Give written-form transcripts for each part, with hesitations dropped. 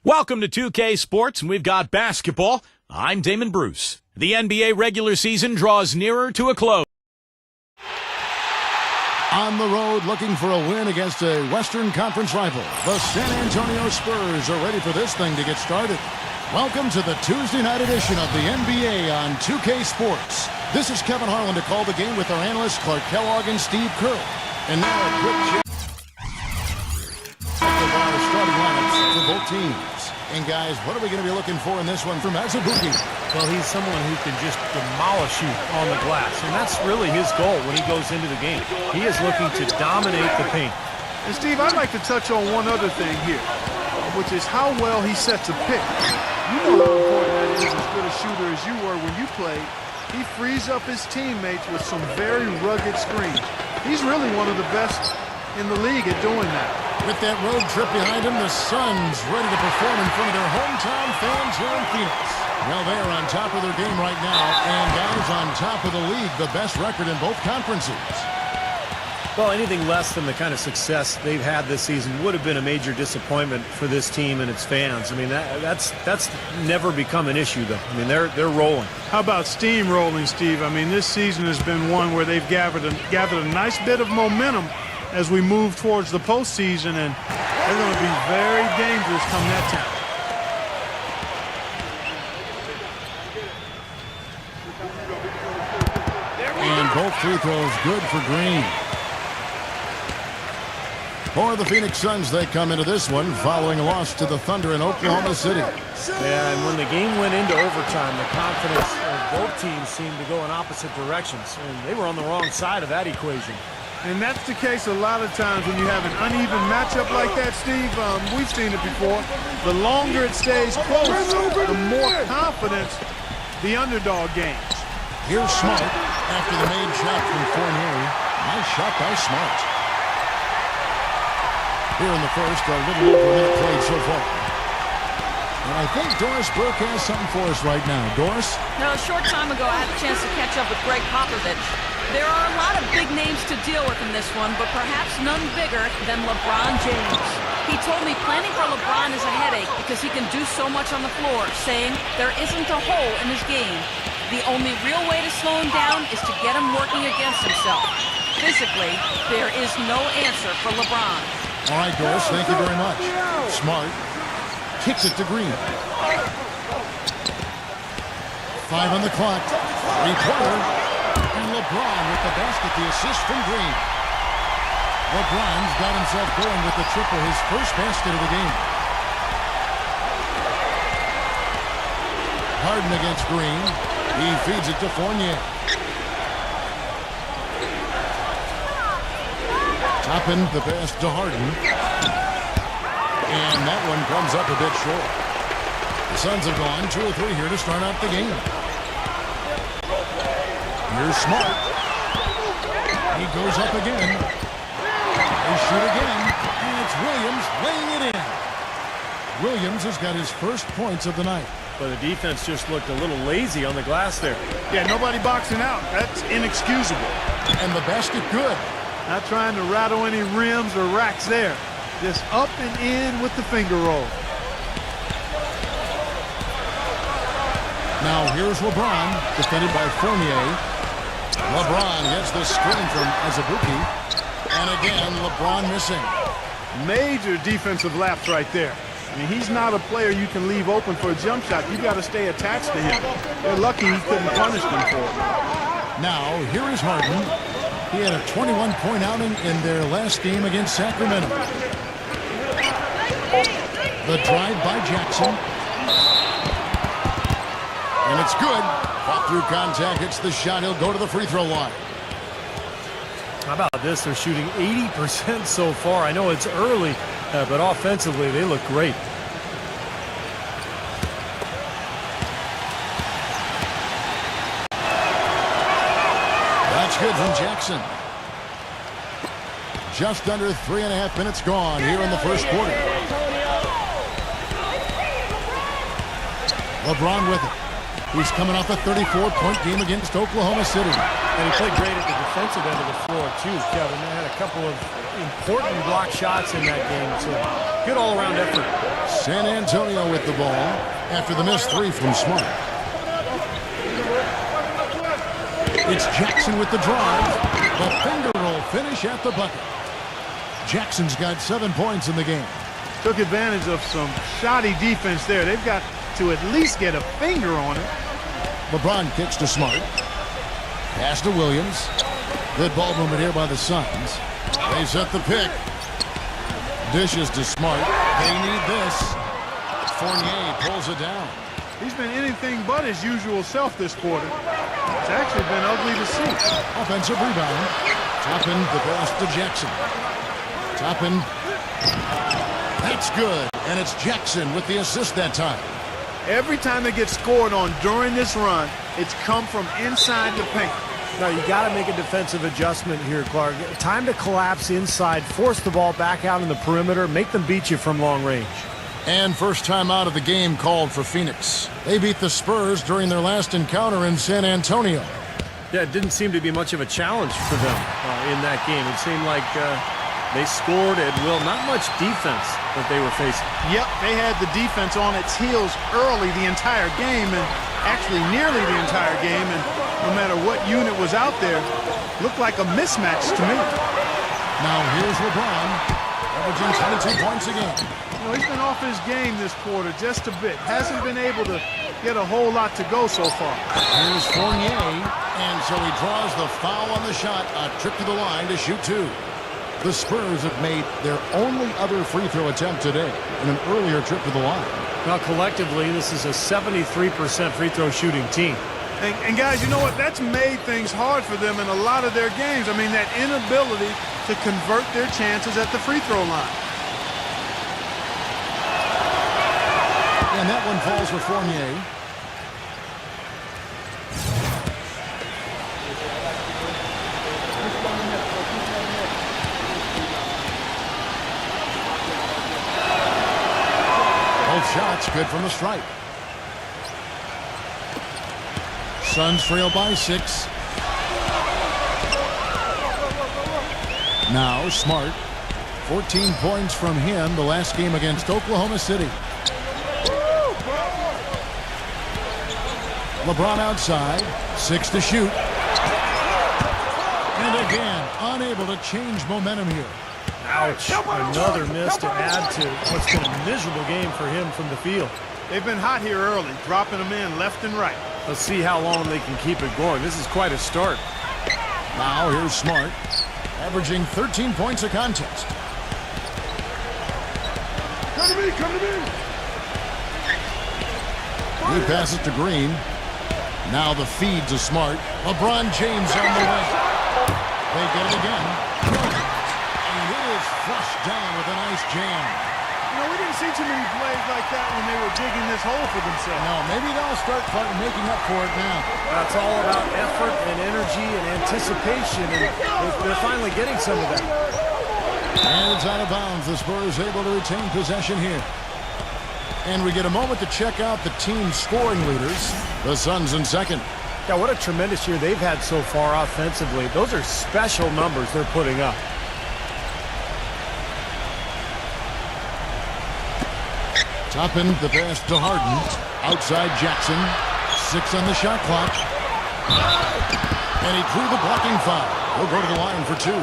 Welcome to 2K Sports, and we've got basketball. I'm Damon Bruce. The NBA regular season draws nearer to a close. On the road looking for a win against a Western Conference rival, the San Antonio Spurs are ready for this thing to get started. Welcome to the Tuesday night edition of the NBA on 2K Sports. This is Kevin Harlan to call the game with our analysts Clark Kellogg and Steve Kerr. And now a quick check of our starting lineups for both teams. And guys, what are we going to be looking for in this one from Mackubex? Well, he's someone who can just demolish you on the glass, and that's really his goal when he goes into the game. He is looking to dominate the paint. And Steve, I'd like to touch on one other thing here, which is how well he sets a pick. You know how important that is, as good a shooter as you were when you played. He frees up his teammates with some very rugged screens. He's really one of the best in the league at doing that. With that road trip behind him, the Suns ready to perform in front of their hometown fans here in Phoenix. Well, they're on top of their game right now, and guys, on top of the league, the best record in both conferences. Well, anything less than the kind of success they've had this season would have been a major disappointment for this team and its fans. I mean, that's never become an issue, though. I mean, they're rolling. How about steamrolling, Steve? I mean, this season has been one where they've gathered a nice bit of momentum as we move towards the postseason, and they're going to be very dangerous come that time. And both free throws good for Green. For the Phoenix Suns, they come into this one following a loss to the Thunder in Oklahoma City. Yeah, and when the game went into overtime, the confidence of both teams seemed to go in opposite directions, and they were on the wrong side of that equation. And that's the case a lot of times when you have an uneven matchup like that, Steve. We've seen it before. The longer it stays close, the more confidence the underdog gains. Here's Smart after the made shot from Fournier. Nice shot by Smart. Here in the first, a little over a minute played so far. And I think Doris Burke has something for us right now. Doris? Now, a short time ago, I had a chance to catch up with Greg Popovich. There are a lot of big names to deal with in this one, but perhaps none bigger than LeBron James. He told me planning for LeBron is a headache because he can do so much on the floor, saying there isn't a hole in his game. The only real way to slow him down is to get him working against himself. Physically, there is no answer for LeBron. All right, Doris, thank you very much. Smart kicks it to Green. 5 on the clock. Three-pointer. And LeBron with the basket, the assist from Green. LeBron's got himself going with the triple, his first basket of the game. Harden against Green. He feeds it to Fournier. Toppin the pass to Harden. And that one comes up a bit short. The Suns have gone 2 or 3 here to start out the game. Here's Smart. He goes up again. They shoot again. And it's Williams laying it in. Williams has got his first points of the night. But the defense just looked a little lazy on the glass there. Yeah, nobody boxing out. That's inexcusable. And the basket good. Not trying to rattle any rims or racks there. Just up and in with the finger roll. Now here's LeBron, defended by Fournier. LeBron gets the screen from Azubuike. And again, LeBron missing. Major defensive lapse right there. I mean, he's not a player you can leave open for a jump shot. You got to stay attached to him. They're lucky he couldn't punish them for it. Now, here is Harden. He had a 21-point outing in their last game against Sacramento. The drive by Jackson. And it's good. Fought through contact, hits the shot. He'll go to the free throw line. How about this? They're shooting 80% so far. I know it's early, but offensively, they look great. That's good from Jackson. Just under 3.5 minutes gone here in the first quarter. LeBron with it. He's coming off a 34-point game against Oklahoma City. And he played great at the defensive end of the floor, too, Kevin. They had a couple of important block shots in that game. So good all-around effort. San Antonio with the ball after the missed three from Smart. It's Jackson with the drive. The finger roll finish at the bucket. Jackson's got 7 points in the game. Took advantage of some shoddy defense there. They've got to at least get a finger on it. LeBron kicks to Smart. Pass to Williams. Good ball movement here by the Suns. They set the pick. Dishes to Smart. They need this. Fournier pulls it down. He's been anything but his usual self this quarter. It's actually been ugly to see. Offensive rebound. Toppin the pass to Jackson. Toppin. That's good. And it's Jackson with the assist that time. Every time they get scored on during this run, it's come from inside the paint. Now, you got to make a defensive adjustment here, Clark. Time to collapse inside, force the ball back out in the perimeter, make them beat you from long range. And first time out of the game called for Phoenix. They beat the Spurs during their last encounter in San Antonio. Yeah, it didn't seem to be much of a challenge for them in that game. It seemed like they scored at will. Not much defense that they were facing. Yep, they had the defense on its heels early the entire game, and actually nearly the entire game, and no matter what unit was out there, looked like a mismatch to me. Now here's LeBron, averaging 22 points a game. You know, he's been off his game this quarter just a bit. Hasn't been able to get a whole lot to go so far. Here's Fournier, and so he draws the foul on the shot, a trip to the line to shoot two. The Spurs have made their only other free throw attempt today in an earlier trip to the line. Now, collectively, this is a 73% free throw shooting team. And guys, you know what? That's made things hard for them in a lot of their games. I mean, that inability to convert their chances at the free throw line. And that one falls for Fournier. Both shots good from the stripe. Suns trail by 6. Now Smart. 14 points from him the last game against Oklahoma City. LeBron outside. 6 to shoot. And again, unable to change momentum here. Ouch. Another miss to add to what's been a miserable game for him from the field. They've been hot here early, dropping them in left and right. Let's see how long they can keep it going. This is quite a start. Now here's Smart, averaging 13 points a contest. Come to me, come to me. He passes to Green. Now the feed to Smart. LeBron James on the way. They get it again. And it is flushed down with a nice jam. You know, we didn't see too many plays like that when they were digging this hole for themselves. No, maybe they'll start making up for it now. That's all about effort and energy and anticipation, and they're finally getting some of that. And it's out of bounds. The Spurs able to retain possession here. And we get a moment to check out the team's scoring leaders. The Suns in second. Yeah, what a tremendous year they've had so far offensively. Those are special numbers they're putting up. Toppin the pass to Harden. Outside Jackson. 6 on the shot clock. And he drew the blocking foul. He'll go to the line for 2.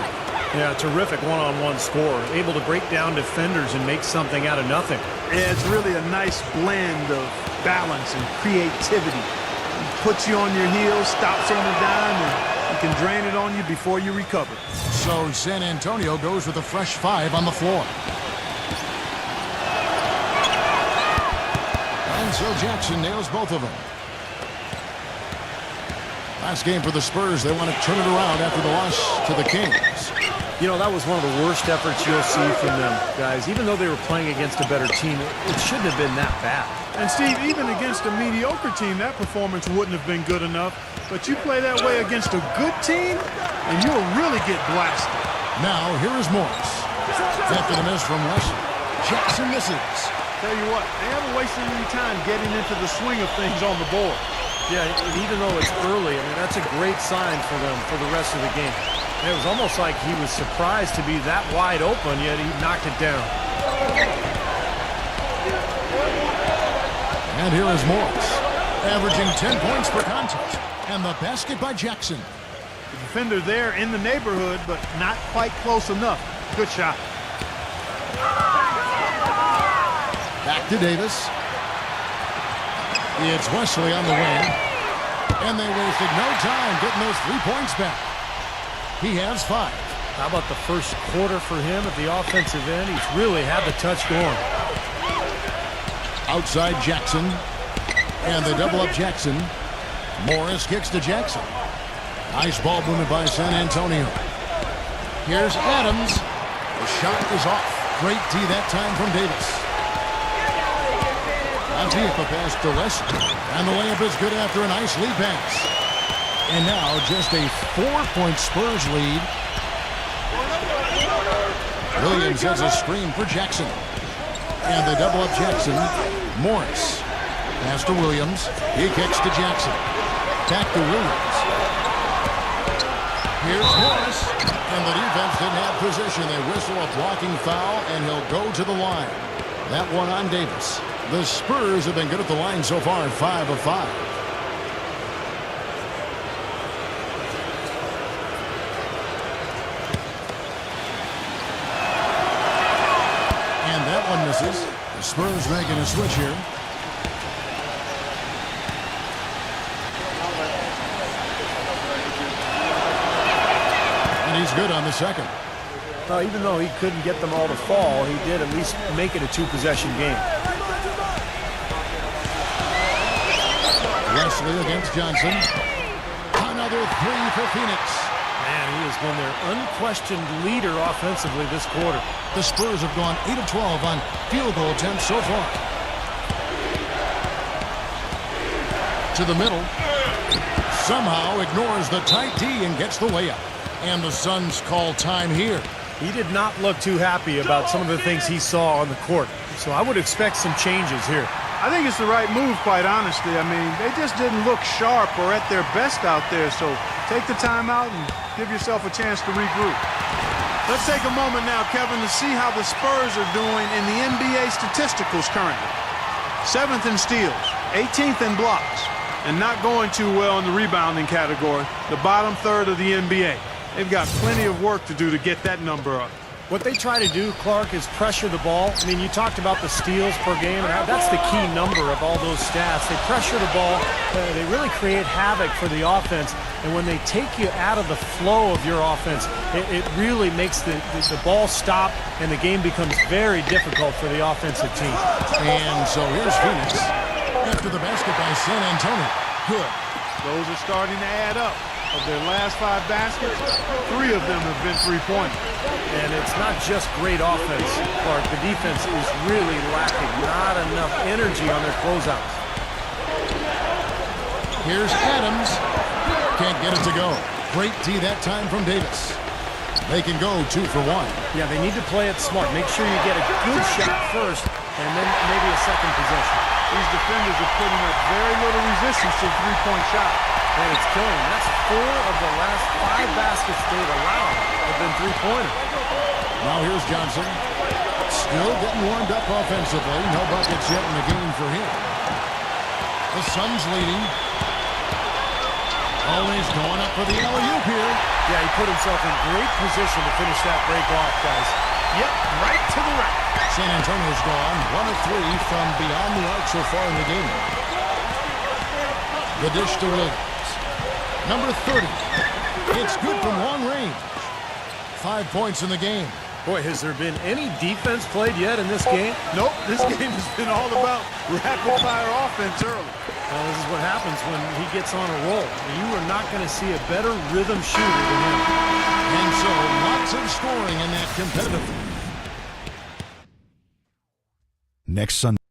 Yeah, terrific one-on-one score. Able to break down defenders and make something out of nothing. Yeah, it's really a nice blend of balance and creativity. He puts you on your heels, stops on the dime, and he can drain it on you before you recover. So San Antonio goes with a fresh 5 on the floor. And so Jackson nails both of them. Last game for the Spurs. They want to turn it around after the loss to the Kings. You know, that was one of the worst efforts you'll see from them, guys. Even though they were playing against a better team, it shouldn't have been that bad. And, Steve, even against a mediocre team, that performance wouldn't have been good enough. But you play that way against a good team, and you'll really get blasted. Now, here is Morris. After the miss from Wesley, Jackson misses. Tell you what, they haven't wasted any time getting into the swing of things on the board. Yeah, and even though it's early, I mean, that's a great sign for them for the rest of the game. And it was almost like he was surprised to be that wide open, yet he knocked it down. And here is Morris, averaging 10 points per contest. And the basket by Jackson. The defender there in the neighborhood, but not quite close enough. Good shot. Back to Davis. It's Wesley on the wing. And they wasted no time getting those 3 points back. He has 5. How about the first quarter for him at the offensive end? He's really had the touch going. Outside Jackson. And they double up Jackson. Morris kicks to Jackson. Nice ball movement by San Antonio. Here's Adams. The shot is off. Great D that time from Davis. Antiopa pass to Wesley. And the layup is good after a nice lead pass. And now just a 4-point Spurs lead. Williams has a screen for Jackson. And they double up Jackson. Morris. Pass to Williams. He kicks to Jackson. Back to Williams. Here's Morris. And the defense didn't have position. They whistle a blocking foul, and he'll go to the line. That one on Davis. The Spurs have been good at the line so far, 5 of 5. And that one misses. The Spurs making a switch here. And he's good on the second. Well, even though he couldn't get them all to fall, he did at least make it a 2-possession game. Wesley against Johnson. Another 3 for Phoenix. Man, he has been their unquestioned leader offensively this quarter. The Spurs have gone 8 of 12 on field goal attempts so far. To the middle. Somehow ignores the tight D and gets the layup. And the Suns call time here. He did not look too happy about some of the things he saw on the court. So I would expect some changes here. I think it's the right move, quite honestly. I mean, they just didn't look sharp or at their best out there. So take the time out and give yourself a chance to regroup. Let's take a moment now, Kevin, to see how the Spurs are doing in the NBA statisticals currently. 7th in steals, 18th in blocks, and not going too well in the rebounding category, the bottom third of the NBA. They've got plenty of work to do to get that number up. What they try to do, Clark, is pressure the ball. I mean, you talked about the steals per game, and that's the key number of all those stats. They pressure the ball. They really create havoc for the offense. And when they take you out of the flow of your offense, it really makes the ball stop, and the game becomes very difficult for the offensive team. And so here's Phoenix. After the basket by San Antonio. Good. Those are starting to add up. Of their last 5 baskets, 3 of them have been three-pointers. And it's not just great offense, Clark. The defense is really lacking. Not enough energy on their closeouts. Here's Adams. Can't get it to go. Great D that time from Davis. They can go 2 for 1. Yeah, they need to play it smart. Make sure you get a good shot first, and then maybe a second possession. These defenders are putting up very little resistance to the three-point shot. And it's killing them. That's 4 of the last 5 baskets they've allowed have been three-pointers. Now here's Johnson. Still getting warmed up offensively. No buckets yet in the game for him. The Suns leading. Always going up for the alley-oop here. Yeah, he put himself in great position to finish that break off, guys. Yep, right to the rack. San Antonio's gone 1 of 3 from beyond the arc so far in the game. The dish to Williams. Number 30. It's good from long range. 5 points in the game. Boy, has there been any defense played yet in this game? Nope, this game has been all about rapid-fire offense early. Well, this is what happens when he gets on a roll. You are not going to see a better rhythm shooter than him. And so, lots of scoring in that competitive. Next Sunday.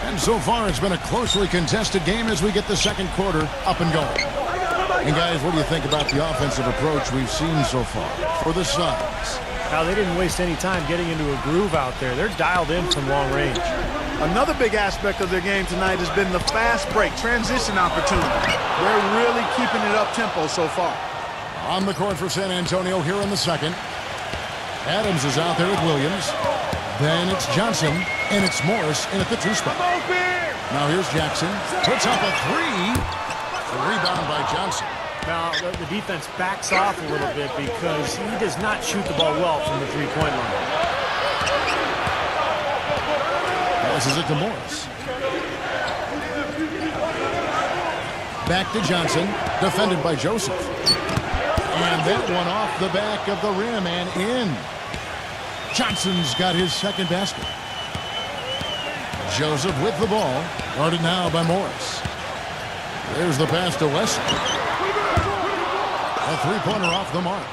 And so far, it's been a closely contested game as we get the second quarter up and going. And guys, what do you think about the offensive approach we've seen so far for the Suns? Now, they didn't waste any time getting into a groove out there. They're dialed in from long range. Another big aspect of their game tonight has been the fast break, transition opportunity. They're really keeping it up-tempo so far. On the court for San Antonio here in the second. Adams is out there with Williams. Then it's Johnson, and it's Morris in at the 2 spot. Now here's Jackson. Puts up a 3. The rebound by Johnson. Now, the defense backs off a little bit because he does not shoot the ball well from the three-point line. Passes it to Morris. Back to Johnson, defended by Joseph. And that one off the back of the rim and in. Johnson's got his second basket. Joseph with the ball, guarded now by Morris. There's the pass to Wesley. A three-pointer off the mark.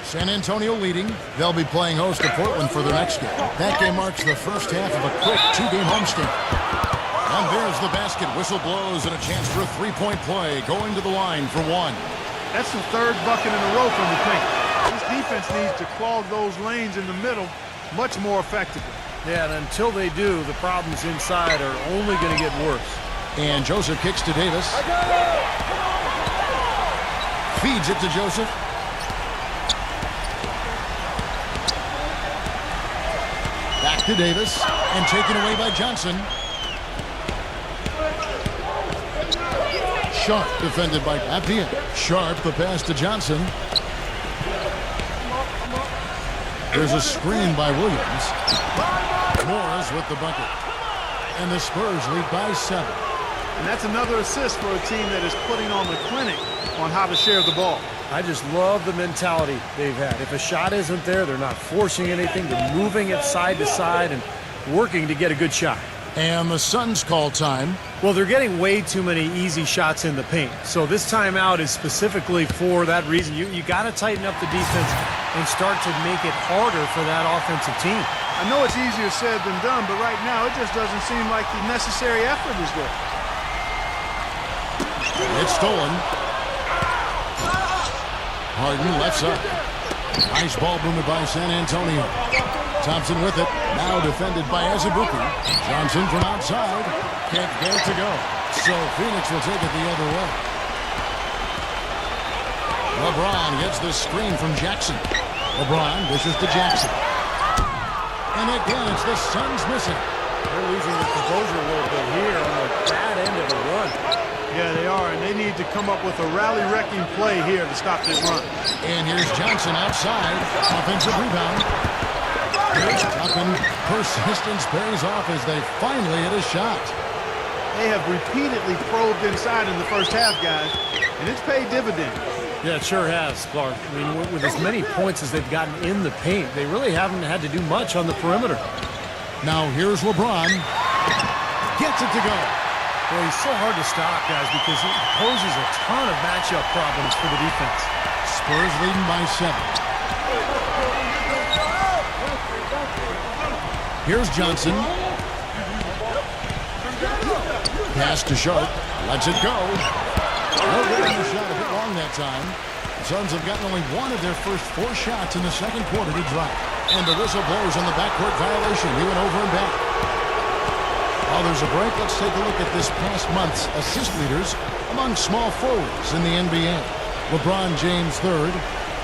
San Antonio leading. They'll be playing host to Portland for their next game. That game marks the first half of a quick 2-game homestand. And there's the basket. Whistle blows and a chance for a three-point play. Going to the line for 1. That's the third bucket in a row from the paint. This defense needs to clog those lanes in the middle much more effectively. Yeah, and until they do, the problems inside are only going to get worse. And Joseph kicks to Davis. Feeds it to Joseph. Back to Davis. And taken away by Johnson. Sharp defended by Appian. Sharp the pass to Johnson. There's a screen by Williams. Morris with the bucket. And the Spurs lead by 7. And that's another assist for a team that is putting on the clinic on how to share the ball. I just love the mentality they've had. If a shot isn't there, they're not forcing anything. They're moving it side to side and working to get a good shot. And the Suns call time. Well, they're getting way too many easy shots in the paint. So this timeout is specifically for that reason. You got to tighten up the defense and start to make it harder for that offensive team. I know it's easier said than done, but right now it just doesn't seem like the necessary effort is there. It's stolen. Harden left side. Nice ball movement by San Antonio. Thompson with it. Now defended by Azubuike. Johnson from outside. Can't get it to go. So Phoenix will take it the other way. LeBron gets the screen from Jackson. LeBron dishes to Jackson. And again, it's the Suns missing. They're losing their composure a little bit here on the bad end of the run. Yeah, they are, and they need to come up with a rally-wrecking play here to stop this run. And here's Johnson outside. Offensive rebound. Here's Tuckin. Persistence pays off as they finally hit a shot. They have repeatedly probed inside in the first half, guys, and it's paid dividends. Yeah, it sure has, Clark. I mean, with as many points as they've gotten in the paint, they really haven't had to do much on the perimeter. Now here's LeBron. Gets it to go. Well, he's so hard to stop, guys, because he poses a ton of matchup problems for the defense. Spurs leading by 7. Here's Johnson. Pass to Sharp. Lets it go. No good on the shot. A bit long that time. The Suns have gotten only one of their first 4 shots in the second quarter to drop. And the whistle blows on the backcourt violation. He went over and back. While there's a break, let's take a look at this past month's assist leaders among small forwards in the NBA. LeBron James third.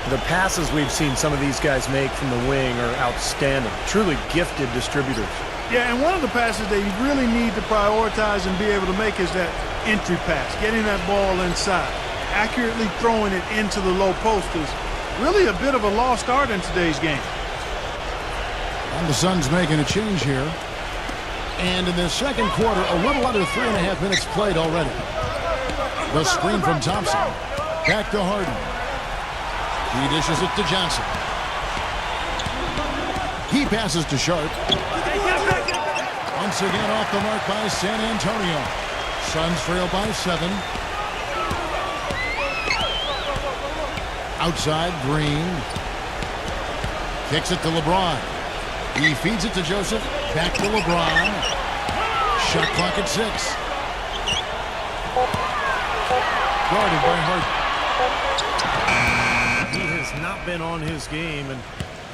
The passes we've seen some of these guys make from the wing are outstanding. Truly gifted distributors. Yeah, and one of the passes they really need to prioritize and be able to make is that entry pass, getting that ball inside. Accurately throwing it into the low post is really a bit of a lost art in today's game. And the Suns making a change here. And in the second quarter, a little under 3.5 minutes played already. The screen from Thompson. Back to Harden. He dishes it to Johnson. He passes to Sharp. Once again off the mark by San Antonio. Suns trail by 7. Outside, Green. Kicks it to LeBron. He feeds it to Joseph. Back to LeBron. Shot clock at 6. Guarded by Harden. He has not been on his game, and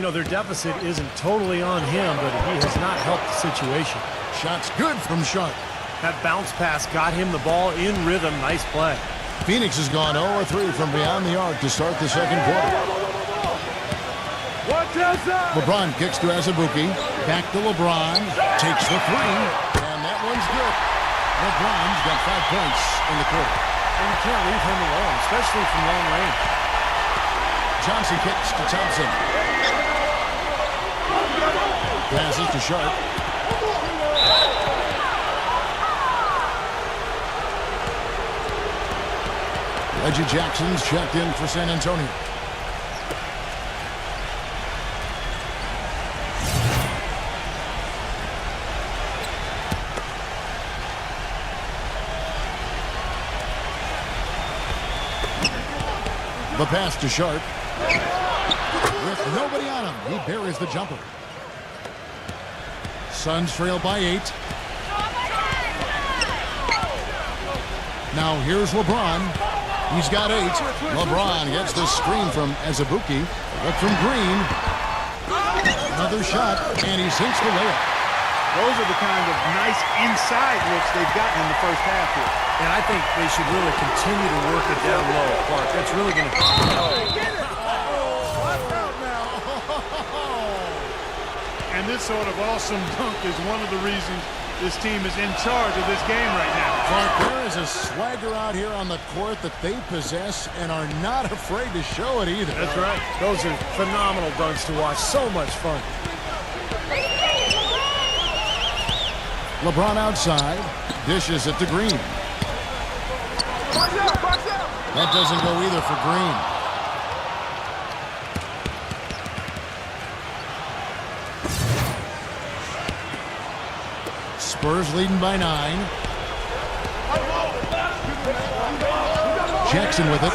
You know, their deficit isn't totally on him, but he has not helped the situation. Shot's good from Sharp. That bounce pass got him the ball in rhythm. Nice play. Phoenix has gone 0-3 from beyond the arc to start the second quarter. LeBron kicks to Azubuike. Back to LeBron. Takes the three. And that one's good. LeBron's got 5 points in the quarter. And you can't leave him alone, especially from long range. Johnson kicks to Thompson. Passes to Sharp. Reggie Jackson's checked in for San Antonio. The pass to Sharp. With nobody on him, he buries the jumper. Suns trail by 8. Now here's LeBron. He's got 8. LeBron gets the screen from Azubuike. Look from Green. Another shot, and he sinks the layup. Those are the kind of nice inside looks they've gotten in the first half here. And I think they should really continue to work it down low, Clark. That's really going to... And this sort of awesome dunk is one of the reasons this team is in charge of this game right now. Clark, there is a swagger out here on the court that they possess and are not afraid to show it either. That's right. Those are phenomenal dunks to watch. So much fun. LeBron outside. Dishes it to Green. That doesn't go either for Green. Spurs leading by 9. Jackson with it.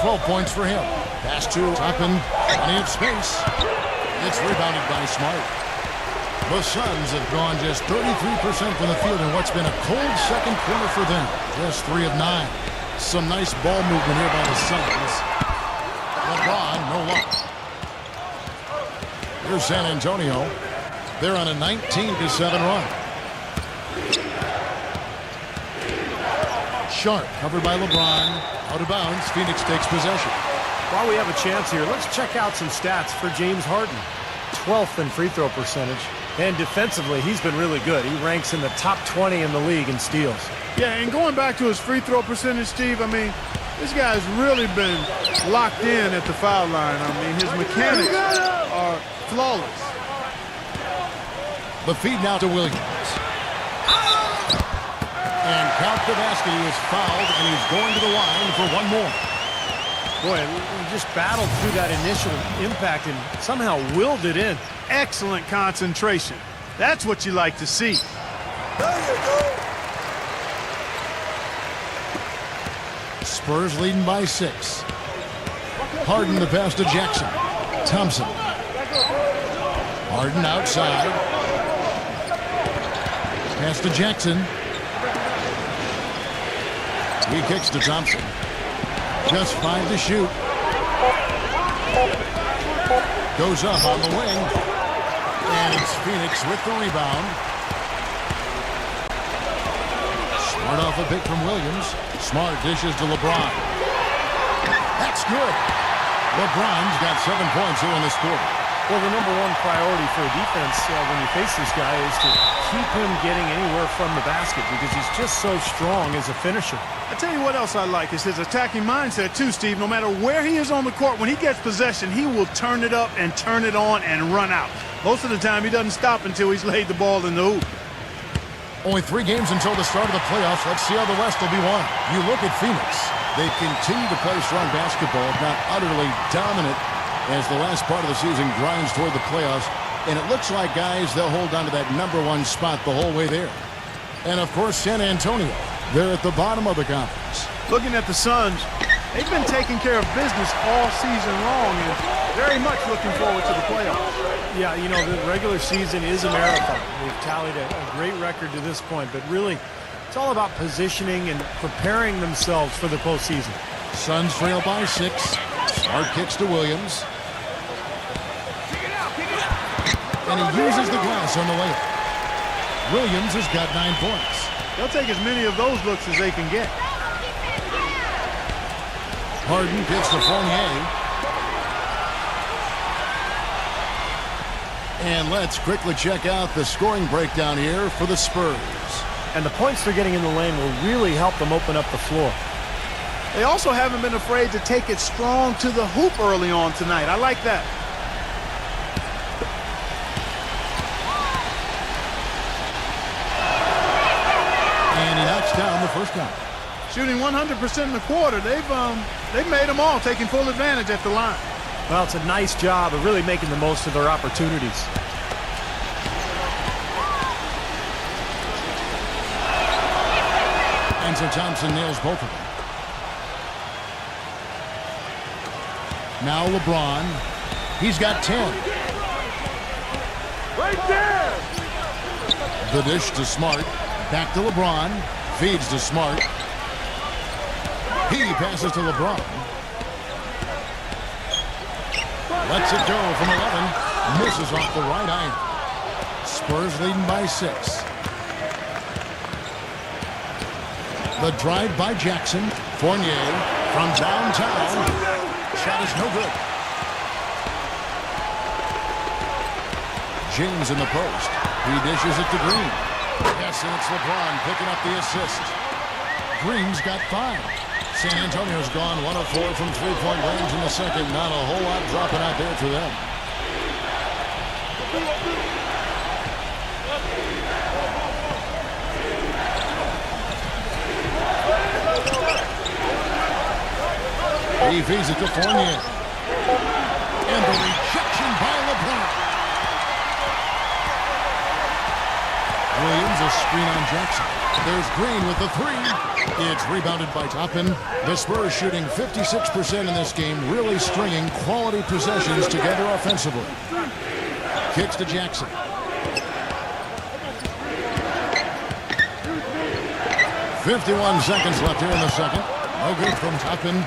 12 points for him. Pass to Toppin. Plenty of space. It's rebounded by Smart. The Suns have gone just 33% from the field in what's been a cold second quarter for them. Just 3 of 9. Some nice ball movement here by the Suns. LeBron, no luck. Here's San Antonio. They're on a 19-7 run. Sharp, covered by LeBron. Out of bounds. Phoenix takes possession. While we have a chance here, let's check out some stats for James Harden. 12th in free throw percentage. And defensively, he's been really good. He ranks in the top 20 in the league in steals. Yeah, and going back to his free throw percentage, Steve, I mean, this guy's really been locked in at the foul line. I mean, his mechanics are flawless. The feed now to Williams. And count the basket. He is fouled, and he's going to the line for one more. Boy, we just battled through that initial impact and somehow willed it in. Excellent concentration. That's what you like to see. There you go. Spurs leading by 6. Harden the pass to Jackson. Thompson. Harden outside. Pass to Jackson. He kicks to Thompson. Just 5 to shoot. Goes up on the wing. And it's Phoenix with the rebound. Smart off a pick from Williams. Smart dishes to LeBron. That's good. LeBron's got 7 points here in this quarter. Well, the number one priority for a defense when you face this guy is to keep him getting anywhere from the basket because he's just so strong as a finisher. I tell you what else I like is his attacking mindset too, Steve. No matter where he is on the court, when he gets possession, he will turn it up and turn it on and run out. Most of the time, he doesn't stop until he's laid the ball in the hoop. Only 3 games until the start of the playoffs. Let's see how the West will be won. You look at Phoenix. They've continued to play strong basketball, if not utterly dominant, as the last part of the season grinds toward the playoffs. And it looks like, guys, they'll hold on to that #1 spot the whole way there. And, of course, San Antonio. They're at the bottom of the conference. Looking at the Suns, they've been taking care of business all season long and very much looking forward to the playoffs. Yeah, you know, the regular season is a marathon. They've tallied a great record to this point, but really, it's all about positioning and preparing themselves for the postseason. Suns trail by 6. Smart kicks to Williams. And he uses the glass on the layup. Williams has got 9 points. They'll take as many of those looks as they can get. Harden gets to Fournier. And let's quickly check out the scoring breakdown here for the Spurs. And the points they're getting in the lane will really help them open up the floor. They also haven't been afraid to take it strong to the hoop early on tonight. I like that. And he knocks down the first one. Shooting 100% in the quarter. They've made them all, taking full advantage at the line. Well, it's a nice job of really making the most of their opportunities. And so Thompson nails both of them. Now LeBron. He's got 10. Right there! The dish to Smart. Back to LeBron. Feeds to Smart. He passes to LeBron. Lets it go from 11. Misses off the right iron. Spurs leading by 6. The drive by Jackson. Fournier from downtown. Shot is no good. James in the post. He dishes it to Green. Yes, and it's LeBron picking up the assist. Green's got 5. San Antonio's gone 1 of 4 from three-point range in the second. Not a whole lot dropping out there for them. He feeds it to Fournier. And the rejection by LeBron. Williams, a screen on Jackson. There's Green with the 3. It's rebounded by Toppin. The Spurs shooting 56% in this game, really stringing quality possessions together offensively. Kicks to Jackson. .51 seconds left here in the second. No good from Toppin.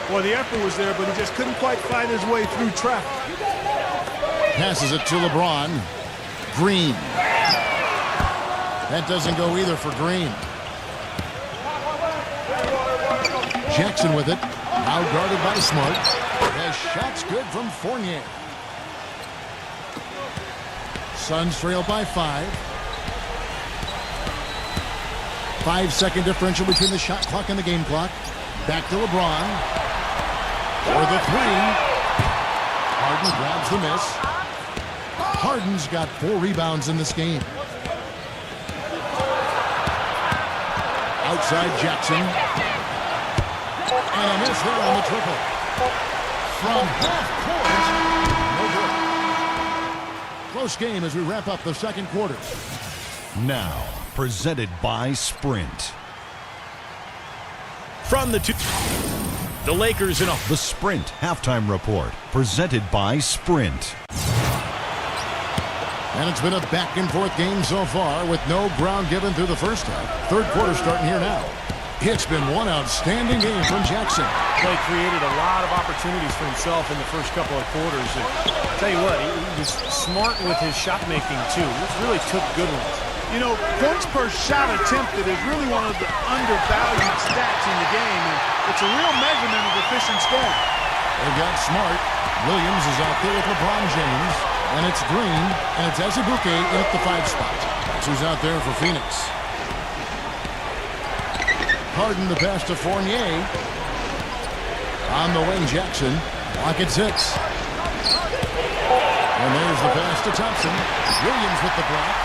Well, the effort was there, but he just couldn't quite fight his way through traffic. Passes it to LeBron. Green. That doesn't go either for Green. Jackson with it. Now guarded by Smart. The shot's good from Fournier. Suns trail by 5. 5-second differential between the shot clock and the game clock. Back to LeBron. For the 3. Harden grabs the miss. Harden's got 4 rebounds in this game. Outside Jackson. And a miss there on the triple. From half court. No good. Close game as we wrap up the second quarter. Now, presented by Sprint. From the the Lakers in The Sprint Halftime Report, presented by Sprint. And it's been a back-and-forth game so far with no ground given through the first half. Third quarter starting here now. It's been one outstanding game from Jackson. He created a lot of opportunities for himself in the first couple of quarters. And I'll tell you what, he was smart with his shot making too. He really took good ones. You know, points per shot attempted is really one of the undervalued stats in the game, and it's a real measurement of efficient scoring. They've got Smart. Williams is out there with LeBron James. And it's Green. And it's Azubuike in at the 5 spot. That's who's out there for Phoenix. Harden the pass to Fournier. On the wing, Jackson. Block it 6. And there's the pass to Thompson. Williams with the block.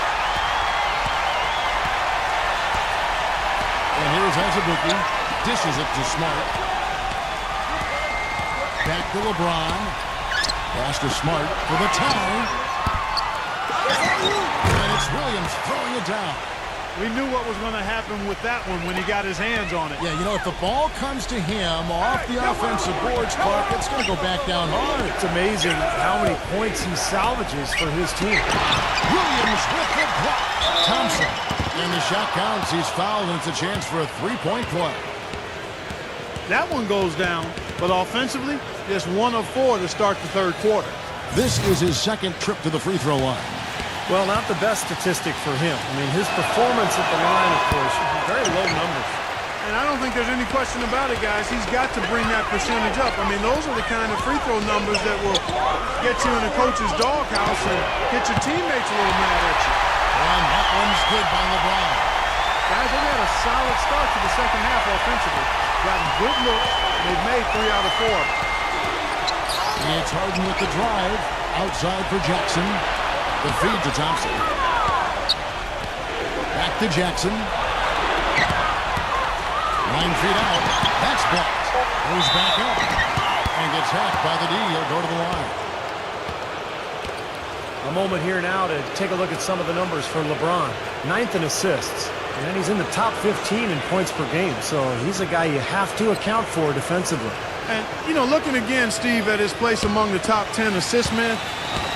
And here's Azubuike. Dishes it to Smart. Back to LeBron. Pass to Smart for the tie. And it's Williams throwing it down. We knew what was going to happen with that one when he got his hands on it. Yeah, you know, if the ball comes to him off the offensive boards, Clark, it's going to go back down hard. It's amazing how many points he salvages for his team. Williams with the block. Thompson. And the shot counts. He's fouled, and it's a chance for a 3-point play. That one goes down, but offensively, just 1 of 4 to start the third quarter. This is his second trip to the free throw line. Well, not the best statistic for him. I mean, his performance at the line, of course, very low numbers. And I don't think there's any question about it, guys. He's got to bring that percentage up. I mean, those are the kind of free throw numbers that will get you in a coach's doghouse and get your teammates a little mad at you. And that one's good by LeBron. Guys, they've had a solid start to the second half offensively. Gotten good looks. They've made 3 out of 4. It's Harden with the drive. Outside for Jackson. The feed to Thompson. Back to Jackson. 9 feet out. That's blocked. Goes back up. And gets hacked by the D. He'll go to the line. A moment here now to take a look at some of the numbers for LeBron. 9th in assists. And he's in the top 15 in points per game. So he's a guy you have to account for defensively. And, you know, looking again, Steve, at his place among the top 10 assist men,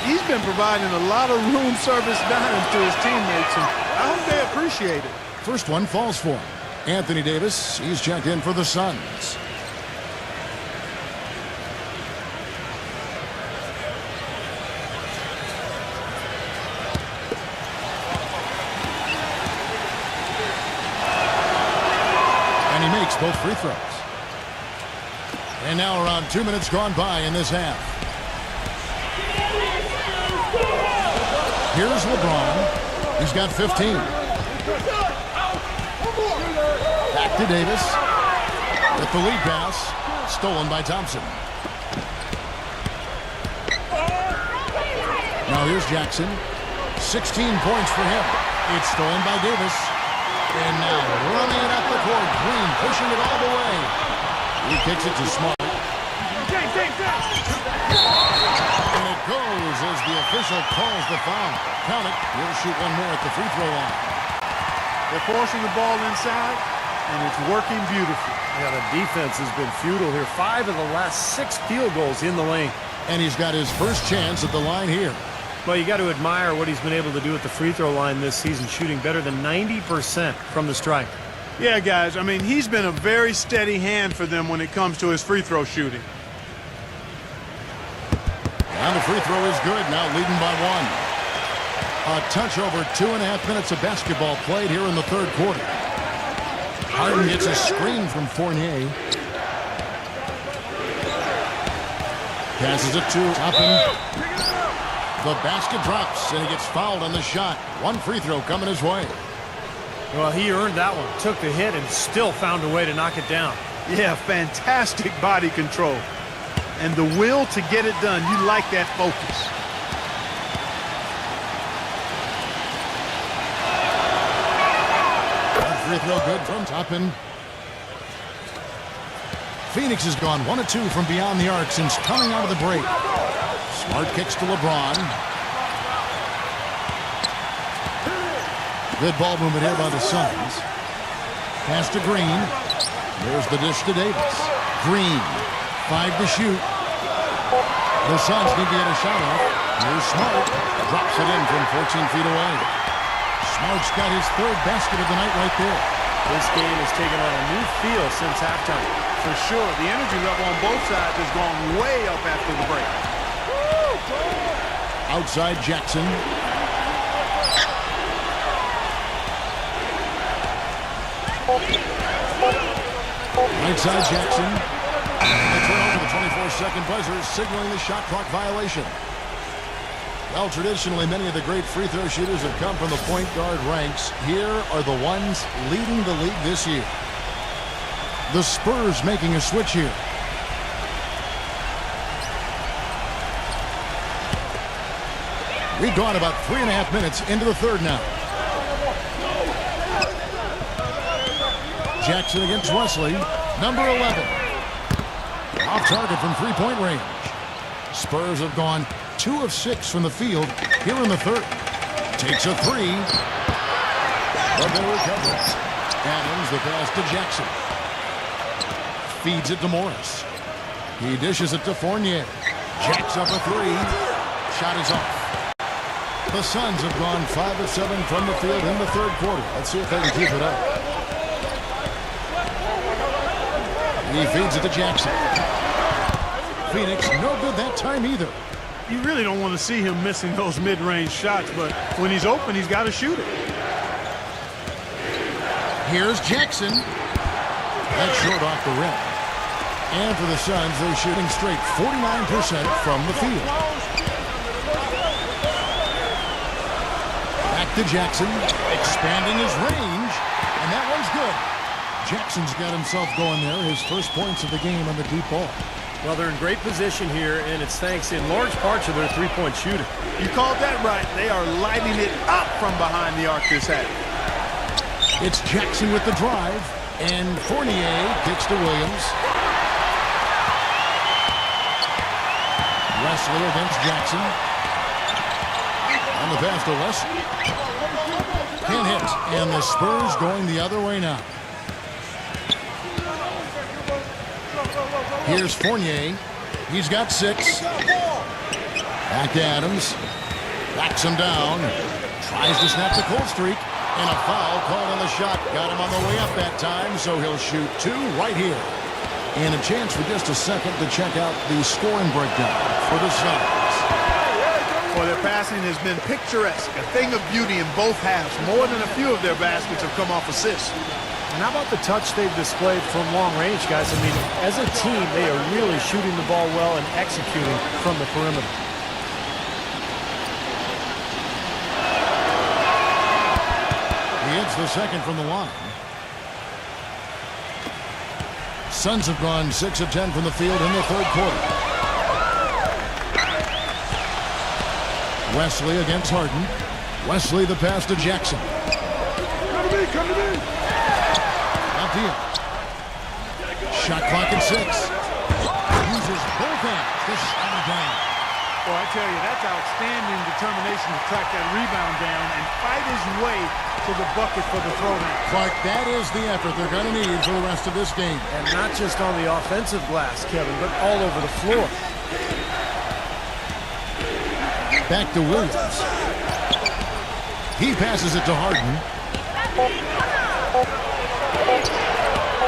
he's been providing a lot of room service dimes to his teammates, and I hope they appreciate it. First one falls for him. Anthony Davis, he's checked in for the Suns. And he makes both free throws. And now around 2 minutes gone by in this half. Here's LeBron. He's got 15. Back to Davis. With the lead pass. Stolen by Thompson. Now here's Jackson. 16 points for him. It's stolen by Davis. And now running it up the court. Green pushing it all the way. He kicks it to Smart. And it goes as the official calls the foul. Count it. He'll shoot one more at the free throw line. They're forcing the ball inside, and it's working beautifully. Yeah, the defense has been futile here. 5 of the last 6 field goals in the lane. And he's got his first chance at the line here. Well, you got to admire what he's been able to do at the free throw line this season, shooting better than 90% from the stripe. Yeah, guys, I mean, he's been a very steady hand for them when it comes to his free throw shooting. And the free throw is good, now leading by 1. A touch over 2.5 minutes of basketball played here in the third quarter. Harden gets a screen from Fournier. Passes it to Toppin. The basket drops, and he gets fouled on the shot. One free throw coming his way. Well, he earned that one. Took the hit and still found a way to knock it down. Yeah, fantastic body control. And the will to get it done. You like that focus. One free throw good from Toppin. Phoenix has gone 1 of 2 from beyond the arc since coming out of the break. Smart kicks to LeBron. Good ball movement here by the Suns. Pass to Green. There's the dish to Davis. Green. 5 to shoot. The Suns need to get a shot off. Here's Smart. Drops it in from 14 feet away. Smart's got his 3rd basket of the night right there. This game has taken on a new feel since halftime. For sure, the energy level on both sides has gone way up after the break. Outside Jackson. Right side Jackson. And the turnover, the 24-second buzzer, signaling the shot clock violation. Well, traditionally, many of the great free throw shooters have come from the point guard ranks. Here are the ones leading the league this year. The Spurs making a switch here. We've gone about 3.5 minutes into the third now. Jackson against Wesley, number 11. Off target from three-point range. Spurs have gone 2 of 6 from the field here in the third. Takes a 3. But they recover. Adams the pass to Jackson. Feeds it to Morris. He dishes it to Fournier. Jacks up a 3. Shot is off. The Suns have gone 5 of 7 from the field in the third quarter. Let's see if they can keep it up. He feeds it to Jackson. Phoenix no good that time either. You really don't want to see him missing those mid-range shots, but when he's open, he's got to shoot it. Here's Jackson. That's short off the rim. And for the Suns, they're shooting straight 49% from the field. Back to Jackson, expanding his range, and that one's good. Jackson's got himself going there, his first points of the game on the deep ball. Well, they're in great position here, and it's thanks in large part to their three-point shooting. You called that right. They are lighting it up from behind the arc this half. It's Jackson with the drive, and Fournier kicks to Williams. Wesley against Jackson. On the pass to Wesley. Can't hit, and the Spurs going the other way now. Here's Fournier. He's got 6. Back to Adams. Backs him down. Tries to snap the cold streak. And a foul called on the shot. Got him on the way up that time, so he'll shoot 2 right here. And a chance for just a second to check out the scoring breakdown for the Suns. Well, their passing has been picturesque, a thing of beauty in both halves. More than a few of their baskets have come off assists. And how about the touch they've displayed from long range, guys? I mean, as a team, they are really shooting the ball well and executing from the perimeter. He hits the second from the line. Suns have gone 6 of 10 from the field in the third quarter. Wesley against Harden. Wesley the pass to Jackson. Come to me. Shot clock at 6. Uses both hands to shut it down. Well, I tell you, that's outstanding determination to track that rebound down and fight his way to the bucket for the throwdown. Clark, that is the effort they're going to need for the rest of this game. And not just on the offensive glass, Kevin, but all over the floor. Back to Williams. He passes it to Harden.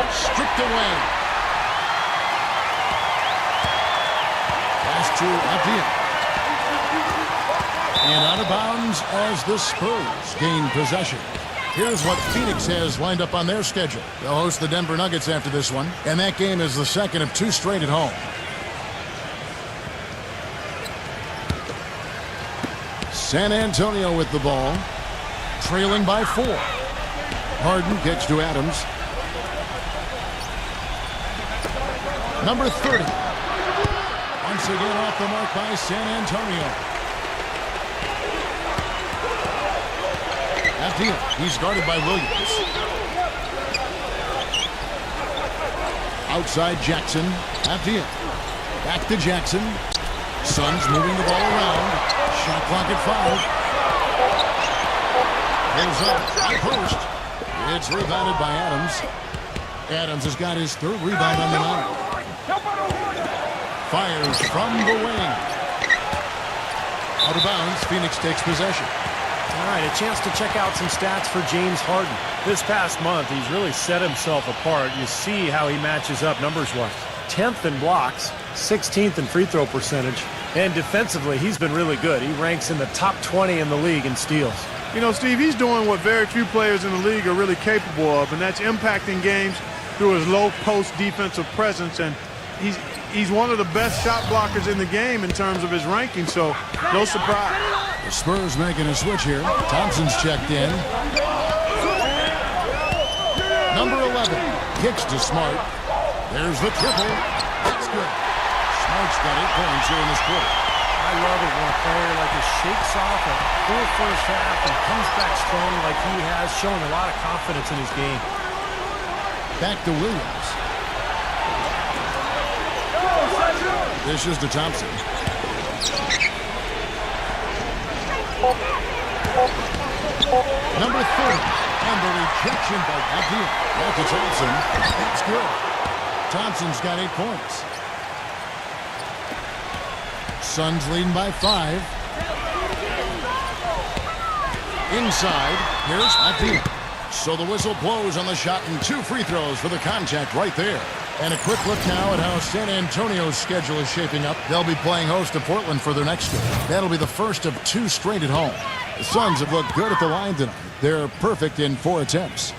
Stripped away. Pass to Abdiel. And out of bounds as the Spurs gain possession. Here's what Phoenix has lined up on their schedule. They'll host the Denver Nuggets after this one, and that game is the second of 2 straight at home. San Antonio with the ball, trailing by 4. Harden kicks to Adams. Number 30. Once again off the mark by San Antonio. Abdiel, he's guarded by Williams. Outside Jackson. Abdiel. Back to Jackson. Suns moving the ball around. Shot clock at 5. Goes up. High post. It's rebounded by Adams. Adams has got his 3rd rebound on the night. Fires from the wing. Out of bounds. Phoenix takes possession. All right, a chance to check out some stats for James Harden. This past month, he's really set himself apart. You see how he matches up numbers-wise. 10th in blocks, 16th in free throw percentage, and defensively, he's been really good. He ranks in the top 20 in the league in steals. You know, Steve, he's doing what very few players in the league are really capable of, and that's impacting games through his low-post defensive presence, and he's one of the best shot blockers in the game in terms of his ranking, so no surprise. The Spurs making a switch here. Thompson's checked in. Number 11 kicks to Smart. There's the triple. That's good. Smart's got 8 points here in this quarter. I love it when a player like this shakes off a full first half and comes back strong like he has, showing a lot of confidence in his game. Back to Williams. This is to Thompson. Number 30. And the rejection by Abdiel. Back to Thompson. That's good. Thompson's got 8 points. Suns leading by 5. Inside. Here's Abdiel. So the whistle blows on the shot and 2 free throws for the contact right there. And a quick look now at how San Antonio's schedule is shaping up. They'll be playing host to Portland for their next game. That'll be the first of 2 straight at home. The Suns have looked good at the line tonight. They're perfect in 4 attempts.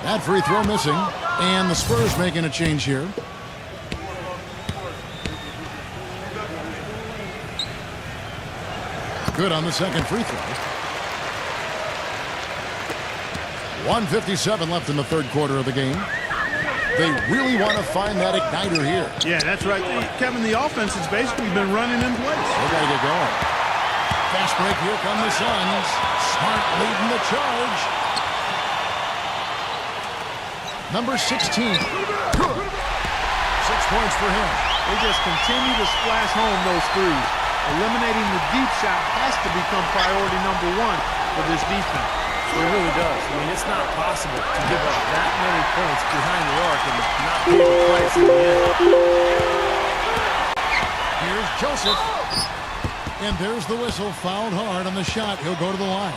That free throw missing. And the Spurs making a change here. Good on the second free throw. 1:57 left in the third quarter of the game. They really want to find that igniter here. Yeah, that's right. Kevin, the offense has basically been running in place. They got to get going. Fast break, here come the Suns. Smart leading the charge. Number 16. 6 points for him. They just continue to splash home those threes. Eliminating the deep shot has to become priority number 1 for this defense. It really does. I mean, it's not possible to give up that many points behind the arc and not pay the price in the end. Here's Joseph. And there's the whistle. Fouled hard on the shot. He'll go to the line.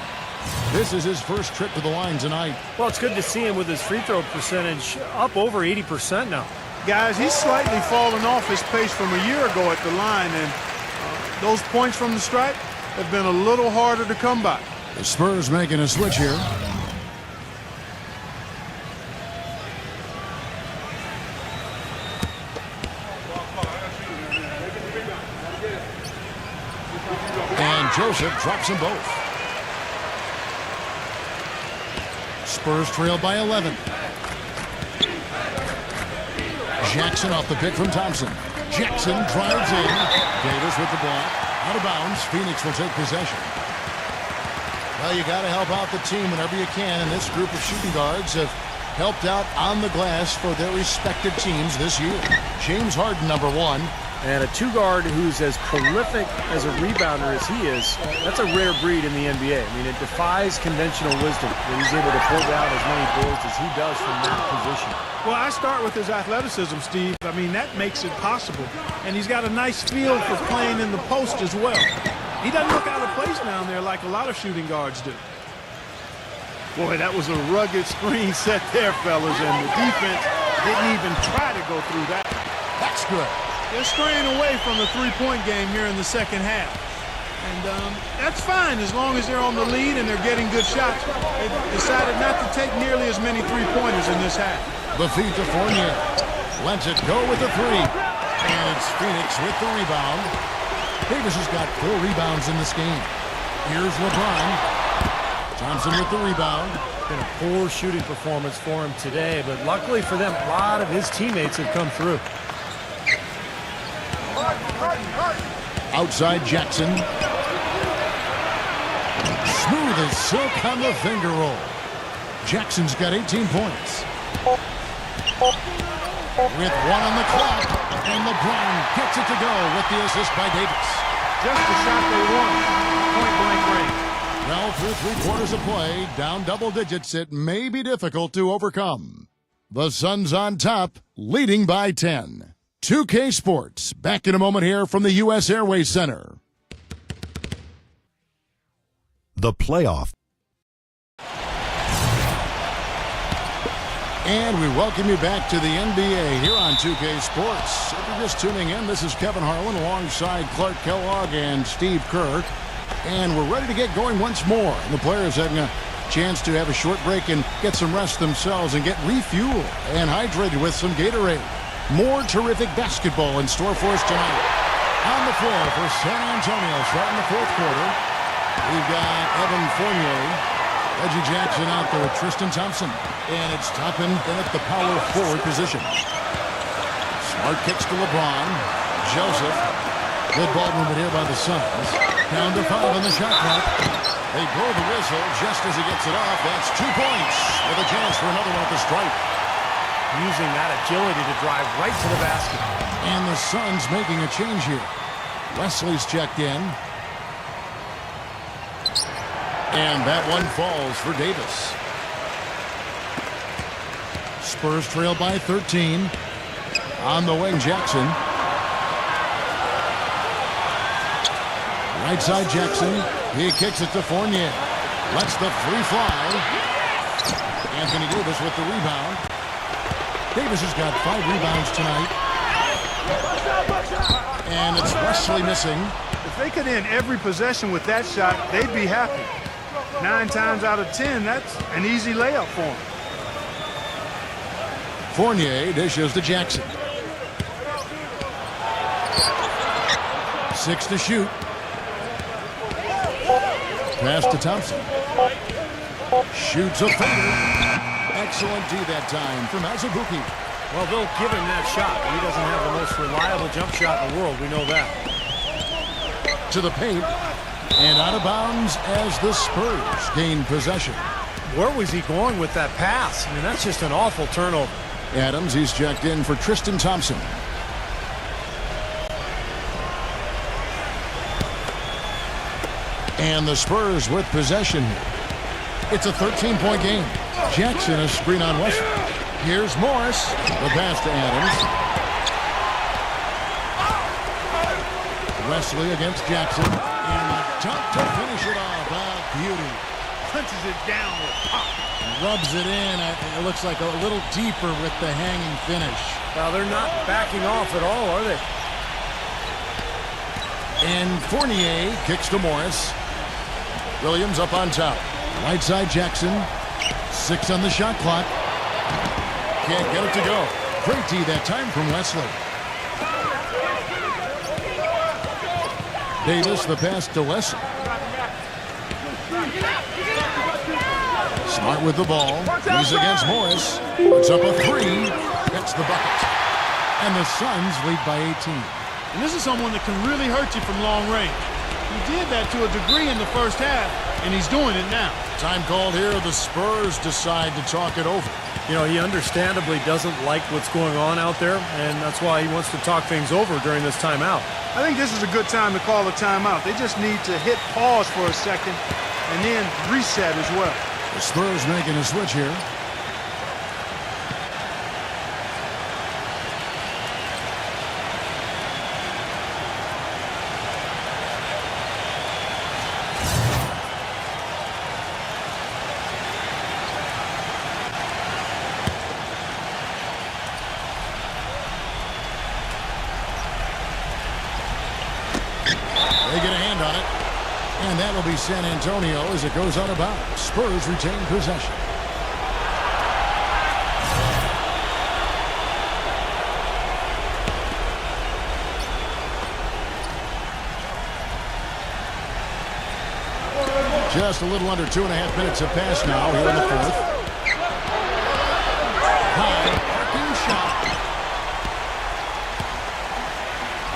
This is his first trip to the line tonight. Well, it's good to see him with his free throw percentage up over 80% now. Guys, he's slightly fallen off his pace from a year ago at the line, and those points from the stripe have been a little harder to come by. The Spurs making a switch here. And Joseph drops them both. Spurs trail by 11. Jackson off the pick from Thompson. Jackson drives in. Davis with the ball. Out of bounds. Phoenix will take possession. Well, you got to help out the team whenever you can, and this group of shooting guards have helped out on the glass for their respective teams this year. James Harden, number 1. And a 2-guard who's as prolific as a rebounder as he is, that's a rare breed in the NBA. I mean, it defies conventional wisdom that he's able to pull down as many boards as he does from that position. Well, I start with his athleticism, Steve. I mean, that makes it possible. And he's got a nice feel for playing in the post as well. He doesn't look out of place down there like a lot of shooting guards do. Boy, that was a rugged screen set there, fellas, and the defense didn't even try to go through that. That's good. They're straying away from the three-point game here in the second half. And that's fine as long as they're on the lead and they're getting good shots. They've decided not to take nearly as many three-pointers in this half. The feed to Fournier. Lets it go with the 3. And it's Phoenix with the rebound. Davis has got 4 rebounds in this game. Here's LeBron. Thompson with the rebound. Been a poor shooting performance for him today, but luckily for them, a lot of his teammates have come through. Outside Jackson. Smooth as silk on the finger roll. Jackson's got 18 points. With 1 on the clock, and LeBron gets it to go with the assist by Davis. Just the shot they want. Point-blank range. Well, through 3 quarters of play, down double digits, it may be difficult to overcome. The Suns on top, leading by 10. 2K Sports, back in a moment here from the U.S. Airways Center. The playoff. And we welcome you back to the NBA here on 2K Sports. If you're just tuning in, this is Kevin Harlan alongside Clark Kellogg and Steve Kerr. And we're ready to get going once more. The players having a chance to have a short break and get some rest themselves and get refueled and hydrated with some Gatorade. More terrific basketball in store for us tonight. On the floor for San Antonio starting the 4th quarter. We've got Evan Fournier, Reggie Jackson out there with Tristan Thompson. And it's Toppin at the power forward position. Smart kicks to LeBron. Joseph. Good ball movement here by the Suns. Down to 5 on the shot clock. They blow the whistle just as he gets it off. That's 2 points with a chance for another one at the stripe. Using that agility to drive right to the basket. And the Suns making a change here. Wesley's checked in. And that one falls for Davis. Spurs trail by 13. On the wing, Jackson. Right side, Jackson. He kicks it to Fournier. Lets the free fly. Anthony Davis with the rebound. Davis has got 5 rebounds tonight. And it's Wesley missing. If they could end every possession with that shot, they'd be happy. 9 times out of 10, that's an easy layup for them. Fournier dishes to Jackson. 6 to shoot. Pass to Thompson. Shoots a fader. Excellent D that time from Azubuike. Well, they'll give him that shot. He doesn't have the most reliable jump shot in the world. We know that. To the paint. And out of bounds as the Spurs gain possession. Where was he going with that pass? I mean, that's just an awful turnover. Adams, he's checked in for Tristan Thompson. And the Spurs with possession here. It's a 13-point game. Jackson a screen on Wesley. Here's Morris. The pass to Adams. Wesley against Jackson. And a dunk to finish it off. Ah, beauty. Punches it down with pop. Rubs it in. It looks like a little deeper with the hanging finish. Well, they're not backing off at all, are they? And Fournier kicks to Morris. Williams up on top. Right side Jackson. 6 on the shot clock. Can't get it to go. Great D that time from Wesley. Davis the pass to Wesley. Smart with the ball. He's against Morris. Puts up a 3. Gets the bucket. And the Suns lead by 18. And this is someone that can really hurt you from long range. He did that to a degree in the first half, and he's doing it now. Time called here. The Spurs decide to talk it over. You know, he understandably doesn't like what's going on out there, and that's why he wants to talk things over during this timeout. I think this is a good time to call a timeout. They just need to hit pause for a second and then reset as well. The Spurs making a switch here. They get a hand on it. And that will be San Antonio as it goes out of bounds. Spurs retain possession. Just a little under 2.5 minutes have passed now here in the fourth. High, arcing shot.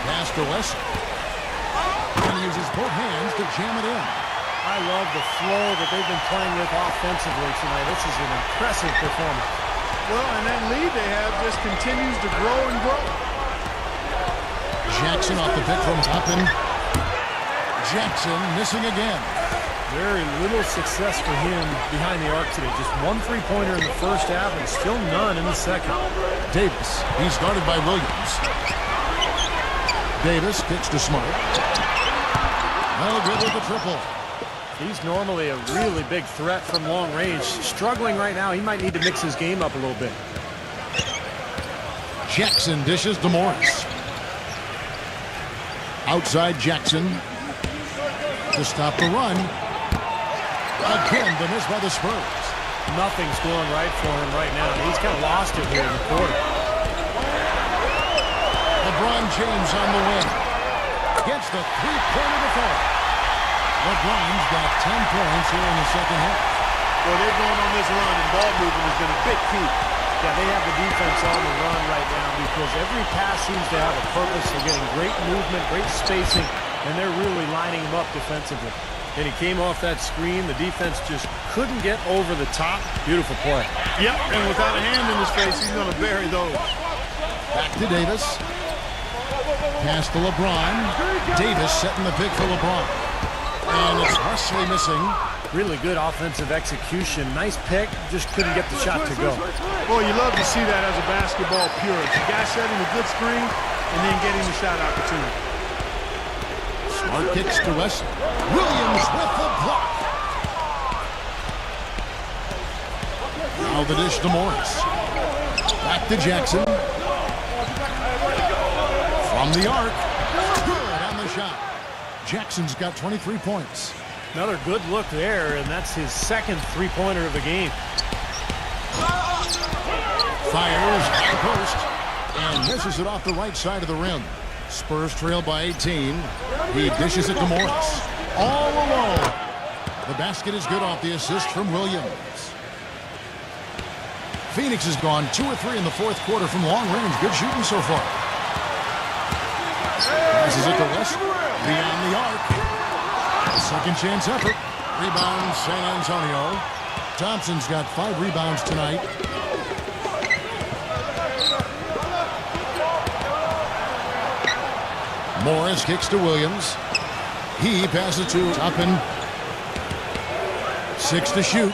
Pass to Wesley. And he uses both hands to jam it in. I love the flow that they've been playing with offensively tonight. This is an impressive performance. Well, and that lead they have just continues to grow and grow. Jackson off the pick from Hoppin. Jackson missing again. Very little success for him behind the arc today. Just 1 3-pointer in the first half and still none in the second. Davis, he's guarded by Williams. Davis kicks to Smart. No good with the triple. He's normally a really big threat from long range. Struggling right now. He might need to mix his game up a little bit. Jackson dishes to Morris. Outside Jackson to stop the run. Again, the miss by the Spurs. Nothing's going right for him right now. He's kind of lost it here in the quarter. LeBron James on the wing. Gets the three-pointer to fall. LeBron's got 10 points here in the second half. Well, they're going on this run, and ball movement has been a big key. Yeah, they have the defense on the run right now because every pass seems to have a purpose. They're getting great movement, great spacing, and they're really lining them up defensively. And he came off that screen. The defense just couldn't get over the top. Beautiful play. Yep, and without a hand in his face, he's going to bury those. Back to Davis. Pass to LeBron. Davis setting the pick for LeBron. And it's Wesley missing. Really good offensive execution. Nice pick. Just couldn't get the shot to go. Boy, you love to see that as a basketball purist. The guy setting a good screen and then getting the shot opportunity. Smart kicks to Wesley. Williams with the block. Now the dish to Morris. Back to Jackson. From the arc. Good on the shot. Jackson's got 23 points. Another good look there, and that's his second three-pointer of the game. Fires high post and misses it off the right side of the rim. Spurs trail by 18. He dishes it to Morris. All alone. The basket is good off the assist from Williams. Phoenix has gone 2 or 3 in the fourth quarter from long range. Good shooting so far. Passes it to West. Beyond the arc. Second chance effort. Rebound San Antonio. Thompson's got 5 rebounds tonight. Morris kicks to Williams. He passes to Toppin. 6 to shoot.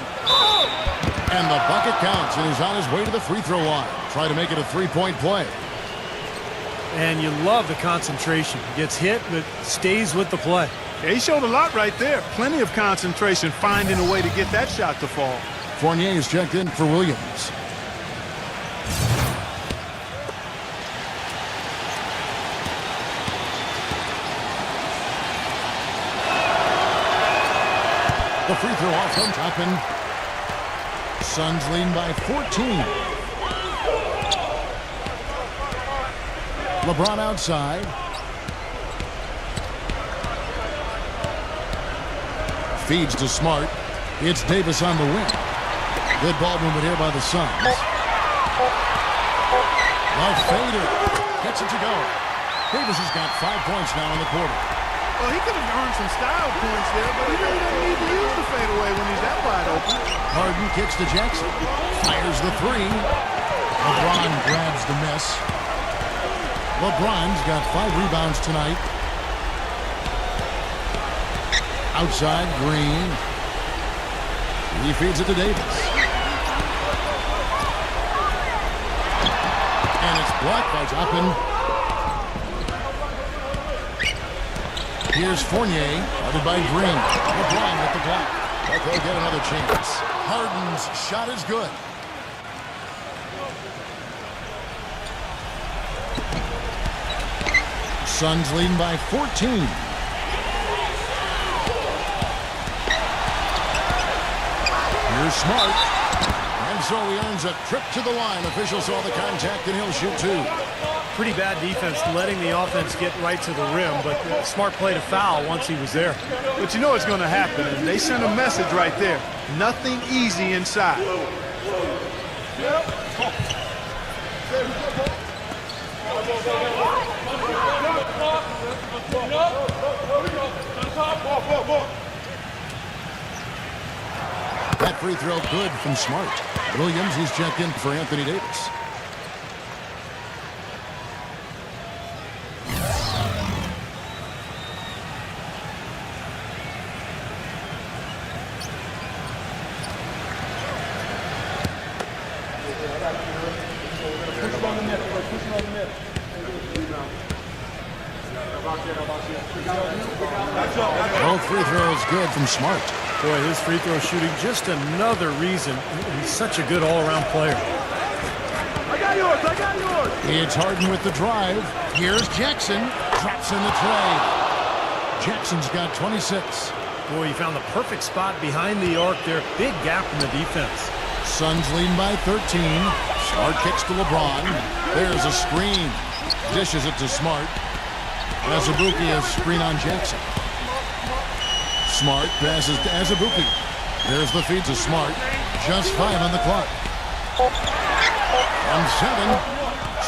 And the bucket counts, and he's on his way to the free throw line. Try to make it a three-point play. And you love the concentration. Gets hit, but stays with the play. Yeah, he showed a lot right there. Plenty of concentration, finding a way to get that shot to fall. Fournier is checked in for Williams. The free throw off from Toppin. Suns leading by 14. LeBron outside. Feeds to Smart. It's Davis on the wing. Good ball movement here by the Suns. The fader gets it to go. Davis has got 5 points now in the quarter. Well, he could have earned some style points there, but he really doesn't need to use the fadeaway when he's that wide open. Harden kicks to Jackson. Fires the 3. LeBron grabs the miss. LeBron's got 5 rebounds tonight. Outside, Green. He feeds it to Davis. And it's blocked by Toppin. Here's Fournier, guarded by Green. LeBron with the block. But they'll get another chance. Harden's shot is good. Suns leading by 14. Here's Smart. And so he earns a trip to the line. Official saw the contact and he'll shoot 2. Pretty bad defense letting the offense get right to the rim, but Smart played a foul once he was there. But you know it's going to happen, and they sent a message right there. Nothing easy inside. That free throw good from Smart. Williams, he's checked in for Anthony Davis. Both free throws good from Smart. Boy, his free throw shooting, just another reason he's such a good all-around player. I got yours, I got yours. It's Harden with the drive. Here's Jackson. Drops in the tray. Jackson's got 26. Boy, he found the perfect spot behind the arc there. Big gap in the defense. Suns leading by 13. Smart kicks to LeBron. There's a screen. Dishes it to Smart. Azubuike a screen on Jackson. Smart passes to Azubuike. There's the feed to Smart. Just 5 on the clock. On 7.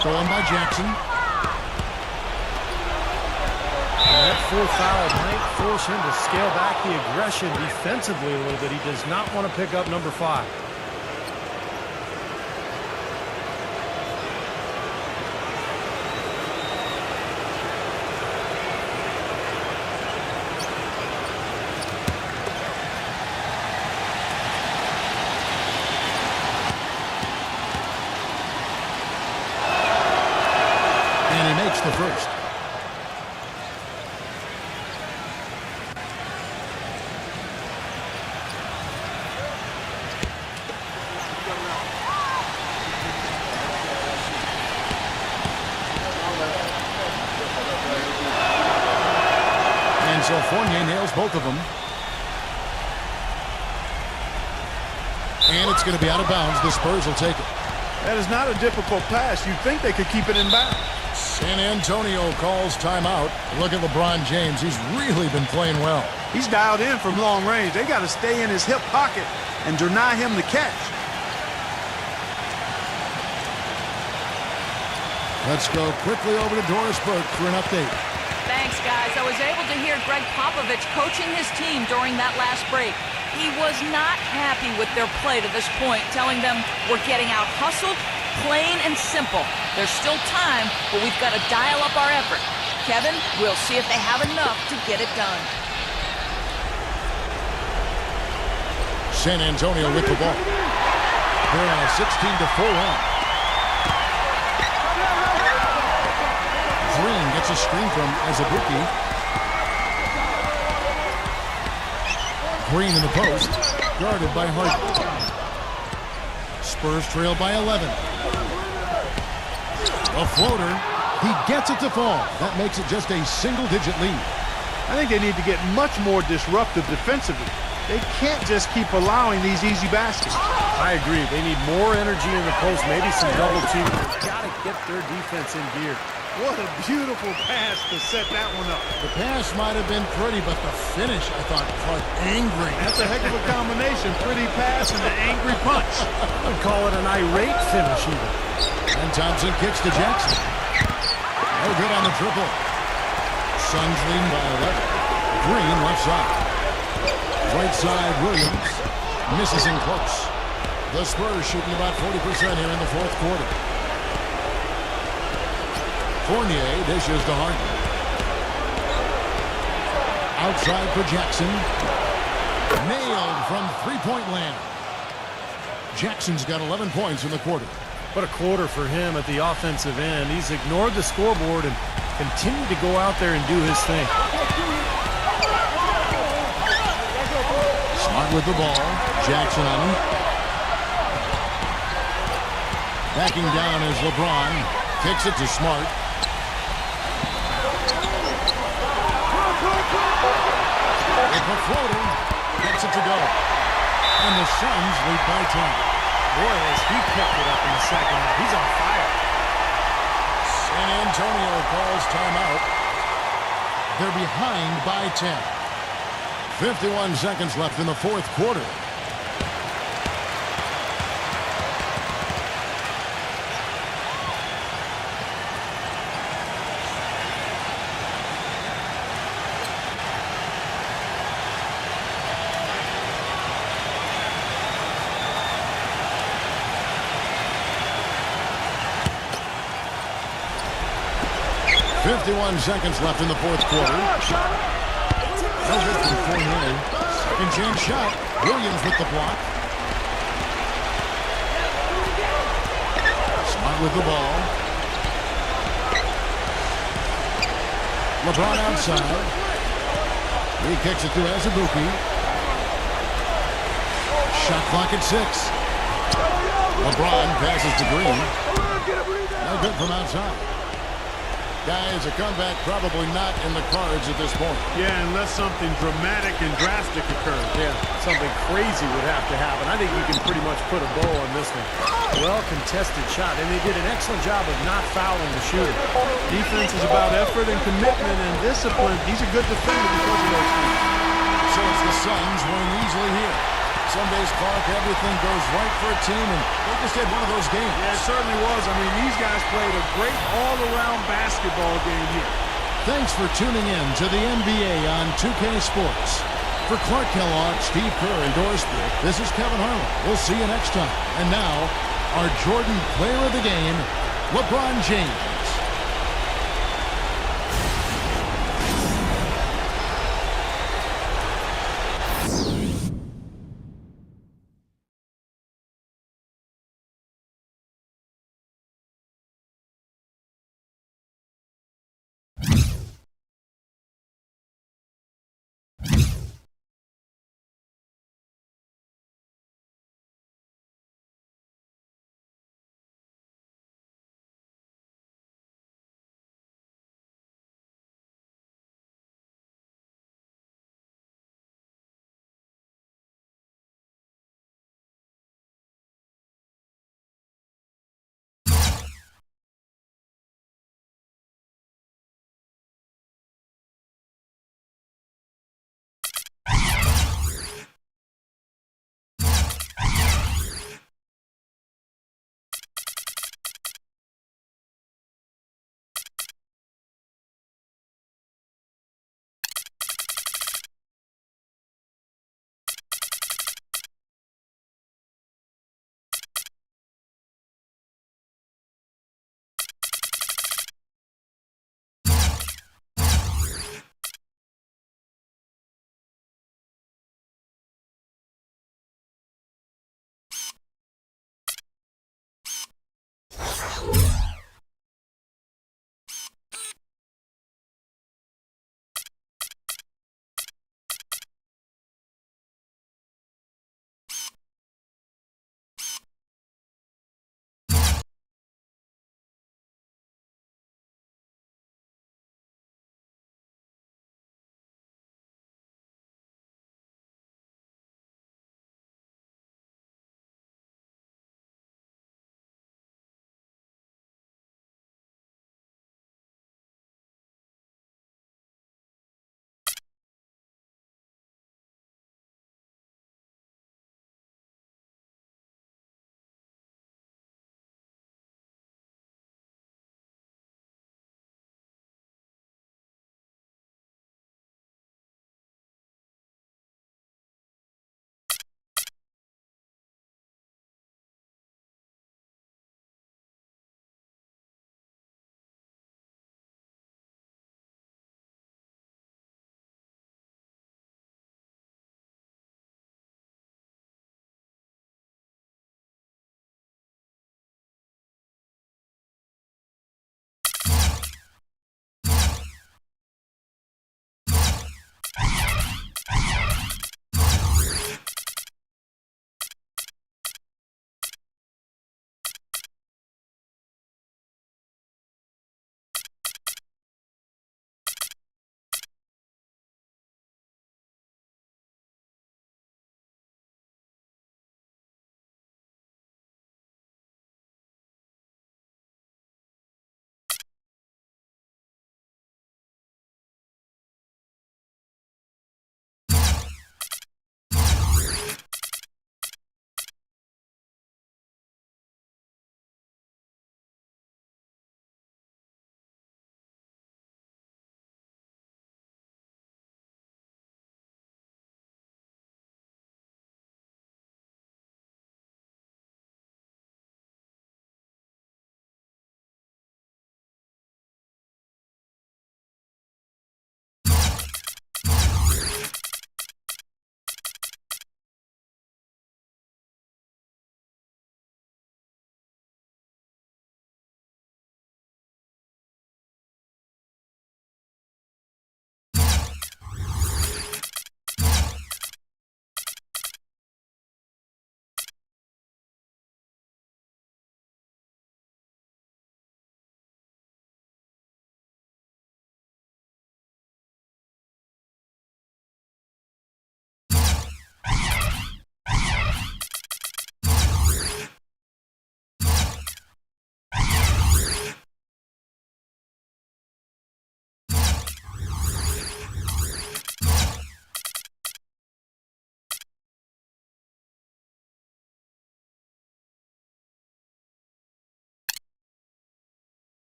Stolen by Jackson. And that fourth foul might force him to scale back the aggression defensively a little bit. He does not want to pick up number 5. The first. so Fournier nails both of them. And it's going to be out of bounds. The Spurs will take it. That is not a difficult pass. You'd think they could keep it in bounds. San Antonio calls timeout. Look at LeBron James. He's really been playing well. He's dialed in from long range. They got to stay in his hip pocket and deny him the catch. Let's go quickly over to Doris Burke for an update. Thanks, guys. I was able to hear Greg Popovich coaching his team during that last break. He was not happy with their play to this point, telling them we're getting out hustled, plain and simple. There's still time, but we've got to dial up our effort. Kevin, we'll see if they have enough to get it done. San Antonio with the ball. They're on a 16-4 run. Green gets a screen from Azubuike. Green in the post, guarded by Harden. Spurs trail by 11. A floater. He gets it to fall. That makes it just a single-digit lead. I think they need to get much more disruptive defensively. They can't just keep allowing these easy baskets. I agree. They need more energy in the post, maybe some double team. They've got to get their defense in gear. What a beautiful pass to set that one up. The pass might have been pretty, but the finish, I thought, Clark, angry. That's a heck of a combination. Pretty pass and an angry punch. I'd call it an irate finish even. And Thompson kicks to Jackson. No good on the triple. Suns leading by 11. Green left side. Right side, Williams. Misses in close. The Spurs shooting about 40% here in the fourth quarter. Fournier dishes to Harden. Outside for Jackson. Nailed from three-point land. Jackson's got 11 points in the quarter. What a quarter for him at the offensive end. He's ignored the scoreboard and continued to go out there and do his thing. Smart with the ball. Jackson on him. Backing down is LeBron. Kicks it to Smart. With a floater. Gets it to go. And the Suns lead by 10. Boy, as he kept it up in the second half. He's on fire. San Antonio calls timeout. They're behind by 10. 51 seconds left in the fourth quarter. Seconds left in the fourth quarter. No good from Fournier. Second chance shot. Williams with the block. Smart with the ball. LeBron outside. He kicks it to Azubuike. Shot clock at 6. LeBron passes to Green. No good from outside. Guys, a comeback probably not in the cards at this point. Yeah, unless something dramatic and drastic occurs. Yeah, something crazy would have to happen. I think you can pretty much put a bow on this one. Well-contested shot, and they did an excellent job of not fouling the shooter. Defense is about effort and commitment and discipline. He's a good defender because of those things. So it's the Suns winning easily here. Some days, Clark, everything goes right for a team, and they just had one of those games. Yeah, it certainly was. I mean, these guys played a great all-around basketball game here. Thanks for tuning in to the NBA on 2K Sports. For Clark Kellogg, Steve Kerr, and Doris Burke, this is Kevin Harlan. We'll see you next time. And now, our Jordan Player of the Game, LeBron James.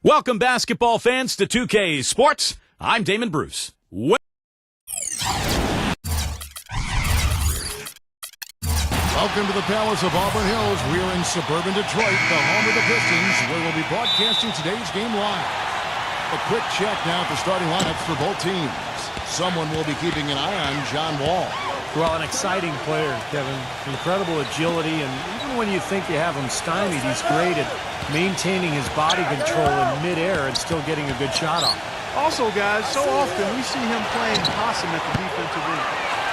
Welcome, basketball fans, to 2K Sports. I'm Damon Bruce. Welcome to the Palace of Auburn Hills. We are in suburban Detroit, the home of the Pistons, where we'll be broadcasting today's game live. A quick check now at the starting lineups for both teams. Someone will be keeping an eye on John Wall. Well, an exciting player, Kevin. Incredible agility, and even when you think you have him stymied, he's great at maintaining his body control in midair and still getting a good shot off. Also, guys, so often we see him playing possum at the defensive end.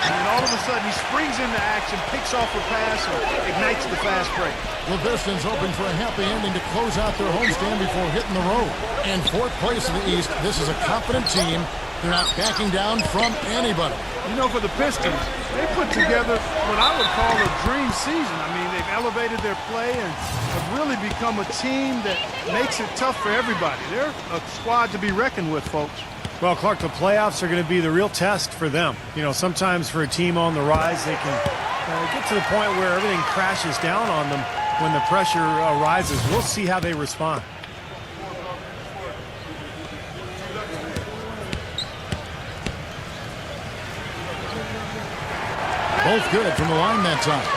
And all of a sudden, he springs into action, picks off a pass, and ignites the fast break. The Pistons hoping for a happy ending to close out their homestand before hitting the road. In fourth place in the East, this is a confident team. They're not backing down from anybody. You know, for the Pistons, they put together what I would call a dream season. I mean, they've elevated their play and have really become a team that makes it tough for everybody. They're a squad to be reckoned with, folks. Well, Clark, the playoffs are going to be the real test for them. You know, sometimes for a team on the rise, they can get to the point where everything crashes down on them when the pressure rises. We'll see how they respond. Both good from the line that time.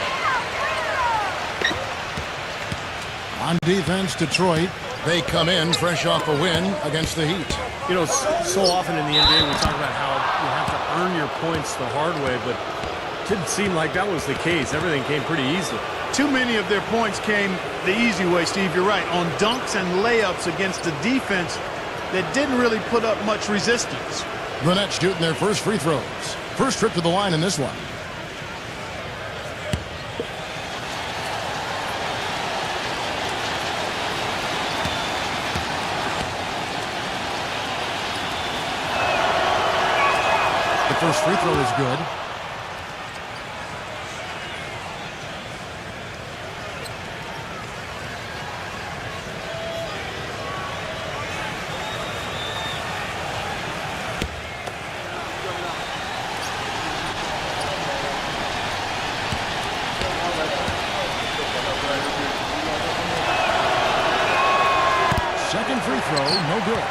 On defense, Detroit. They come in fresh off a win against the Heat. You know, so often in the NBA we talk about how you have to earn your points the hard way, but it didn't seem like that was the case. Everything came pretty easily. Too many of their points came the easy way, Steve. You're right. On dunks and layups against a defense that didn't really put up much resistance. The Nets shooting their first free throws. First trip to the line in this one. First free throw is good. Second free throw, no good.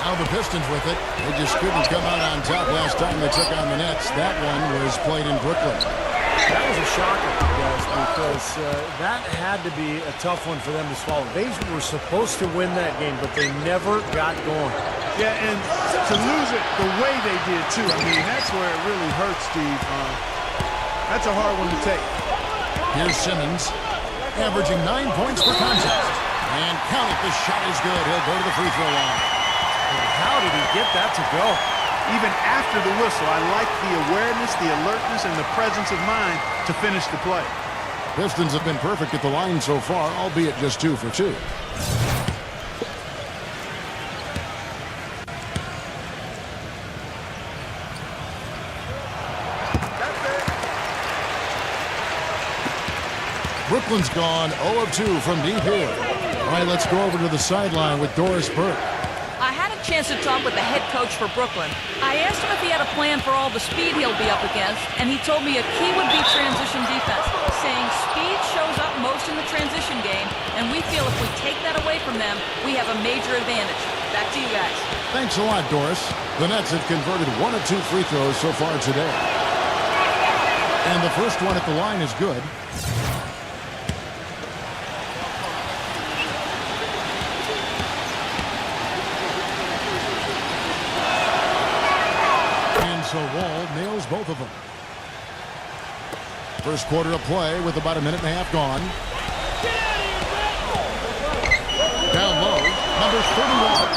Now the Pistons with it. They just couldn't come out on top last time they took on the Nets. That one was played in Brooklyn. That was a shocker, guys, because that had to be a tough one for them to swallow. They were supposed to win that game, but they never got going. Yeah, and to lose it the way they did, too. I mean, that's where it really hurts, Steve. That's a hard one to take. Here's Simmons, averaging 9 points per contest. And count it, the shot is good. He'll go to the free throw line. How did he get that to go? Even after the whistle, I like the awareness, the alertness, and the presence of mind to finish the play. Pistons have been perfect at the line so far, albeit just 2 for 2. Brooklyn's gone 0 of 2 from deep here. All right, let's go over to the sideline with Doris Burke. I had a chance to talk with the head coach for Brooklyn. I asked him if he had a plan for all the speed he'll be up against, and he told me a key would be transition defense, saying speed shows up most in the transition game, and we feel if we take that away from them, we have a major advantage. Back to you guys. Thanks a lot, Doris. The Nets have converted 1 of 2 free throws so far today. And the first one at the line is good. So Wall nails both of them. First quarter of play with about a minute and a half gone. Down low, number 31.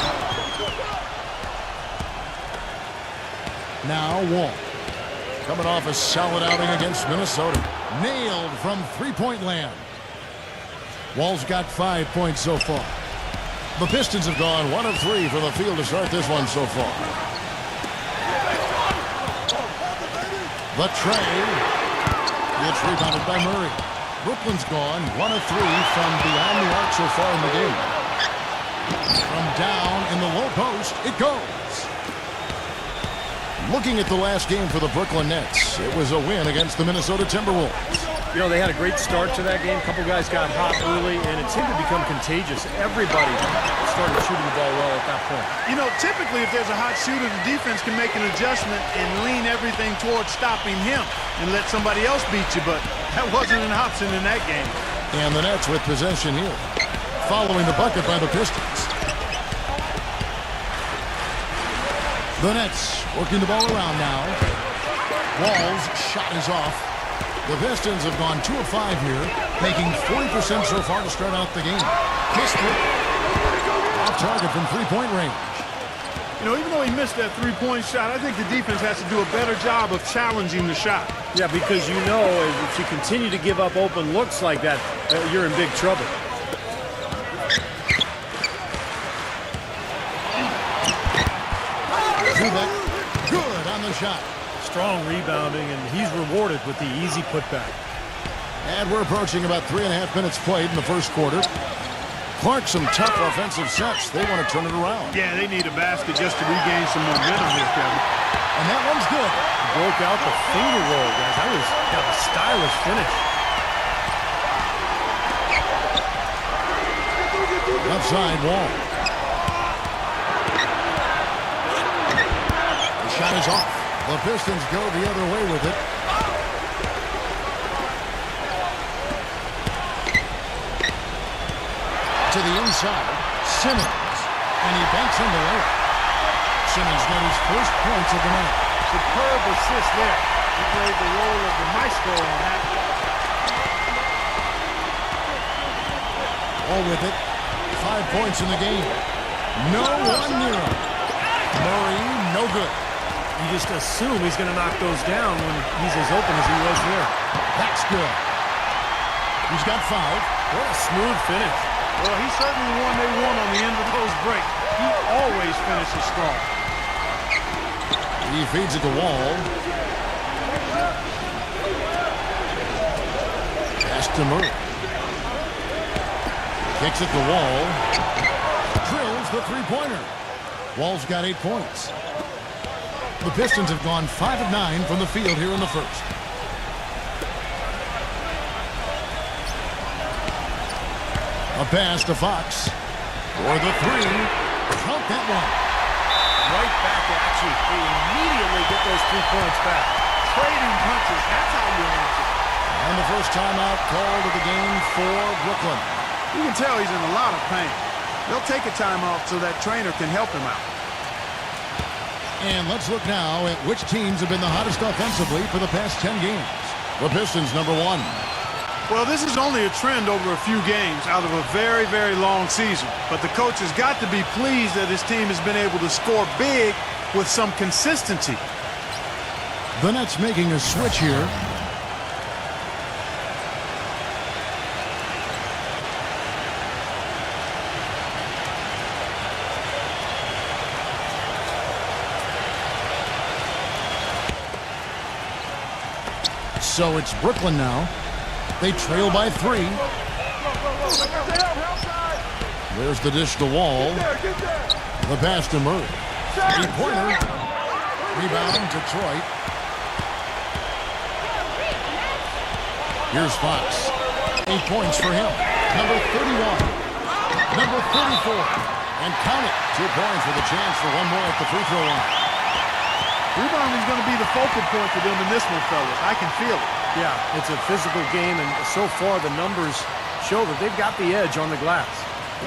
Now Wall. Coming off a solid outing against Minnesota. Nailed from three-point land. Wall's got 5 points so far. The Pistons have gone 1 of 3 from the field to start this one so far. The tray. It's rebounded by Murray. Brooklyn's gone 1 of 3 from beyond the arc so far in the game. From down in the low post, it goes. Looking at the last game for the Brooklyn Nets, it was a win against the Minnesota Timberwolves. You know, they had a great start to that game. A couple guys got hot early, and it seemed to become contagious. Everybody started shooting the ball well at that point. You know, typically if there's a hot shooter, the defense can make an adjustment and lean everything towards stopping him and let somebody else beat you, but that wasn't an option in that game. And the Nets with possession here, following the bucket by the Pistons. The Nets working the ball around now. Wall's shot is off. The Pistons have gone 2 of 5 here, making 40% so far to start out the game. Missed it. Off target from three-point range. You know, even though he missed that three-point shot, I think the defense has to do a better job of challenging the shot. Yeah, because you know if you continue to give up open looks like that, you're in big trouble. Good on the shot. Strong rebounding, and he's rewarded with the easy putback. And we're approaching about 3.5 minutes played in the first quarter. Clark, some tough offensive sets. They want to turn it around. Yeah, they need a basket just to regain some momentum here, Kevin. And that one's good. Broke out the finger roll, guys. That was kind of a stylish finish. Left side Wall. The shot is off. The Pistons go the other way with it. To the inside, Simmons, and he banks in the layup. Simmons got his first points of the night. Superb assist there. He played the role of the maestro on that. All with it. 5 points in the game. No one near him. Murray, no good. You just assume he's going to knock those down when he's as open as he was there. That's good. He's got 5. What a smooth finish. Well, he's certainly the one they want on the end of those breaks. He always finishes strong. He feeds it to Wall. Pass to Murray. Kicks it to Wall. Drills the three-pointer. Wall's got 8 points. The Pistons have gone 5 of 9 from the field here in the first. A pass to Fox. For the 3. Count that one. Right back at you. They immediately get those 3 points back. Trading punches, that's how you answer. And the first timeout called of the game for Brooklyn. You can tell he's in a lot of pain. They'll take a timeout so that trainer can help him out. And let's look now at which teams have been the hottest offensively for the past 10 games. The Pistons, number 1. Well, this is only a trend over a few games out of a very, very long season. But the coach has got to be pleased that his team has been able to score big with some consistency. The Nets making a switch here. So it's Brooklyn now. They trail by 3. There's the dish to Wall. The pass to Murray. 3-pointer. Rebound Detroit. Here's Fox. 8 points for him. Number 31. Number 34. And count it. 2 points with a chance for one more at the free throw line. Rebounding is going to be the focal point for them in this one, fellas. I can feel it. Yeah, it's a physical game, and so far the numbers show that they've got the edge on the glass.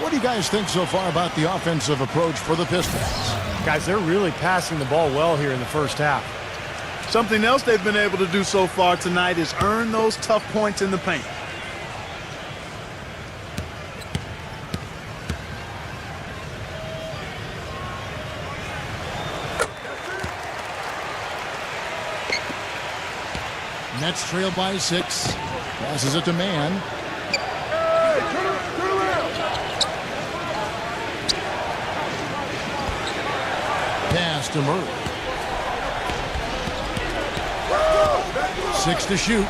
What do you guys think so far about the offensive approach for the Pistons? Guys, they're really passing the ball well here in the first half. Something else they've been able to do so far tonight is earn those tough points in the paint. Nets trail by 6. Passes it to Man. Pass to Murray. 6 to shoot.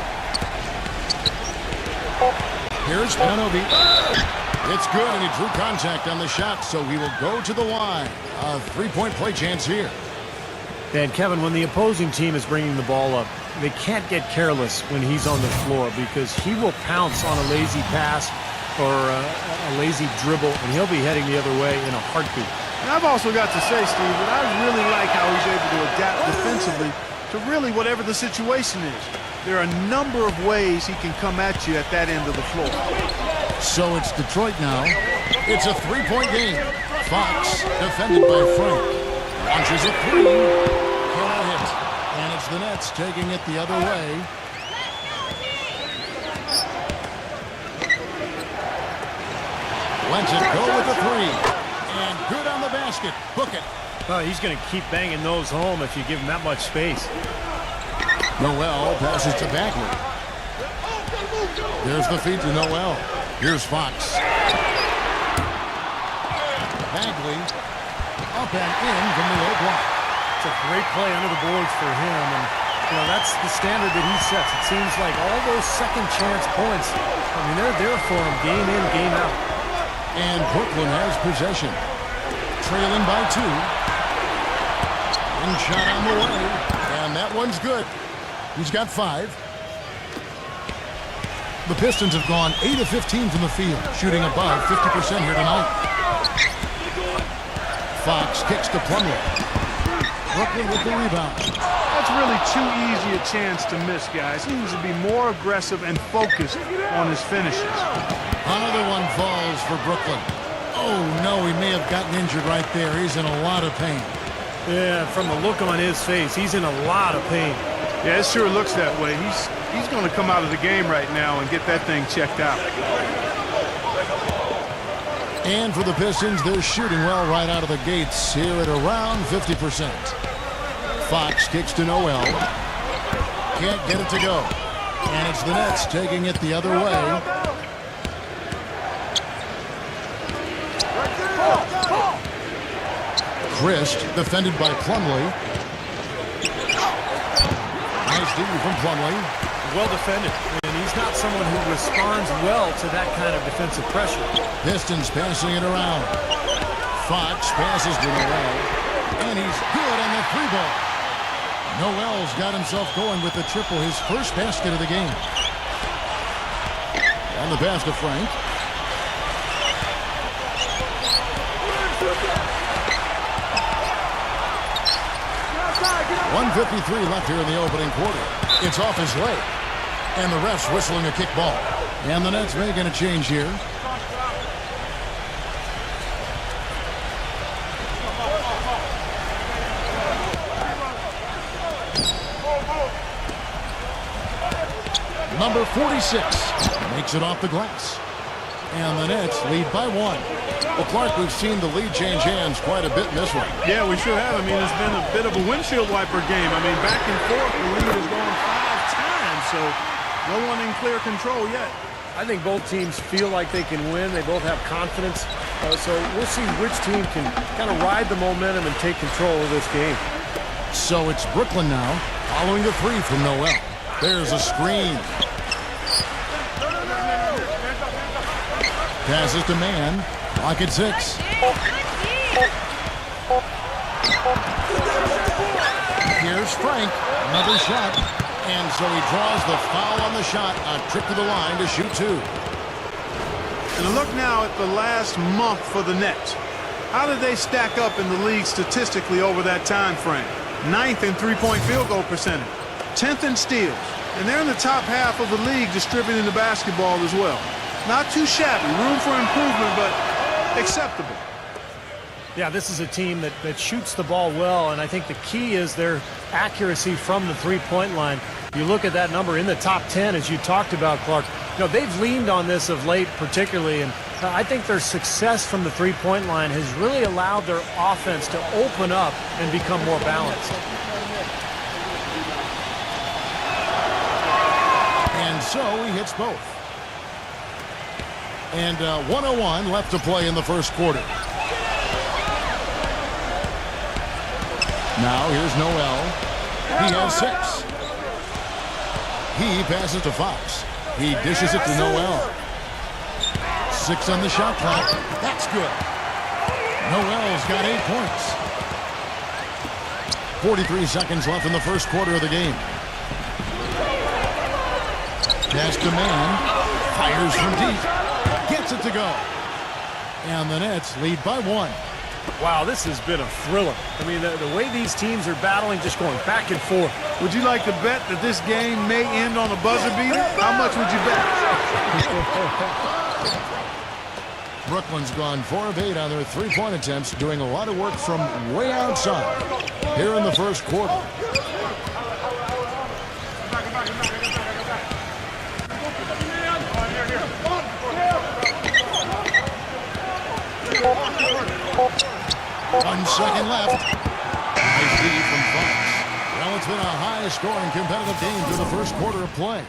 Here's Panovi. It's good, and he drew contact on the shot, so he will go to the line. A 3-point play chance here. And Kevin, when the opposing team is bringing the ball up, they can't get careless when he's on the floor because he will pounce on a lazy pass or a lazy dribble, and he'll be heading the other way in a heartbeat. And I've also got to say, Steve, that I really like how he's able to adapt defensively to really whatever the situation is. There are a number of ways he can come at you at that end of the floor. So it's Detroit now. It's a three-point game. Fox, defended by Frank, launches a three. Cannot hit. And it's the Nets taking it the other way. Lets it go with the three. And good on the basket. Book it. Well, he's going to keep banging those home if you give him that much space. Noel passes to Bagley. There's the feed to Noel. Here's Fox. Bagley up and in from the low block. It's a great play under the boards for him, and that's the standard that he sets. It seems like all those second chance points, I mean, they're there for him game in, game out. And Brooklyn has possession, trailing by 2. One shot on the way, and that one's good. He's got 5. The Pistons have gone 8 of 15 from the field, shooting above 50% here tonight. Fox kicks to Plumlee. Brooklyn with the rebound. That's really too easy a chance to miss, guys. He needs to be more aggressive and focused on his finishes. Another one falls for Brooklyn. Oh, no, he may have gotten injured right there. He's in a lot of pain. Yeah, from the look on his face, he's in a lot of pain. Yeah, it sure looks that way. He's going to come out of the game right now and get that thing checked out. And for the Pistons, they're shooting well right out of the gates here at around 50%. Fox kicks to Noel. Can't get it to go. And it's the Nets taking it the other way. Christ, defended by Plumlee. Nice D from Plumlee. Well defended, and he's not someone who responds well to that kind of defensive pressure. Pistons passing it around. Fox passes to Noel, and he's good on the 3-ball. Noel's got himself going with the triple, his first basket of the game. And the pass to Frank. .153 left here in the opening quarter. It's off his leg. And the ref's whistling a kick ball. And the Nets making a change here. Number 46 makes it off the glass. And the Nets lead by 1. Well, Clark, we've seen the lead change hands quite a bit in this one. Yeah, we sure have. I mean, it's been a bit of a windshield wiper game. I mean, back and forth, the lead has gone 5 times, so no one in clear control yet. I think both teams feel like they can win. They both have confidence. So we'll see which team can kind of ride the momentum and take control of this game. So it's Brooklyn now, following the 3 from Noel. There's a screen. Passes to Man. Clock at 6. Here's Frank. Another shot. And so he draws the foul on the shot. A trip to the line to shoot 2. And look now at the last month for the Nets. How did they stack up in the league statistically over that time frame? 9th in three-point field goal percentage. 10th in steals. And they're in the top half of the league distributing the basketball as well. Not too shabby. Room for improvement, but acceptable. Yeah, this is a team that shoots the ball well, and I think the key is their accuracy from the three-point line. You look at that number in the top 10, as you talked about, Clark. You know, they've leaned on this of late particularly, and I think their success from the three-point line has really allowed their offense to open up and become more balanced. And so he hits both. And 1:01 left to play in the first quarter. Now here's Noel. He has 6. He passes to Fox. He dishes it to Noel. 6 on the shot clock. That's good. Noel's got 8 points. 43 seconds left in the first quarter of the game. Pass to man. Fires from deep. Gets it to go. And the Nets lead by 1. Wow, this has been a thriller. I mean, the way these teams are battling, just going back and forth. Would you like to bet that this game may end on a buzzer beater? How much would you bet? Brooklyn's gone 4 of 8 on their three-point attempts, doing a lot of work from way outside here in the first quarter. One second left. Nice lead from Fox. Well, it's been a high-scoring competitive game through the first quarter of play.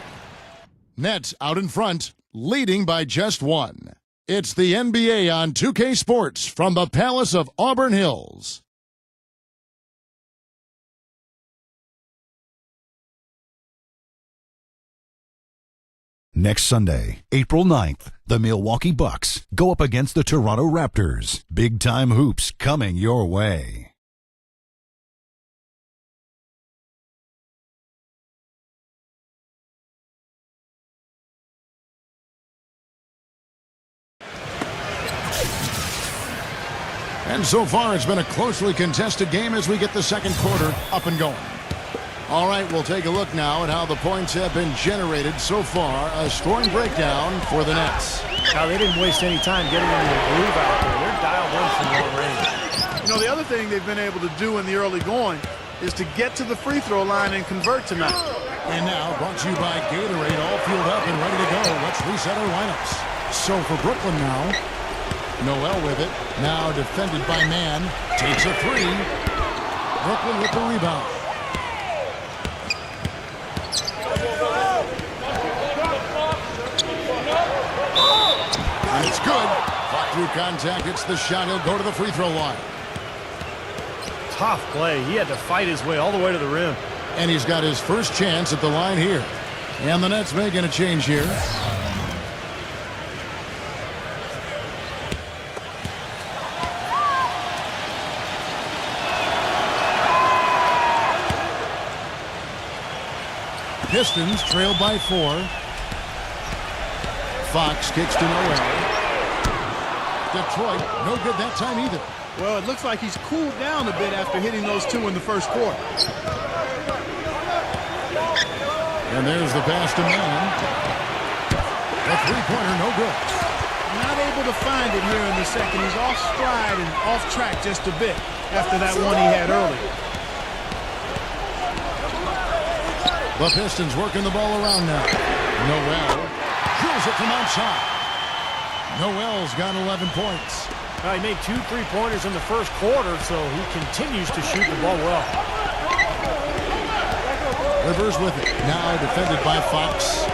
Nets out in front, leading by just 1. It's the NBA on 2K Sports from the Palace of Auburn Hills. Next Sunday, April 9th, the Milwaukee Bucks go up against the Toronto Raptors. Big-time hoops coming your way. And so far, it's been a closely contested game as we get the second quarter up and going. All right, we'll take a look now at how the points have been generated so far. A scoring breakdown for the Nets. Now, they didn't waste any time getting into the groove out there. They're dialed in from long range. You know, the other thing they've been able to do in the early going is to get to the free throw line and convert tonight. And now, brought to you by Gatorade, all fueled up and ready to go. Let's reset our lineups. So for Brooklyn now, Noel with it. Now defended by Man. Takes a three. Brooklyn with the rebound. And it's good. Fought through contact. It's the shot. He'll go to the free throw line. Tough play. He had to fight his way all the way to the rim. And he's got his first chance at the line here. And the Nets making a change here. Pistons trail by 4. Fox kicks to Noel. Detroit, no good that time either. Well, it looks like he's cooled down a bit after hitting those 2 in the first quarter. And there's the pass to Man. The three-pointer, no good. Not able to find it here in the second. He's off stride and off track just a bit after that one he had earlier. The Pistons working the ball around now. Noel drills it from outside. Noel's got 11 points. Well, he made 2 3-pointers in the first quarter, so he continues to shoot the ball well. Rivers with it. Now defended by Fox.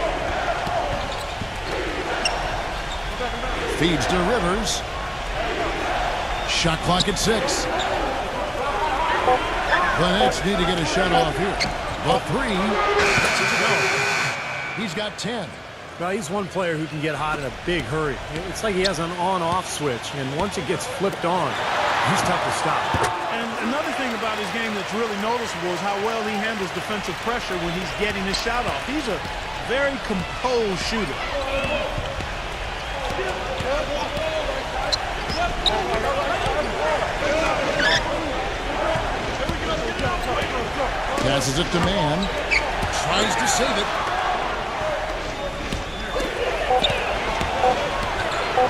Feeds to Rivers. Shot clock at 6. The Nets need to get a shot off here. The 3. Gets it to go. He's got 10. Well, he's one player who can get hot in a big hurry. It's like he has an on-off switch, and once it gets flipped on, he's tough to stop. And another thing about his game that's really noticeable is how well he handles defensive pressure when he's getting his shot off. He's a very composed shooter. Passes it to Man. Tries to save it.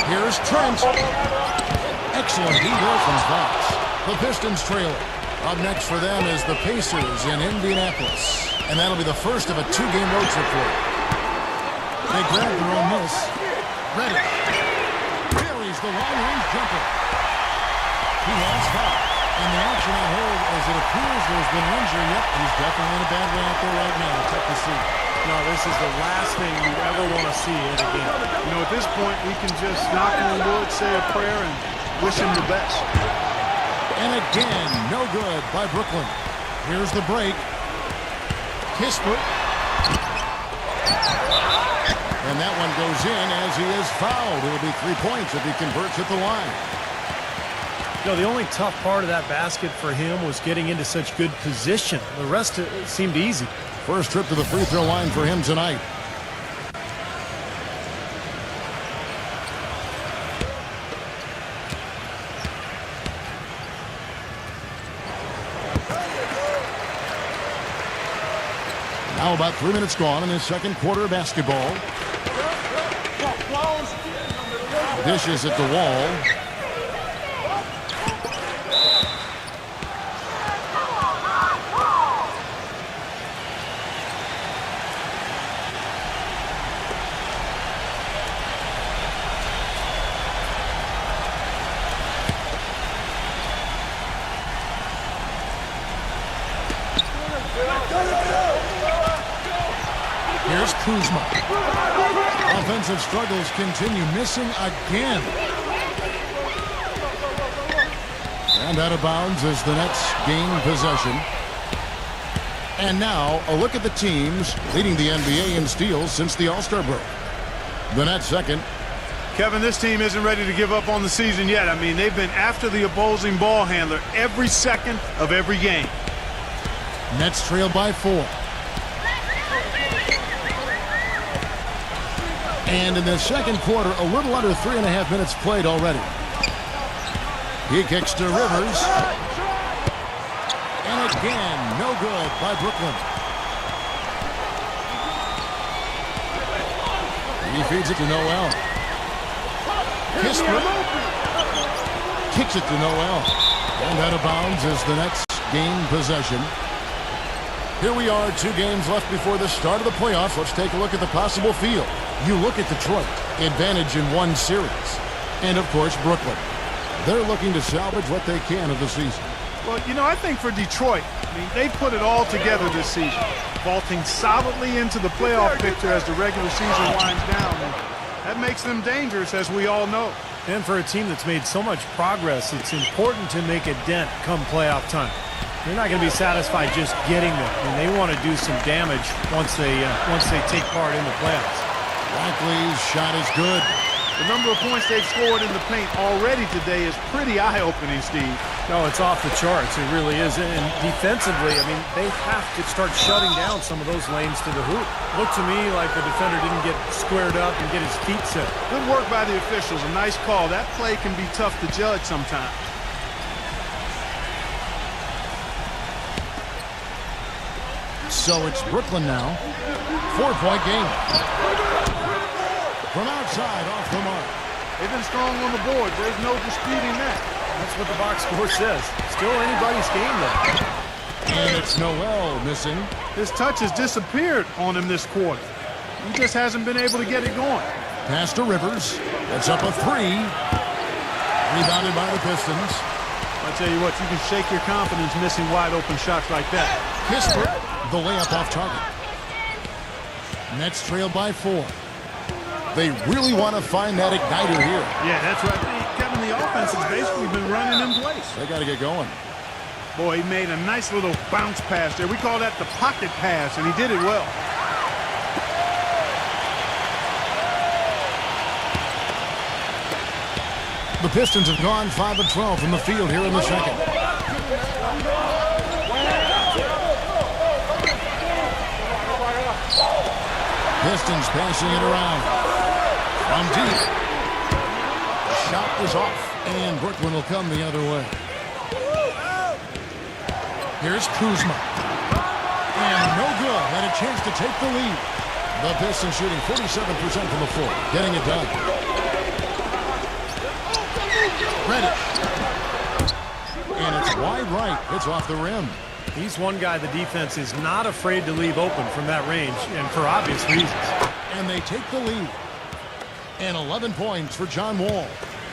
Here's Trent. Excellent D-ball from Fox. The Pistons trailing. Up next for them is the Pacers in Indianapolis. And that'll be the first of a 2-game road trip for them. They grab their own miss. Ready. Buries the long-range jumper. He has 5. And the action on hold as it appears there's been an injury. Yep, he's definitely in a bad way out there right now. Tough to see. No, this is the last thing you ever want to see in a game. You know, at this point, we can just knock on wood, say a prayer, and wish him the best. And again, no good by Brooklyn. Here's the break. Kispert. And that one goes in as he is fouled. It'll be 3 points if he converts at the line. You know, the only tough part of that basket for him was getting into such good position. The rest seemed easy. First trip to the free throw line for him tonight. Now about 3 minutes gone in this second quarter of basketball. Dishes at the wall. Here's Kuzma. Offensive struggles continue, missing again. And out of bounds as the Nets gain possession. And now a look at the teams leading the NBA in steals since the All-Star break. The Nets second. Kevin, this team isn't ready to give up on the season yet. I mean, they've been after the opposing ball handler every second of every game. Nets trail by 4. And in the second quarter, a little under 3.5 minutes played already. He kicks to Rivers. And again, no good by Brooklyn. He feeds it to Noel. Kispert kicks it to Noel. And out of bounds as the Nets gain possession. Here we are, 2 games left before the start of the playoffs. Let's take a look at the possible field. You look at Detroit, advantage in 1 series. And, of course, Brooklyn. They're looking to salvage what they can of the season. Well, you know, I think for Detroit, I mean, they put it all together this season, vaulting solidly into the playoff picture as the regular season winds down. And that makes them dangerous, as we all know. And for a team that's made so much progress, it's important to make a dent come playoff time. They're not going to be satisfied just getting there. I mean, they want to do some damage once they take part in the playoffs. Barkley's shot is good. The number of points they've scored in the paint already today is pretty eye-opening, Steve. No, it's off the charts. It really is. And defensively, I mean, they have to start shutting down some of those lanes to the hoop. Looked to me like the defender didn't get squared up and get his feet set. Good work by the officials. A nice call. That play can be tough to judge sometimes. So it's Brooklyn now. 4-point game. From outside, off the mark. They've been strong on the board. There's no disputing that. That's what the box score says. Still anybody's game, though. And it's Noel missing. His touch has disappeared on him this quarter. He just hasn't been able to get it going. Pass to Rivers. That's up a 3. Rebounded by the Pistons. I tell you what, you can shake your confidence missing wide open shots like that. Kispert, the layup off target. Nets trail by 4. They really want to find that igniter here. Yeah, that's right. Kevin, the offense has basically been running in place. They got to get going. Boy, he made a nice little bounce pass there. We call that the pocket pass, and he did it well. The Pistons have gone 5 of 12 from the field here in the second. Pistons passing it around. From deep. The shot is off, and Brooklyn will come the other way. Here's Kuzma. And no good. Had a chance to take the lead. The Pistons shooting 47% from the floor. Getting it done. Reddish. And it's wide right. It's off the rim. He's one guy the defense is not afraid to leave open from that range, and for obvious reasons. And they take the lead. And 11 points for John Wall.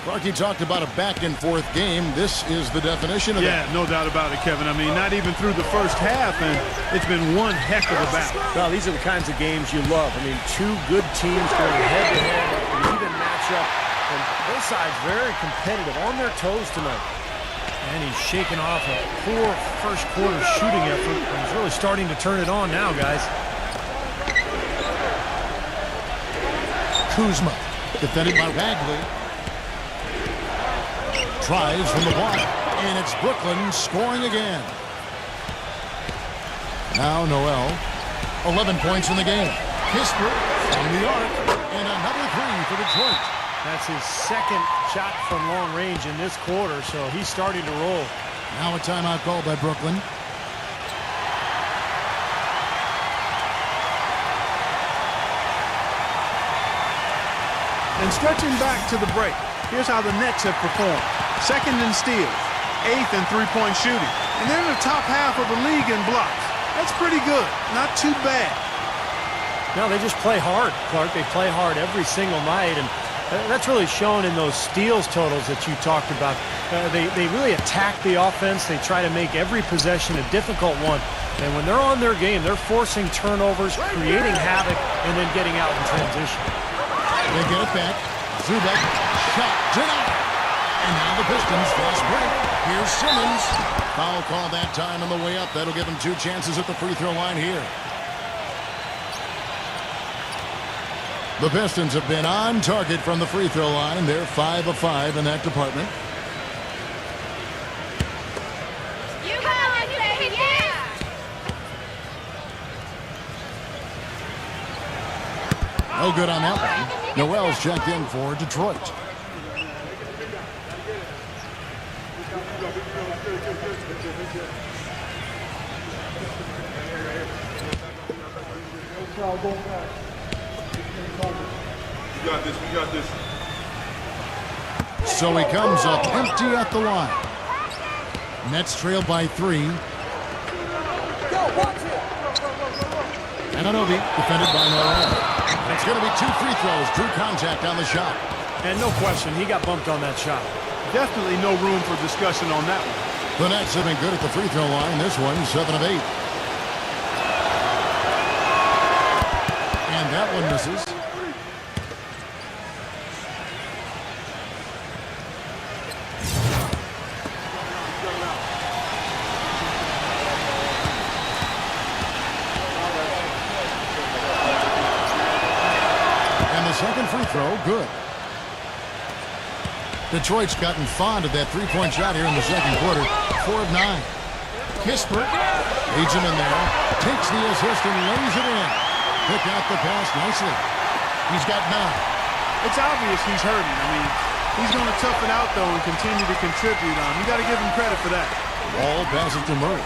Clark, you talked about a back-and-forth game. This is the definition of that. Yeah, no doubt about it, Kevin. I mean, not even through the first half, and it's been one heck of a battle. Well, these are the kinds of games you love. I mean, 2 good teams going head-to-head, an even matchup, and both sides very competitive, on their toes tonight. And he's shaking off a poor first-quarter shooting effort, and he's really starting to turn it on now, guys. Kuzma, defended by Bagley. Tries from the block, and it's Brooklyn scoring again. Now Noel, 11 points in the game. Kispert from the arc, and another 3 for Detroit. That's his second shot from long range in this quarter, so he's starting to roll. Now a timeout called by Brooklyn. And stretching back to the break, here's how the Nets have performed. Second in steals, 8th in three-point shooting, and they're in the top half of the league in blocks. That's pretty good, not too bad. No, they just play hard, Clark. They play hard every single night, and that's really shown in those steals totals that you talked about. They really attack the offense. They try to make every possession a difficult one. And when they're on their game, they're forcing turnovers, creating havoc, and then getting out in transition. They get it back. Zubek, shot, denied. And now the Pistons fast break. Here's Simmons. Foul call that time on the way up. That'll give him 2 chances at the free throw line here. The Pistons have been on target from the free throw line. They're 5 of 5 in that department. You got it, baby, yeah! No good on that one. Noel's checked in for Detroit. We got this. So he comes up empty at the line. Nets trail by 3. Anunoby defended by Noel. It's going to be 2 free throws. Drew contact on the shot. And no question, he got bumped on that shot. Definitely no room for discussion on that one. The Nets have been good at the free throw line. This one, 7 of 8. And that one misses. Second free throw, good. Detroit's gotten fond of that three-point shot here in the second quarter. 4 of 9. Kispert leads him in there, takes the assist and lays it in. Pick out the pass nicely. He's got 9. It's obvious he's hurting. I mean, he's going to tough it out, though, and continue to contribute on. You got to give him credit for that. Wall passes to Murray.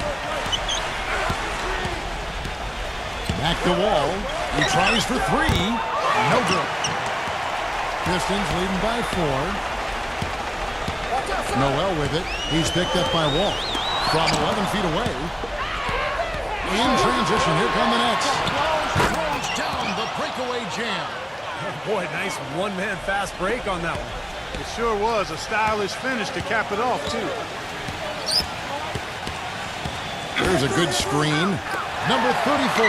Back the Wall. He tries for 3. No good. Pistons leading by 4. Noel with it. He's picked up by Wall. From 11 feet away. In transition, here come the Nets. Throws down the breakaway jam. Oh boy, nice one-man fast break on that one. It sure was a stylish finish to cap it off, too. There's a good screen. Number 34.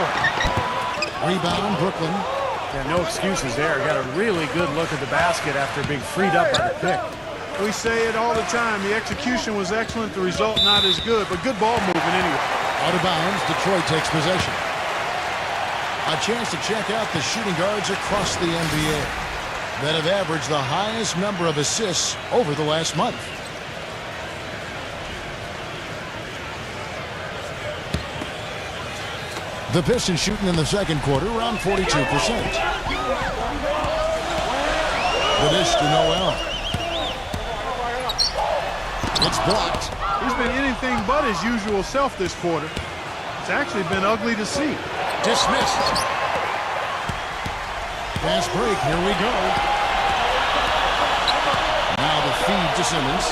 Rebound, Brooklyn. Yeah, no excuses there. Got a really good look at the basket after being freed up by the pick. We say it all the time. The execution was excellent. The result not as good, but good ball movement anyway. Out of bounds, Detroit takes possession. A chance to check out the shooting guards across the NBA that have averaged the highest number of assists over the last month. The Pistons shooting in the second quarter around 42%. The dish to Noel. It's blocked. He's been anything but his usual self this quarter. It's actually been ugly to see. Dismissed. Fast break. Here we go. Now the feed to Simmons.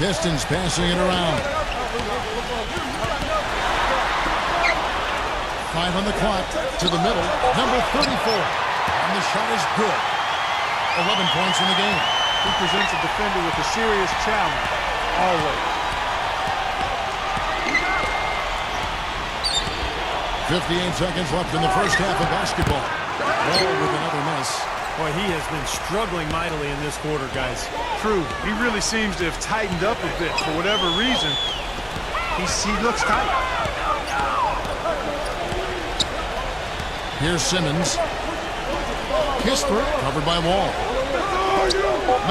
Pistons passing it around. 5 on the clock, to the middle, number 34. And the shot is good. 11 points in the game. He presents a defender with a serious challenge, always. 58 seconds left in the first half of basketball. Ball with another miss. Boy, he has been struggling mightily in this quarter, guys. True. He really seems to have tightened up a bit for whatever reason. He looks tight. Here's Simmons. Kispert covered by Wall.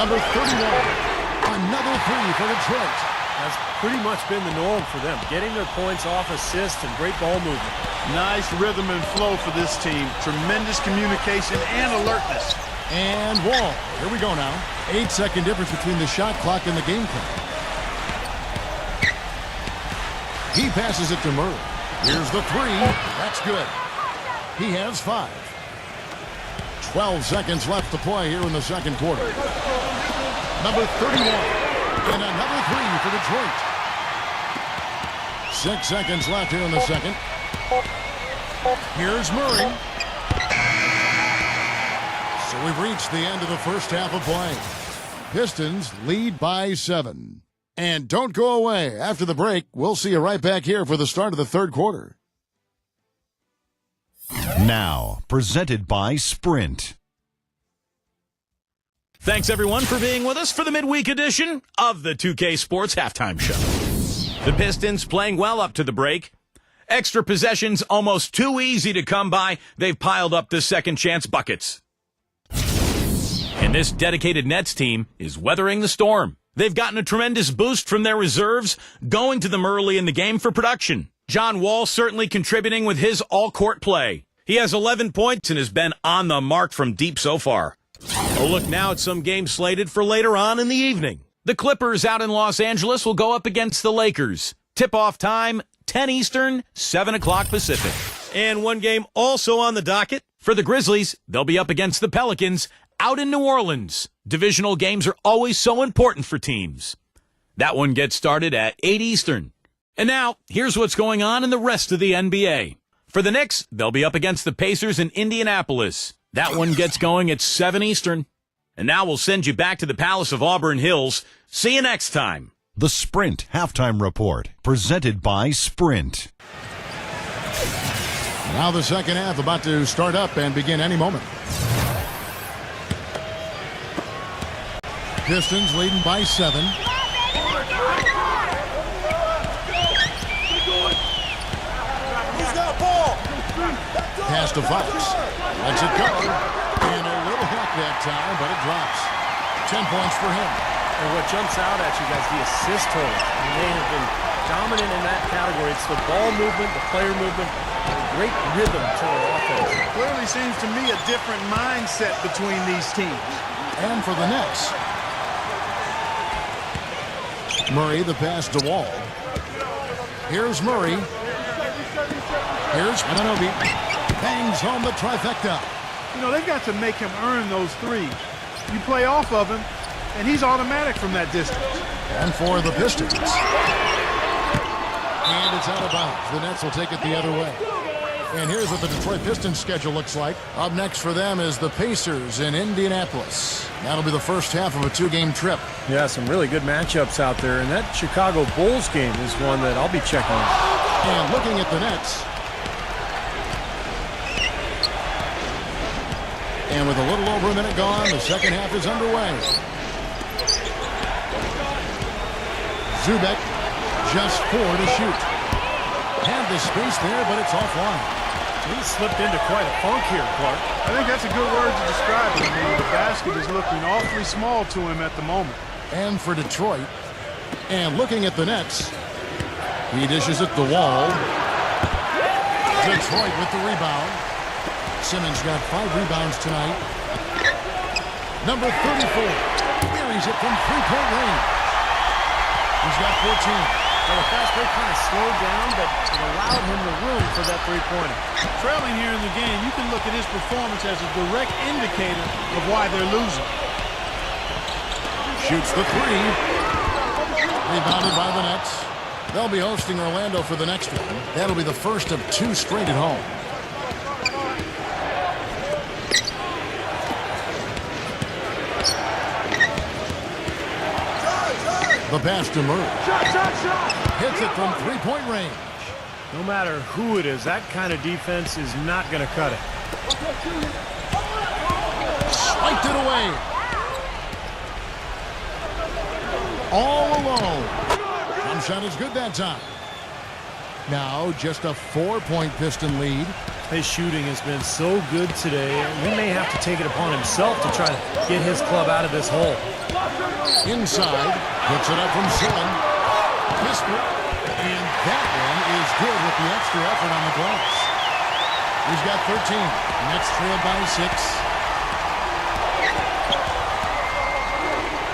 Number 31. Another 3 for Detroit. That's pretty much been the norm for them. Getting their points off assists and great ball movement. Nice rhythm and flow for this team. Tremendous communication and alertness. And Wall. Here we go now. 8-second difference between the shot clock and the game clock. He passes it to Murray. Here's the 3. That's good. He has 5. 12 seconds left to play here in the second quarter. Number 31. And another three for Detroit. 6 seconds left here in the second. Here's Murray. So we've reached the end of the first half of play. Pistons lead by 7. And don't go away. After the break, we'll see you right back here for the start of the third quarter. Now, presented by Sprint. Thanks, everyone, for being with us for the midweek edition of the 2K Sports Halftime Show. The Pistons playing well up to the break. Extra possessions almost too easy to come by. They've piled up the second chance buckets. And this dedicated Nets team is weathering the storm. They've gotten a tremendous boost from their reserves, going to them early in the game for production. John Wall certainly contributing with his all-court play. He has 11 points and has been on the mark from deep so far. A look now at some games slated for later on in the evening. The Clippers out in Los Angeles will go up against the Lakers. Tip-off time, 10 Eastern, 7 o'clock Pacific. And one game also on the docket. For the Grizzlies, they'll be up against the Pelicans out in New Orleans. Divisional games are always so important for teams. That one gets started at 8 Eastern. And now, here's what's going on in the rest of the NBA. For the Knicks, they'll be up against the Pacers in Indianapolis. That one gets going at 7 Eastern. And now we'll send you back to the Palace of Auburn Hills. See you next time. The Sprint Halftime Report, presented by Sprint. Now the second half about to start up and begin any moment. Pistons leading by 7. Pass to Fox. Lets it go. And a little help that time, but it drops. 10 points for him. And what jumps out at you guys, the assist total. And they have been dominant in that category. It's the ball movement, the player movement, great rhythm to their offense. Clearly seems to me a different mindset between these teams. And for the Nets, Murray, the pass to Wall. Here's Murray. Here's Ananobi. Bangs home the trifecta. You know, they've got to make him earn those threes. You play off of him, and he's automatic from that distance. And for the Pistons. And it's out of bounds. The Nets will take it the other way. And here's what the Detroit Pistons schedule looks like. Up next for them is the Pacers in Indianapolis. That'll be the first half of a 2-game trip. Yeah, some really good matchups out there. And that Chicago Bulls game is one that I'll be checking out. And looking at the Nets. And with a little over a minute gone, the second half is underway. Zubek, just 4 to shoot. Had the space there, but it's offline. He slipped into quite a funk here, Clark. I think that's a good word to describe it. I mean, the basket is looking awfully small to him at the moment. And for Detroit, and looking at the Nets, he dishes it to Wall. Detroit with the rebound. Simmons got 5 rebounds tonight. Number 34 buries it from three-point range. He's got 14. Well, the fast break kind of slowed down, but it allowed him the room for that three-pointer. Trailing here in the game, you can look at his performance as a direct indicator of why they're losing. Shoots the three. Rebounded by the Nets. They'll be hosting Orlando for the next one. That'll be the first of 2 straight at home. The pass to Murray. Hits it from three-point range. No matter who it is, that kind of defense is not going to cut it. Spiked it away. All alone. Jump shot is good that time. Now just a 4-point Piston lead. His shooting has been so good today. He may have to take it upon himself to try to get his club out of this hole. Inside, puts it up from Zillin. Missed it. And that one is good with the extra effort on the glass. He's got 13. Nets trailed by 6.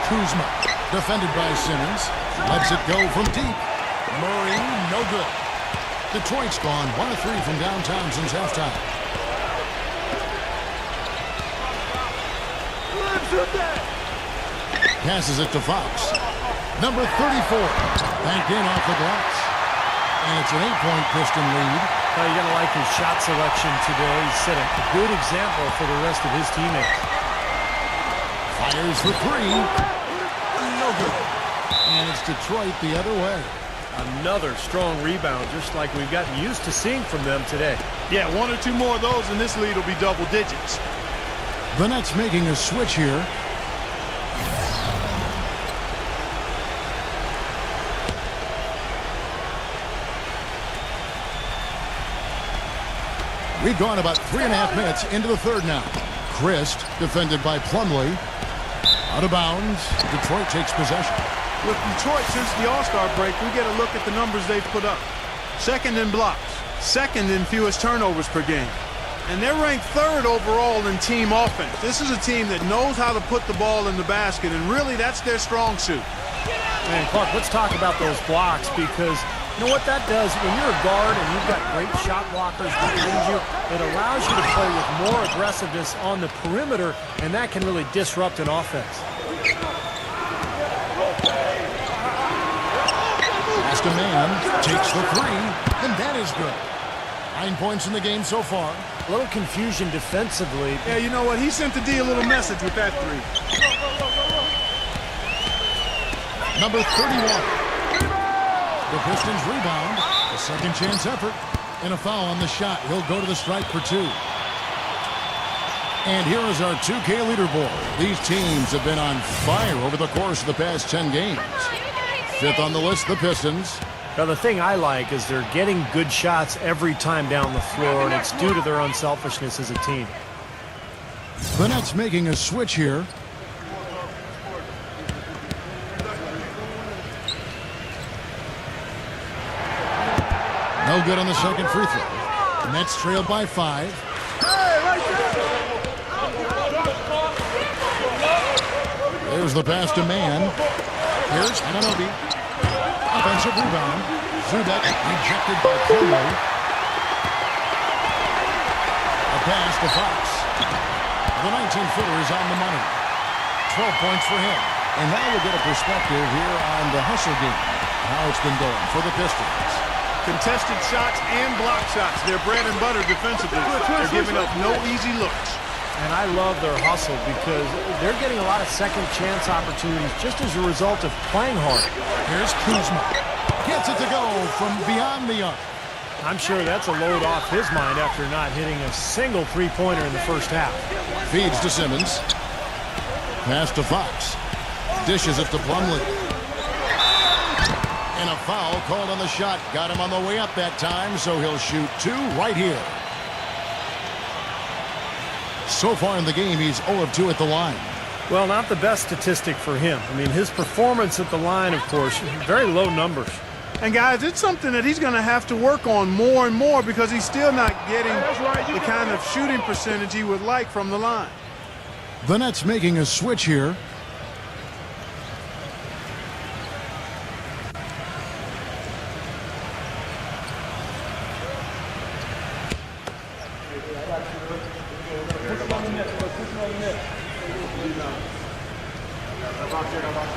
Kuzma, defended by Simmons. Lets it go from deep. Murray, no good. Detroit's gone 1 of 3 from downtown since halftime. Passes it to Fox. Number 34. Banked in off the glass. And it's an 8-point Piston lead. Well, you're going to like his shot selection today. He set a good example for the rest of his teammates. Fires for 3. No good. And it's Detroit the other way. Another strong rebound, just like we've gotten used to seeing from them today. Yeah, 1 or 2 more of those and this lead will be double digits. The Nets making a switch here. We've gone about 3.5 minutes into the third now. Christ, defended by Plumlee. Out of bounds. Detroit takes possession. With Detroit, since the All-Star break, we get a look at the numbers they've put up. Second in blocks, second in fewest turnovers per game. And they're ranked 3rd overall in team offense. This is a team that knows how to put the ball in the basket, and really that's their strong suit. And Clark, let's talk about those blocks, because you know what that does? When you're a guard and you've got great shot blockers behind you, it allows you to play with more aggressiveness on the perimeter, and that can really disrupt an offense. Past a man, takes the 3, and that is good. 9 points in the game so far. A little confusion defensively. Yeah, you know what? He sent the D a little message with that 3. Number 31. The Pistons rebound. A second chance effort. And a foul on the shot. He'll go to the strike for 2. And here is our 2K leaderboard. These teams have been on fire over the course of the past 10 games. 5th on the list, the Pistons. Now, the thing I like is they're getting good shots every time down the floor, and it's due to their unselfishness as a team. The Nets making a switch here. No good on the second free throw. Nets trailed by 5. There's the pass to man. Here's Ananobi. Offensive rebound. Zubek rejected by Plumlee. A pass to Fox. The 19-footer is on the money. 12 points for him. And now we'll get a perspective here on the hustle game. How it's been going for the Pistons. Contested shots and block shots. They're bread and butter defensively. They're giving up no easy looks. And I love their hustle because they're getting a lot of second chance opportunities just as a result of playing hard. Here's Kuzma. Gets it to go from beyond the arc. I'm sure that's a load off his mind after not hitting a single three-pointer in the first half. Feeds to Simmons. Pass to Fox. Dishes it to Plumlee. And a foul called on the shot. Got him on the way up that time, so he'll shoot 2 right here. So far in the game, he's 0 of 2 at the line. Well, not the best statistic for him. I mean, his performance at the line, of course, very low numbers. And guys, it's something that he's going to have to work on more and more because he's still not getting the kind of shooting percentage he would like from the line. The Nets making a switch here.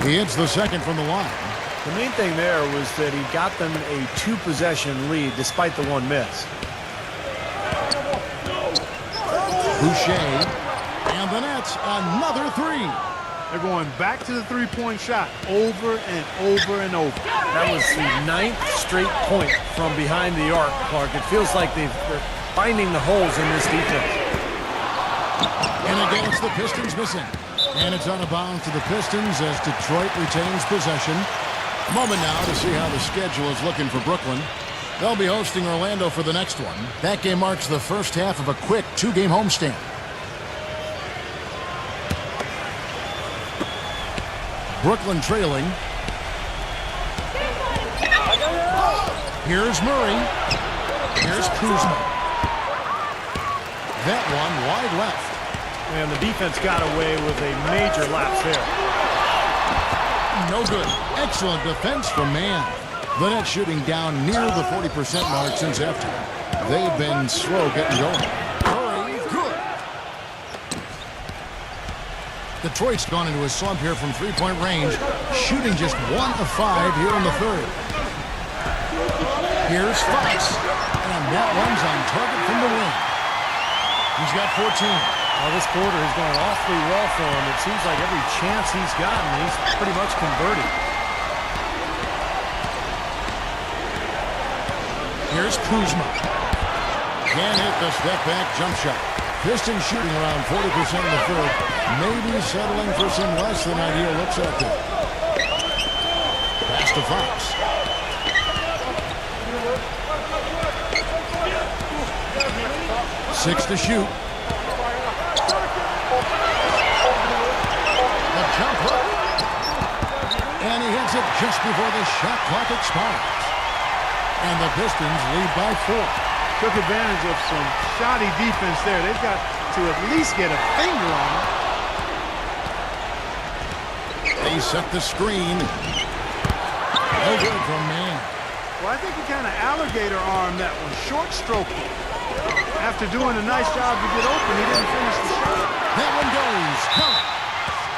He hits the second from the line. The main thing there was that he got them a 2-possession lead despite the 1 miss. Boucher. And the Nets, another 3. They're going back to the three-point shot over and over and over. That was the 9th straight point from behind the arc, Clark. It feels like they're finding the holes in this defense. And again, it's the Pistons missing. And it's out of bounds to the Pistons as Detroit retains possession. A moment now to see how the schedule is looking for Brooklyn. They'll be hosting Orlando for the next one. That game marks the first half of a quick 2-game homestand. Brooklyn trailing. Here's Murray. Here's Kuzma. That one wide left. And the defense got away with a major lapse there. No good. Excellent defense from Man. The Nets shooting down near the 40% mark since after. They've been slow getting going. Murray, good. Detroit's gone into a slump here from three-point range, shooting just 1 of 5 here in the third. Here's Fox, and that one's on target from the wing. He's got 14. Well, this quarter has gone awfully well for him. It seems like every chance he's gotten, he's pretty much converted. Here's Kuzma. Can't hit the step-back jump shot. Pistons shooting around 40% in the third. Maybe settling for some less than ideal looks out there. Pass to Fox. Six to shoot. The jump hook. And he hits it just before the shot clock expires. And the Pistons lead by 4. Took advantage of some shoddy defense there. They've got to at least get a finger on him. They set the screen. No good from Mann. Well, I think he kind of alligator armed that one. Short stroke. After doing a nice job to get open, he didn't finish the shot. That one goes. Count.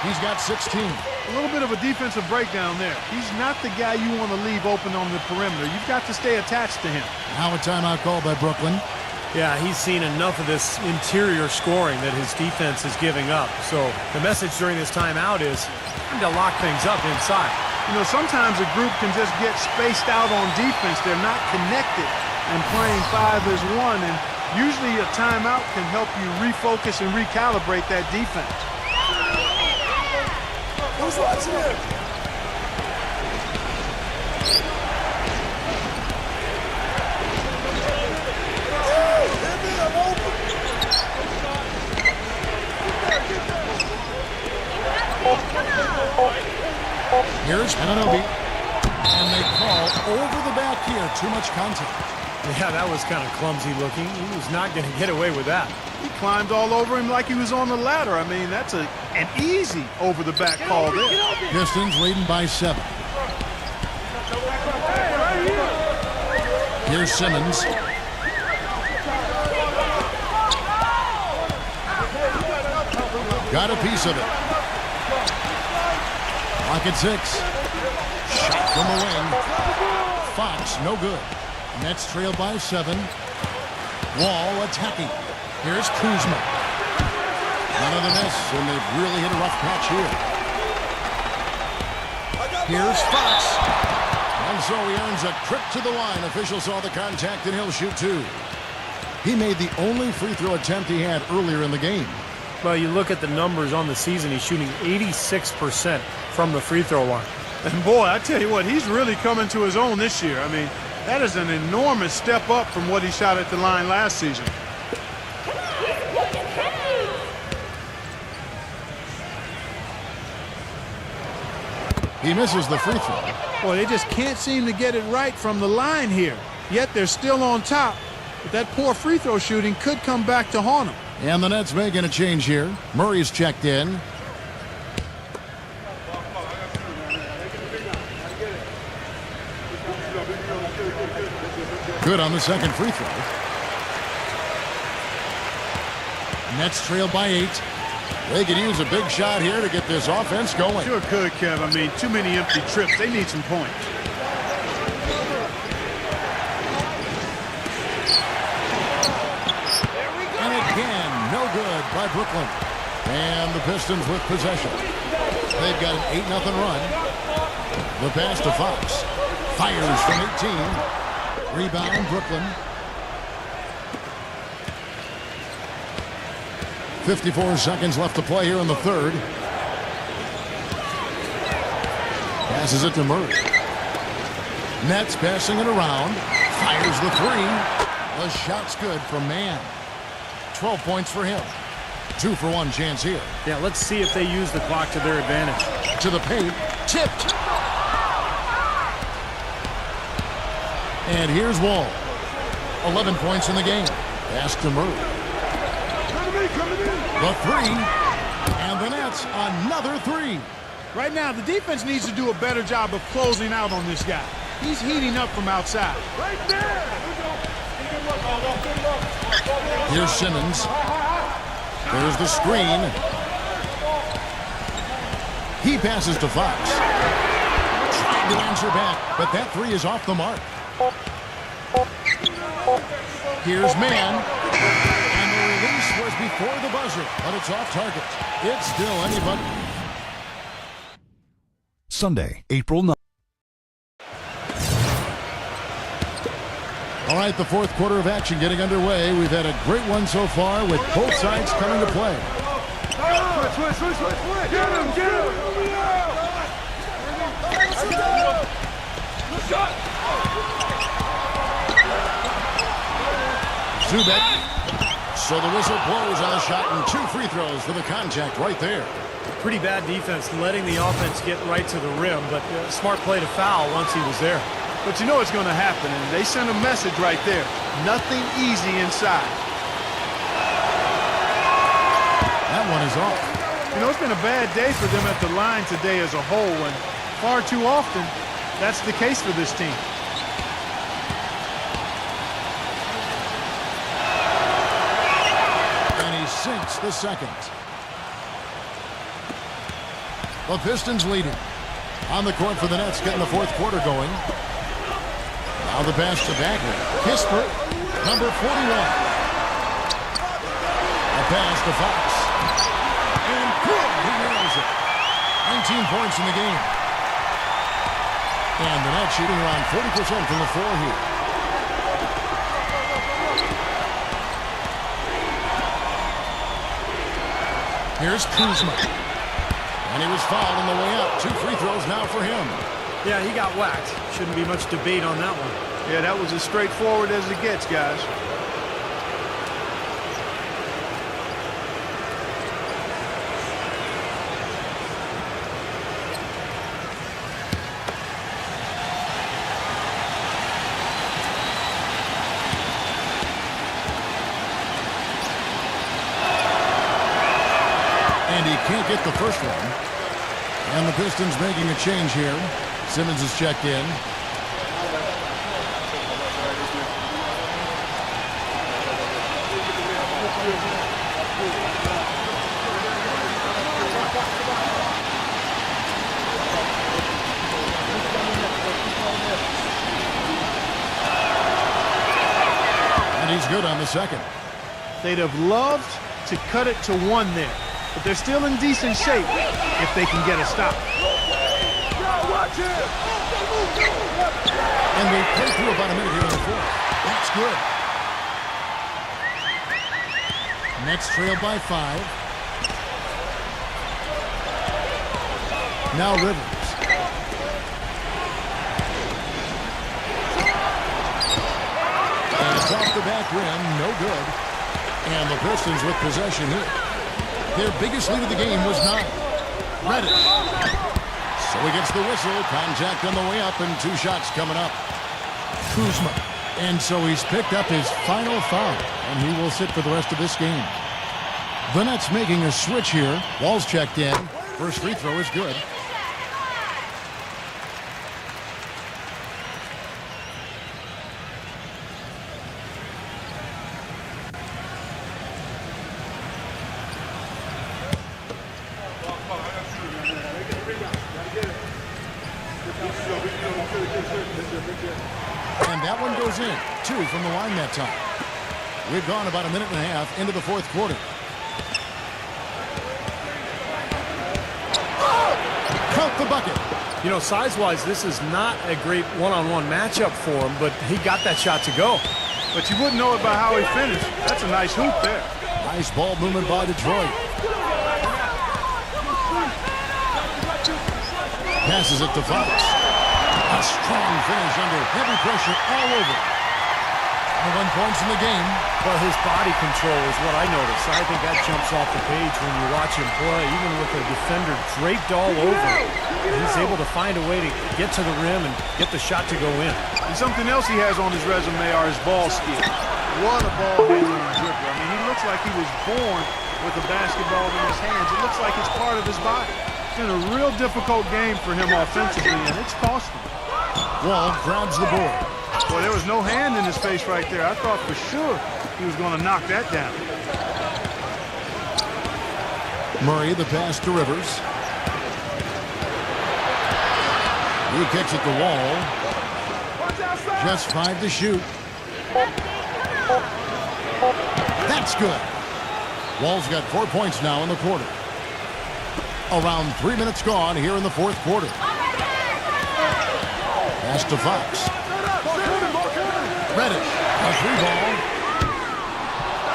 He's got 16. A little bit of a defensive breakdown there. He's not the guy you want to leave open on the perimeter. You've got to stay attached to him. Now a timeout called by Brooklyn. Yeah, he's seen enough of this interior scoring that his defense is giving up. So the message during this timeout is time to lock things up inside. You know, sometimes a group can just get spaced out on defense. They're not connected and playing 5 as 1. And usually a timeout can help you refocus and recalibrate that defense. Who's watching it? Here's Ananobi. And they call over the back here. Too much contact. Yeah, that was kind of clumsy looking. He was not going to get away with that. He climbed all over him like he was on the ladder. I mean, that's an easy over-the-back call there. Pistons leading by 7. Here's Simmons. Got a piece of it. Clock at 6. Shot from the wing. Fox, no good. Nets trail by 7. Wall attacking. Here's Kuzma. Another miss, and they've really hit a rough patch here. Here's Fox. And so he earns a trip to the line. Officials saw the contact, and he'll shoot 2. He made the only free throw attempt he had earlier in the game. Well, you look at the numbers on the season, he's shooting 86% from the free throw line. And boy, I tell you what, he's really coming to his own this year. I mean, that is an enormous step up from what he shot at the line last season. He misses the free throw. Boy, they just can't seem to get it right from the line here. Yet they're still on top. But that poor free throw shooting could come back to haunt them. And the Nets making a change here. Murray's checked in. Good on the second free throw. Nets trail by 8. They could use a big shot here to get this offense going. Sure could, Kev. I mean, too many empty trips. They need some points. And again, no good by Brooklyn. And the Pistons with possession. They've got an 8-0 run. The pass to Fox. Fires from 18. Rebound, Brooklyn. 54 seconds left to play here in the third. Passes it to Murray. Nets passing it around. Fires the 3. The shot's good from Mann. 12 points for him. 2-for-1 chance here. Yeah, let's see if they use the clock to their advantage. To the paint. Tipped. And here's Wall. 11 points in the game. Pass to Murray. The 3. And the Nets, another 3. Right now, the defense needs to do a better job of closing out on this guy. He's heating up from outside. Right there. Here's Simmons. There's the screen. He passes to Fox. Trying to answer back, but that three is off the mark. Here's Mann. And the release was before the buzzer, but it's off target. It's still anybody. Sunday, April 9th. All right, the fourth quarter of action getting underway. We've had a great one so far with both sides coming to play. Switch. Get him. Zubek. So the whistle blows on the shot and 2 free throws for the contact right there. Pretty bad defense letting the offense get right to the rim, but smart play to foul once he was there. But you know it's going to happen, and they sent a message right there. Nothing easy inside. That one is off. You know, it's been a bad day for them at the line today as a whole, and far too often, that's the case for this team. And he sinks the second. The Pistons leading. On the court for the Nets, getting the fourth quarter going. Now the pass to Bagley. Kispert, number 41. A pass to Fox. And good, he nails it. 19 points in the game. And the Nets shooting around 40% from the floor here. Here's Kuzma. And he was fouled on the way up. 2 free throws now for him. Yeah, he got whacked. Shouldn't be much debate on that one. Yeah, that was as straightforward as it gets, guys. And he can't get the first one. And the Pistons making a change here. Simmons is checked in. And he's good on the second. They'd have loved to cut it to 1 there, but they're still in decent shape if they can get a stop. And they play through about a minute here in the fourth. That's good. Nets trail by 5. Now Rivers. And it's off the back rim. No good. And the Pistons with possession here. Their biggest lead of the game was 9. Reddish. So he gets the whistle. Contact on the way up and 2 shots coming up. Kuzma. And so he's picked up his final foul. And he will sit for the rest of this game. The Nets making a switch here. Wall's checked in. First free throw is good. And that one goes in. 2 from the line that time. We've gone about a minute and a half into the fourth quarter. Count the bucket. You know, size-wise, this is not a great one-on-one matchup for him, but he got that shot to go. But you wouldn't know it by how he finished. That's a nice hoop there. Nice ball movement by Detroit. Passes it to Fox. A strong finish under heavy pressure all over. 1 point in the game. Well, his body control is what I noticed. I think that jumps off the page when you watch him play, even with a defender draped all over him. He's able to find a way to get to the rim and get the shot to go in. And something else he has on his resume are his ball skills. What a ball handler and dribbler. I mean, he looks like he was born with a basketball in his hands. It looks like it's part of his body. It's been a real difficult game for him offensively, and it's cost him. Wall grabs the board. Well, there was no hand in his face right there. I thought for sure he was going to knock that down. Murray, the pass to Rivers. He kicks at the wall. Just 5 to shoot. That's good. Wall's got 4 points now in the quarter. Around 3 minutes gone here in the fourth quarter. Pass to Fox. Reddish, a 3-ball.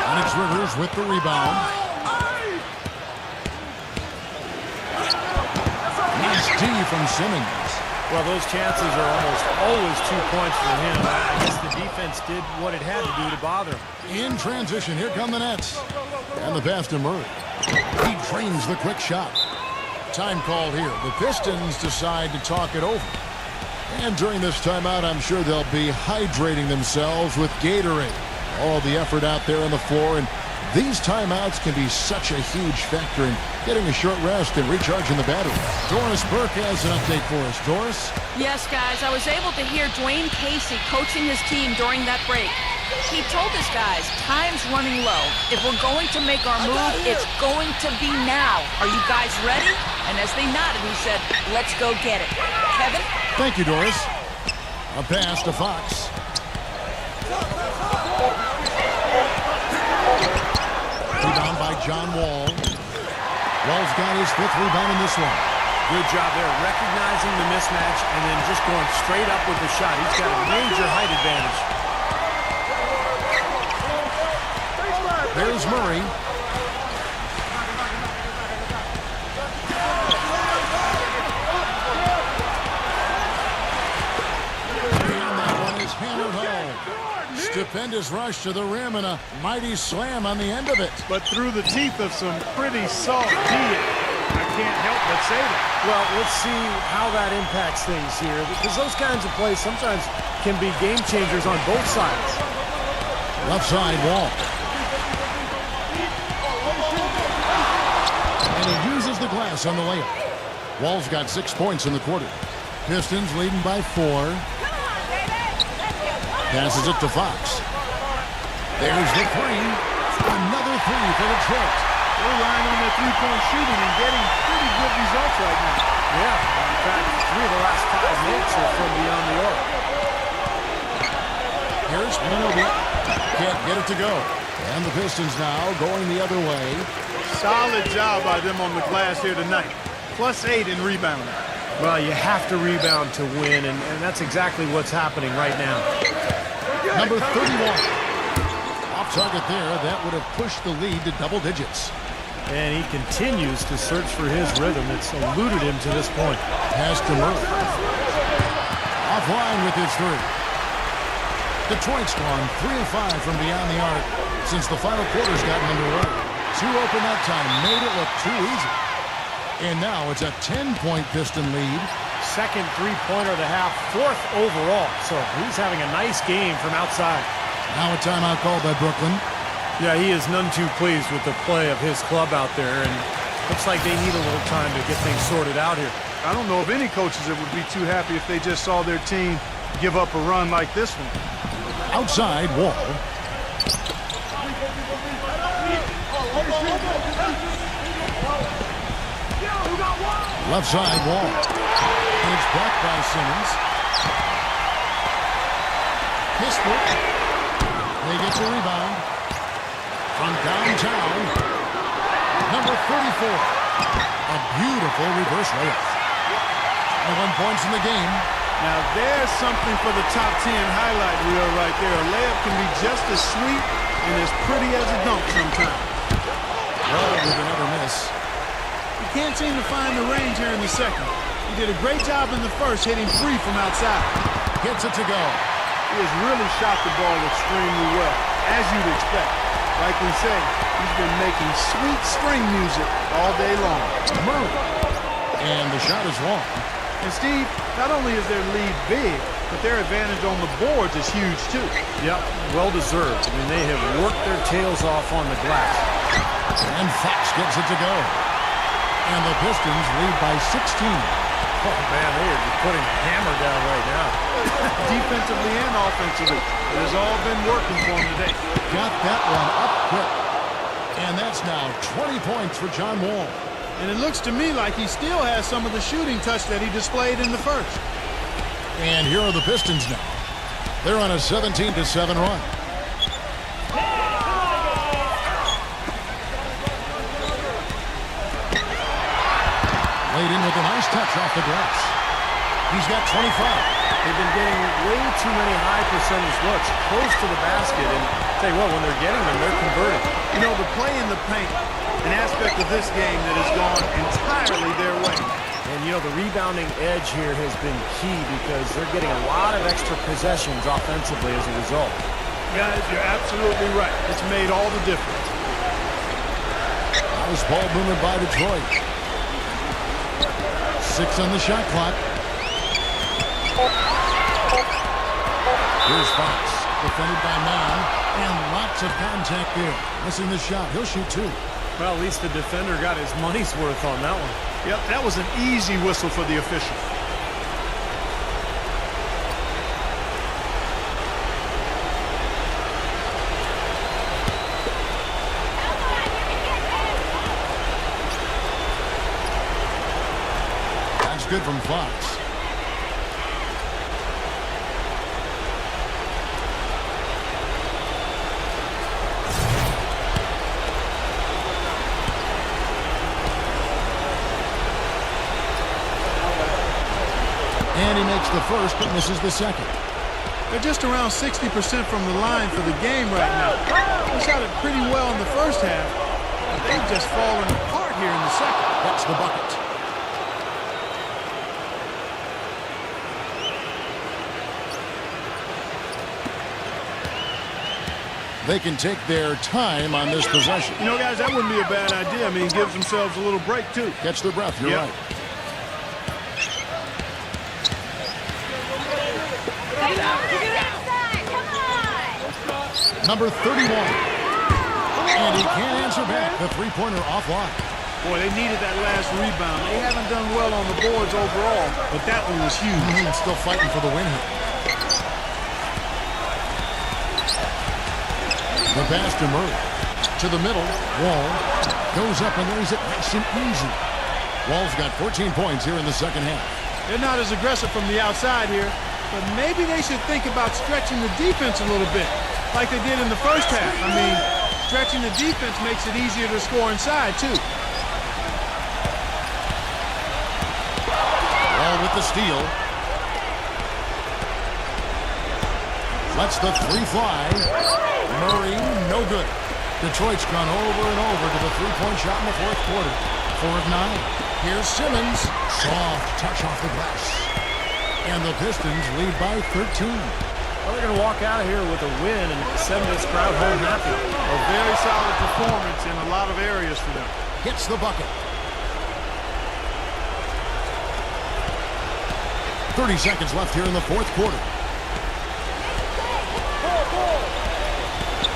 And it's Rivers with the rebound. Nice D from Simmons. Well, those chances are almost always 2 points for him. I guess the defense did what it had to do to bother him. In transition, here come the Nets. And the pass to Murray. He trains the quick shot. Time called here. The Pistons decide to talk it over. And during this timeout, I'm sure they'll be hydrating themselves with Gatorade. All the effort out there on the floor, and these timeouts can be such a huge factor in getting a short rest and recharging the battery. Doris Burke has an update for us. Doris? Yes, guys, I was able to hear Dwayne Casey coaching his team during that break. He told his guys, time's running low. If we're going to make our move, it's going to be now. Are you guys ready? And as they nodded, he said, let's go get it. Kevin? Thank you, Doris. A pass to Fox. Rebound by John Wall. Wall's got his 5th rebound in this one. Good job there, recognizing the mismatch and then just going straight up with the shot. He's got a major height advantage. There's Murray. And that one is hammered home. Stupendous rush to the rim and a mighty slam on the end of it. But through the teeth of some pretty soft D. I can't help but say that. Well, let's see how that impacts things here, because those kinds of plays sometimes can be game changers on both sides. Left side, Wall. And he uses the glass on the layup. Wall's got 6 points in the quarter. Pistons leading by 4. Passes it to Fox. There's the 3. Another 3 for the Detroit. They're relying on their three-point shooting and getting pretty good results right now. Yeah, in fact, 3 of the last 5 minutes are from beyond the arc. Here's Minobi. Can't get it to go. And the Pistons now going the other way. Solid job by them on the glass here tonight. +8 in rebounding. Well, you have to rebound to win, and that's exactly what's happening right now. Number 31. Off target there. That would have pushed the lead to double digits. And he continues to search for his rhythm. It's eluded him to this point. Pass to Murray. Offline with his 3. Detroit's gone 3 of 5 from beyond the arc since the final quarter's gotten underway. 2 open that time made it look too easy. And now it's a 10-point Piston lead. Second three-pointer of the half, 4th overall. So he's having a nice game from outside. Now a timeout called by Brooklyn. Yeah, he is none too pleased with the play of his club out there, and looks like they need a little time to get things sorted out here. I don't know of any coaches that would be too happy if they just saw their team give up a run like this one. Outside, Wall. Left side, Wall. And it's blocked by Simmons. Hisper. They get the rebound. From downtown. Number 34. A beautiful reverse layup. 21 points in the game. Now there's something for the top 10 highlight reel right there. A layup can be just as sweet and as pretty as a dunk sometimes. Well, with another miss. He can't seem to find the range here in the second. He did a great job in the first, hitting free from outside. Gets it to go. He has really shot the ball extremely well, as you'd expect. Like we say, he's been making sweet string music all day long. Murray. And the shot is long. And Steve, not only is their lead big, but their advantage on the boards is huge too. Yep, well deserved. I mean, they have worked their tails off on the glass. And Fox gets it to go. And the Pistons lead by 16. Oh, man, they are just putting the hammer down right now. Defensively and offensively, it has all been working for them today. Got that one up quick. And that's now 20 points for John Wall. And it looks to me like he still has some of the shooting touch that he displayed in the first. And here are the Pistons now. They're on a 17-7 run. Laid in with a nice touch off the glass. He's got 25. They've been getting way too many high percentage looks close to the basket. And tell you what, when they're getting them, they're converting. You know, the play in the paint, an aspect of this game that has gone entirely their way. And, you know, the rebounding edge here has been key because they're getting a lot of extra possessions offensively as a result. Guys, you're absolutely right. It's made all the difference. Nice ball movement by Detroit. 6 on the shot clock. Here's Fox, defended by Mann, and lots of contact there. Missing the shot. He'll shoot 2. Well, at least the defender got his money's worth on that one. Yep, that was an easy whistle for the official. That's good from Fox. And he makes the first, but misses the second. They're just around 60% from the line for the game right now. They shot it pretty well in the first half, but they've just fallen apart here in the second. That's the bucket. They can take their time on this possession. You know, guys, that wouldn't be a bad idea. I mean, it gives themselves a little break, too. Catch their breath, you're right. Number 31. And he can't answer back. The three-pointer offline. Boy, they needed that last rebound. They haven't done well on the boards overall, but that one was huge. Still fighting for the win here. The pass to Murray. To the middle. Wall goes up and lays it nice and easy. Wall's got 14 points here in the second half. They're not as aggressive from the outside here, but maybe they should think about stretching the defense a little bit, like they did in the first half. I mean, stretching the defense makes it easier to score inside, too. Wall with the steal. Lets the three fly. Murray, no good. Detroit's gone over and over to the three-point shot in the fourth quarter. 4 of 9. Here's Simmons. Soft touch off the glass. And the Pistons lead by 13. Well, they're going to walk out of here with a win and send this crowd home happy. A very solid performance in a lot of areas for them. Hits the bucket. 30 seconds left here in the fourth quarter.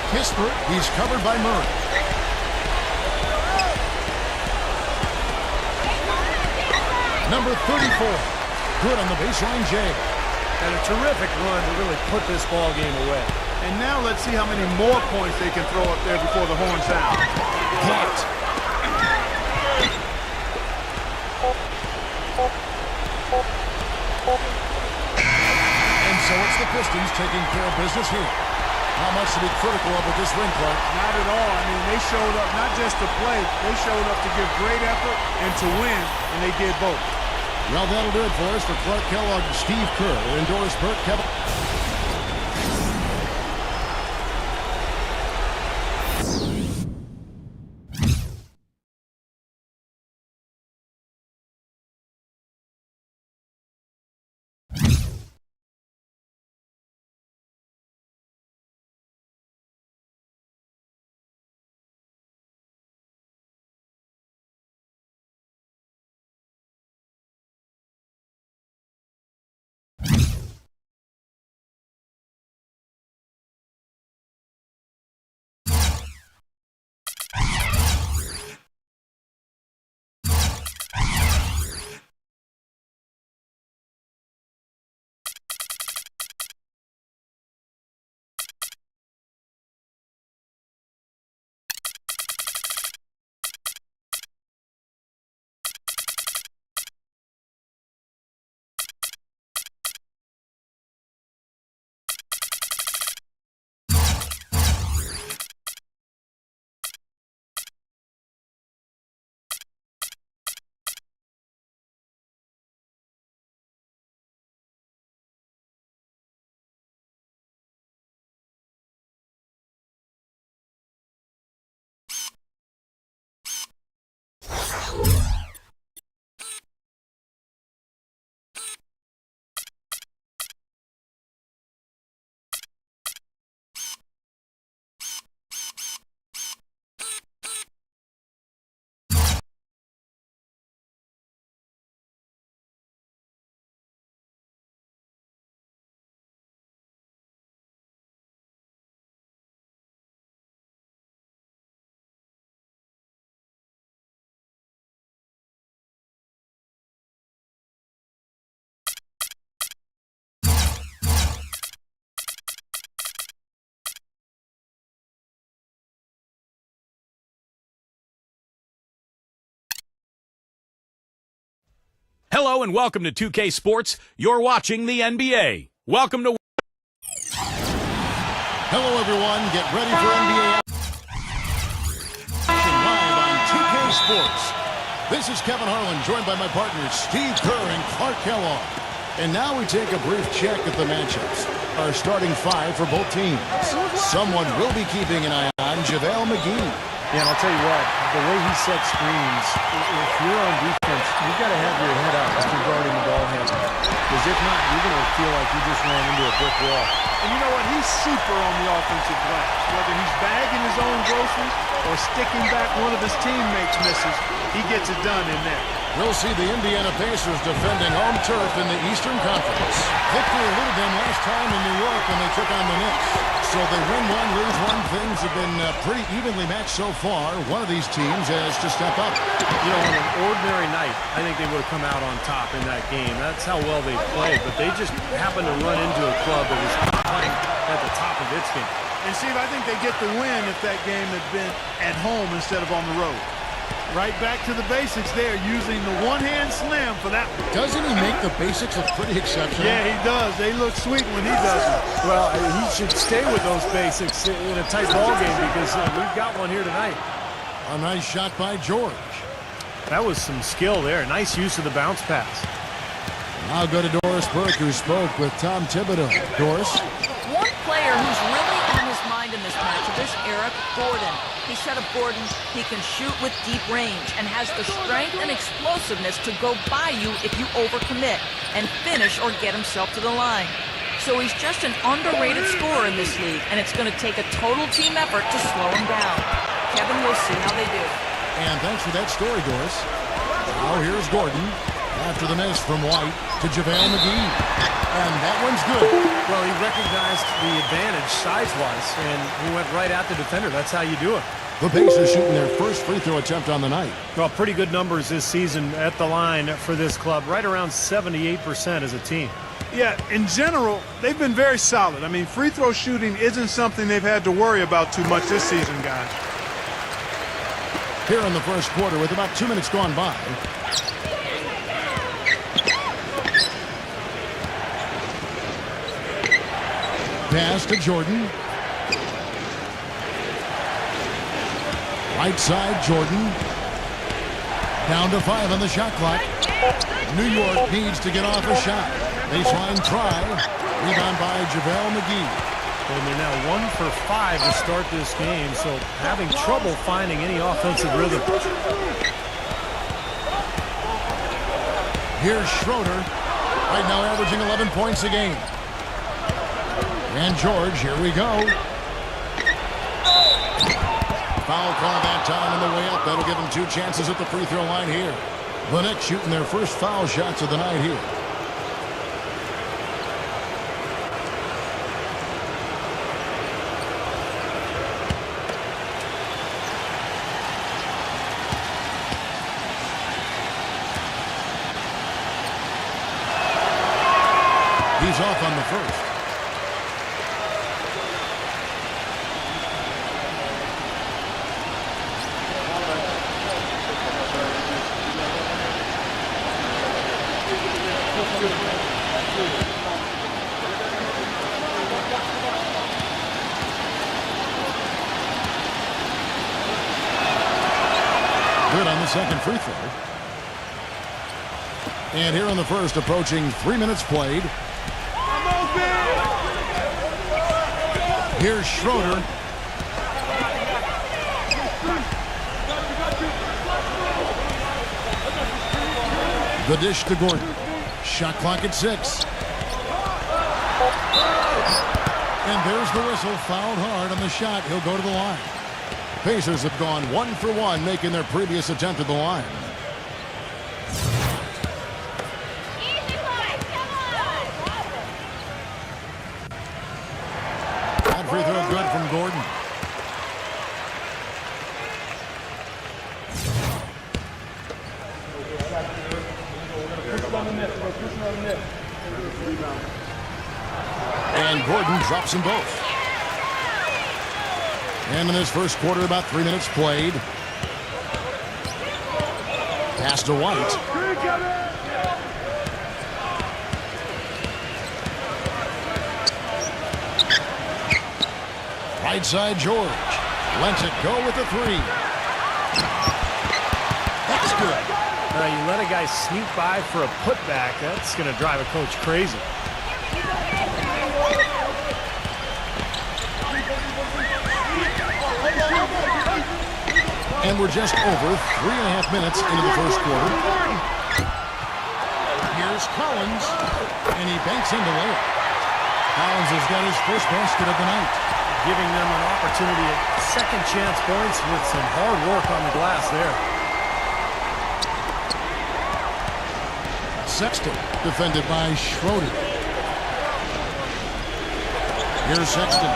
Kispert, he's covered by Murray. Number 34. Good on the baseline, Jay. And a terrific run to really put this ball game away. And now let's see how many more points they can throw up there before the horn sound. Blocked. And so it's the Pistons taking care of business here. Not much to be critical of with this win, Clark. Not at all. I mean, they showed up not just to play, they showed up to give great effort and to win, and they did both. Well, that'll do it for us. For Clark Kellogg, Steve Kerr, Endorsed Burt, Kevin. Hello and welcome to 2K Sports. You're watching the NBA. Welcome to... Hello, everyone. Get ready for NBA action live on 2K Sports. This is Kevin Harlan, joined by my partners Steve Kerr and Clark Kellogg. And now we take a brief check at the matchups. Our starting five for both teams. Someone will be keeping an eye on JaVale McGee. Yeah, and I'll tell you what, the way he sets screens, if you're on defense, you've got to have your head up if you're guarding the ball handler. Because if not, you're going to feel like you just ran into a brick wall. And you know what? He's super on the offensive glass. Whether he's bagging his own groceries or sticking back one of his teammates misses, he gets it done in there. We'll see the Indiana Pacers defending home turf in the Eastern Conference. Victory eluded them last time in New York when they took on the Knicks. So they win one, lose one. Things have been pretty evenly matched so far. One of these teams has to step up. You know, on an ordinary night, I think they would have come out on top in that game. That's how well they played. But they just happened to run into a club that was playing at the top of its game. And Steve, I think they get the win if that game had been at home instead of on the road. Right back to the basics there, using the one-hand slam for that one. Doesn't he make the basics look pretty exceptional? Yeah, he does. They look sweet when he does it. Well, he should stay with those basics in a tight ball game because we've got one here tonight. A nice shot by George. That was some skill there. Nice use of the bounce pass. Now go to Doris Burke, who spoke with Tom Thibodeau. Doris? One player who's really on his mind in this matchup is Eric Gordon. He said of Gordon, he can shoot with deep range and has the strength and explosiveness to go by you if you overcommit and finish or get himself to the line. So he's just an underrated scorer in this league, and it's going to take a total team effort to slow him down. Kevin, we'll see how they do. And thanks for that story, Doris. Now here's Gordon after the miss from White to JaVale McGee. And that one's good. Well, he recognized the advantage size-wise, and he went right at the defender. That's how you do it. The Pacers shooting their first free throw attempt on the night. Well, pretty good numbers this season at the line for this club, right around 78% as a team. Yeah, in general, they've been very solid. I mean, free throw shooting isn't something they've had to worry about too much this season, guys. Here in the first quarter with about 2 minutes gone by. Pass to Jordan. Right side, Jordan. Down to 5 on the shot clock. New York needs to get off a shot. Baseline try. Rebound by JaVale McGee. And they're now 1 for 5 to start this game, so having trouble finding any offensive rhythm. Here's Schroeder. Right now averaging 11 points a game. And George, here we go. Foul call that time on the way up. That'll give him 2 chances at the free throw line here. The Knicks shooting their first foul shots of the night here. He's off on the first. Good on the second free throw. And here in the first, approaching 3 minutes played. Here's Schroeder. The dish to Gordon. Shot clock at 6. And there's the whistle. Fouled hard on the shot. He'll go to the line. Pacers have gone 1 for 1, making their previous attempt at the line. Easy, boys, come on. That free throw good from Gordon. And Gordon drops them both. And in this first quarter, about 3 minutes played. Pass to White. Right side, George. Lets it go with the three. That's good. You let a guy sneak by for a putback. That's going to drive a coach crazy. And we're just over 3.5 minutes into the first quarter. Here's Collins, and he banks into layup. Collins has got his first basket of the night. Giving them an opportunity at second chance points with some hard work on the glass there. Sexton, defended by Schroeder. Here's Sexton.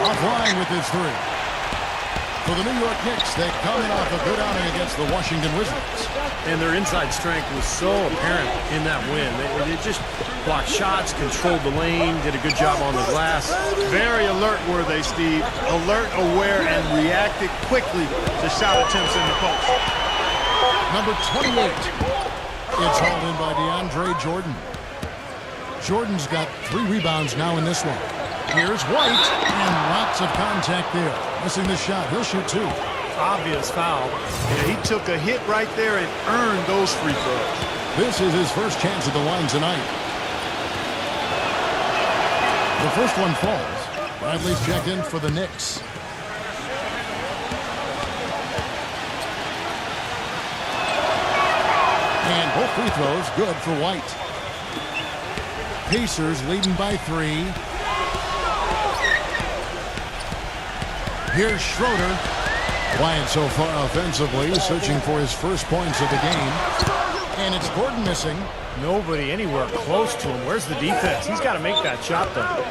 Offline with his three. For the New York Knicks, they come in off a good outing against the Washington Wizards. And their inside strength was so apparent in that win. They just blocked shots, controlled the lane, did a good job on the glass. Very alert were they, Steve. Alert, aware, and reacted quickly to shot attempts in the post. Number 28. It's hauled in by DeAndre Jordan. Jordan's got 3 rebounds now in this one. Here's White, and lots of contact there. Missing the shot. He'll shoot 2. Obvious foul. Yeah, he took a hit right there and earned those free throws. This is his first chance at the line tonight. The first one falls. Bradley's checked in for the Knicks. And both free throws good for White. Pacers leading by 3. Here's Schroeder. Quiet so far offensively, searching for his first points of the game. And it's Gordon missing. Nobody anywhere close to him. Where's the defense? He's got to make that shot, though.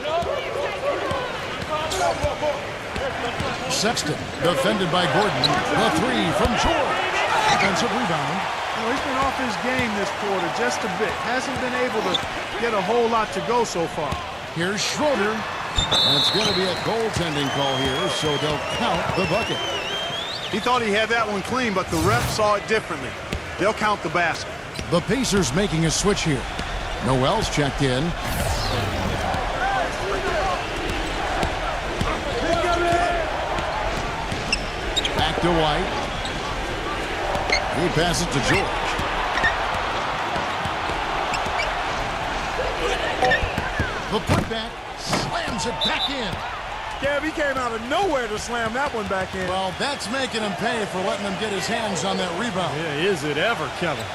Sexton, defended by Gordon. The 3 from George. Offensive rebound. He's been off his game this quarter just a bit. Hasn't been able to get a whole lot to go so far. Here's Schroeder. That's going to be a goaltending call here, so they'll count the bucket. He thought he had that one clean, but the ref saw it differently. They'll count the basket. The Pacers making a switch here. Noel's checked in. Back to White. He passes to George. The putback slams it back in. Gav, he came out of nowhere to slam that one back in. Well, that's making him pay for letting him get his hands on that rebound. Yeah, is it ever, Kevin?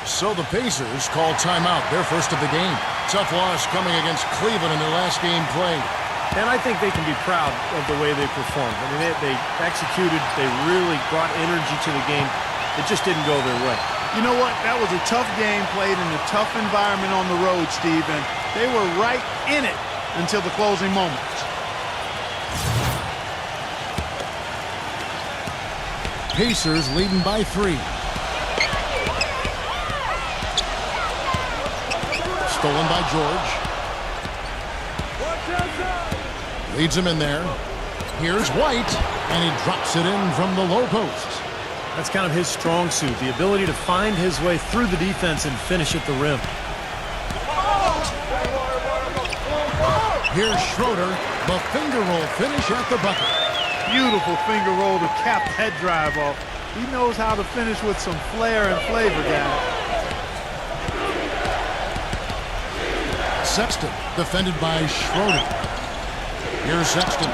So the Pacers call timeout, their first of the game. Tough loss coming against Cleveland in their last game played. And I think they can be proud of the way they performed. I mean, they executed. They really brought energy to the game. It just didn't go their way. You know what? That was a tough game played in a tough environment on the road, Steve, and they were right in it until the closing moments. Pacers leading by 3. Stolen by George. Leads him in there. Here's White, and he drops it in from the low post. That's kind of his strong suit, the ability to find his way through the defense and finish at the rim. Here's Schroeder, the finger roll finish at the bucket. Beautiful finger roll to cap that drive off. He knows how to finish with some flair and flavor, guys. Sexton, defended by Schroeder. Here's Sexton.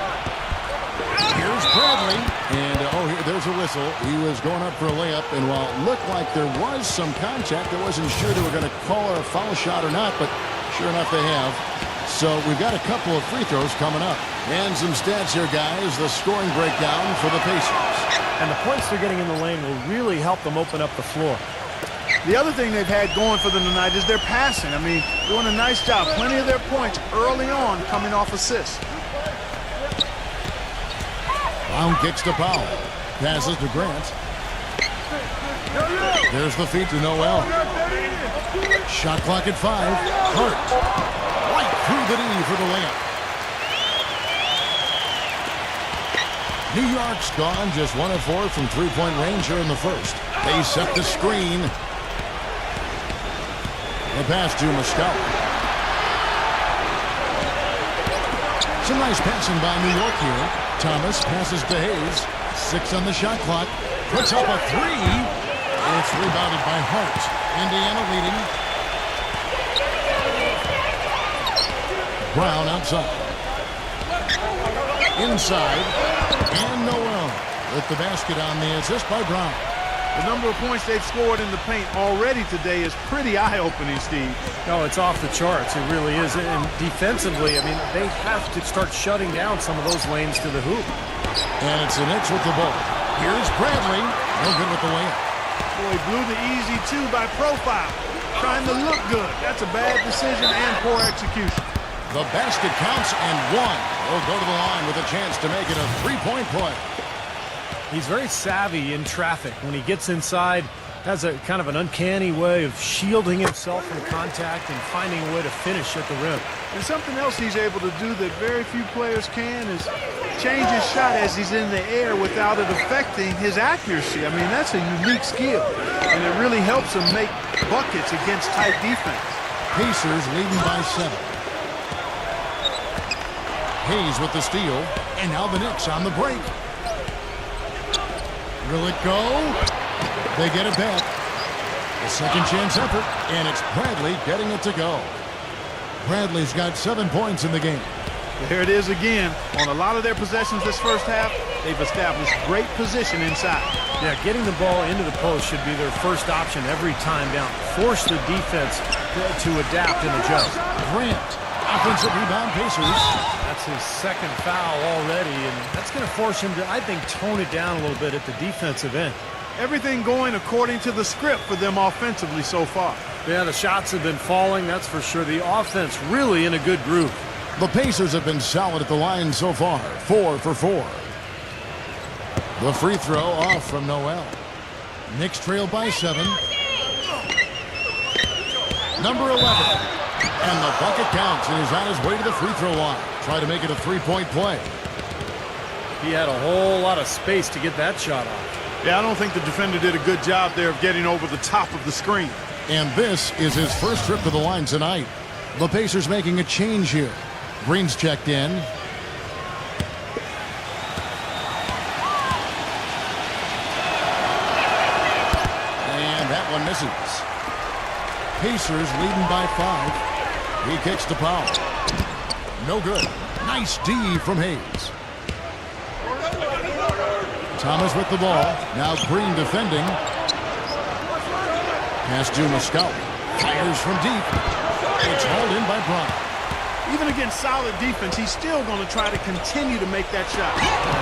Here's Bradley. And, there's a whistle. He was going up for a layup, and while it looked like there was some contact, I wasn't sure they were going to call a foul shot or not, but sure enough they have. So we've got a couple of free throws coming up. And some stats here, guys. The scoring breakdown for the Pacers. And the points they're getting in the lane will really help them open up the floor. The other thing they've had going for them tonight is their passing. I mean, doing a nice job. Plenty of their points early on coming off assists. Brown kicks to Powell. Passes to Grant. There's the feed to Noel. Shot clock at 5. Hurt. Right through the knee for the layup. New York's gone just 1 of 4 from three-point range here in the first. They set the screen. The pass to Muscala. Some nice passing by New York here. Thomas passes to Hayes. 6 on the shot clock. Puts up a 3. It's rebounded by Hart. Indiana leading. Brown outside. Inside. And Noel with the basket on the assist by Brown. The number of points they've scored in the paint already today is pretty eye-opening, Steve. No, it's off the charts. It really is. And defensively, I mean, they have to start shutting down some of those lanes to the hoop. And it's the Knicks with the ball. Here's Bradley. No good with the layup. Boy, blew the easy 2 by profile. Trying to look good. That's a bad decision and poor execution. The basket counts and 1. He'll go to the line with a chance to make it a 3-point play. He's very savvy in traffic. When he gets inside, has a kind of an uncanny way of shielding himself from contact and finding a way to finish at the rim. And something else he's able to do that very few players can is change his shot as he's in the air without it affecting his accuracy. I mean, that's a unique skill, and it really helps him make buckets against tight defense. Pacers leading by 7. Hayes with the steal, and now the Knicks on the break. Will it go? They get it back. A second chance effort, and it's Bradley getting it to go. Bradley's got 7 points in the game. There it is again. On a lot of their possessions this first half, they've established great position inside. Yeah, getting the ball into the post should be their first option every time down. Force the defense to adapt and adjust. Grant, offensive rebound, Pacers. That's his second foul already, and that's going to force him to, I think, tone it down a little bit at the defensive end. Everything going according to the script for them offensively so far. Yeah, the shots have been falling, that's for sure. The offense really in a good groove. The Pacers have been solid at the line so far. 4 for 4. The free throw off from Noel. Knicks trail by 7. Number 11. And the bucket counts, and he's on his way to the free throw line. Try to make it a 3-point play. He had a whole lot of space to get that shot off. Yeah, I don't think the defender did a good job there of getting over the top of the screen. And this is his first trip to the line tonight. The Pacers making a change here. Green's checked in. And that one misses. Pacers leading by 5. He kicks to Powell. No good. Nice D from Hayes. Thomas with the ball. Now Green defending. Pass to Muscala. Fires from deep. It's hauled in by Brown. Even against solid defense, he's still going to try to continue to make that shot.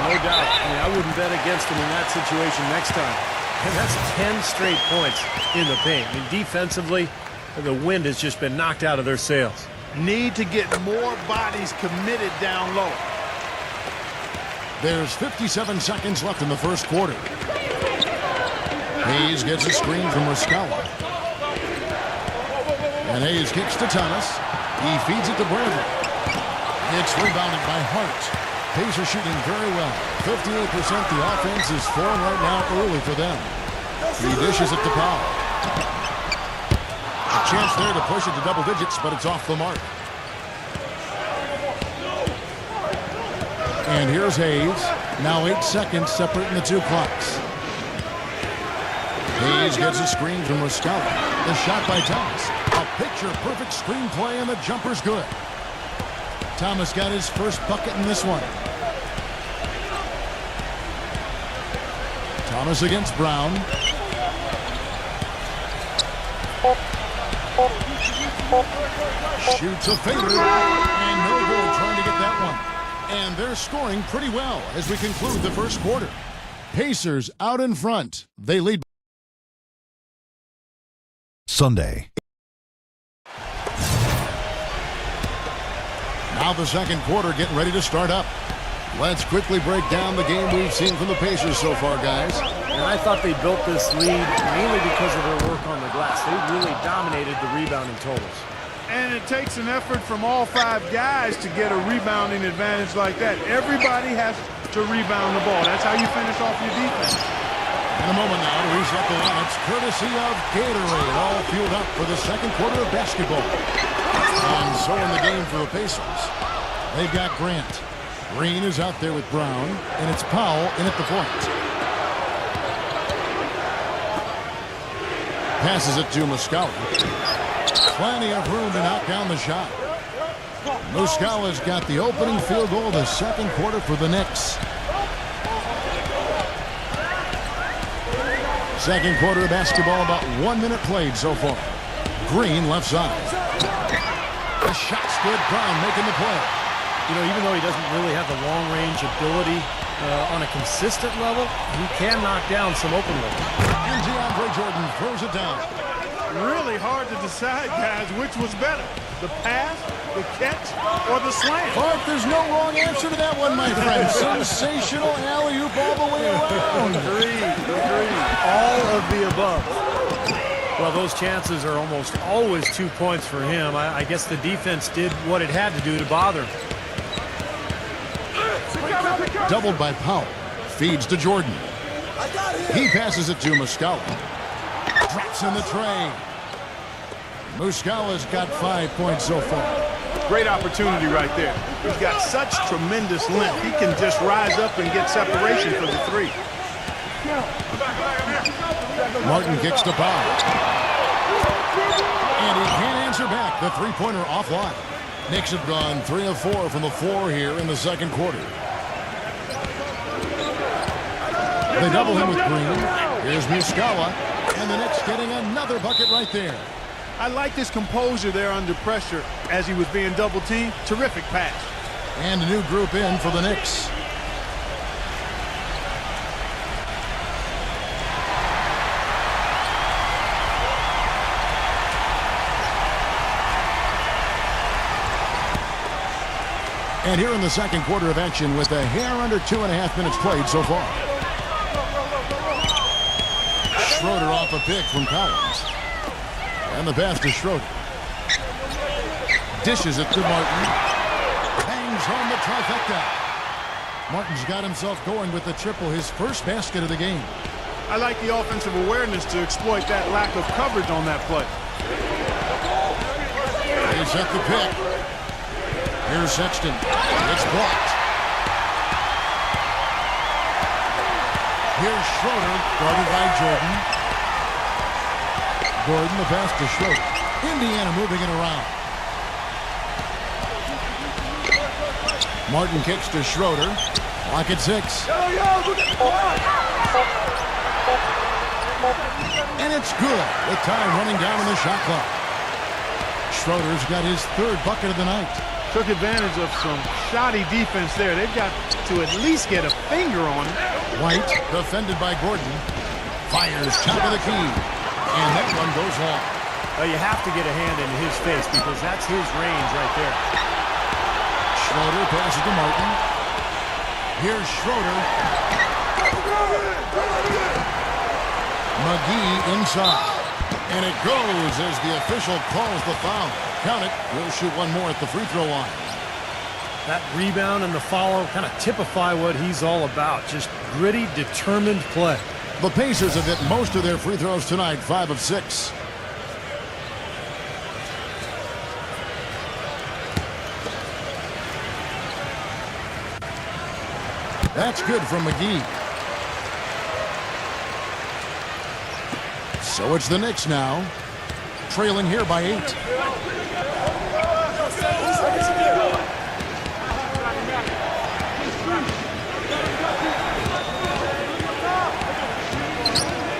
No doubt. I mean, I wouldn't bet against him in that situation next time. And that's 10 straight points in the paint. I mean, defensively, the wind has just been knocked out of their sails. Need to get more bodies committed down low. There's 57 seconds left in the first quarter. Hayes gets a screen from Muscala. And Hayes kicks to Thomas. He feeds it to Bradley. It's rebounded by Hart. Pacers shooting very well. 58%. The offense is falling right now early for them. He dishes it to Powell. A chance there to push it to double digits, but it's off the mark. And here's Hayes. Now 8 seconds separating the 2 clocks. Hayes gets a screen from Muscala. The shot by Thomas. A picture-perfect screen play, and the jumper's good. Thomas got his first bucket in this one. Thomas against Brown. Shoots a fader, and no good trying to get that one. And they're scoring pretty well as we conclude the first quarter. Pacers out in front. They lead. Sunday. Now the second quarter getting ready to start up. Let's quickly break down the game we've seen from the Pacers so far, guys. And I thought they built this lead mainly because of their work on the glass. They really dominated the rebounding totals. And it takes an effort from all 5 guys to get a rebounding advantage like that. Everybody has to rebound the ball. That's how you finish off your defense. In a moment now to reset the lineups, courtesy of Gatorade, all fueled up for the second quarter of basketball. And so in the game for the Pacers. They've got Grant. Green is out there with Brown, and it's Powell in at the point. Passes it to Muscala. Plenty of room to knock down the shot. Muscala's got the opening field goal of the second quarter for the Knicks. Second quarter of basketball, about 1 minute played so far. Green left side. The shot's good. Brown making the play. You know, even though he doesn't really have the long-range ability on a consistent level, he can knock down some open ones. And DeAndre Jordan throws it down. Really hard to decide, guys, which was better. The pass, the catch, or the slam? Clark, there's no wrong answer to that one, my friend. Sensational alley-oop all the way around. Agreed. All of the above. Well, those chances are almost always 2 points for him. I guess the defense did what it had to do to bother him. Doubled by Powell. Feeds to Jordan. He passes it to Muscala. Drops in the tray. Muscala's got 5 points so far. Great opportunity right there. He's got such tremendous length. He can just rise up and get separation for the three. Martin kicks to Powell. And he can't answer back. The three-pointer offline. Knicks have gone 3 of 4 from the floor here in the second quarter. They double him with Green. Here's Muscala. And the Knicks getting another bucket right there. I like his composure there under pressure as he was being double-teamed. Terrific pass. And a new group in for the Knicks. And here in the second quarter of action with a hair under 2.5 minutes played so far. Schroeder off a pick from Collins. And the pass to Schroeder. Dishes it to Martin. Bangs home the trifecta. Martin's got himself going with the triple, his first basket of the game. I like the offensive awareness to exploit that lack of coverage on that play. They set the pick. Here's Sexton. It's blocked. Here's Schroeder, guarded by Jordan. Gordon, the pass to Schroeder. Indiana moving it around. Martin kicks to Schroeder. Clock at 6. And it's good with time running down on the shot clock. Schroeder's got his third bucket of the night. Took advantage of some shoddy defense there. They've got to at least get a finger on it. White, defended by Gordon. Fires top of the key. And that one goes long. You have to get a hand into his face because that's his range right there. Schroeder passes to Martin. Here's Schroeder. McGee inside. And it goes as the official calls the foul. Count it. We'll shoot one more at the free throw line. That rebound and the follow kind of typify what he's all about. Just gritty, determined play. The Pacers have hit most of their free throws tonight, 5 of 6. That's good from McGee. So it's the Knicks now, trailing here by 8.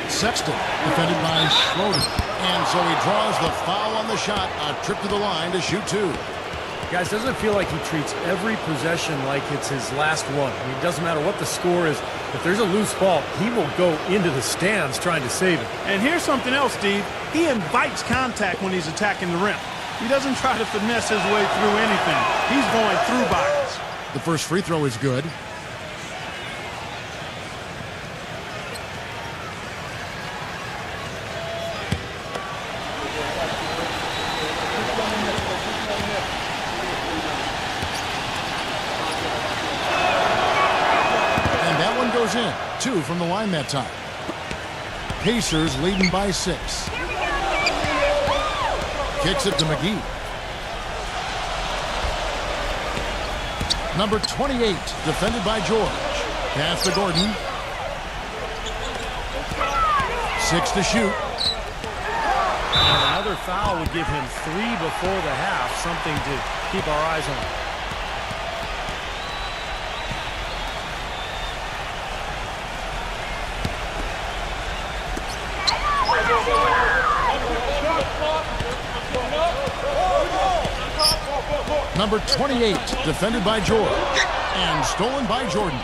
Sexton, defended by Schroeder. And so he draws the foul on the shot. A trip to the line to shoot 2. Guys, doesn't it feel like he treats every possession like it's his last one? I mean, it doesn't matter what the score is. If there's a loose ball, he will go into the stands trying to save it. And here's something else, Steve. He invites contact when he's attacking the rim. He doesn't try to finesse his way through anything. He's going through bodies. The first free throw is good. In 2 from the line that time. Pacers leading by 6. Kicks it to McGee. Number 28, defended by George. Pass to Gordon. 6 to shoot. And another foul would give him 3 before the half, something to keep our eyes on. Number 28, defended by George. And stolen by Jordan.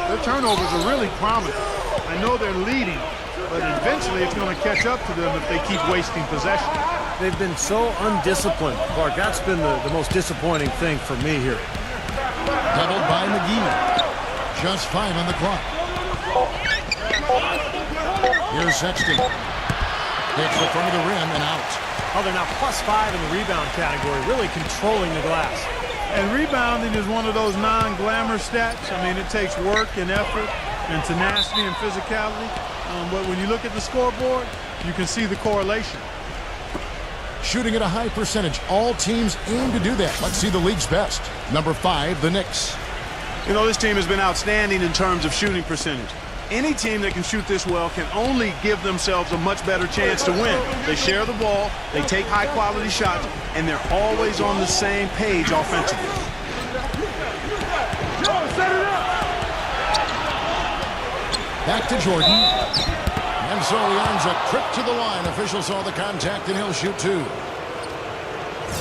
Their turnovers are really prominent. I know they're leading, but eventually it's going to catch up to them if they keep wasting possession. They've been so undisciplined, Clark. That's been the most disappointing thing for me here. Doubled by McGee. Just 5 on the clock. Here's Sexton. Hits the front of the rim and out. Oh, they're now +5 in the rebound category, really controlling the glass. And rebounding is one of those non-glamour stats. I mean, it takes work and effort and tenacity and physicality. But when you look at the scoreboard, you can see the correlation. Shooting at a high percentage. All teams aim to do that. Let's see the league's best. Number 5, the Knicks. You know, this team has been outstanding in terms of shooting percentage. Any team that can shoot this well can only give themselves a much better chance to win. They share the ball, they take high-quality shots, and they're always on the same page offensively. Back to Jordan. And so he earns a trip to the line. Officials saw the contact, and he'll shoot 2.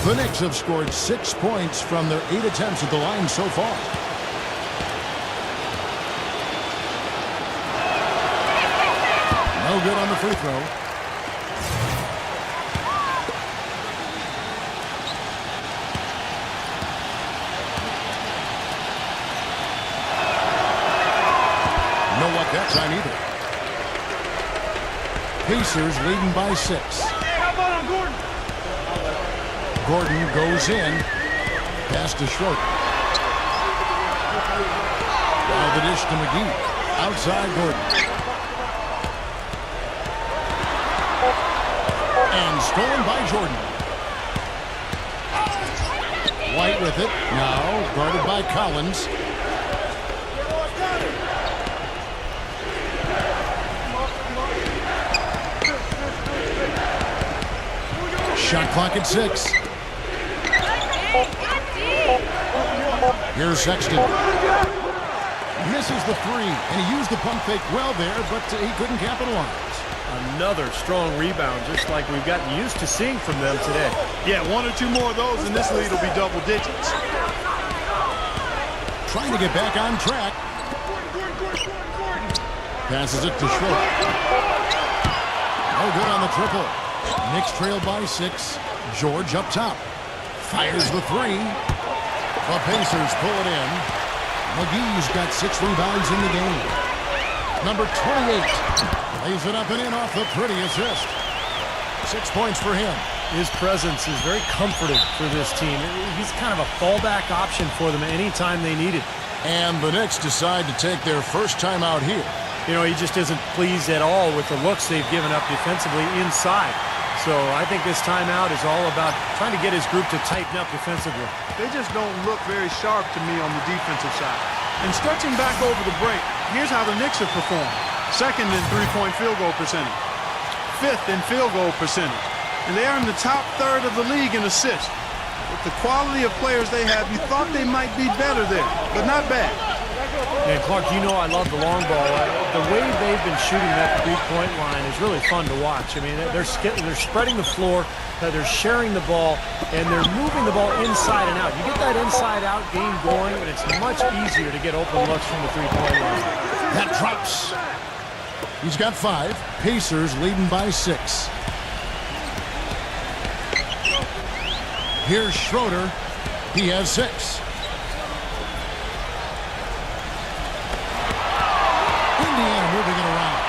The Knicks have scored 6 points from their 8 attempts at the line so far. No good on the free throw. No luck that time either. Pacers leading by 6. Gordon goes in. Pass to Schroeder. Now the dish to McGee. Outside Gordon. And stolen by Jordan. White with it. Now guarded by Collins. Shot clock at 6. Here's Sexton. Misses the 3, and he used the pump fake well there, but he couldn't capitalize. Another strong rebound, just like we've gotten used to seeing from them today. Yeah, 1 or 2 more of those, and this lead will be double digits. Trying to get back on track. Passes it to Schroeder. No good on the triple. Knicks trail by 6. George up top. Fires the 3. The Pacers pull it in. McGee's got 6 rebounds in the game. Number 28. Lays it up and in off the pretty assist. 6 points for him. His presence is very comforting for this team. He's kind of a fallback option for them anytime they need it. And the Knicks decide to take their first time out here. You know, he just isn't pleased at all with the looks they've given up defensively inside. So I think this timeout is all about trying to get his group to tighten up defensively. They just don't look very sharp to me on the defensive side. And stretching back over the break, here's how the Knicks have performed. 2nd in three-point field goal percentage. 5th in field goal percentage. And they are in the top 3rd of the league in assists. With the quality of players they have, you thought they might be better there, but not bad. And Clark, you know I love the long ball. The way they've been shooting that three-point line is really fun to watch. I mean, they're spreading the floor, they're sharing the ball, and they're moving the ball inside and out. You get that inside-out game going, and it's much easier to get open looks from the three-point line. That drops. He's got 5. Pacers leading by 6. Here's Schroeder. He has 6. Indiana moving it around.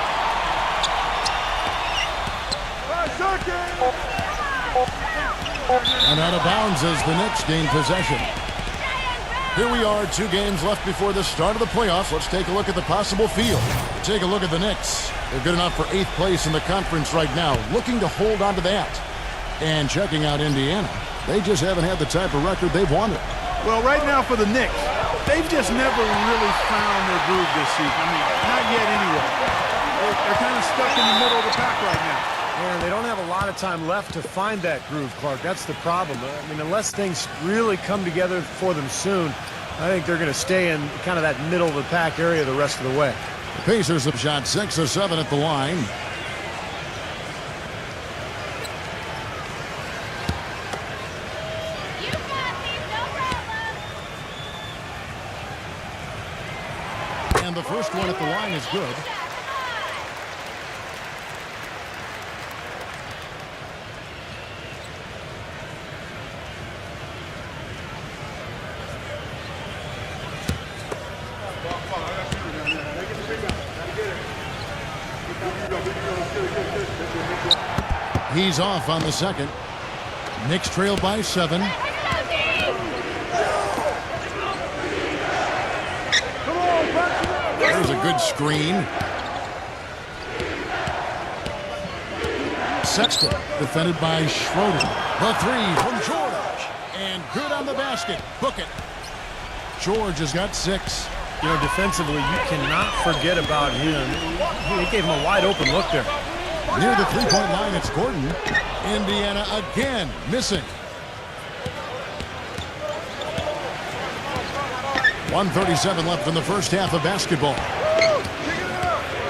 And out of bounds as the Knicks gain possession. Here we are, 2 games left before the start of the playoffs. Let's take a look at the possible field. Take a look at the Knicks. They're good enough for 8th place in the conference right now, looking to hold on to that. And checking out Indiana, they just haven't had the type of record they've wanted. Well, right now for the Knicks, they've just never really found their groove this season. I mean, not yet anyway. They're kind of stuck in the middle of the pack right now. And they don't have a lot of time left to find that groove, Clark. That's the problem. I mean, unless things really come together for them soon, I think they're going to stay in kind of that middle of the pack area the rest of the way. The Pacers have shot 6 of 7 at the line. You got these, no problem. And the first one at the line is good. He's off on the second. Knicks trail by 7. There's a good screen. Sexton defended by Schroeder. The three from George. And good on the basket. Book it. George has got 6. You know, defensively, you cannot forget about him. He gave him a wide open look there. Near the three-point line, it's Gordon. Indiana again missing. 1:37 left in the first half of basketball.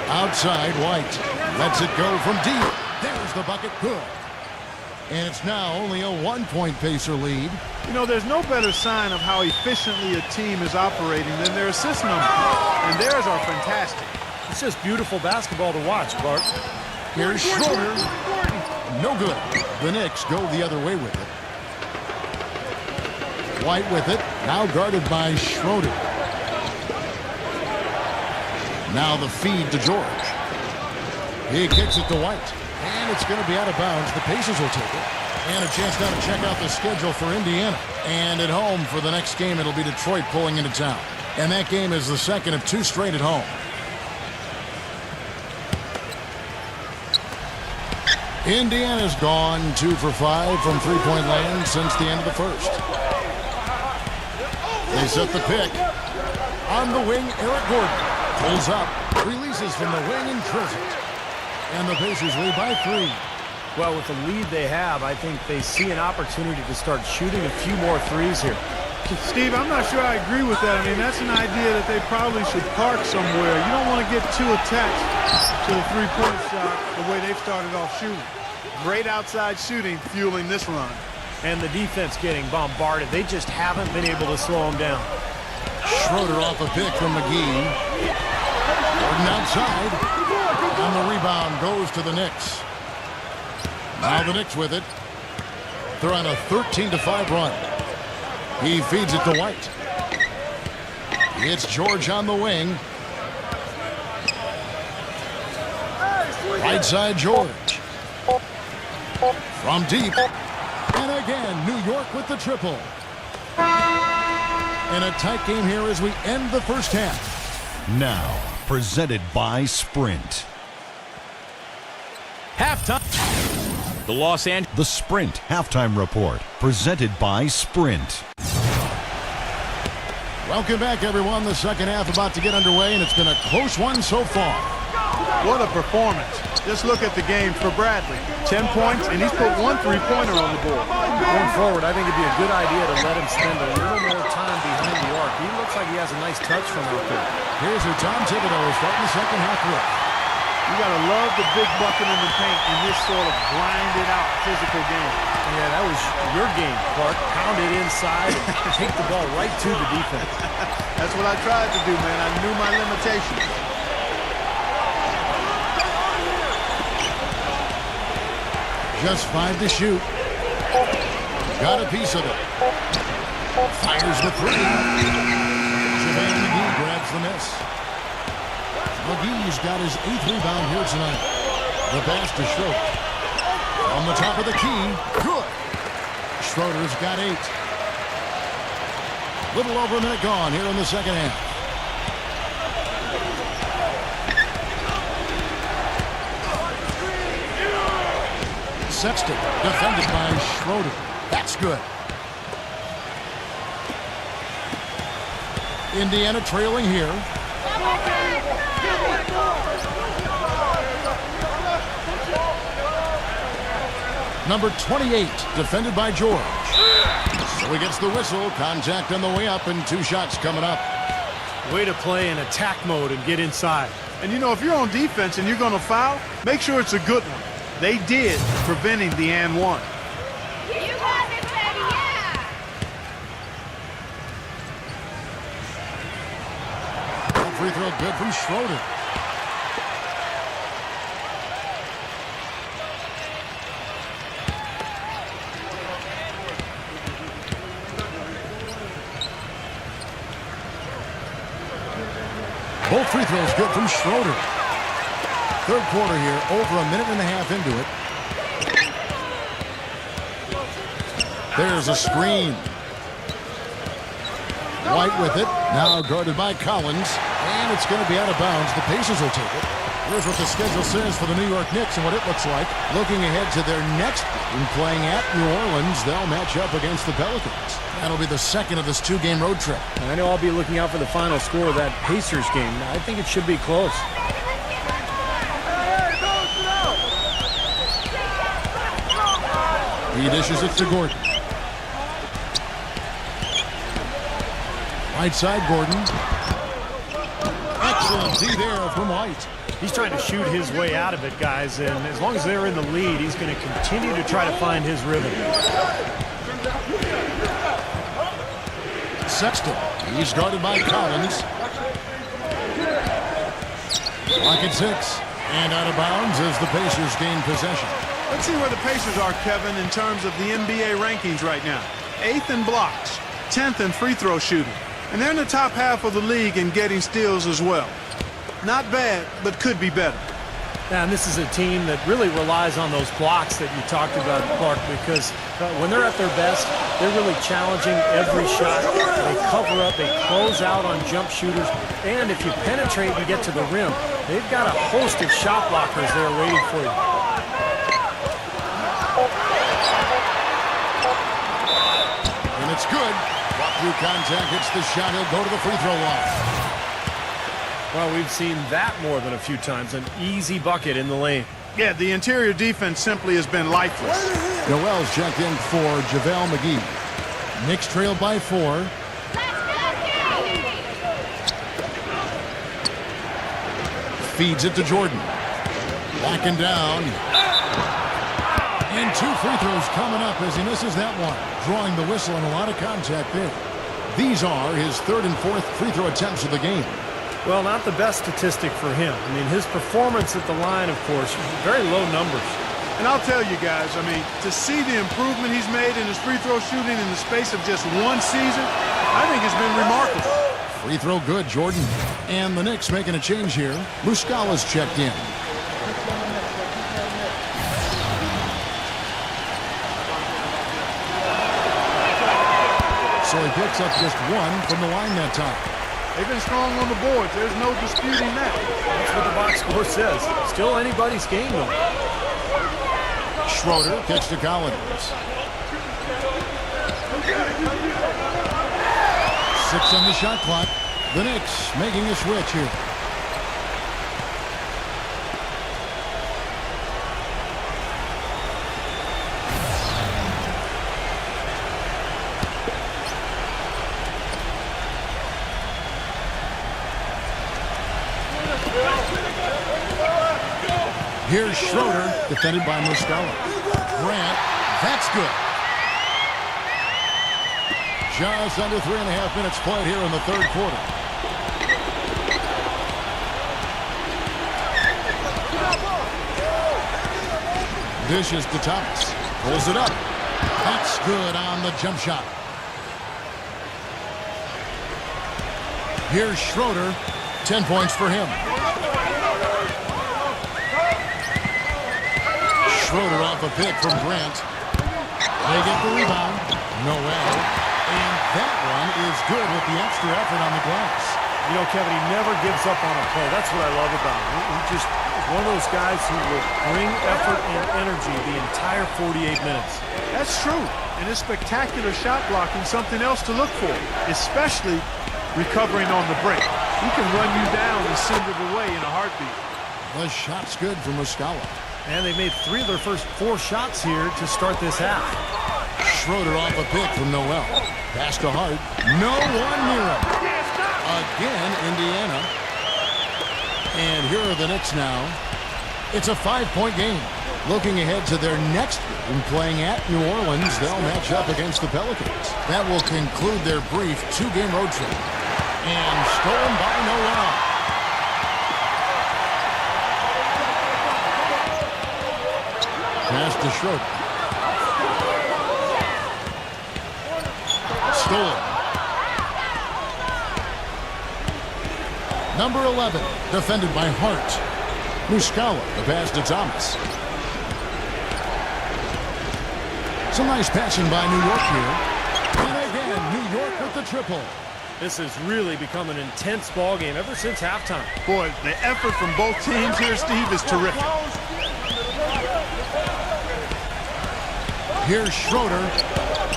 Outside, White lets it go from deep. There's the bucket. Good. And it's now only a 1-point Pacer lead. You know, there's no better sign of how efficiently a team is operating than their assist numbers. And theirs are fantastic. It's just beautiful basketball to watch, Clark. Here's Schroeder. No good. The Knicks go the other way with it. White with it. Now guarded by Schroeder. Now the feed to George. He kicks it to White. And it's going to be out of bounds. The Pacers will take it. And a chance now to check out the schedule for Indiana. And at home for the next game, it'll be Detroit pulling into town. And that game is the second of 2 straight at home. Indiana's gone 2 for 5 from three-point land since the end of the first. They set the pick. On the wing, Eric Gordon pulls up, releases from the wing and drills it. And the Pacers lead by 3. Well, with the lead they have, I think they see an opportunity to start shooting a few more threes here. Steve, I'm not sure I agree with that. I mean, that's an idea that they probably should park somewhere. You don't want to get too attached to the three-point shot the way they've started off shooting. Great outside shooting fueling this run. And the defense getting bombarded. They just haven't been able to slow them down. Schroeder off a pick from McGee. Gordon outside. And the rebound goes to the Knicks. Now the Knicks with it. They're on a 13-5 run. He feeds it to White. It's George on the wing. Right side George. From deep. And again, New York with the triple. And a tight game here as we end the first half. Now, presented by Sprint. Halftime. The Los Angeles. The Sprint Halftime Report, presented by Sprint. Welcome back, everyone. The second half about to get underway, and it's been a close one so far. What a performance. Just look at the game for Bradley. 10 points, and he's put 1 3-pointer on the board. Going forward, I think it'd be a good idea to let him spend a little more time behind the arc. He looks like he has a nice touch from out there. Here's who Tom Thibodeau is starting the second half with. You got to love the big bucket in the paint in this sort of grinded-out physical game. Yeah, that was your game, Clark. Pound it inside and take the ball right to the defense. That's what I tried to do, man. I knew my limitations. Just 5 to shoot. Got a piece of it. Fires the three. Javon McGee grabs the miss. McGee's got his 8th rebound here tonight. The pass to Schroeder. On the top of the key. Good. Schroeder's got 8. Little over a minute gone here in the second half. Sexton defended by Schroeder. That's good. Indiana trailing here. Number 28, defended by George. So he gets the whistle. Contact on the way up, and 2 shots coming up. Way to play in attack mode and get inside. And, you know, if you're on defense and you're going to foul, make sure it's a good one. They did, preventing the and one. You got it, baby, yeah! Free throw good from Schroeder. Both free throws good from Schroeder. Third quarter here, over a minute and a half into it. There's a screen. White with it, now guarded by Collins, and it's going to be out of bounds. The Pacers will take it. Here's what the schedule says for the New York Knicks and what it looks like. Looking ahead to their next game, playing at New Orleans, they'll match up against the Pelicans. That'll be the second of this 2-game road trip. I know I'll be looking out for the final score of that Pacers game. I think it should be close. He dishes it to Gordon. Right side, Gordon. Excellent D there from White. He's trying to shoot his way out of it, guys, and as long as they're in the lead, he's going to continue to try to find his rhythm. Sexton. He's guarded by Collins. Clock at 6. And out of bounds as the Pacers gain possession. Let's see where the Pacers are, Kevin, in terms of the NBA rankings right now. 8th in blocks, 10th in free throw shooting. And they're in the top half of the league in getting steals as well. Not bad, but could be better. Yeah, and this is a team that really relies on those blocks that you talked about, Clark, because when they're at their best, they're really challenging every shot. They cover up, they close out on jump shooters, and if you penetrate and get to the rim, they've got a host of shot blockers there waiting for you. And it's good. Walk through contact, hits the shot, he'll go to the free throw line. Well, we've seen that more than a few times, an easy bucket in the lane. Yeah, the interior defense simply has been lifeless. Noel's checked in for JaVale McGee. Knicks trail by 4. Feeds it to Jordan. Backing down. And 2 free throws coming up as he misses that one. Drawing the whistle and a lot of contact there. These are his 3rd and 4th free throw attempts of the game. Well, not the best statistic for him. I mean, his performance at the line, of course, very low numbers. And I'll tell you guys, I mean, to see the improvement he's made in his free throw shooting in the space of just 1 season, I think it's been remarkable. Free throw good, Jordan. And the Knicks making a change here. Muscala's checked in. So he picks up just 1 from the line that time. They've been strong on the boards. There's no disputing that. That's what the box score says. Still anybody's game, though. Schroeder gets to Collins. 6 on the shot clock. The Knicks making a switch here. Here's Schroeder, defended by Muscala. Grant, that's good. Just under 3.5 minutes played here in the 3rd quarter. Dishes to Thomas. Pulls it up. That's good on the jump shot. Here's Schroeder. 10 points for him. Schroeder off a pick from Grant. They get the rebound. Noel. And that one is good with the extra effort on the glass. You know, Kevin, he never gives up on a play. That's what I love about him. He just is one of those guys who will bring effort and energy the entire 48 minutes. That's true. And his spectacular shot blocking something else to look for, especially recovering on the break. He can run you down and send it away in a heartbeat. The shot's good for Muscala. And they made 3 of their first 4 shots here to start this half. Schroeder off a pick from Noel. Pass to Hart. No one near him. Again, Indiana. And here are the Knicks now. It's a 5-point game. Looking ahead to their next game, playing at New Orleans, they'll match up against the Pelicans. That will conclude their brief 2-game road trip. And stolen by Noel. Pass to Schroeder. Stolen. Number 11, defended by Hart. Muscala, the pass to Thomas. Some nice passing by New York here. And again, New York with the triple. This has really become an intense ball game ever since halftime. Boy, the effort from both teams here, Steve, is terrific. Here's Schroeder.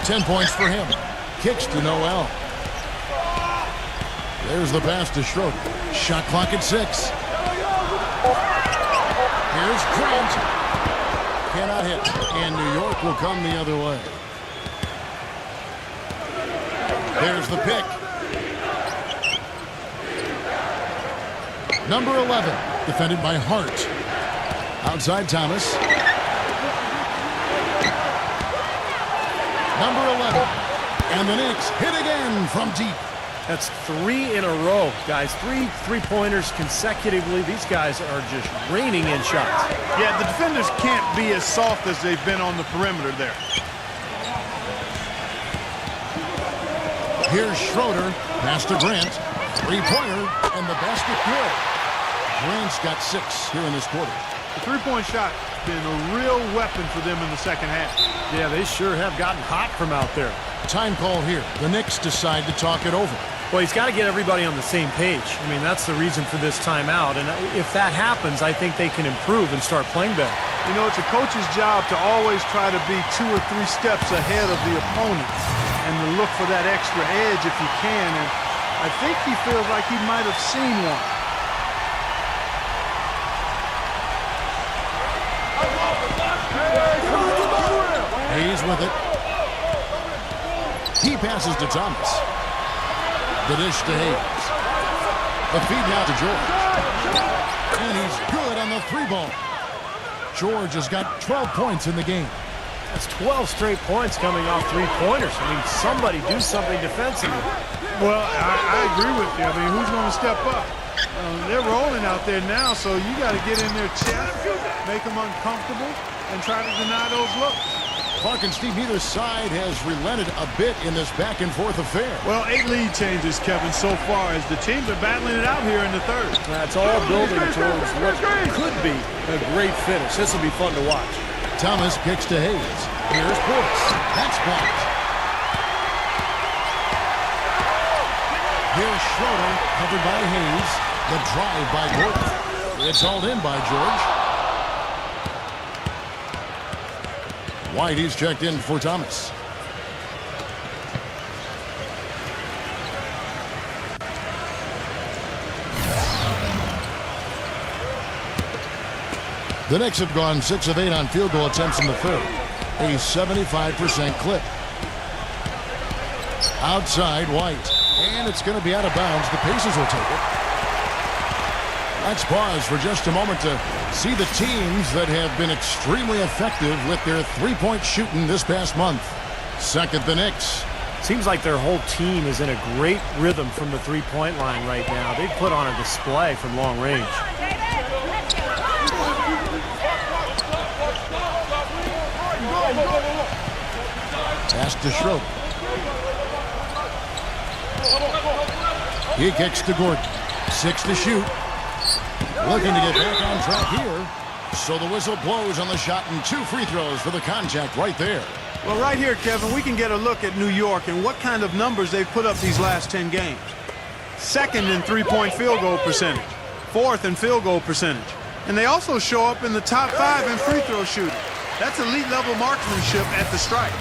10 points for him. Kicks to Noel. There's the pass to Schroeder. Shot clock at 6. Here's Grant. Cannot hit. And New York will come the other way. There's the pick. Number 11, defended by Hart. Outside Thomas. Number 11. And the Knicks hit again from deep. That's 3 in a row, guys. 3 3-pointers consecutively. These guys are just raining in shots. Yeah, the defenders can't be as soft as they've been on the perimeter there. Here's Schroeder. Pass to Grant. 3-pointer. And the basket good. Grant's got 6 here in this quarter. The three-point shot has been a real weapon for them in the second half. Yeah, they sure have gotten hot from out there. Time call here. The Knicks decide to talk it over. Well, he's got to get everybody on the same page. I mean, that's the reason for this timeout. And if that happens, I think they can improve and start playing better. You know, it's a coach's job to always try to be 2 or 3 steps ahead of the opponent and to look for that extra edge if you can. And I think he feels like he might have seen one. Hayes with it. He passes to Thomas. The dish to Hayes. The feed now to George. And he's good on the 3-ball. George has got 12 points in the game. That's 12 straight points coming off 3-pointers. I mean, somebody do something defensively. Well, I agree with you. I mean, who's going to step up? They're rolling out there now, so you got to get in their chest, make them uncomfortable, and try to deny those looks. Clark and Steve, neither side has relented a bit in this back-and-forth affair. Well, 8 lead changes, Kevin, so far as the teams are battling it out here in the third. That's all building towards what could be a great finish. This will be fun to watch. Thomas kicks to Hayes. Here's Brooks. That's blocked. Here's Schroeder, covered by Hayes. The drive by Gordon. It's hauled in by George. White, he's checked in for Thomas. The Knicks have gone 6 of 8 on field goal attempts in the third. A 75% clip. Outside, White. And it's going to be out of bounds. The Pacers will take it. Let's pause for just a moment to see the teams that have been extremely effective with their 3-point shooting this past month. Second, the Knicks. Seems like their whole team is in a great rhythm from the 3-point line right now. They've put on a display from long range. Pass to Schroeder. He kicks to Gordon. 6 to shoot. Looking to get back on track here. So the whistle blows on the shot and 2 free throws for the contact right there. Well, right here, Kevin, we can get a look at New York and what kind of numbers they've put up these last 10 games. 2nd in 3-point field goal percentage. 4th in field goal percentage. And they also show up in the top 5 in free throw shooting. That's elite level marksmanship at the stripe.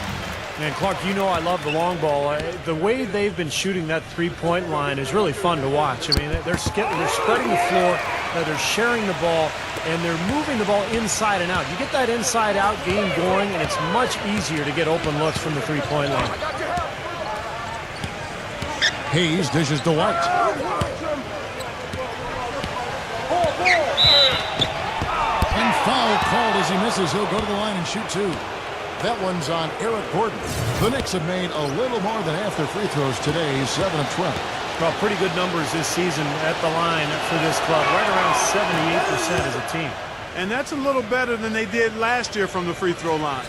And Clark, you know I love the long ball. The way they've been shooting that three-point line is really fun to watch. I mean, they're spreading the floor, they're sharing the ball, and they're moving the ball inside and out. You get that inside-out game going, and it's much easier to get open looks from the three-point line. Hayes dishes to White. And foul called as he misses. He'll go to the line and shoot two. That one's on Eric Gordon. The Knicks have made a little more than half their free throws today, 7 of 12. Well, pretty good numbers this season at the line for this club, right around 78% as a team. And that's a little better than they did last year from the free throw line.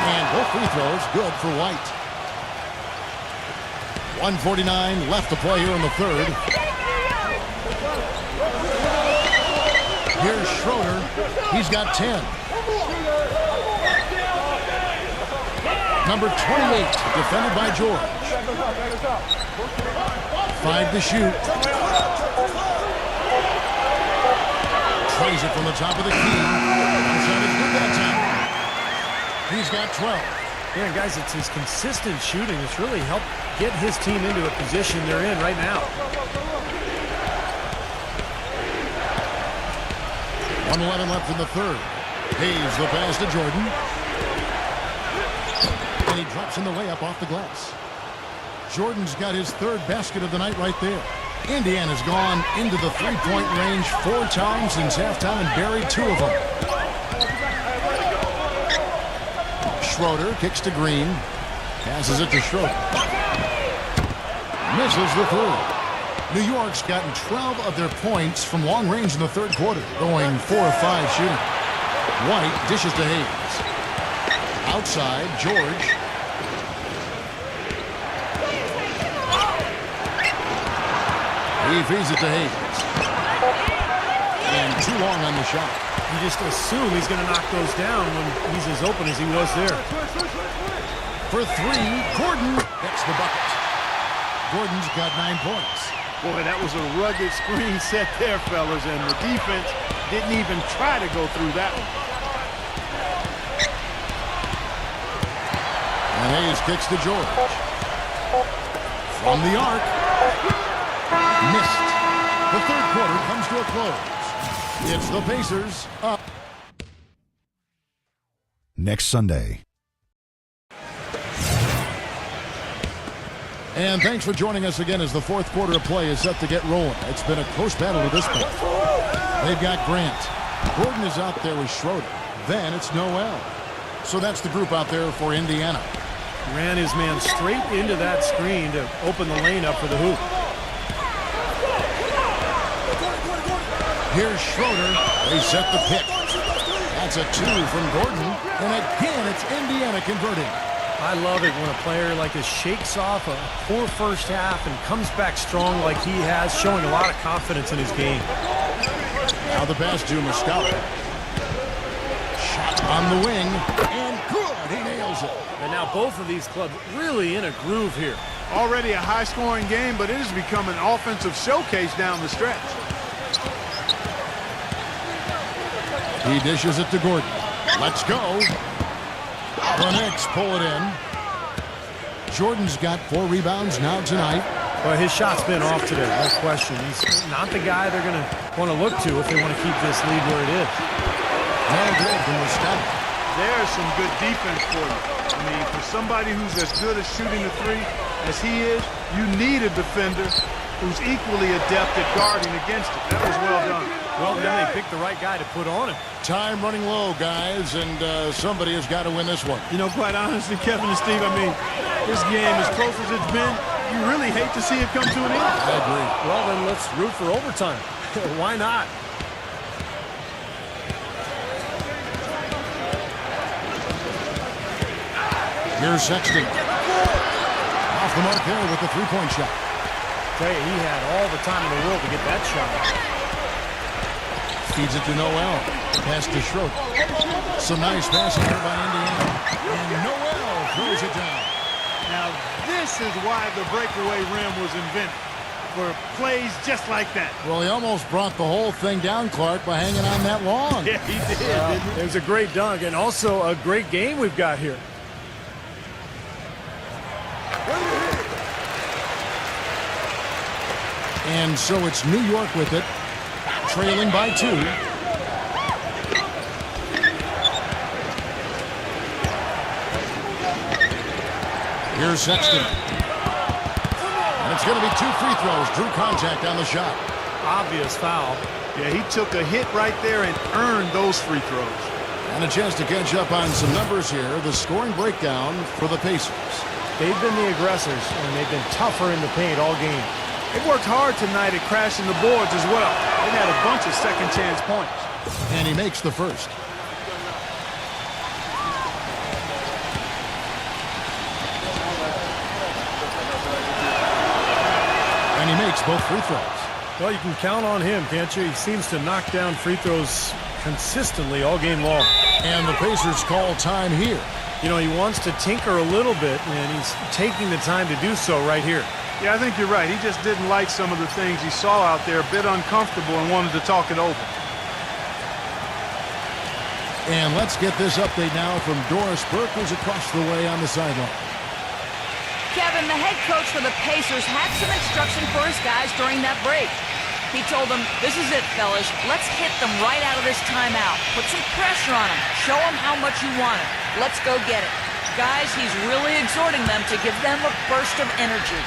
And both free throws good for White. 1:49 left to play here in the third. Here's Schroeder. He's got 10. Number 28, defended by George. 5 to shoot. Tries it from the top of the key. Shot is good that time. He's got 12. Yeah, guys, it's his consistent shooting that's really helped get his team into a position they're in right now. 1:11 left in the third. Hayes the pass to Jordan. And he drops in the layup off the glass. Jordan's got his third basket of the night right there. Indiana's gone into the three-point range 4 times since halftime and buried 2 of them. Schroeder kicks to Green. Passes it to Schroeder. Misses the three. New York's gotten 12 of their points from long range in the third quarter, going 4 of 5 shooting. White dishes to Hayes. Outside, George. He feeds it to Hayes. And too long on the shot. You just assume he's going to knock those down when he's as open as he was there. For 3, Gordon gets the bucket. Gordon's got 9 points. Boy, that was a rugged screen set there, fellas, and the defense didn't even try to go through that one. And Hayes kicks to George. From the arc. Missed. The third quarter comes to a close. It's the Pacers up. Next Sunday. And thanks for joining us again as the fourth quarter of play is set to get rolling. It's been a close battle to this point. They've got Grant. Gordon is out there with Schroeder. Then it's Noel. So that's the group out there for Indiana. Ran his man straight into that screen to open the lane up for the hoop. Here's Schroeder. They set the pick. That's a 2 from Gordon. And again, it's Indiana converting. I love it when a player like this shakes off a poor first half and comes back strong like he has, showing a lot of confidence in his game. Now the pass to Muscala. Shot on the wing. And good. He nails it. And now both of these clubs really in a groove here. Already a high-scoring game, but it has become an offensive showcase down the stretch. He dishes it to Gordon. Let's go. The Knicks pull it in. Jordan's got 4 rebounds now tonight. Well, his shot's been off today, no question. He's not the guy they're going to want to look to if they want to keep this lead where it is. No good from Muscala. There's some good defense for you. I mean, for somebody who's as good at shooting the three as he is, you need a defender who's equally adept at guarding against it. That was well done. Well done. They picked the right guy to put on him. Time running low, guys, and somebody has got to win this one. You know, quite honestly, Kevin and Steve, I mean, this game, as close as it's been, you really hate to see it come to an end. I agree. Well, then let's root for overtime. Why not? Here's Sexton. Off the mark there with the three-point shot. Tell you, he had all the time in the world to get that shot. Feeds it to Noel. Pass to Schroeder. Some nice passing here by Indiana. And Noel throws it down. Now, this is why the breakaway rim was invented. for plays just like that. Well, he almost brought the whole thing down, Clark, by hanging on that long. Yeah, he did, didn't he? There's a great dunk and also a great game we've got here. And so it's New York with it, trailing by 2. Here's Sexton. And it's going to be 2 free throws. Drew contact on the shot. Obvious foul. Yeah, he took a hit right there and earned those free throws. And a chance to catch up on some numbers here. The scoring breakdown for the Pacers. They've been the aggressors, and they've been tougher in the paint all game. They worked hard tonight at crashing the boards as well. They had a bunch of second chance points. And he makes the first. And he makes both free throws. Well, you can count on him, can't you? He seems to knock down free throws consistently all game long. And the Pacers call time here. You know, he wants to tinker a little bit, and he's taking the time to do so right here. Yeah, I think you're right. He just didn't like some of the things he saw out there, a bit uncomfortable, and wanted to talk it over. And let's get this update now from Doris Burke, who's across the way on the sideline. Kevin, the head coach for the Pacers, had some instruction for his guys during that break. He told them, this is it, fellas. Let's hit them right out of this timeout. Put some pressure on them. Show them how much you want it. Let's go get it. Guys, he's really exhorting them to give them a burst of energy.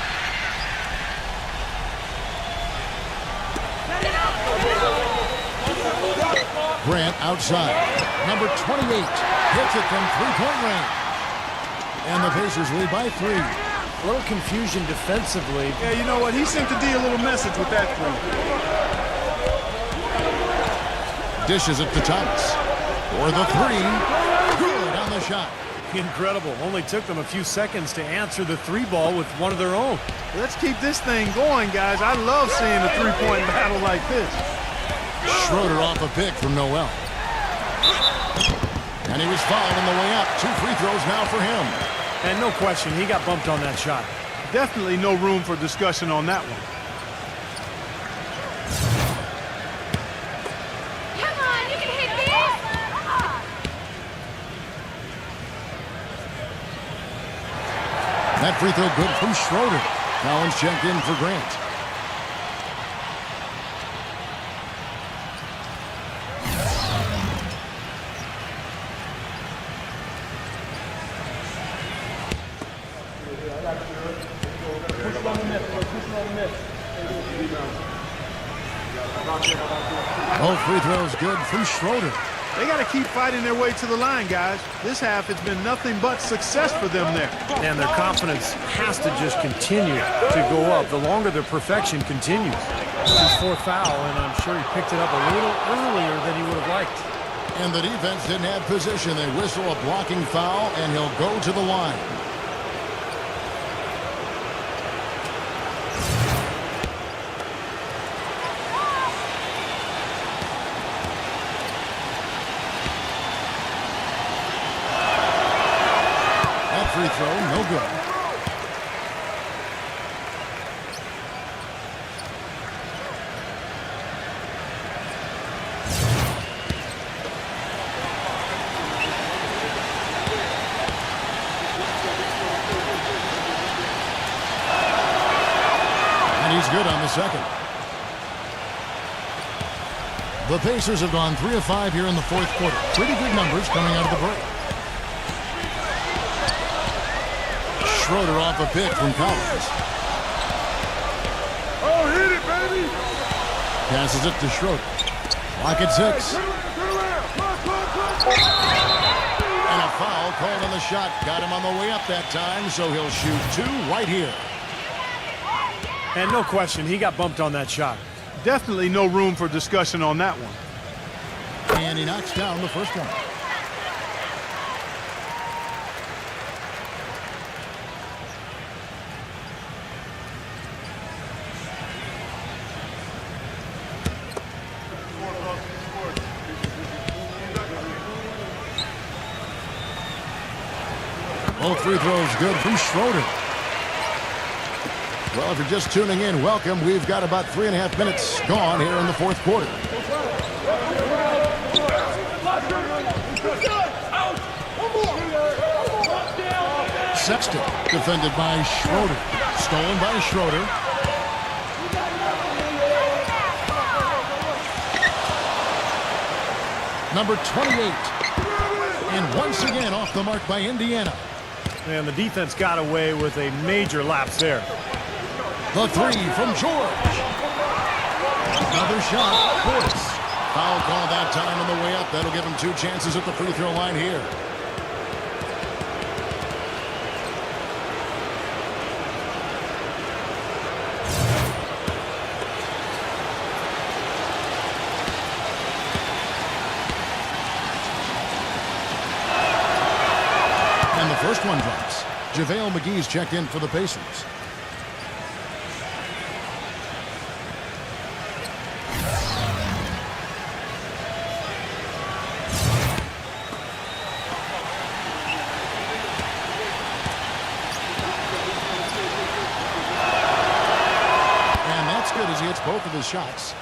Grant outside. Number 28 hits it from three-point range. And the Pacers lead by 3. A little confusion defensively. Yeah, you know what? He sent the D a little message with that three. Dishes it to Thomas. For the 3. Good on the shot. Incredible. Only took them a few seconds to answer the 3 ball with one of their own. Let's keep this thing going, guys. I love seeing a three-point battle like this. Schroeder off a pick from Noel. And he was fouled on the way up. 2 free throws now for him. And no question, he got bumped on that shot. Definitely no room for discussion on that one. Come on, you can hit this. That free throw good from Schroeder. Collins checked in for Grant. Both free throws good from Schroeder. They got to keep fighting their way to the line, guys. This half, it's been nothing but success for them there. And their confidence has to just continue to go up the longer their perfection continues. This is 4th foul, and I'm sure he picked it up a little earlier than he would have liked. And the defense didn't have position. They whistle a blocking foul, and he'll go to the line. Free throw, no good. And he's good on the second. The Pacers have gone 3 of 5 here in the 4th quarter. Pretty good numbers coming out of the break. Schroeder off a pick from Collins. Oh, hit it, baby! Passes it to Schroeder. Lock at 6. And a foul called on the shot. Got him on the way up that time, so he'll shoot 2 right here. And no question, he got bumped on that shot. Definitely no room for discussion on that one. And he knocks down the first one. Both free throws good from Schroeder. Well, if you're just tuning in, welcome. We've got about 3.5 minutes gone here in the fourth quarter. Sexton, defended by Schroeder. Stolen by Schroeder. Number 28. And once again off the mark by Indiana. And the defense got away with a major lapse there. The three from George. Another shot. Boyce. Foul call that time on the way up. That'll give him 2 chances at the free throw line here. And the first one drops. JaVale McGee's checked in for the Pacers. Both of his shots.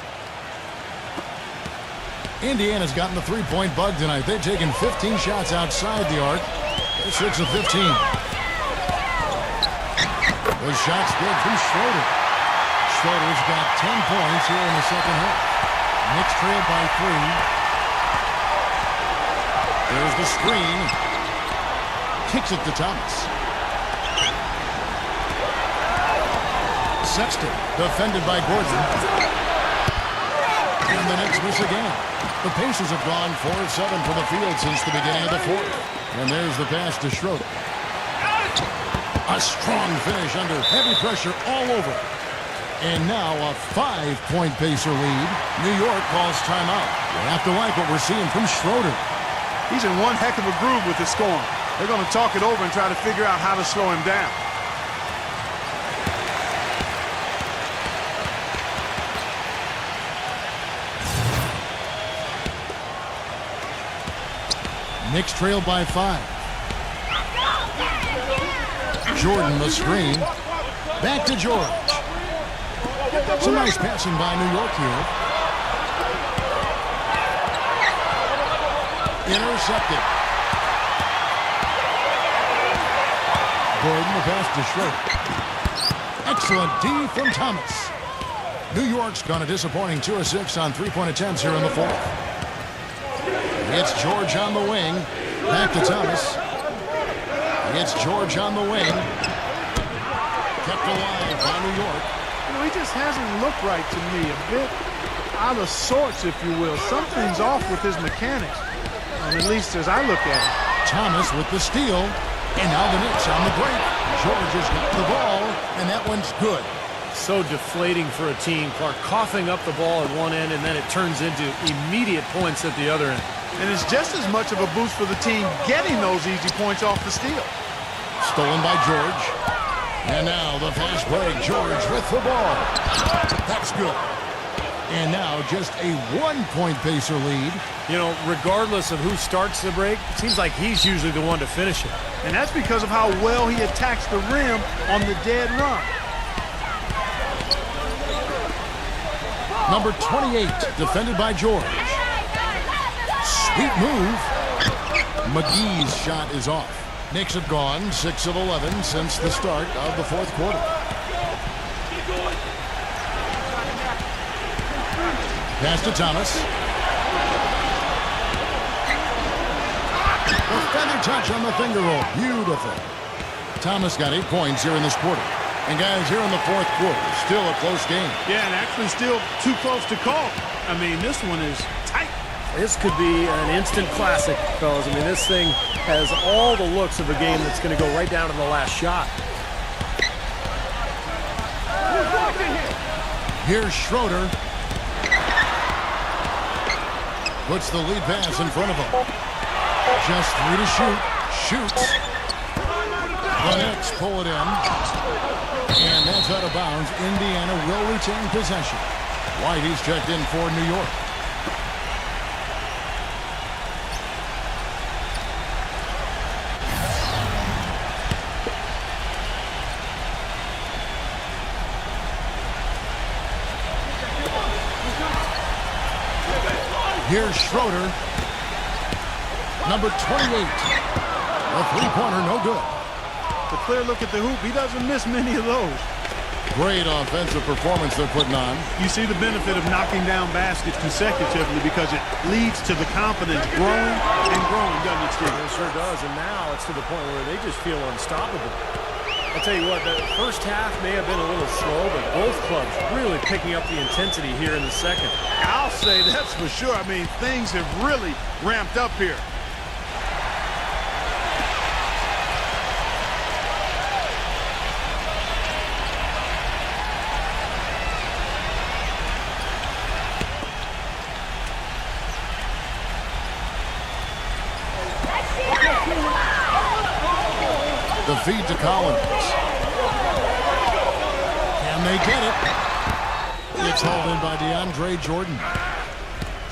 Indiana's gotten the three-point bug tonight. They've taken 15 shots outside the arc. They're 6 of 15. The shot's good from Schroeder. Schroeder's got 10 points here in the second half. Knicks trail by 3. There's the screen. Kicks it to Thomas. Sexton, defended by Gordon. And the Knicks miss again. The Pacers have gone 4 of 7 from the field since the beginning of the fourth. And there's the pass to Schroeder. A strong finish under heavy pressure all over. And now a 5-point Pacer lead. New York calls timeout. You have to like what we're seeing from Schroeder. He's in one heck of a groove with his scoring. They're going to talk it over and try to figure out how to slow him down. Knicks trail by 5. Jordan the screen. Back to George. Some nice passing by New York here. Intercepted. Gordon the pass to Schroeder. Excellent D from Thomas. New York's gone a disappointing 2 of 6 on 3-point attempts here in the fourth. It's George on the wing. Back to Thomas. It's George on the wing. Kept alive by New York. You know, he just hasn't looked right to me. A bit out of sorts, if you will. Something's off with his mechanics, at least as I look at it. Thomas with the steal. And now the Knicks on the break. George has got the ball, and that one's good. So deflating for a team. Clark coughing up the ball at one end, and then it turns into immediate points at the other end. And it's just as much of a boost for the team getting those easy points off the steal. Stolen by George. And now the fast break. George with the ball. That's good. And now just a 1-point Pacer lead. You know, regardless of who starts the break, it seems like he's usually the one to finish it. And that's because of how well he attacks the rim on the dead run. Number 28, defended by George. Sweet move. McGee's shot is off. Knicks have gone 6 of 11 since the start of the fourth quarter. Pass to Thomas. A feather touch on the finger roll. Beautiful. Thomas got 8 points here in this quarter. And guys, here in the fourth quarter, still a close game. Yeah, and actually still too close to call. I mean, this one is tight. This could be an instant classic, fellas. I mean, this thing has all the looks of a game that's going to go right down to the last shot. Here's Schroeder. Puts the lead pass in front of him. Just 3 to shoot. Shoots. The Knicks pull it in. And that's out of bounds. Indiana will retain possession. Whitey's checked in for New York. Here's Schroeder. Number 28. A three-pointer, no good. The clear look at the hoop. He doesn't miss many of those. Great offensive performance they're putting on. You see the benefit of knocking down baskets consecutively because it leads to the confidence growing and growing, doesn't it, Steve? It sure does, and now it's to the point where they just feel unstoppable. I'll tell you what, the first half may have been a little slow, but both clubs really picking up the intensity here in the second. I'll say that's for sure. I mean, things have really ramped up here. The feed to Collins. Can they get it? It's hauled in by DeAndre Jordan.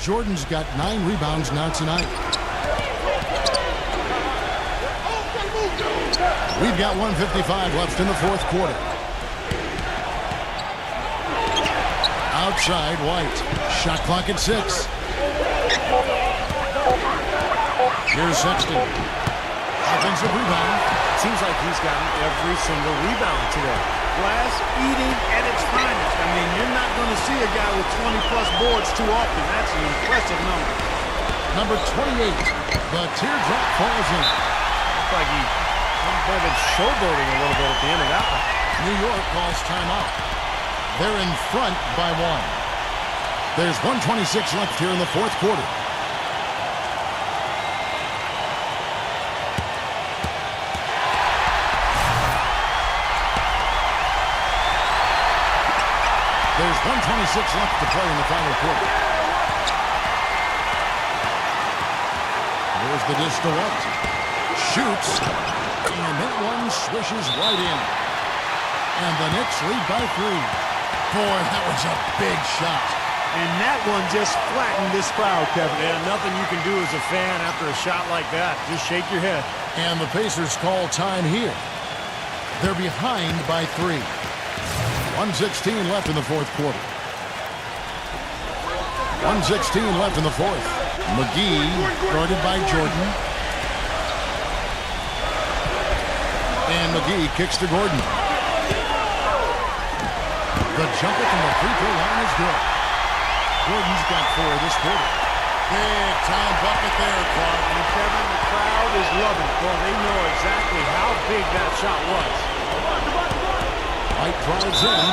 Jordan's got 9 rebounds now tonight. We've got 1:55 left in the fourth quarter. Outside, White. Shot clock at 6. Here's Sexton. Offensive rebound. Seems like he's gotten every single rebound today. Glass eating at its finest. I mean, you're not going to see a guy with 20-plus boards too often. That's an impressive number. Number 28. The teardrop falls in. Looks like he might have been showboating a little bit at the end of that one. New York calls timeout. They're in front by 1. There's 1:26 left here in the fourth quarter. There's 1:26 left to play in the final quarter. There's the dish to White. Shoots. And that one swishes right in. And the Knicks lead by 3. Boy, that was a big shot. And that one just flattened this crowd, Kevin. Yeah, nothing you can do as a fan after a shot like that. Just shake your head. And the Pacers call time here. They're behind by 3. 1:16 left in the fourth quarter. 1:16 left in the fourth. McGee guarded by Jordan. And McGee kicks to Gordon. The jumper from the free throw line is good. Gordon's got 4 this quarter. Big time bucket there, Clark. And Kevin, the crowd is loving it. Well, they know exactly how big that shot was. White drives in.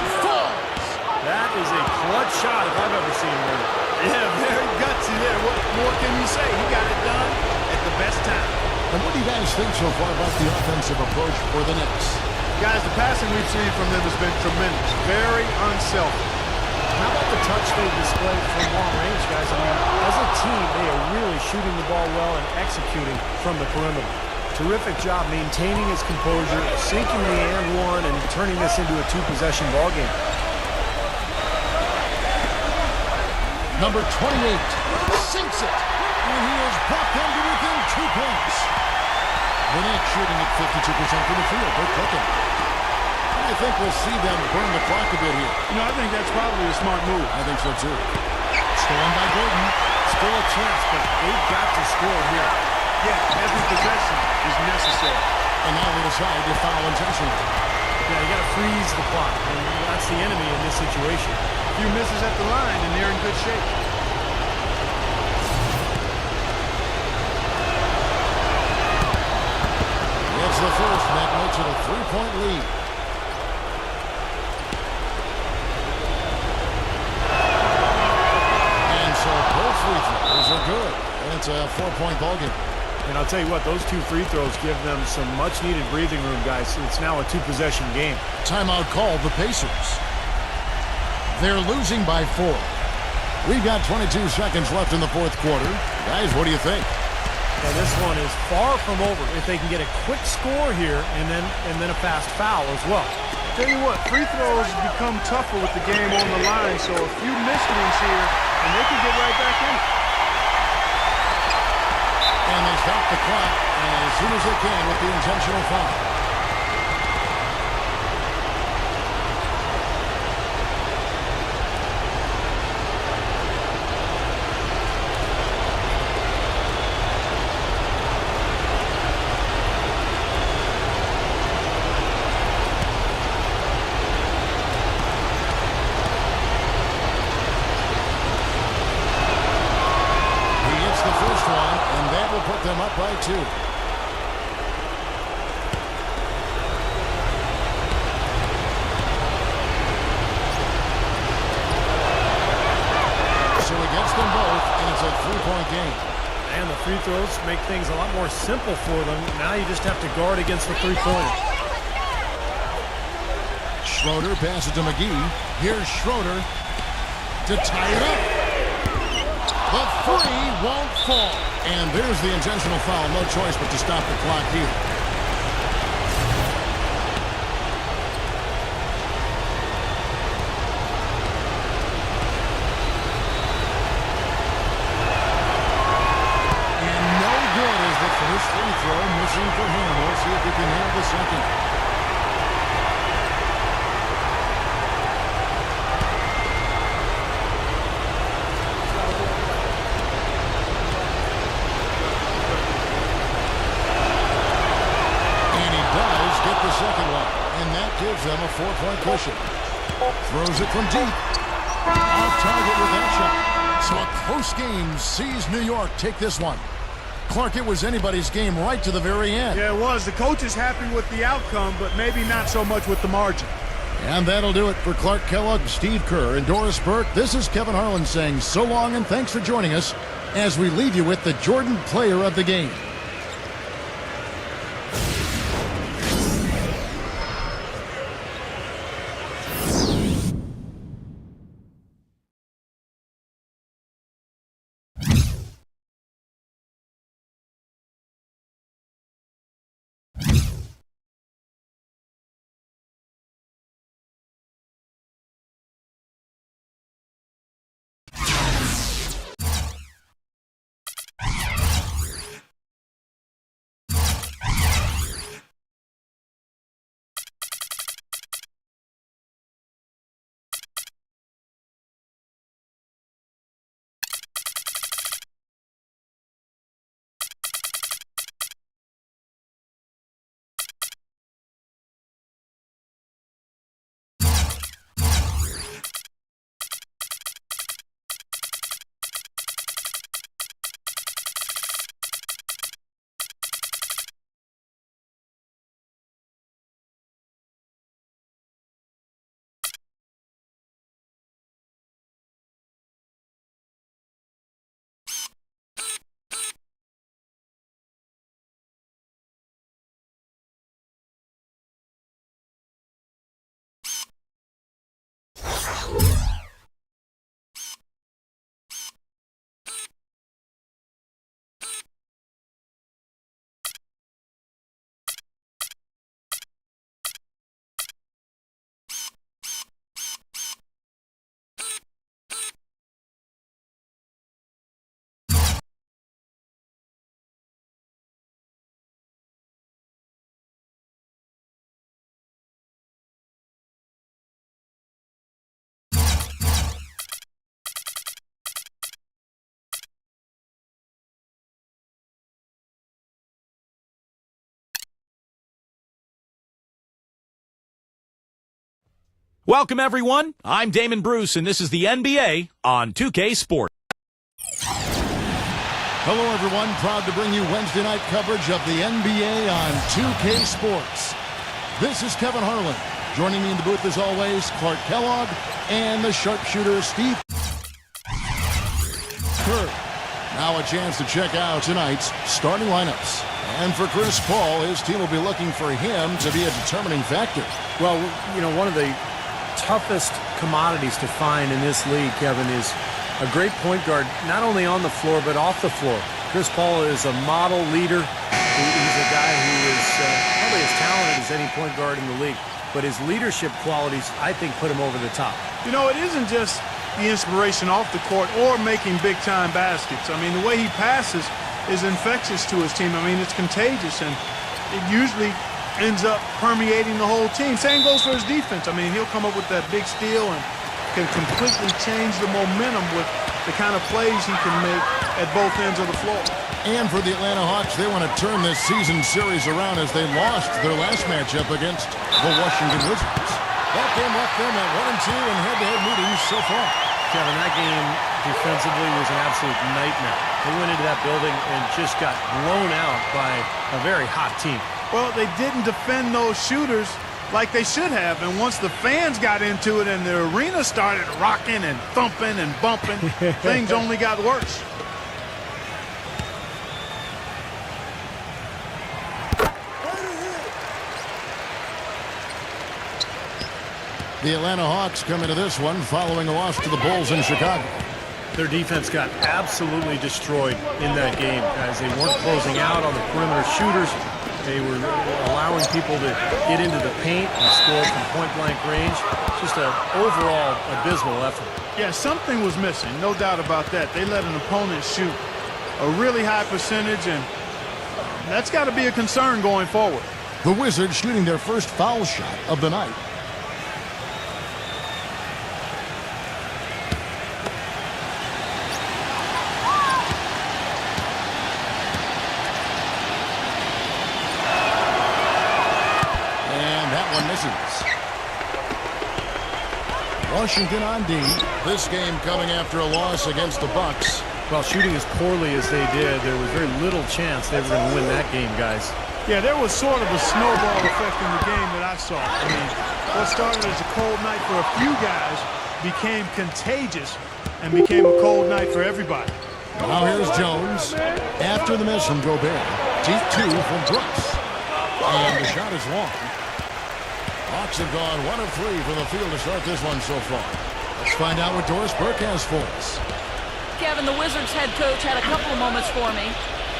It falls. That is a clutch shot if I've ever seen one. Yeah, very gutsy there. What more can you say? He got it done at the best time. And what do you guys think so far about the offensive approach for the Knicks? Guys, the passing we've seen from them has been tremendous. Very unselfish. How about the touch they've displayed from long range, guys? I mean, as a team, they are really shooting the ball well and executing from the perimeter. Terrific job maintaining his composure, sinking the and one, and turning this into a 2-possession ball game. Number 28 sinks it, and he has brought them to within 2 points. The Knicks shooting at 52% from the field. They're cooking. I think we'll see them burn the clock a bit here. You know, I think that's probably a smart move. I think so, too. Stolen by Gordon. Still a chance, but they've got to score here. Yeah, every possession is necessary. And now they decide to foul intentionally. Yeah, you got to freeze the clock, and that's the enemy in this situation. A few misses at the line, and they're in good shape. It's the first, and that makes it a 3-point lead. And so both free throws are good. And it's a 4-point ball game. And I'll tell you what, those 2 free throws give them some much-needed breathing room, guys. It's now a 2-possession game. Timeout called the Pacers. They're losing by 4. We've got 22 seconds left in the fourth quarter. Guys, what do you think? Well, this one is far from over if they can get a quick score here and then a fast foul as well. Tell you what, free throws become tougher with the game on the line, so a few missed ones here, and they can get right back in. And they stop the clock as soon as they can with the intentional foul. put them up by 2. So he gets them both, and it's a 3-point game. And the free throws make things a lot more simple for them. Now you just have to guard against the three-pointer. Schroeder passes to McGee. Here's Schroeder to tie it up. The three won't fall. And there's the intentional foul. No choice but to stop the clock here. And no good is the first free throw missing for him. We'll see if he can nail the second. Second one, and that gives them a 4-point cushion. Throws it from deep. Off target with that shot. So a close game sees New York take this one. Clark, it was anybody's game right to the very end. Yeah, it was. The coach is happy with the outcome, but maybe not so much with the margin. And that'll do it for Clark Kellogg, Steve Kerr, and Doris Burke. This is Kevin Harlan saying so long and thanks for joining us as we leave you with the Jordan Player of the Game. Welcome, everyone. I'm Damon Bruce, and this is the NBA on 2K Sports. Hello, everyone. Proud to bring you Wednesday night coverage of the NBA on 2K Sports. This is Kevin Harlan. Joining me in the booth, as always, Clark Kellogg and the sharpshooter, Steve Kerr. Now a chance to check out tonight's starting lineups. And for Chris Paul, his team will be looking for him to be a determining factor. Well, you know, one of the toughest commodities to find in this league, Kevin, is a great point guard, not only on the floor, but off the floor. Chris Paul is a model leader. He's a guy who is probably as talented as any point guard in the league. But his leadership qualities, I think, put him over the top. You know, it isn't just the inspiration off the court or making big-time baskets. I mean, the way he passes is infectious to his team. I mean, it's contagious, and it usually ends up permeating the whole team. Same goes for his defense. I mean, he'll come up with that big steal and can completely change the momentum with the kind of plays he can make at both ends of the floor. And for the Atlanta Hawks, they want to turn this season series around as they lost their last matchup against the Washington Wizards. That game left them at 1-2 in head-to-head meetings so far. Kevin, that game defensively was an absolute nightmare. They went into that building and just got blown out by a very hot team. Well, they didn't defend those shooters like they should have. And once the fans got into it and the arena started rocking and thumping and bumping, things only got worse. The Atlanta Hawks come into this one following a loss to the Bulls in Chicago. Their defense got absolutely destroyed in that game as they weren't closing out on the perimeter shooters. They were allowing people to get into the paint and score from point-blank range. Just an overall abysmal effort. Yeah, something was missing, no doubt about that. They let an opponent shoot a really high percentage, and that's got to be a concern going forward. The Wizards shooting their first foul shot of the night. Washington on D. This game coming after a loss against the Bucks. Well, shooting as poorly as they did, there was very little chance they were going to win that game, guys. Yeah, there was sort of a snowball effect in the game that I saw. I mean, what started as a cold night for a few guys became contagious and became a cold night for everybody. Now here's Jones. After the miss from Gobert. Deep two from Brooks. And the shot is long. Hawks have gone 1 of 3 from the field to start this one so far. Let's find out what Doris Burke has for us. Kevin, the Wizards head coach had a couple of moments for me.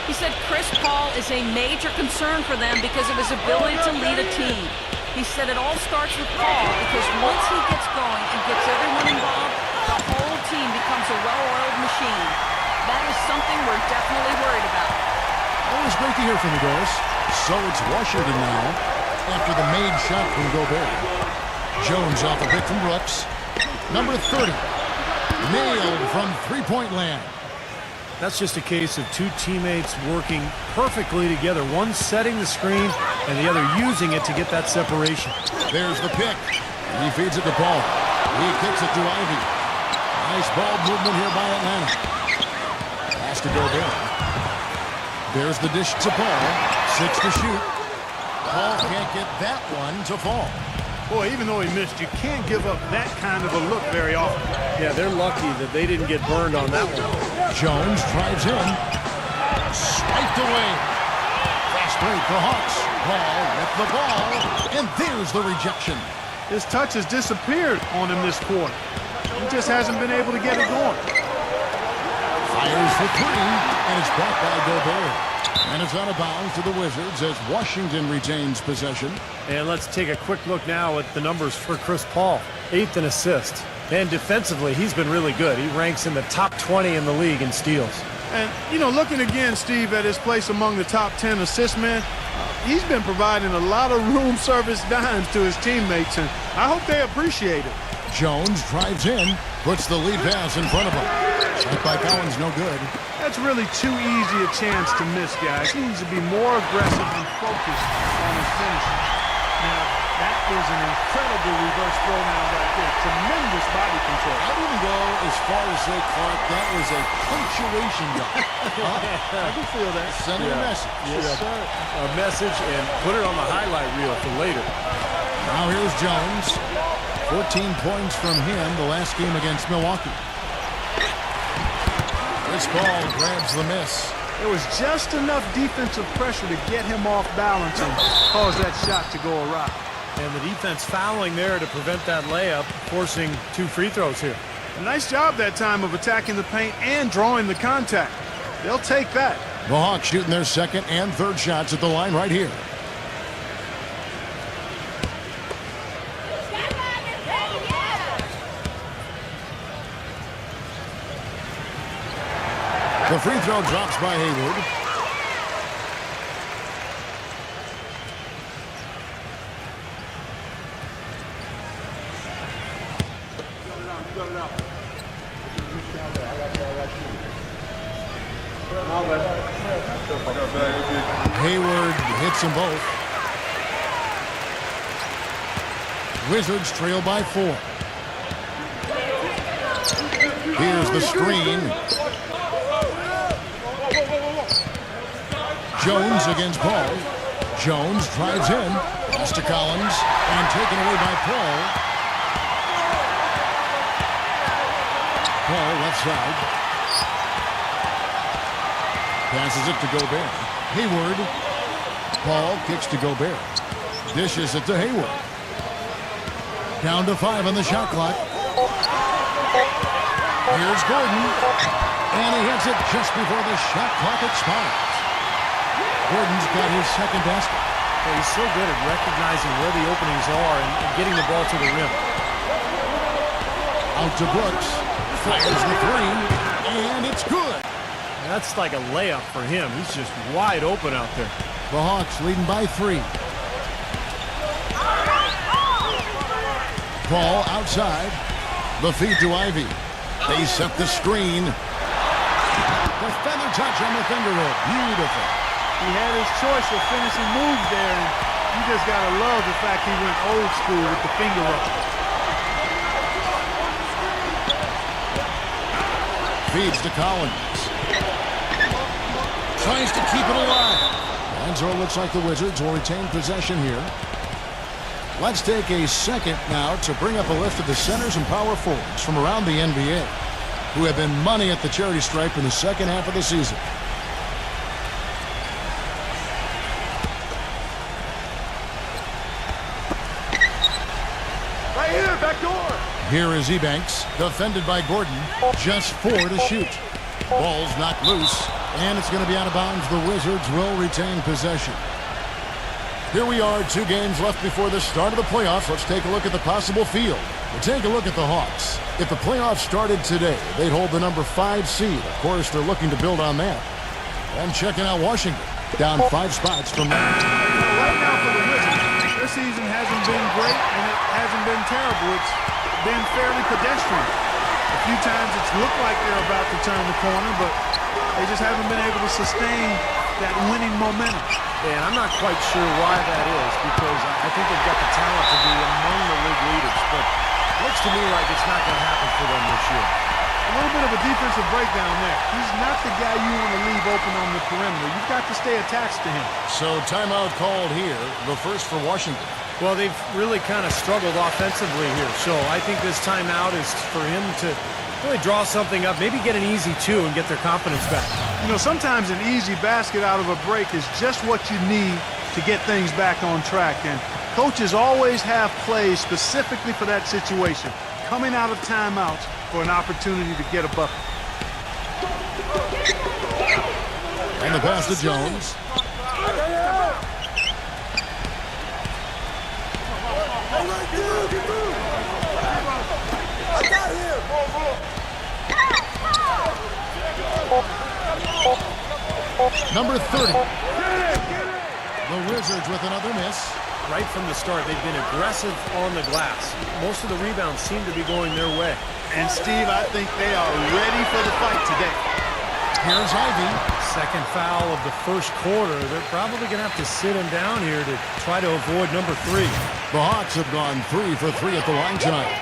He said Chris Paul is a major concern for them because of his ability to lead a team. He said it all starts with Paul because once he gets going and gets everyone involved, the whole team becomes a well-oiled machine. That is something we're definitely worried about. Always great to hear from you, Doris. So it's Washington now. After the made shot from Gobert. Jones off a pick from Brooks. Number 30. Nailed from three-point land. That's just a case of two teammates working perfectly together. One setting the screen and the other using it to get that separation. There's the pick. He feeds it to Paul. He kicks it to Ivy. Nice ball movement here by Atlanta. Pass to Gobert. There's the dish to Paul. 6 to shoot. Paul can't get that one to fall. Boy, even though he missed, you can't give up that kind of a look very often. Yeah, they're lucky that they didn't get burned on that one. Jones drives in. Swiped away. Fast break for Hawks. Paul with the ball. And there's the rejection. His touch has disappeared on him this quarter. He just hasn't been able to get it going. Fires for 3. And it's blocked by Gobert. And it's out of bounds to the Wizards as Washington retains possession. And let's take a quick look now at the numbers for Chris Paul. 8th in assists. And defensively, he's been really good. He ranks in the top 20 in the league in steals. And, you know, looking again, Steve, at his place among the top 10 assist men, he's been providing a lot of room service dimes to his teammates, and I hope they appreciate it. Jones drives in, puts the lead pass in front of him. Shot by Collins, no good. That's really too easy a chance to miss, guys. He needs to be more aggressive and focused on his finishing. Now, that is an incredible reverse throwdown right there. Tremendous body control. I'd even go as far as say, Clark, that was a punctuation dunk. I can feel that. Sending a message. Yes, sir. A message and put it on the highlight reel for later. Now here's Jones. 14 points from him the last game against Milwaukee. This ball grabs the miss. There was just enough defensive pressure to get him off balance and cause that shot to go awry. And the defense fouling there to prevent that layup, forcing 2 free throws here. A nice job that time of attacking the paint and drawing the contact. They'll take that. The Hawks shooting their second and third shots at the line right here. The free throw drops by Hayward. Hayward hits them both. Wizards trail by 4. Here's the screen. Jones against Paul. Jones drives in. Pass to Collins. And taken away by Paul. Paul left side. Passes it to Gobert. Hayward. Paul kicks to Gobert. Dishes it to Hayward. Down to 5 on the shot clock. Here's Gordon. And he hits it just before the shot clock expires. Gordon's got his second basket. Well, he's so good at recognizing where the openings are and getting the ball to the rim. Out to Brooks. Fires the three. And it's good. That's like a layup for him. He's just wide open out there. The Hawks leading by 3. Paul outside. The feed to Ivy. They set the screen. The feather touch on the finger roll. Beautiful. He had his choice of finishing moves there, and you just got to love the fact he went old school with the finger roll. Feeds to Collins. Tries to keep it alive. And so it looks like the Wizards will retain possession here. Let's take a second now to bring up a list of the centers and power forwards from around the NBA who have been money at the charity stripe in the second half of the season. Right here, back door. Here is Ebanks, defended by Gordon. Just 4 to shoot. Ball's knocked loose, and it's going to be out of bounds. The Wizards will retain possession. Here we are, 2 games left before the start of the playoffs. Let's take a look at the possible field. We'll take a look at the Hawks. If the playoffs started today, they'd hold the number 5 seed. Of course, they're looking to build on that. And checking out Washington, down 5 spots from that. Right now for the Wizards, their season hasn't been great, and it hasn't been terrible. It's been fairly pedestrian. A few times it's looked like they're about to turn the corner, but they just haven't been able to sustain that winning momentum. And I'm not quite sure why that is, because I think they've got the talent to be among the league leaders, but it looks to me like it's not going to happen for them this year. A little bit of a defensive breakdown there. He's not the guy you want to leave open on the perimeter. You've got to stay attached to him. So timeout called here, the first for Washington. Well, they've really kind of struggled offensively here, so I think this timeout is for him to really draw something up, maybe get an easy 2 and get their confidence back. You know, sometimes an easy basket out of a break is just what you need to get things back on track. And coaches always have plays specifically for that situation, coming out of timeouts for an opportunity to get a bucket. And the pass to Jones. Number 30. The Wizards with another miss. Right from the start, they've been aggressive on the glass. Most of the rebounds seem to be going their way. And, Steve, I think they are ready for the fight today. Here's Ivy. Second foul of the first quarter. They're probably going to have to sit him down here to try to avoid number 3. The Hawks have gone 3 for 3 at the line tonight.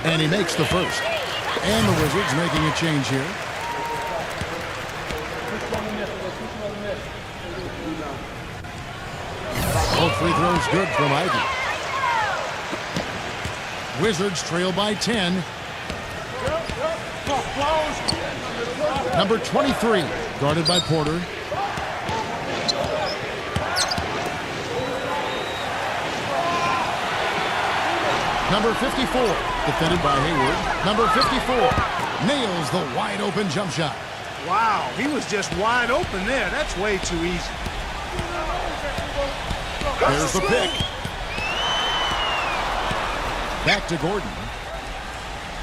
And he makes the first. And the Wizards making a change here. Both free throws good from Ivy. Wizards trail by 10. Number 23, guarded by Porter. Number 54, defended by Hayward. Number 54, nails the wide-open jump shot. Wow, he was just wide open there. That's way too easy. There's the pick. Back to Gordon.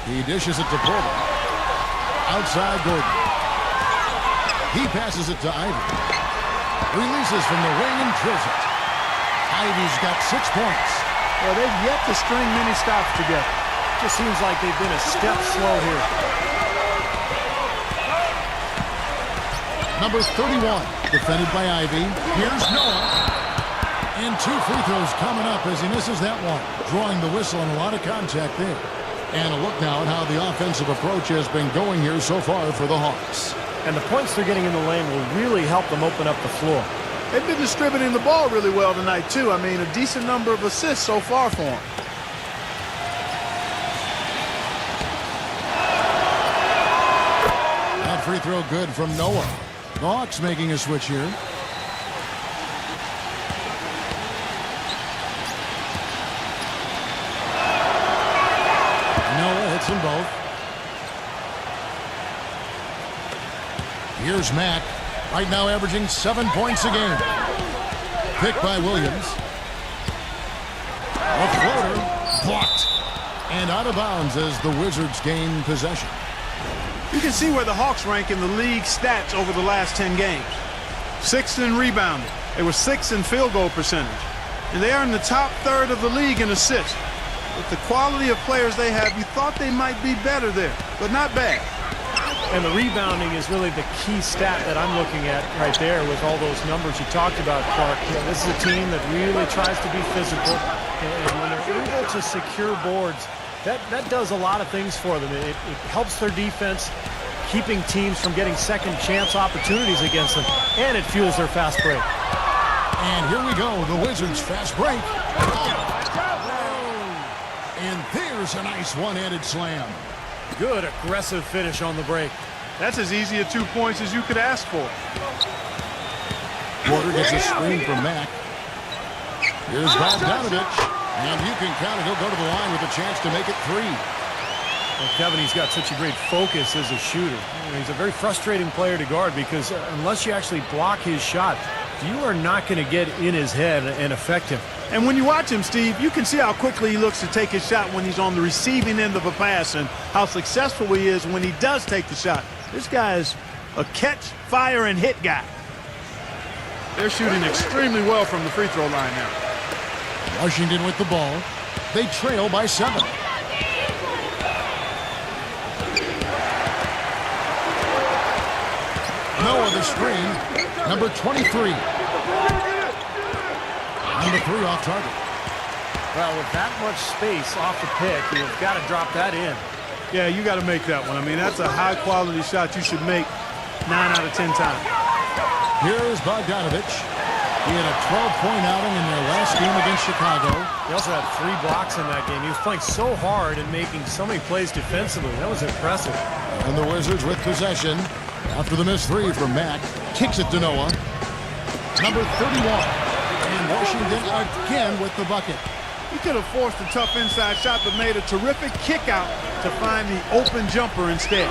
He dishes it to Porter. Outside Gordon. He passes it to Ivy. Releases from the wing and drills it. Ivy's got 6 points. Well, they've yet to string many stops together. Just seems like they've been a step slow here. Number 31, defended by Ivy. Here's Noah. And 2 free throws coming up as he misses that one. Drawing the whistle and a lot of contact there. And a look now at how the offensive approach has been going here so far for the Hawks. And the points they're getting in the lane will really help them open up the floor. They've been distributing the ball really well tonight, too. I mean, a decent number of assists so far for them. That free throw good from Noah. The Hawks making a switch here. Noah hits them both. Here's Mack. Right now averaging 7 points a game. Picked by Williams. A floater. Blocked. And out of bounds as the Wizards gain possession. You can see where the Hawks rank in the league stats over the last 10 games. 6th in rebounding. They were 6th in field goal percentage. And they are in the top third of the league in assists. With the quality of players they have, you thought they might be better there, but not bad. And the rebounding is really the key stat that I'm looking at right there with all those numbers you talked about, Clark. This is a team that really tries to be physical. And when they're able to secure boards, that does a lot of things for them. It helps their defense, keeping teams from getting second chance opportunities against them. And it fuels their fast break. And here we go, the Wizards fast break. And there's a nice one-handed slam. Good aggressive finish on the break. That's as easy a 2 points as you could ask for. Porter gets a screen from Mack. Here's Bogdanovich. And you can count it. He'll go to the line with a chance to make it 3. Well, Kevin, he's got such a great focus as a shooter. He's a very frustrating player to guard because unless you actually block his shot, you are not going to get in his head and affect him. And when you watch him, Steve, you can see how quickly he looks to take his shot when he's on the receiving end of a pass and how successful he is when he does take the shot. This guy is a catch, fire, and hit guy. They're shooting extremely well from the free throw line now. Washington with the ball. They trail by 7. Noah the screen. Number 23. Number 3 off target. Well, with that much space off the pick, you've got to drop that in. Yeah, you got to make that one. I mean, that's a high-quality shot you should make 9 out of 10 times. Here's Bogdanovich. He had a 12-point outing in their last game against Chicago. He also had 3 blocks in that game. He was playing so hard and making so many plays defensively. That was impressive. And the Wizards with possession after the missed 3 from Mack. Kicks it to Noah. Number 31. And Washington again with the bucket. He could have forced a tough inside shot, but made a terrific kick out to find the open jumper instead.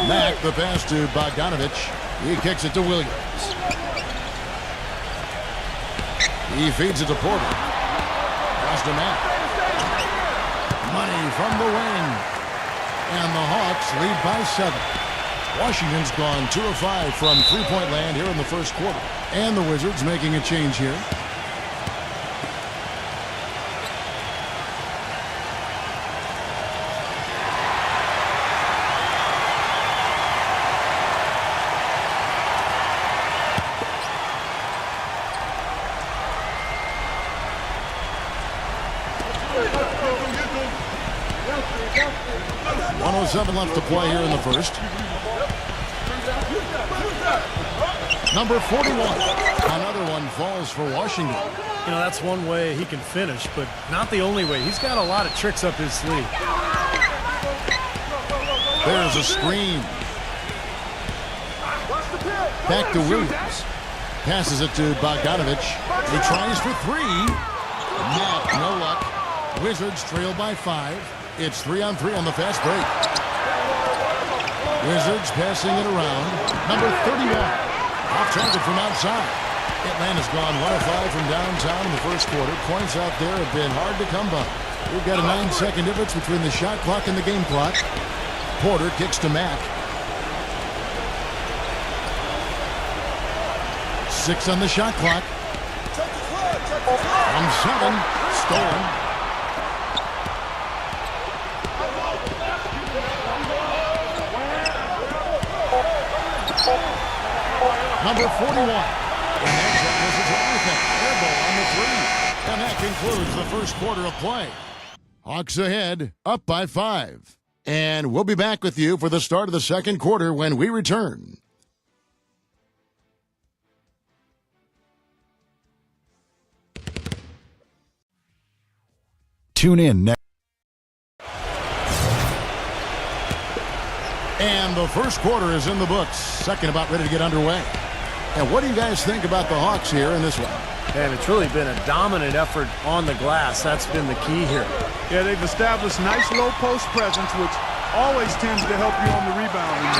Mack, the pass to Bogdanovich. He kicks it to Williams. He feeds it to Porter. Pass to Mack. Money from the wing. And the Hawks lead by 7. Washington's gone 2 of 5 from three-point land here in the first quarter. And the Wizards making a change here. .107 left to play here in the first. Number 41. Another one falls for Washington. You know, that's one way he can finish, but not the only way. He's got a lot of tricks up his sleeve. There's a screen. Back to Williams. Passes it to Bogdanovich. He tries for 3. Mack, no luck. Wizards trail by 5. It's 3-on-3 on the fast break. Wizards passing it around. Number 31. Off target from outside. Atlanta's gone 1 of 5 from downtown in the first quarter. Points out there have been hard to come by. We've got a 9-second difference between the shot clock and the game clock. Porter kicks to Mack. 6 on the shot clock. From 7. Stolen. Number 41. And that was his everything. Air ball on the 3. And that concludes the first quarter of play. Hawks ahead, up by 5. And we'll be back with you for the start of the second quarter when we return. Tune in next. And the first quarter is in the books. Second about ready to get underway. And what do you guys think about the Hawks here in this one? And it's really been a dominant effort on the glass. That's been the key here. Yeah, they've established nice low post presence, which always tends to help you on the rebounding.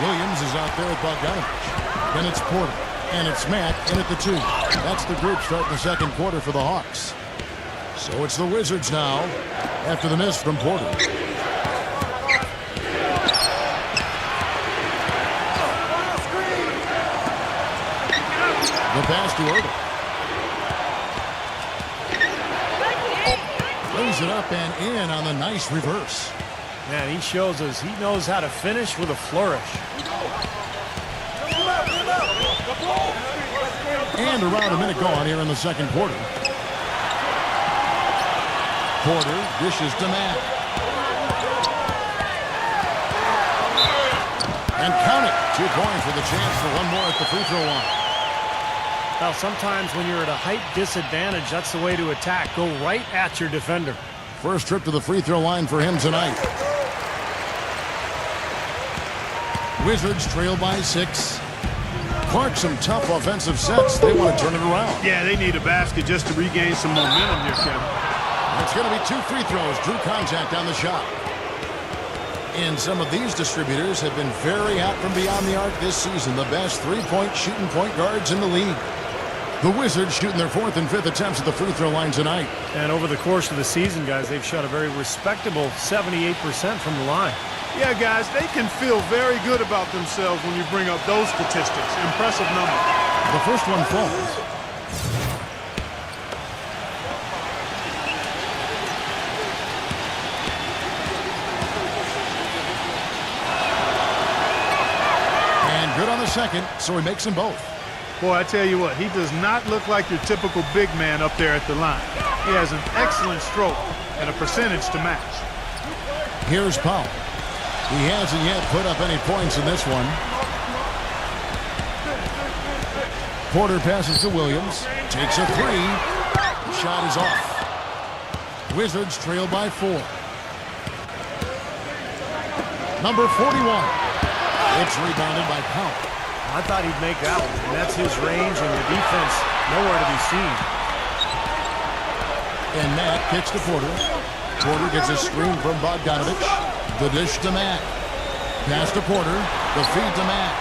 Williams is out there with Bogdanovich. Then it's Porter. And it's Mack in at the 2. That's the group starting the second quarter for the Hawks. So it's the Wizards now after the miss from Porter. The pass to Ertel. Lays it up and in on the nice reverse. Man, he shows us he knows how to finish with a flourish. And around a minute gone here in the second quarter. Porter dishes to Mack. And count it. 2 points with a chance for one more at the free throw line. Now, sometimes when you're at a height disadvantage, that's the way to attack. Go right at your defender. First trip to the free throw line for him tonight. Wizards trail by 6. Clark, some tough offensive sets. They want to turn it around. Yeah, they need a basket just to regain some momentum here, Kevin. It's going to be 2 free throws. Drew contact on the shot. And some of these distributors have been very hot from beyond the arc this season. The best three-point shooting point guards in the league. The Wizards shooting their 4th and 5th attempts at the free throw line tonight. And over the course of the season, guys, they've shot a very respectable 78% from the line. Yeah, guys, they can feel very good about themselves when you bring up those statistics. Impressive number. The first one falls. And good on the second, so he makes them both. Boy, I tell you what, he does not look like your typical big man up there at the line. He has an excellent stroke and a percentage to match. Here's Powell. He hasn't yet put up any points in this one. Porter passes to Williams. Takes a 3. The shot is off. Wizards trail by 4. Number 41. It's rebounded by Powell. I thought he'd make that one. And that's his range, and the defense nowhere to be seen. And Matt kicks to Porter. Porter gets a screen from Bogdanovich. The dish to Matt. Pass to Porter. The feed to Matt.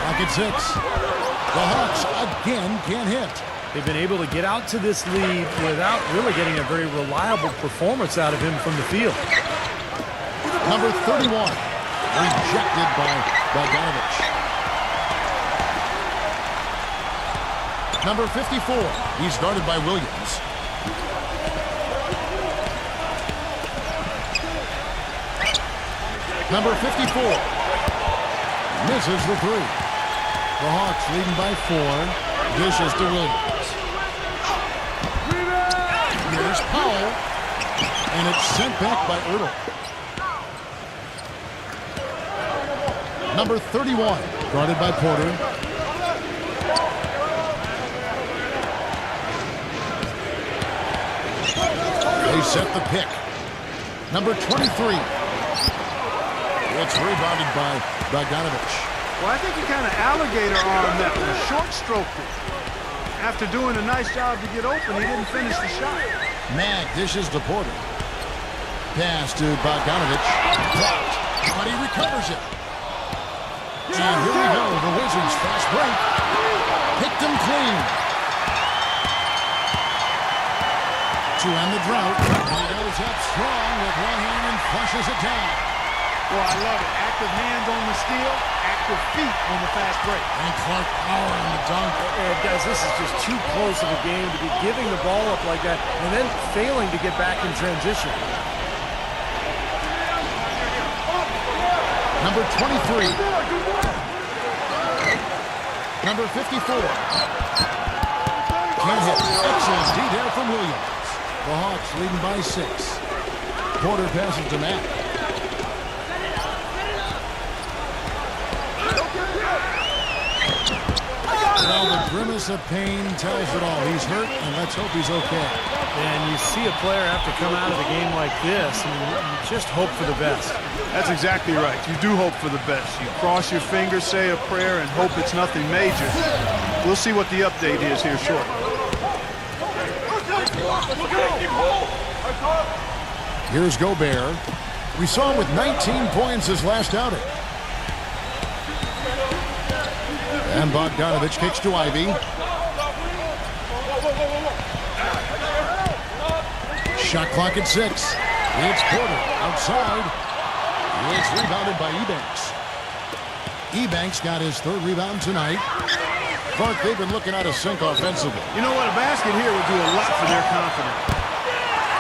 Back at 6. The Hawks again can't hit. They've been able to get out to this lead without really getting a very reliable performance out of him from the field. Number 31. Rejected by Bogdanovich. Number 54. He's guarded by Williams. Number 54. Misses the 3. The Hawks leading by 4. Dishes to Williams. Here's Powell. And it's sent back by Ertel. Number 31. Guarded by Porter. They set the pick. Number 23. It's rebounded by Bogdanovich. Well, I think he kind of alligator-armed that one, short-stroked it. After doing a nice job to get open, he didn't finish the shot. Mack dishes to Porter. Pass to Bogdanovich. Blocked, but he recovers it. And here we go, the Wizards fast break. Picked him clean. To end the drought, he goes up strong with one hand and flushes it down. Well, I love it. Active hands on the steal, active feet on the fast break. And Clark power on the dunk. And guys, this is just too close of a game to be giving the ball up like that and then failing to get back in transition. Number 23. Number 54. Can't hit. Excellent D there The Hawks leading by 6. Porter passes to Matt. Well, the grimace of pain tells it all. He's hurt, and let's hope he's okay. And you see a player have to come out of the game like this, and you just hope for the best. That's exactly right. You do hope for the best. You cross your fingers, say a prayer, and hope it's nothing major. We'll see what the update is here shortly. Here's Gobert. We saw him with 19 points his last outing. And Bogdanovich kicks to Ivy. Shot clock at 6. It's Porter outside. It's rebounded by Ebanks. Ebanks got his 3rd rebound tonight. Clark, they've been looking out of sync offensively. You know what? A basket here would do a lot for their confidence.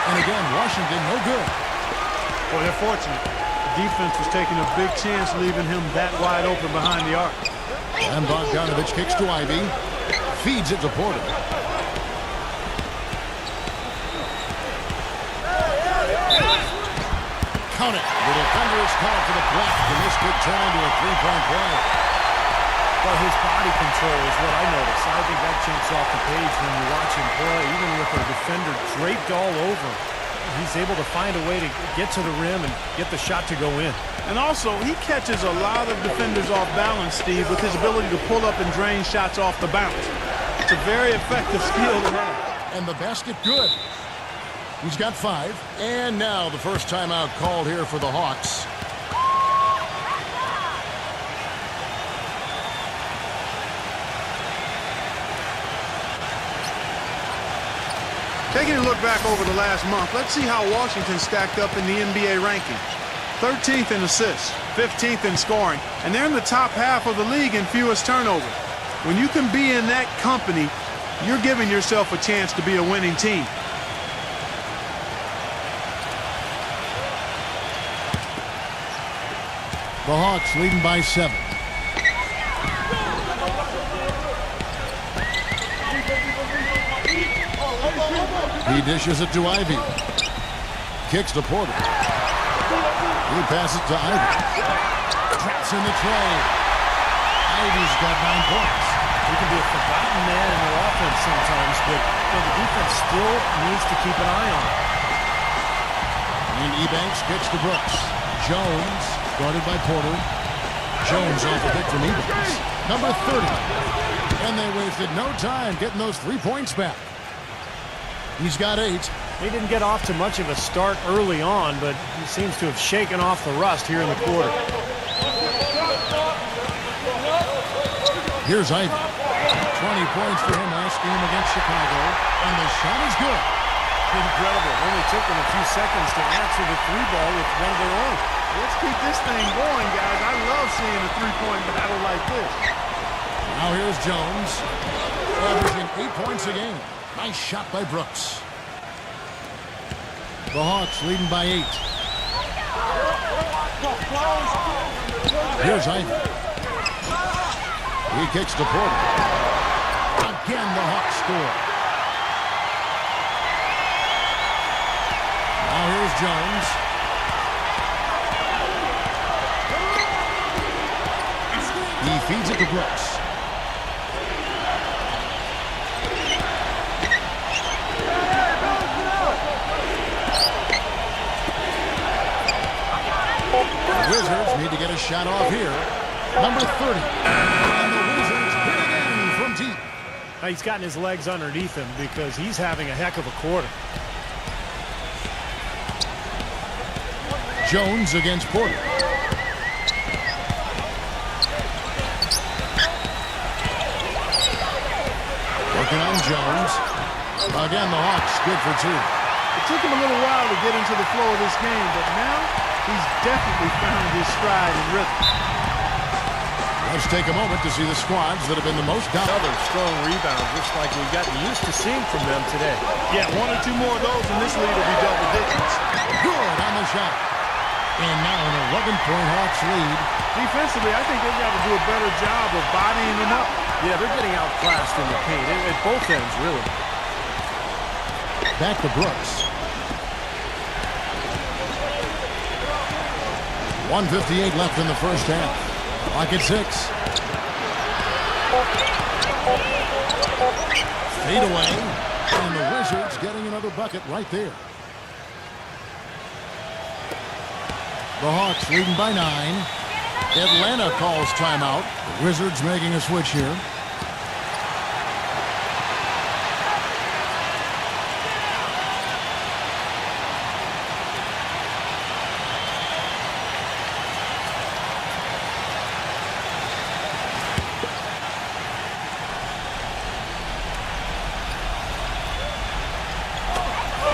And again, Washington no good. Boy, they're fortunate. The defense was taking a big chance leaving him that wide open behind the arc. And Bogdanovich kicks to Ivy. Feeds it to Porter. Count it. The defender is called for the block, and this could turn into a 3-point play. But his body control is what I notice. I think that jumps off the page when you watch him play. Even with a defender draped all over, he's able to find a way to get to the rim and get the shot to go in. And also, he catches a lot of defenders off balance, Steve, with his ability to pull up and drain shots off the bounce. It's a very effective skill to have. And the basket good. He's got 5. And now the first timeout called here for the Hawks. Taking a look back over the last month, let's see how Washington stacked up in the NBA ranking. 13th in assists, 15th in scoring, and they're in the top half of the league in fewest turnovers. When you can be in that company, you're giving yourself a chance to be a winning team. The Hawks leading by 7. He dishes it to Ivy. Kicks to Porter. He passes to Ivy. Traps in the tray. Ivy's got 9 points. He can be a forgotten man in their offense sometimes, but the defense still needs to keep an eye on him. And Ebanks kicks to Brooks. Jones, guarded by Porter. Jones off a pick from Ebanks. Number 30. And they wasted no time getting those 3 points back. He's got 8. He didn't get off to much of a start early on, but he seems to have shaken off the rust here in the quarter. Here's Ivy. 20 points for him last game against Chicago. And the shot is good. Incredible. Only took them a few seconds to answer the 3-ball with one of their own. Let's keep this thing going, guys. I love seeing a 3-point battle like this. Now here's Jones. Averaging 8 points a game. Nice shot by Brooks. The Hawks leading by 8. Here's Ivy. He kicks to Porter. Again, the Hawks score. Now here's Jones. He feeds it to Brooks. Wizards need to get a shot off here. Number 30. And the Wizards hit again from deep. Now he's gotten his legs underneath him because he's having a heck of a quarter. Jones against Porter. Working on Jones. Again, the Hawks good for 2. It took him a little while to get into the flow of this game, but now he's definitely found his stride and rhythm. Let's take a moment to see the squads that have been the most dominant. Another strong rebound, just like we've gotten used to seeing from them today. Yeah, 1 or 2 more of those and this lead will be double digits. Good on the shot. And now an 11-point Hawks lead. Defensively, I think they've got to do a better job of bodying them up. Yeah, they're getting outclassed in the paint at both ends, really. Back to Brooks. 1:58 left in the first half. Clock at 6. Fade away. And the Wizards getting another bucket right there. The Hawks leading by 9. Atlanta calls timeout. The Wizards making a switch here.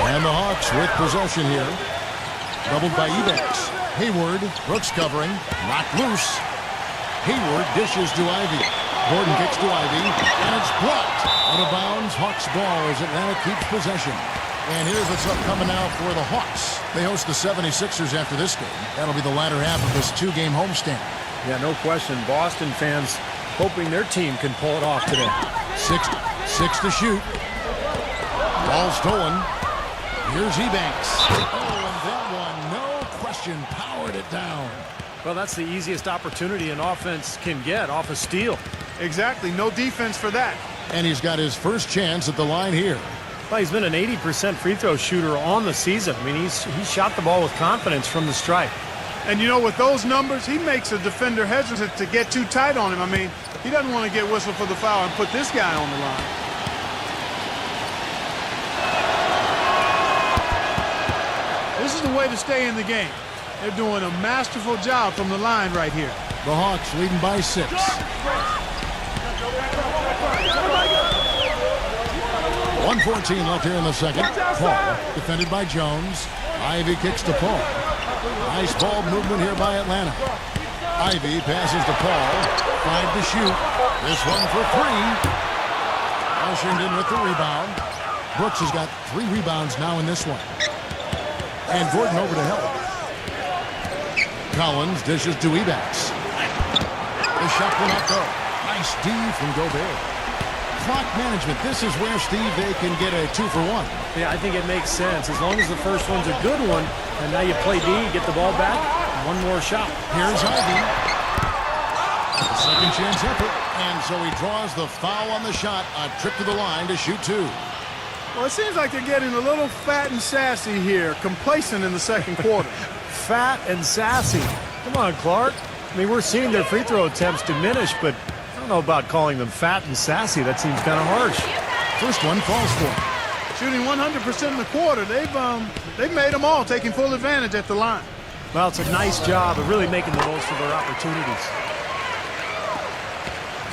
And the Hawks with possession here. Doubled by Ebex. Hayward, Brooks covering, knocked loose. Hayward dishes to Ivy. Gordon kicks to Ivy, and it's blocked. Out of bounds, Hawks ball as Atlanta keeps possession. And here's what's up coming now for the Hawks. They host the 76ers after this game. That'll be the latter half of this 2-game homestand. Yeah, no question. Boston fans hoping their team can pull it off today. 6 to shoot. Ball stolen. Here's Ebanks. Oh, and that one, no question, powered it down. Well, that's the easiest opportunity an offense can get off a steal. Exactly. No defense for that. And he's got his first chance at the line here. Well, he's been an 80% free throw shooter on the season. I mean, he shot the ball with confidence from the stripe. And, you know, with those numbers, he makes a defender hesitant to get too tight on him. I mean, he doesn't want to get whistled for the foul and put this guy on the line. This is the way to stay in the game. They're doing a masterful job from the line right here. The Hawks leading by 6. 1:14 left here in the second. Paul defended by Jones. Ivy kicks to Paul. Nice ball movement here by Atlanta. Ivy passes to Paul. 5 to shoot. This one for 3. Washington with the rebound. Brooks has got 3 rebounds now in this one. And Gordon over to help. Collins dishes to Ebax. The shot will not go. Nice D from Gobert. Clock management. This is where, Steve, they can get a 2-for-1. Yeah, I think it makes sense. As long as the first one's a good one, and now you play D, get the ball back, one more shot. Here's Ivy. A second chance effort. And so he draws the foul on the shot. A trip to the line to shoot 2. Well, it seems like they're getting a little fat and sassy here, complacent in the second quarter. Fat and sassy. Come on, Clark. I mean, we're seeing their free throw attempts diminish, but I don't know about calling them fat and sassy. That seems kind of harsh. First one falls for him. Shooting 100% in the quarter. They've made them all, taking full advantage at the line. Well, it's a nice job of really making the most of their opportunities.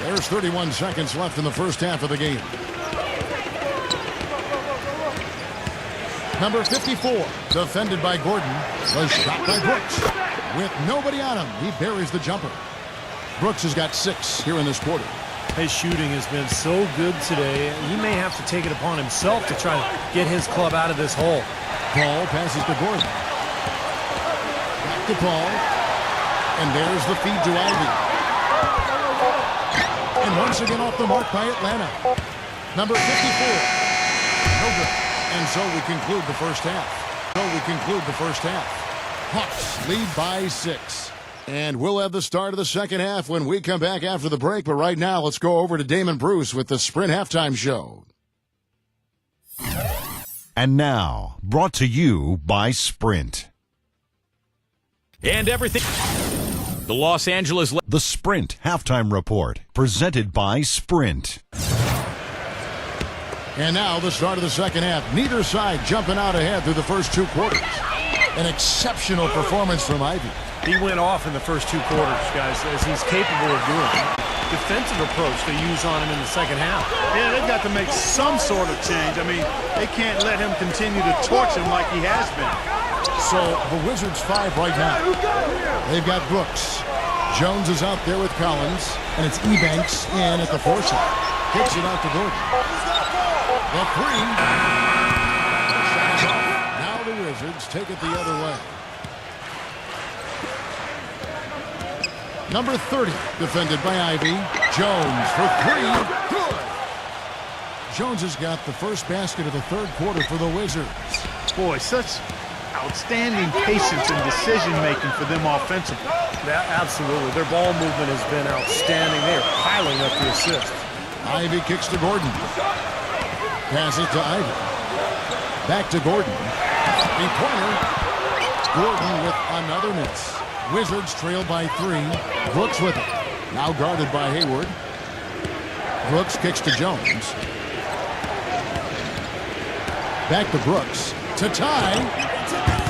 There's 31 seconds left in the first half of the game. Number 54, defended by Gordon. The shot by Brooks. With nobody on him, he buries the jumper. Brooks has got 6 here in this quarter. His shooting has been so good today, he may have to take it upon himself to try to get his club out of this hole. Paul passes to Gordon. Back to Paul. And there's the feed to Ivy. And once again off the mark by Atlanta. Number 54. No good. And so we conclude the first half. Hawks lead by 6. And we'll have the start of the second half when we come back after the break. But right now, let's go over to Damon Bruce with the Sprint Halftime Show. And now, brought to you by Sprint. And everything. The Los Angeles... The Sprint Halftime Report, presented by Sprint. And now the start of the second half. Neither side jumping out ahead through the first 2 quarters. An exceptional performance from Ivy. He went off in the first 2 quarters, guys, as he's capable of doing. Defensive approach they use on him in the second half. Yeah, they've got to make some sort of change. I mean, they can't let him continue to torch him like he has been. So the Wizards 5 right now. They've got Brooks. Jones is out there with Collins, and it's Ebanks in at the 4 side. Kicks it out to Gordon. The 3. Now the Wizards take it the other way. Number 30, defended by Ivy. Jones for 3. Good. Jones has got the first basket of the third quarter for the Wizards. Boy, such outstanding patience and decision-making for them offensively. Yeah, absolutely. Their ball movement has been outstanding. They are piling up the assists. Ivy kicks to Gordon. Passes to Ivy. Back to Gordon. Three-pointer. Gordon with another miss. Wizards trail by 3. Brooks with it. Now guarded by Hayward. Brooks kicks to Jones. Back to Brooks. To tie.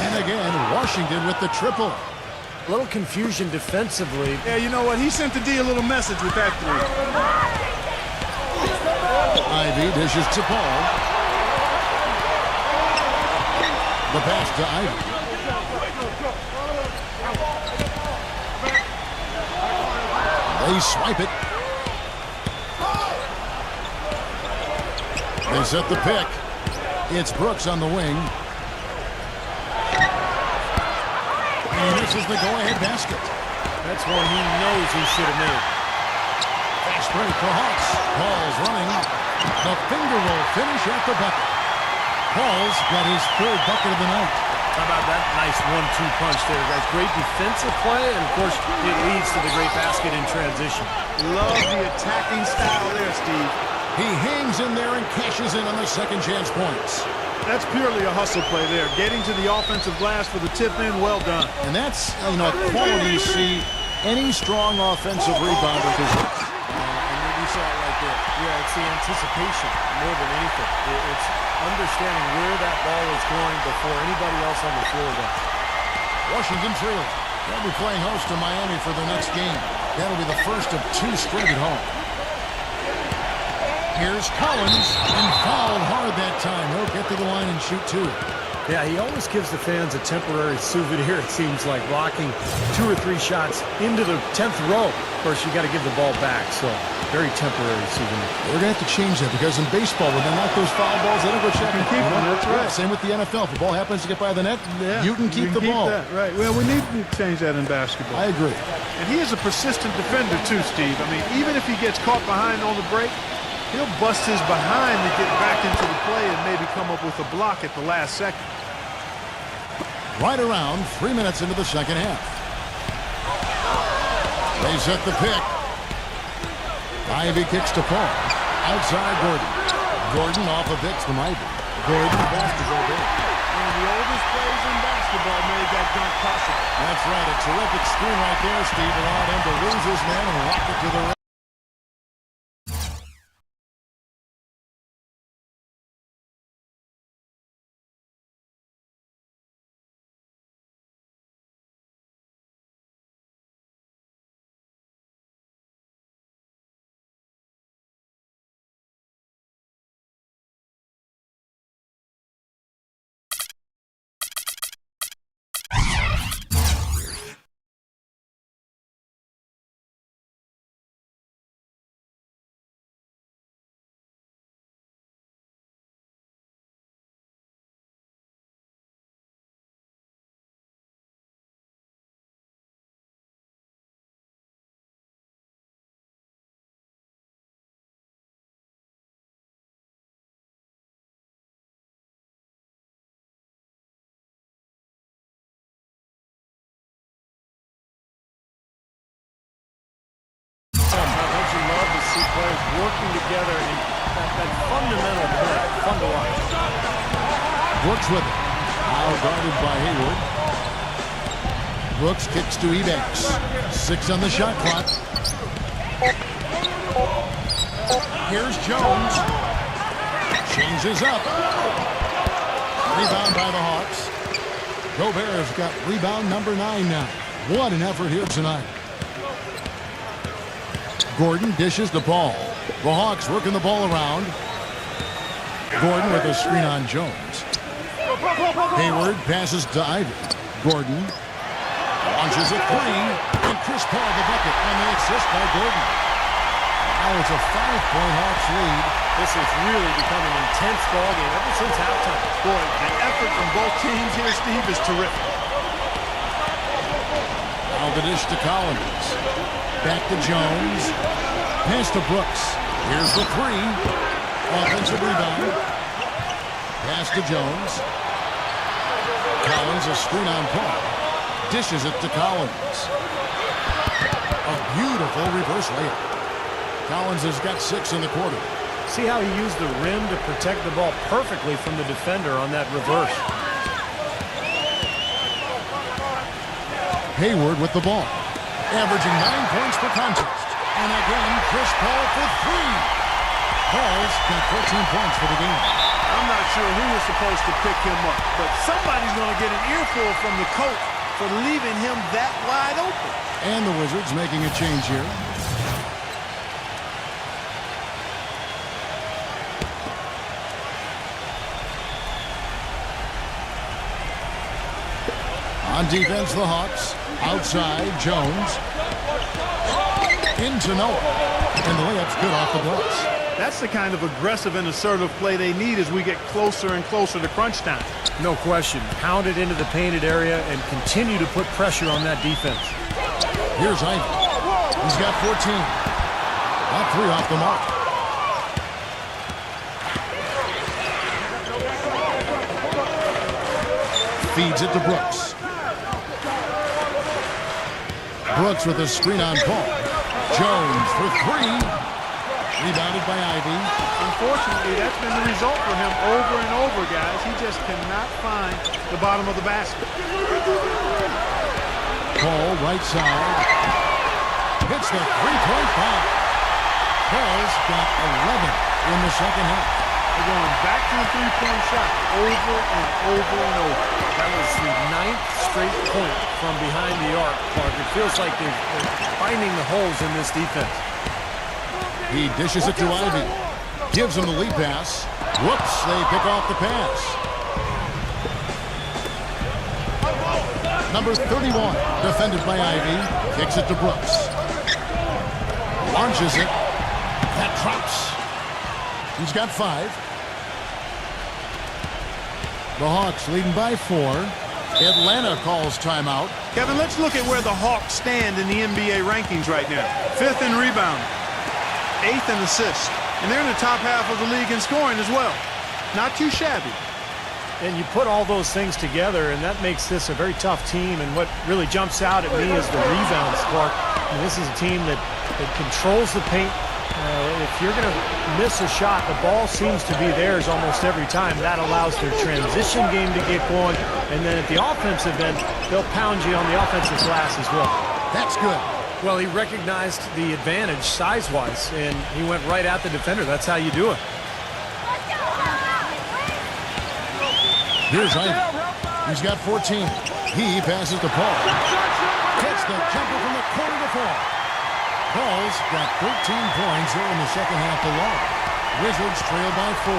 And again, Washington with the triple. A little confusion defensively. Yeah, you know what? He sent the D a little message with that three. Ivy dishes to Paul. The pass to Ivy. They swipe it. They set the pick. It's Brooks on the wing. And he misses the go-ahead basket. That's one he knows he should have made. Fast break for Hawks. Paul's running. The finger roll finish at the bucket. Paul's got his third bucket of the night. How about that nice 1-2 punch there, guys? Great defensive play, and of course, it leads to the great basket in transition. Love the attacking style there, Steve. He hangs in there and cashes in on the second chance points. That's purely a hustle play there. Getting to the offensive glass for the tip in, well done. And that's, a quality you see any strong offensive rebounder possess. And we saw it right there. Yeah, it's the anticipation more than anything. It's understanding where that ball is going before anybody else on the floor does. Washington trails. They'll be playing host to Miami for their next game. That'll be the first of 2 straight at home. Here's Collins, and fouled hard that time. He'll get to the line and shoot 2. Yeah, he always gives the fans a temporary souvenir, it seems like, blocking 2 or 3 shots into the 10th row. Of course, you got to give the ball back, so very temporary souvenir. We're going to have to change that because in baseball, when they knock those foul balls, they don't go check You can keep them, that's right. Same with the NFL. If the ball happens to get by the net, you can keep the ball. That, right. Well, we need to change that in basketball. I agree. And he is a persistent defender, too, Steve. I mean, even if he gets caught behind on the break, he'll bust his behind to get back into the play and maybe come up with a block at the last second. Right around 3 minutes into the second half. They set the pick. Ivy kicks to Paul. Outside Gordon. Gordon off a pitch from Ivy. Gordon pass to Gobert. One of the oldest plays in basketball made that dunk possible. That's right. A terrific screen right there, Steve. Allowed him to lose his man and rock it to the rim. Don't you love to see players working together in that fundamental play? Fun to watch. Brooks with it. Now guarded by Hayward. Brooks kicks to Ebanks. 6 on the shot clock. Here's Jones. Changes up. Rebound by the Hawks. Gobert has got rebound number 9 now. What an effort here tonight. Gordon dishes the ball. The Hawks working the ball around. Gordon with a screen on Jones. Hayward passes to Ivy. Gordon launches a 3. And Chris Paul the bucket on the assist by Gordon. Now it's a 5-point Hawks lead. This is really becoming an intense ball game ever since halftime. Boy, the effort from both teams here, Steve, is terrific. Now the dish to Collins. Back to Jones. Pass to Brooks. Here's the 3. Offensive rebound. Pass to Jones. Collins, a screen on Paul. Dishes it to Collins. A beautiful reverse layup. Collins has got 6 in the quarter. See how he used the rim to protect the ball perfectly from the defender on that reverse. Hayward with the ball. Averaging 9 points per contest. And again, Chris Paul for 3. Paul's got 14 points for the game. I'm not sure who was supposed to pick him up, but somebody's going to get an earful from the coach for leaving him that wide open. And the Wizards making a change here. On defense, the Hawks. Outside, Jones. Into Noah. And the layup's good off the glass. That's the kind of aggressive and assertive play they need as we get closer and closer to crunch time. No question. Pound it into the painted area and continue to put pressure on that defense. Here's Ivy. He's got 14. Not 3 off the mark. Feeds it to Brooks. Brooks with a screen on Paul. Jones for 3. Rebounded by Ivy. Unfortunately, that's been the result for him over and over, guys. He just cannot find the bottom of the basket. Paul, right side. Hits the three-point bomb. Paul's got 11 in the second half. They're going back to the three-point shot over and over and over. That was the 9th straight point from behind the arc, Clark. It feels like they're finding the holes in this defense. He dishes it to Ivy. Gives him the lead pass. Whoops, they pick off the pass. Number 31, defended by Ivy. Kicks it to Brooks. Launches it. That drops. He's got 5. The Hawks leading by 4. Atlanta calls timeout. Kevin, let's look at where the Hawks stand in the NBA rankings right now. 5th in rebound. 8th in assists. And they're in the top half of the league in scoring as well. Not too shabby. And you put all those things together, and that makes this a very tough team. And what really jumps out at me is the rebounds, Clark. I mean, this is a team that controls the paint. If you're going to miss a shot, the ball seems to be theirs almost every time. That allows their transition game to get going. And then at the offensive end, they'll pound you on the offensive glass as well. That's good. Well, he recognized the advantage size-wise, and he went right at the defender. That's how you do it. Here's Ivy. He's got 14. He passes to Paul. Gets the jumper from the corner to Paul. Paul's got 13 points here in the second half alone. Wizards trail by 4.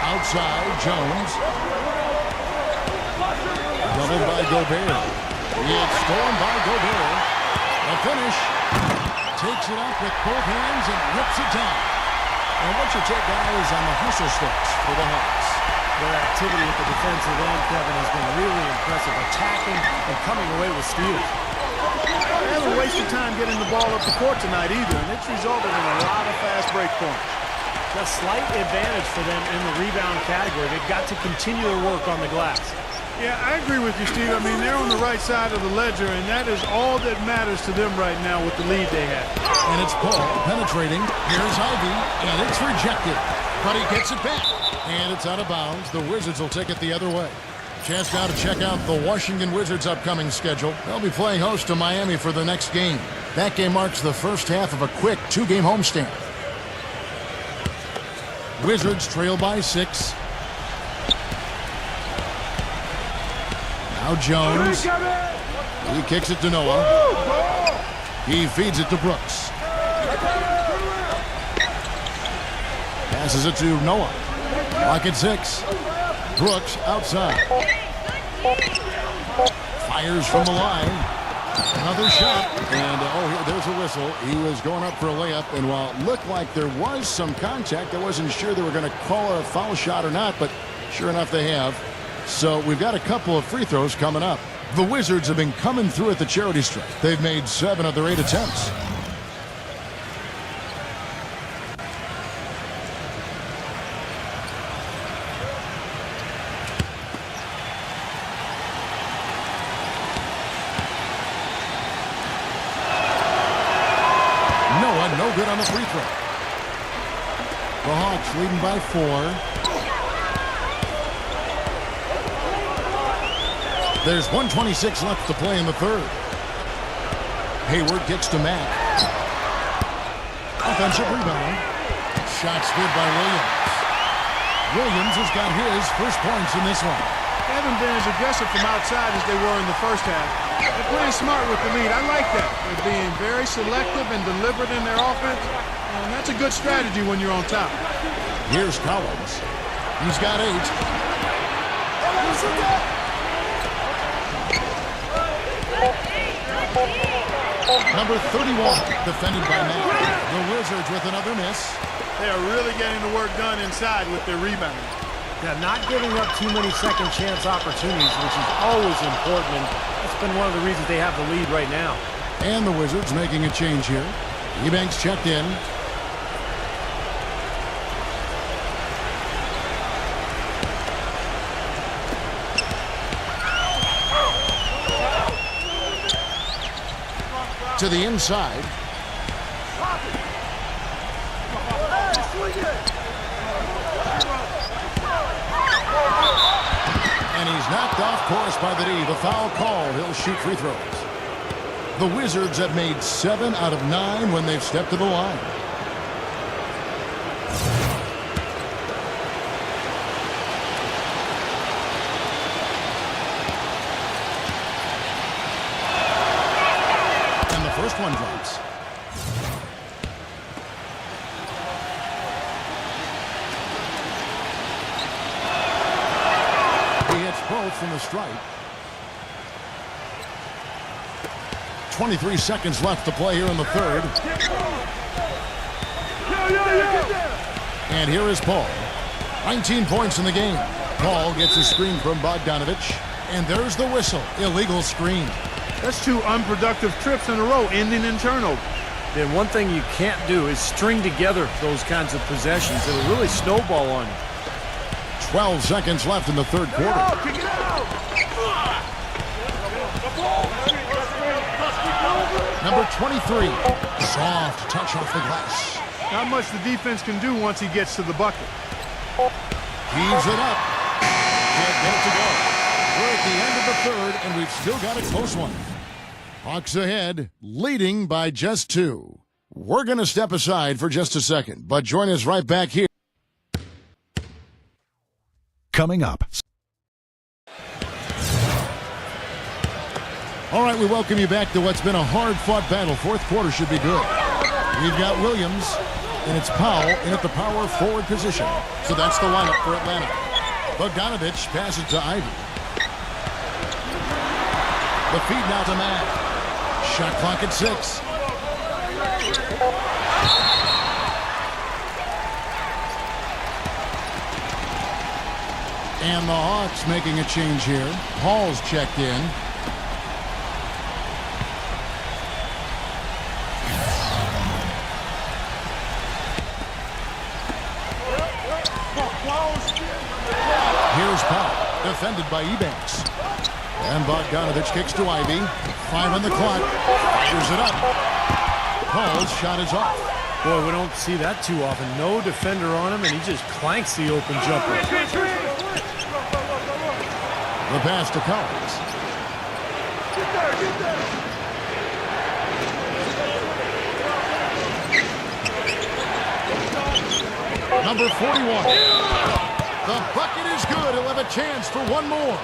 Outside, Jones. Doubled by Gobert. It's stolen by Gobert. The finish. Takes it up with both hands and rips it down. And what's your take, guys, on the hustle sticks for the Hawks? Their activity at the defensive end, Kevin, has been really impressive. Attacking and coming away with steals. They haven't wasted time getting the ball up the court tonight either, and it's resulted in a lot of fast break points. A slight advantage for them in the rebound category. They've got to continue their work on the glass. Yeah, I agree with you, Steve. I mean, they're on the right side of the ledger, and that is all that matters to them right now with the lead they have. And it's Paul penetrating. Here's Ivy, and it's rejected. But he gets it back. And it's out of bounds. The Wizards will take it the other way. Chance now to check out the Washington Wizards' upcoming schedule. They'll be playing host to Miami for the next game. That game marks the first half of a quick 2-game homestand. Wizards trail by 6. Now Jones. He kicks it to Noah. He feeds it to Brooks. Passes it to Noah. Lock at 6. Brooks outside. Fires from the line. Another shot. And, there's a whistle. He was going up for a layup. And while it looked like there was some contact, I wasn't sure they were going to call a foul shot or not. But sure enough, they have. So we've got a couple of free throws coming up. The Wizards have been coming through at the charity stripe. They've made 7 of their 8 attempts. no good on the free throw. The Hawks leading by 4. There's 1:26 left to play in the third. Hayward kicks to Mack. Offensive rebound. Shots good by Williams. Williams has got his first points in this one. They haven't been as aggressive from outside as they were in the first half. They're playing smart with the lead. I like that. They're being very selective and deliberate in their offense. And that's a good strategy when you're on top. Here's Collins. He's got 8. Number 31, defended by Mack. The Wizards with another miss. They are really getting the work done inside with their rebound. Yeah, not giving up too many second chance opportunities, which is always important, and that's been one of the reasons they have the lead right now. And the Wizards making a change here. Eubanks checked in. To the inside. And he's knocked off course by the D. The foul called. He'll shoot free throws. The Wizards have made 7 out of 9 when they've stepped to the line. And the first one drops. Both from the stripe. 23 seconds left to play here in the third. And here is Paul. 19 points in the game. Paul gets a screen from Bogdanovich. And there's the whistle. Illegal screen. That's 2 unproductive trips in a row, ending in turnover. Then one thing you can't do is string together those kinds of possessions. It'll really snowball on you. 12 seconds left in the third quarter. Number 23. Soft touch off the glass. Not much the defense can do once he gets to the bucket. Heaves it up. Can't get it to go. We're at the end of the third, and we've still got a close one. Hawks ahead, leading by just 2. We're going to step aside for just a second, but join us right back here. Coming up. All right, we welcome you back to what's been a hard-fought battle. Fourth quarter should be good. We've got Williams, and it's Powell in at the power forward position. So that's the lineup for Atlanta. Bogdanovich passes to Ivy. The feed now to Mack. Shot clock at 6. And the Hawks making a change here. Hall's checked in. Here's Powell, defended by Eubanks. And Bogdanovich kicks to Ivy. 5 on the clock. Fires it up. Paul's shot is off. Boy, we don't see that too often. No defender on him, and he just clanks the open jumper. The pass to Collins. Number 41. The bucket is good. He'll have a chance for one more.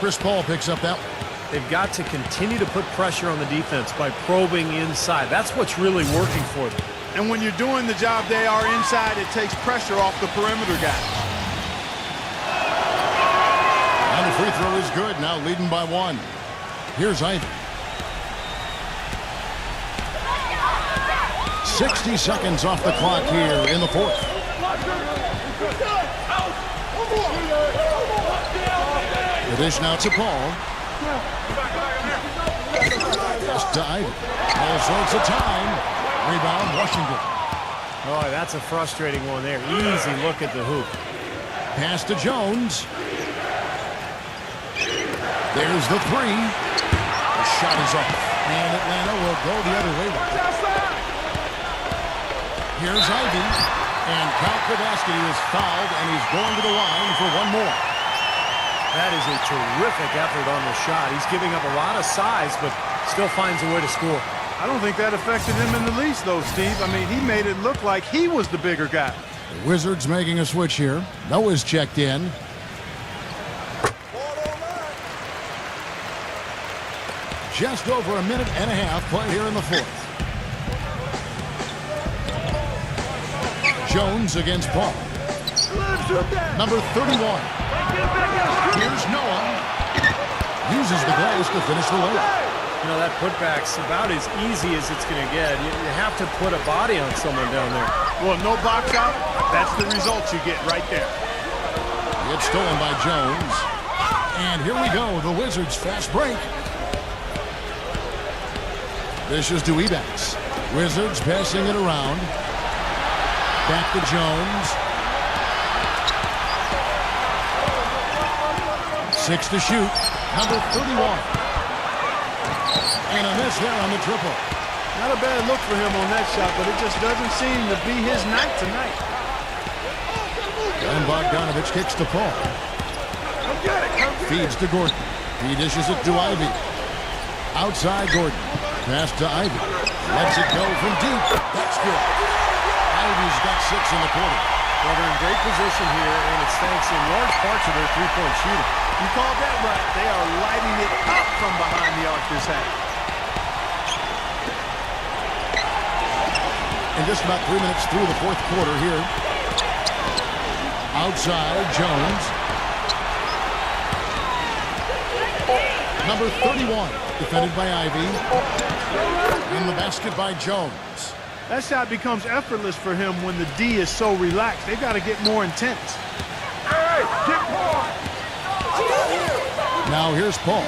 Chris Paul picks up that one. They've got to continue to put pressure on the defense by probing inside. That's what's really working for them. And when you're doing the job they are inside, it takes pressure off the perimeter guys. And the free throw is good. Now leading by 1. Here's Ivy. 60 seconds off the clock here in the fourth. The dish now to Paul. Pass to Ivy. All sorts of time. Rebound, Washington. Oh, that's a frustrating one there. Easy look at the hoop. Pass to Jones. There's the 3. The shot is off. And Atlanta will go the other way with it. Here's Ivy. And count the basket. He is fouled, and he's going to the line for one more. That is a terrific effort on the shot. He's giving up a lot of size, but still finds a way to score. I don't think that affected him in the least, though, Steve. I mean, he made it look like he was the bigger guy. The Wizards making a switch here. Noah's checked in. Just over a minute and a half play here in the fourth. Jones against Paul. Number 31. Here's Noah. Uses the glass to finish the layup. You know, that putback's about as easy as it's going to get. You have to put a body on someone down there. Well, no box out, that's the result you get right there. It's stolen by Jones. And here we go, the Wizards' fast break. This is to Ebanks. Wizards passing it around. Back to Jones. 6 to shoot. Number 31. And a miss there on the triple. Not a bad look for him on that shot, but it just doesn't seem to be his night tonight. And Bogdanovich kicks to Paul. Feeds to Gordon. He dishes it to Ivy. Outside Gordon. Pass to Ivy. Lets it go from deep. That's good. Ivy's got 6 in the quarter. Well, they're in great position here, and it's thanks in large part to their three-point shooting. You called that right. They are lighting it up from behind the arc this half. And just about 3 minutes through the fourth quarter here. Outside, Jones. Number 31, defended by Ivy. And the basket by Jones. That shot becomes effortless for him when the D is so relaxed. They've got to get more intense. Hey, get more! Now here's Paul.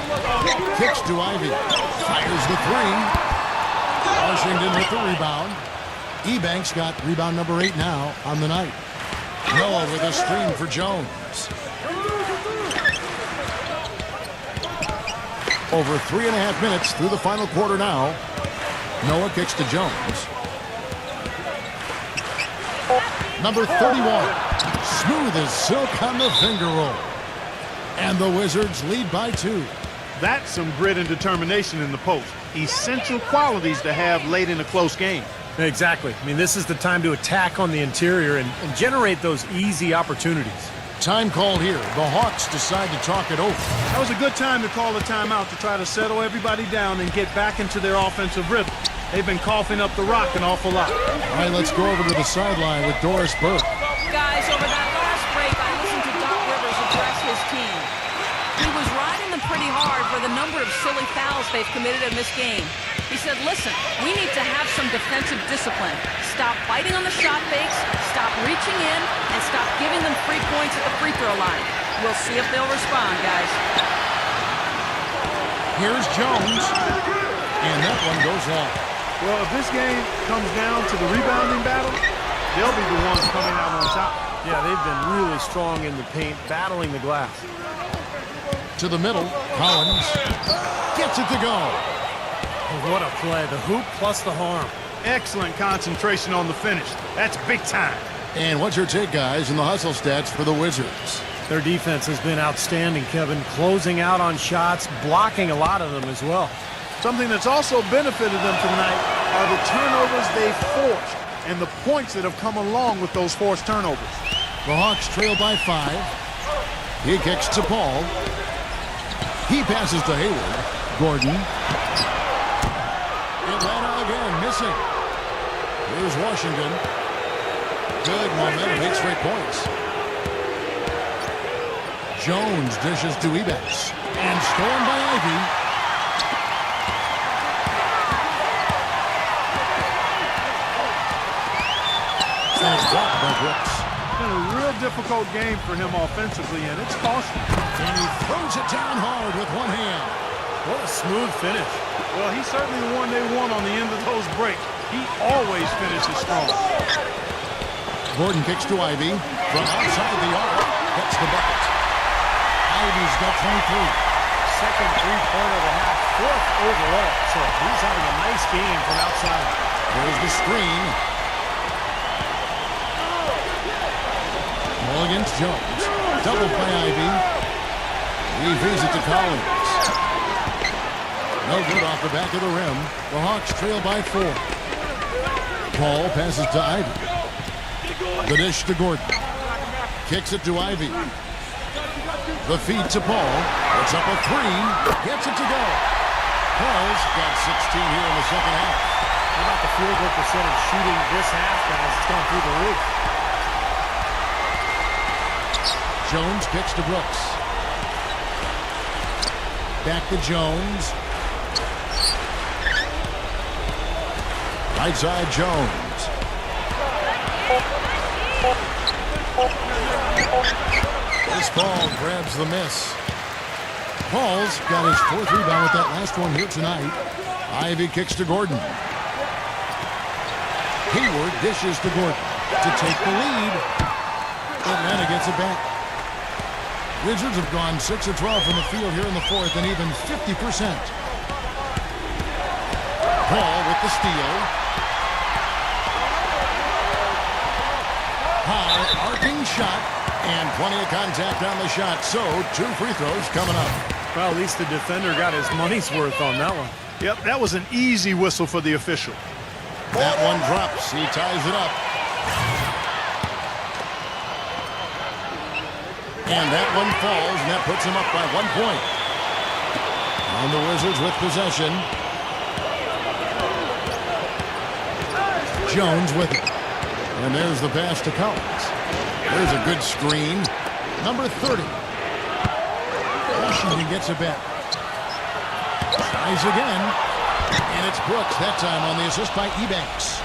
Kicks to Ivy. Fires the three. Washington with the rebound. Ebanks got rebound number 8 now on the night. Noah with a screen for Jones. Over 3.5 minutes through the final quarter now. Noah kicks to Jones. Number 31. Smooth as silk on the finger roll. And the Wizards lead by 2. That's some grit and determination in the post. Essential qualities to have late in a close game. Exactly. I mean, this is the time to attack on the interior and generate those easy opportunities. Time called here. The Hawks decide to talk it over. That was a good time to call a timeout to try to settle everybody down and get back into their offensive rhythm. They've been coughing up the rock an awful lot. All right, let's go over to the sideline with Doris Burke. Guys, over that last break, I listened to Doc Rivers address his team. He was riding them pretty hard for the number of silly fouls they've committed in this game. He said, listen, we need to have some defensive discipline. Stop biting on the shot fakes, stop reaching in, and stop giving them free points at the free throw line. We'll see if they'll respond, guys. Here's Jones. And that one goes long. Well, if this game comes down to the rebounding battle, they'll be the ones coming out on top. Yeah, they've been really strong in the paint, battling the glass. To the middle, Collins gets it to go. Oh, what a play. The hoop plus the harm. Excellent concentration on the finish. That's big time. And what's your take, guys, in the hustle stats for the Wizards? Their defense has been outstanding, Kevin. Closing out on shots, blocking a lot of them as well. Something that's also benefited them tonight are the turnovers they've forced and the points that have come along with those forced turnovers. The Hawks trail by 5. He kicks to Paul. He passes to Hayward. Gordon. Atlanta again missing. Here's Washington. Good momentum, 8 straight points. Jones dishes to Ebanks. And stolen by Ivy. And it's blocked by Brooks. It's been a real difficult game for him offensively, and it's costly. And he throws it down hard with one hand. What a smooth finish. Well, he's certainly the one they want on the end of those breaks. He always finishes strong. Gordon kicks to Ivy. From outside the arc, gets the bucket. Ivy's got 23. Second three-pointer of the half, 4th overall. So he's having a nice game from outside. There's the screen. Ball against Jones. Doubled by Ivy. He feeds it to Collins. No good off the back of the rim. The Hawks trail by 4. Paul passes to Ivy. The dish to Gordon. Kicks it to Ivy. The feed to Paul. Puts up a 3. Gets it to go. Paul's got 16 here in the second half. How about the field goal percentage shooting this half, guys? It's gone through the roof. Jones kicks to Brooks. Back to Jones. Right side Jones. This ball grabs the miss. Paul's got his 4th rebound with that last one here tonight. Ivy kicks to Gordon. Hayward dishes to Gordon to take the lead. Atlanta gets it back. Wizards have gone 6 of 12 from the field here in the 4th and even 50%. Paul with the steal. High arcing shot and plenty of contact on the shot. So 2 free throws coming up. Well, at least the defender got his money's worth on that one. Yep, that was an easy whistle for the official. That one drops. He ties it up. And that one falls, and that puts him up by 1 point. And the Wizards with possession. Jones with it. And there's the pass to Collins. There's a good screen. Number 30. Washington gets it back. Tries again. And it's Brooks that time on the assist by Ebanks.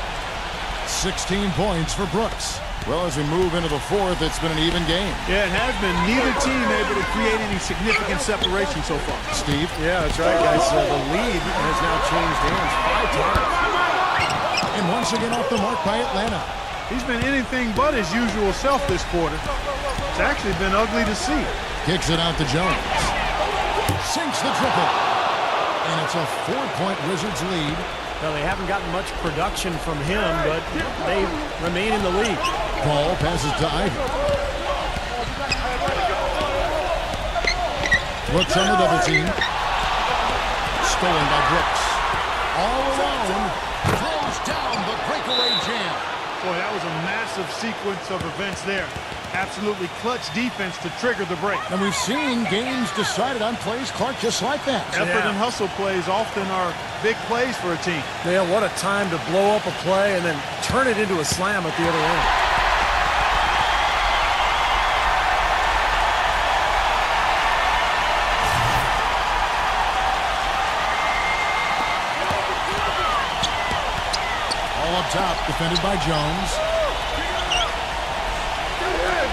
16 points for Brooks. Well, as we move into the 4th, it's been an even game. Yeah, it has been. Neither team able to create any significant separation so far. Steve? Yeah, that's right, guys. The lead has now changed hands 5 times. And once again off the mark by Atlanta. He's been anything but his usual self this quarter. It's actually been ugly to see. Kicks it out to Jones. Sinks the triple. And it's a 4-point Wizards lead. Well, they haven't gotten much production from him, but they remain in the lead. Paul passes to Ivy. Brooks on the double team. Stolen by Brooks. All alone. Throws down the breakaway jam. Boy, that was a massive sequence of events there. Absolutely clutch defense to trigger the break. And we've seen games decided on plays, Clark, just like that. Effort and hustle plays often are big plays for a team. Yeah, what a time to blow up a play and then turn it into a slam at the other end. All up top, defended by Jones.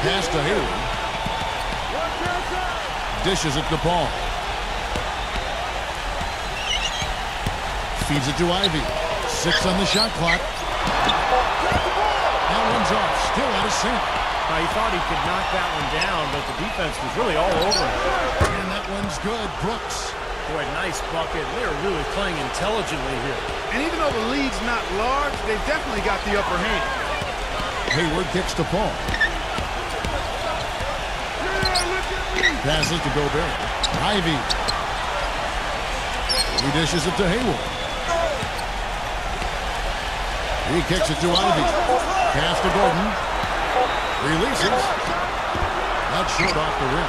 Pass to Hayward. Dishes it to Paul. Feeds it to Ivy. 6 on the shot clock. That one's off. Still out of sync. He thought he could knock that one down, but the defense was really all over him. And that one's good. Brooks. Boy, nice bucket. They're really playing intelligently here. And even though the lead's not large, they've definitely got the upper hand. Hayward kicks to Paul. Passes to Gobert. Ivy. He dishes it to Hayward. He kicks it to Ivy. Pass to Gordon. Releases. Not short off the rim.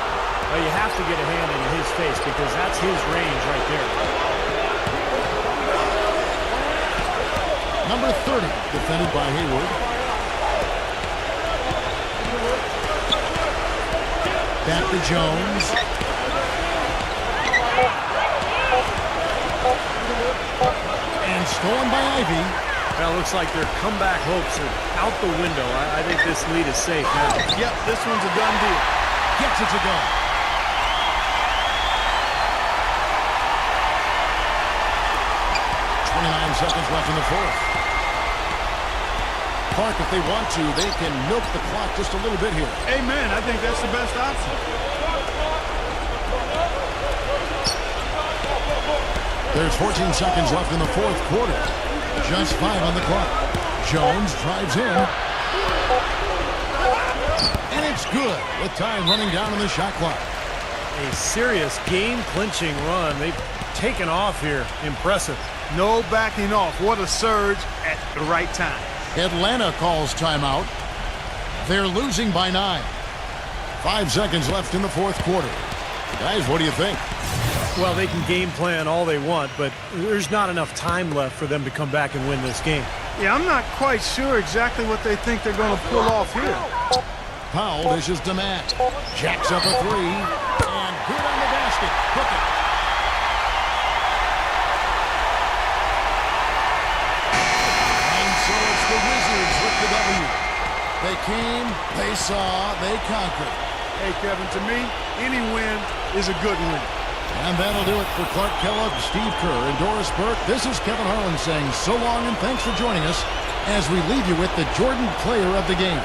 Well, you have to get a hand into his face because that's his range right there. Number 30, defended by Hayward. Back to Jones. And stolen by Ivy. Well, it looks like their comeback hopes are out the window. I think this lead is safe now. Yep, this one's a done deal. Gets it to go. Seconds left in the 4th. Clark, if they want to, they can milk the clock just a little bit here. Amen. I think that's the best option. There's 14 seconds left in the 4th quarter. Just 5 on the clock. Jones drives in. And it's Good, with time running down on the shot clock. A serious game-clinching run. They've taken off here. Impressive. No backing off. What a surge at the right time. Atlanta calls timeout. They're losing by 9. 5 seconds left in the fourth quarter. Guys, what do you think? Well, they can game plan all they want, but there's not enough time left for them to come back and win this game. Yeah, I'm not quite sure exactly what they think they're going to pull off here. Powell dishes to Matt. Jacks up a 3. And good on the basket. Hook it. And so it's the Wizards with the W. They came, they saw, they conquered. Hey, Kevin, to me, any win is a good win. And that'll do it for Clark Kellogg, Steve Kerr, and Doris Burke. This is Kevin Harlan saying so long and thanks for joining us as we leave you with the Jordan player of the game.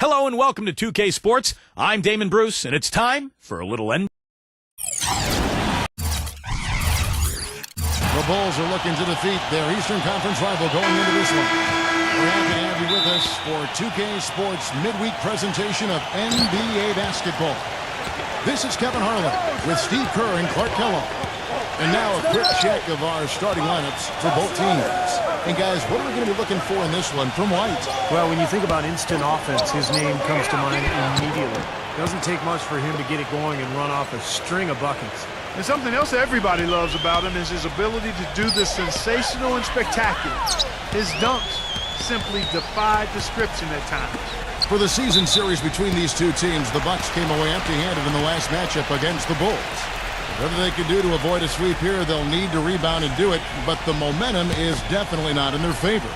Hello and welcome to 2K Sports. I'm Damon Bruce, and it's time for a little The Bulls are looking to defeat their Eastern Conference rival going into this one. We're happy to have you with us for 2K Sports midweek presentation of NBA basketball. This is Kevin Harlan with Steve Kerr and Clark Kellogg. And now a quick check of our starting lineups for both teams. And guys, what are we going to be looking for in this one from White? Well, when you think about instant offense, his name comes to mind immediately. Doesn't take much for him to get it going and run off a string of buckets. And something else everybody loves about him is his ability to do the sensational and spectacular. His dunks simply defy description at times. For the season series between these two teams, the Bucks came away empty-handed in the last matchup against the Bulls. Whatever they can do to avoid a sweep here, they'll need to rebound and do it, but the momentum is definitely not in their favor.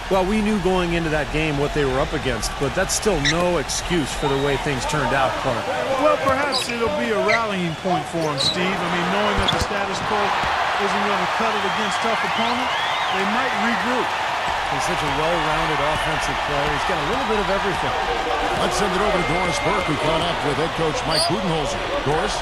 Well, we knew going into that game what they were up against, but that's still no excuse for the way things turned out, Clark. Well, perhaps it'll be a rallying point for him, Steve. I mean, knowing that the status quo isn't going to cut it against tough opponents, they might regroup. He's such a well-rounded offensive player. He's got a little bit of everything. Let's send it over to Doris Burke, who caught up with head coach Mike Budenholzer. Doris?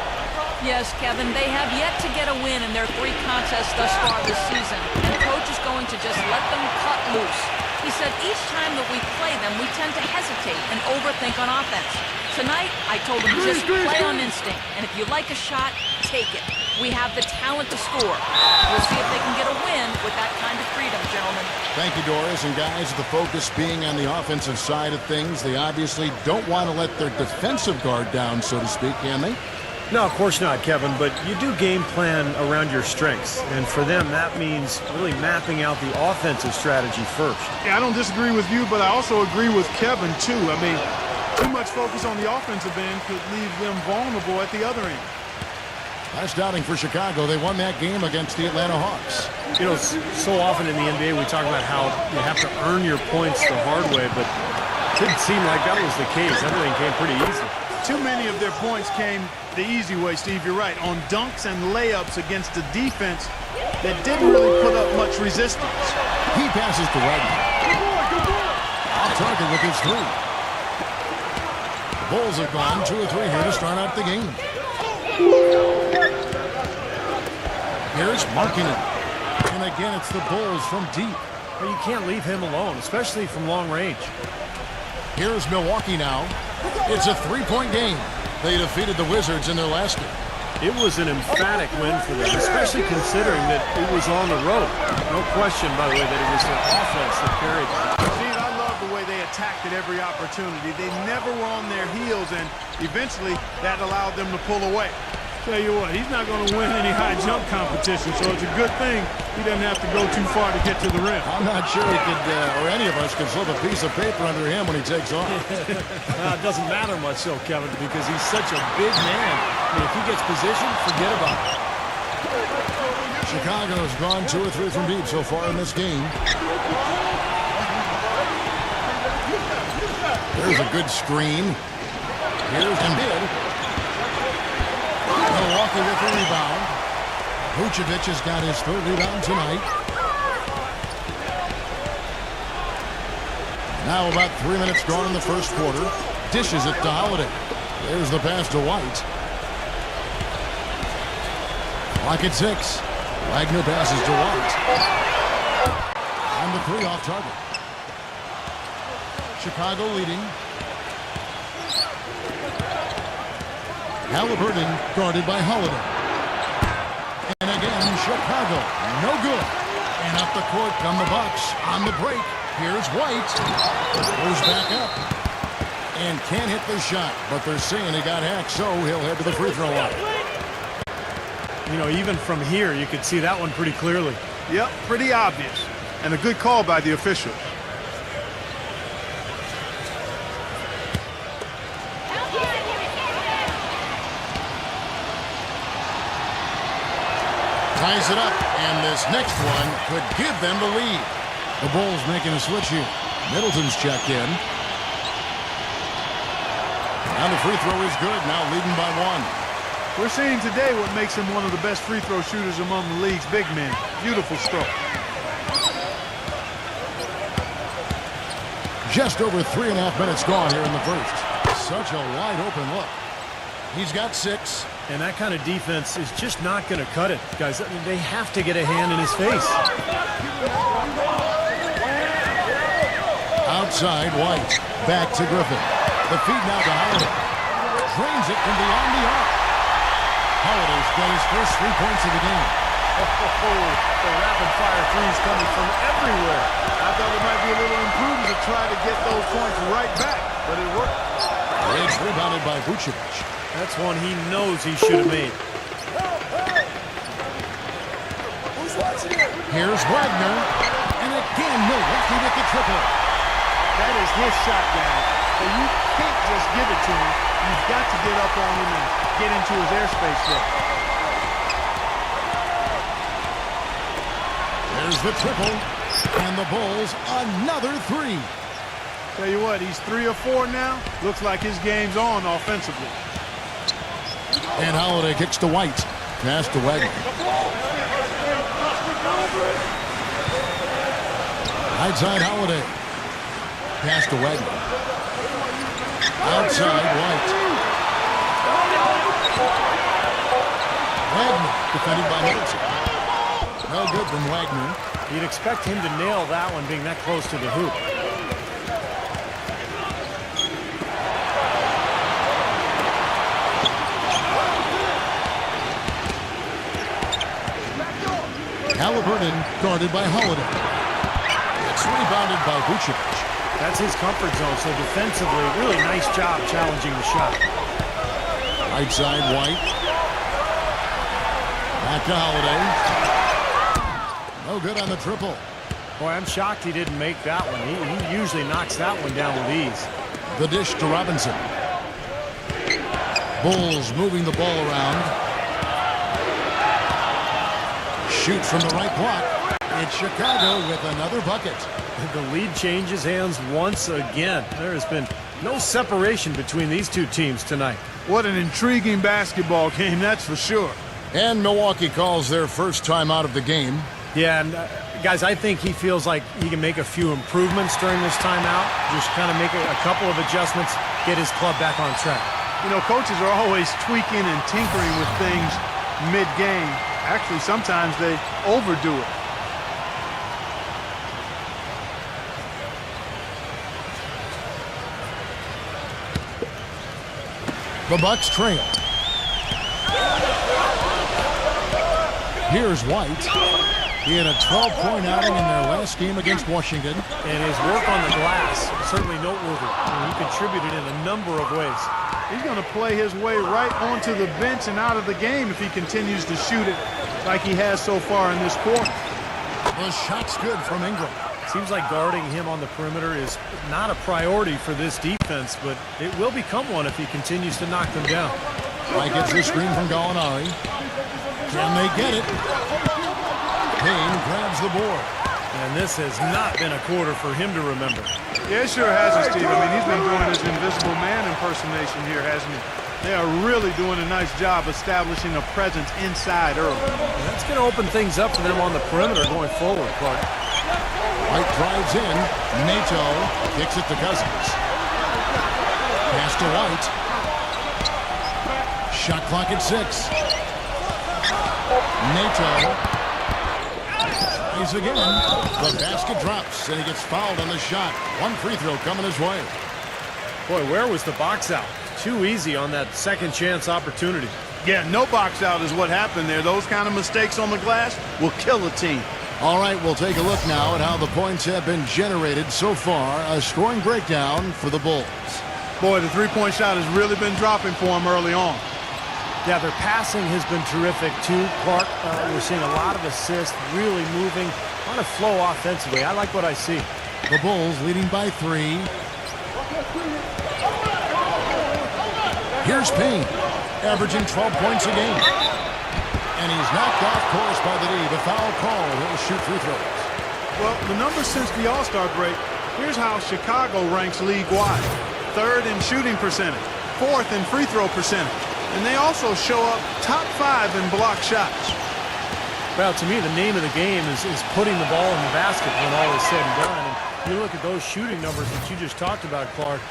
Yes, Kevin, they have yet to get a win in their 3 contests thus far this season, and coach is going to just let them cut loose. He said each time that we play them, we tend to hesitate and overthink on offense. Tonight, I told them just play on instinct, and if you like a shot, take it. We have the talent to score. We'll see if they can get a win with that kind of freedom, gentlemen. Thank you, Doris. And guys, the focus being on the offensive side of things, they obviously don't want to let their defensive guard down, so to speak, can they? No, of course not, Kevin, but you do game plan around your strengths, and for them, that means really mapping out the offensive strategy first. Yeah, I don't disagree with you, but I also agree with Kevin, too. I mean, too much focus on the offensive end could leave them vulnerable at the other end. Last outing for Chicago, they won that game against the Atlanta Hawks. You know, so often in the NBA we talk about how you have to earn your points the hard way, but it didn't seem like that was the case. Everything came pretty easy. Too many of their points came the easy way, Steve. You're right. On dunks and layups against a defense that didn't really put up much resistance. He passes to Wagner. Off target with his 3. The Bulls have gone 2 or 3 here to start out the game. Here's Markkinen. And again, it's the Bulls from deep. Well, you can't leave him alone, especially from long range. Here's Milwaukee now. It's a 3-point game. They defeated the Wizards in their last game. It was an emphatic win for them, especially considering that it was on the road. No question, by the way, that it was their offense that carried them. Steve, I love the way they attacked at every opportunity. They never were on their heels, and eventually that allowed them to pull away. Tell you what, he's not going to win any high jump competition, so it's a good thing he doesn't have to go too far to get to the rim. I'm not sure he could, or any of us could slip a piece of paper under him when he takes off. It doesn't matter much, so, Kevin, because he's such a big man. I mean, if he gets positioned, forget about it. Chicago has gone 2 or 3 from deep so far in this game. There's a good screen. Here's Embiid. Milwaukee with the rebound. Vucevic has got his 3rd rebound tonight. Now about 3 minutes gone in the first quarter. Dishes it to Holiday. There's the pass to White. Clock at 6. Wagner passes to White. And the 3 off target. Chicago leading. Halliburton guarded by Holiday. And again, Chicago, no good. And up the court come the Bucks on the break. Here's White. Goes back up. And can't hit the shot, but they're saying he got hacked, so he'll head to the free throw line. You know, even from here, you could see that one pretty clearly. Yep, pretty obvious. And a good call by the official. Ties it up, and this next one could give them the lead. The Bulls making a switch here. Middleton's checked in. And the free throw is good, now leading by 1. We're seeing today what makes him one of the best free throw shooters among the league's big men. Beautiful stroke. Just over 3.5 minutes gone here in the first. Such a wide open look. He's got 6. And that kind of defense is just not going to cut it, guys. I mean, they have to get a hand in his face. Outside, White. Back to Griffin. The feed now to Holiday. Drains it from beyond the arc. Holiday's got his first 3 points of the game. The rapid-fire threes coming from everywhere. I thought it might be a little imprudent to try to get those points right back, but it worked. It's rebounded by Vucevic. That's one he knows he should have made. Here's Wagner. And again, Milwaukee with the triple. That is his shot, guys. So you can't just give it to him. You've got to get up on him and get into his airspace there. There's the triple. And the Bulls, another three. Tell you what, he's 3 or 4 now. Looks like his game's on offensively. And Holiday kicks to White. Pass to Wagner. Right side Holiday. Pass to Wagner. Outside White. Wagner defended by Middleton. No good from Wagner. You'd expect him to nail that one being that close to the hoop. Halliburton guarded by Holiday. It's rebounded by Vucevic. That's his comfort zone, so defensively, really nice job challenging the shot. Right side, White. Back to Holiday. No good on the triple. Boy, I'm shocked he didn't make that one. He usually knocks that one down with ease. The dish to Robinson. Bulls moving the ball around. Shoot from the right block. It's Chicago with another bucket. The lead changes hands once again. There has been no separation between these two teams tonight. What an intriguing basketball game, that's for sure. And Milwaukee calls their first time out of the game. Yeah, and guys, I think he feels like he can make a few improvements during this timeout. Just kind of make a couple of adjustments, get his club back on track. You know, coaches are always tweaking and tinkering with things mid-game. Actually, sometimes they overdo it. The Bucks trail. Here's White. He had a 12-point outing in their last game against Washington. And his work on the glass, certainly noteworthy. He contributed in a number of ways. He's going to play his way right onto the bench and out of the game if he continues to shoot it like he has so far in this quarter. The shot's good from Ingram. Seems like guarding him on the perimeter is not a priority for this defense, but it will become one if he continues to knock them down. White gets the screen from Gallinari. Can they get it? Payne grabs the board. And this has not been a quarter for him to remember. Yeah, it sure hasn't, Steve. I mean, he's been doing his invisible man impersonation here, hasn't he? They are really doing a nice job establishing a presence inside early. And that's going to open things up for them on the perimeter going forward, Clark. White drives in. Nato kicks it to Cousins. Pass to White. Shot clock at 6. Nato tries again. The basket drops, and he gets fouled on the shot. One free throw coming his way. Boy, where was the box out? Too easy on that second chance opportunity. Yeah, no box out is what happened there. Those kind of mistakes on the glass will kill a team. All right, we'll take a look now at how the points have been generated so far. A scoring breakdown for the Bulls. Boy, the three-point shot has really been dropping for them early on. Yeah, their passing has been terrific, too. Clark, we're seeing a lot of assists, really moving, a lot of flow offensively. I like what I see. The Bulls leading by 3. Here's Payne, averaging 12 points a game. And he's knocked off course by the D. The foul call. He'll shoot free throws. Well, the numbers since the All-Star break, here's how Chicago ranks league-wide. 3rd in shooting percentage, 4th in free throw percentage. And they also show up top 5 in block shots. Well, to me, the name of the game is putting the ball in the basket when all is said and done. And you look at those shooting numbers that you just talked about, Clark,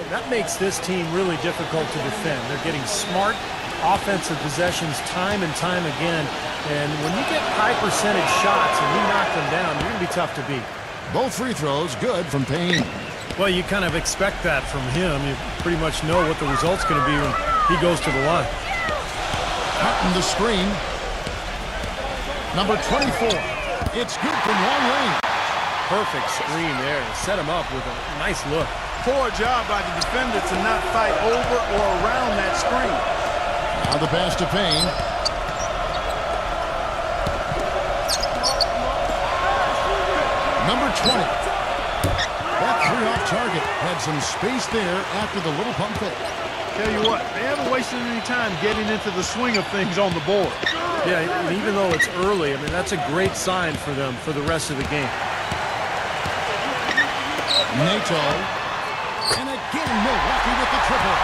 that makes this team really difficult to defend. They're getting smart offensive possessions time and time again. And when you get high percentage shots and you knock them down, you're going to be tough to beat. Both free throws good from Payne. Well, you kind of expect that from him. You pretty much know what the result's going to be when he goes to the line. Cutting the screen. Number 24. It's good from long range. Perfect screen there to set him up with a nice look. Poor job by the defender to not fight over or around that screen. Now the pass to Payne. Number 20. That three off target had some space there after the little pump fake. Tell you what, they haven't wasted any time getting into the swing of things on the board. Yeah, and even though it's early, I mean, that's a great sign for them for the rest of the game. Nato. And again, Milwaukee with the triple.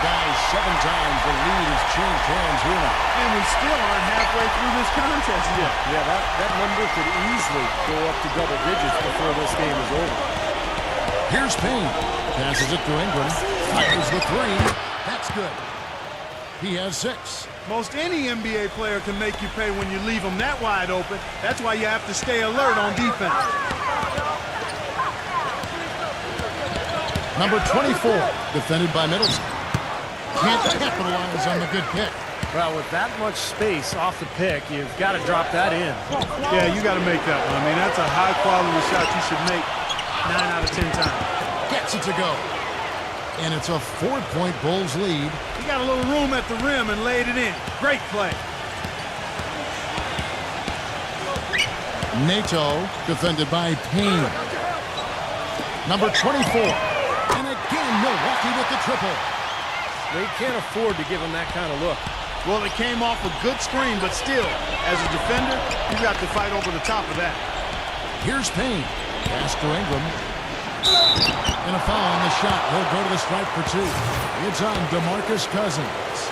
Guys, 7 times the lead has changed hands here now. And we still aren't halfway through this contest yet. Yeah, that number could easily go up to double digits before this game is over. Here's Payne. Passes it to Ingram. Fires the three. That's good. He has 6. Most any NBA player can make you pay when you leave them that wide open. That's why you have to stay alert on defense. Number 24, defended by Middleton. Can't capitalize on the good pick. Well, with that much space off the pick, you've got to drop that in. Yeah, you got to make that one. I mean, that's a high-quality shot you should make 9 out of 10 times. Gets it to go. And it's a 4-point Bulls lead. He got a little room at the rim and laid it in. Great play. Nato, defended by Payne. Number 24. And again, Milwaukee with the triple. They can't afford to give him that kind of look. Well, it came off a good screen, but still, as a defender, you got to fight over the top of that. Here's Payne. Pass to Ingram. And a foul on the shot. He'll go to the stripe for 2. It's on DeMarcus Cousins.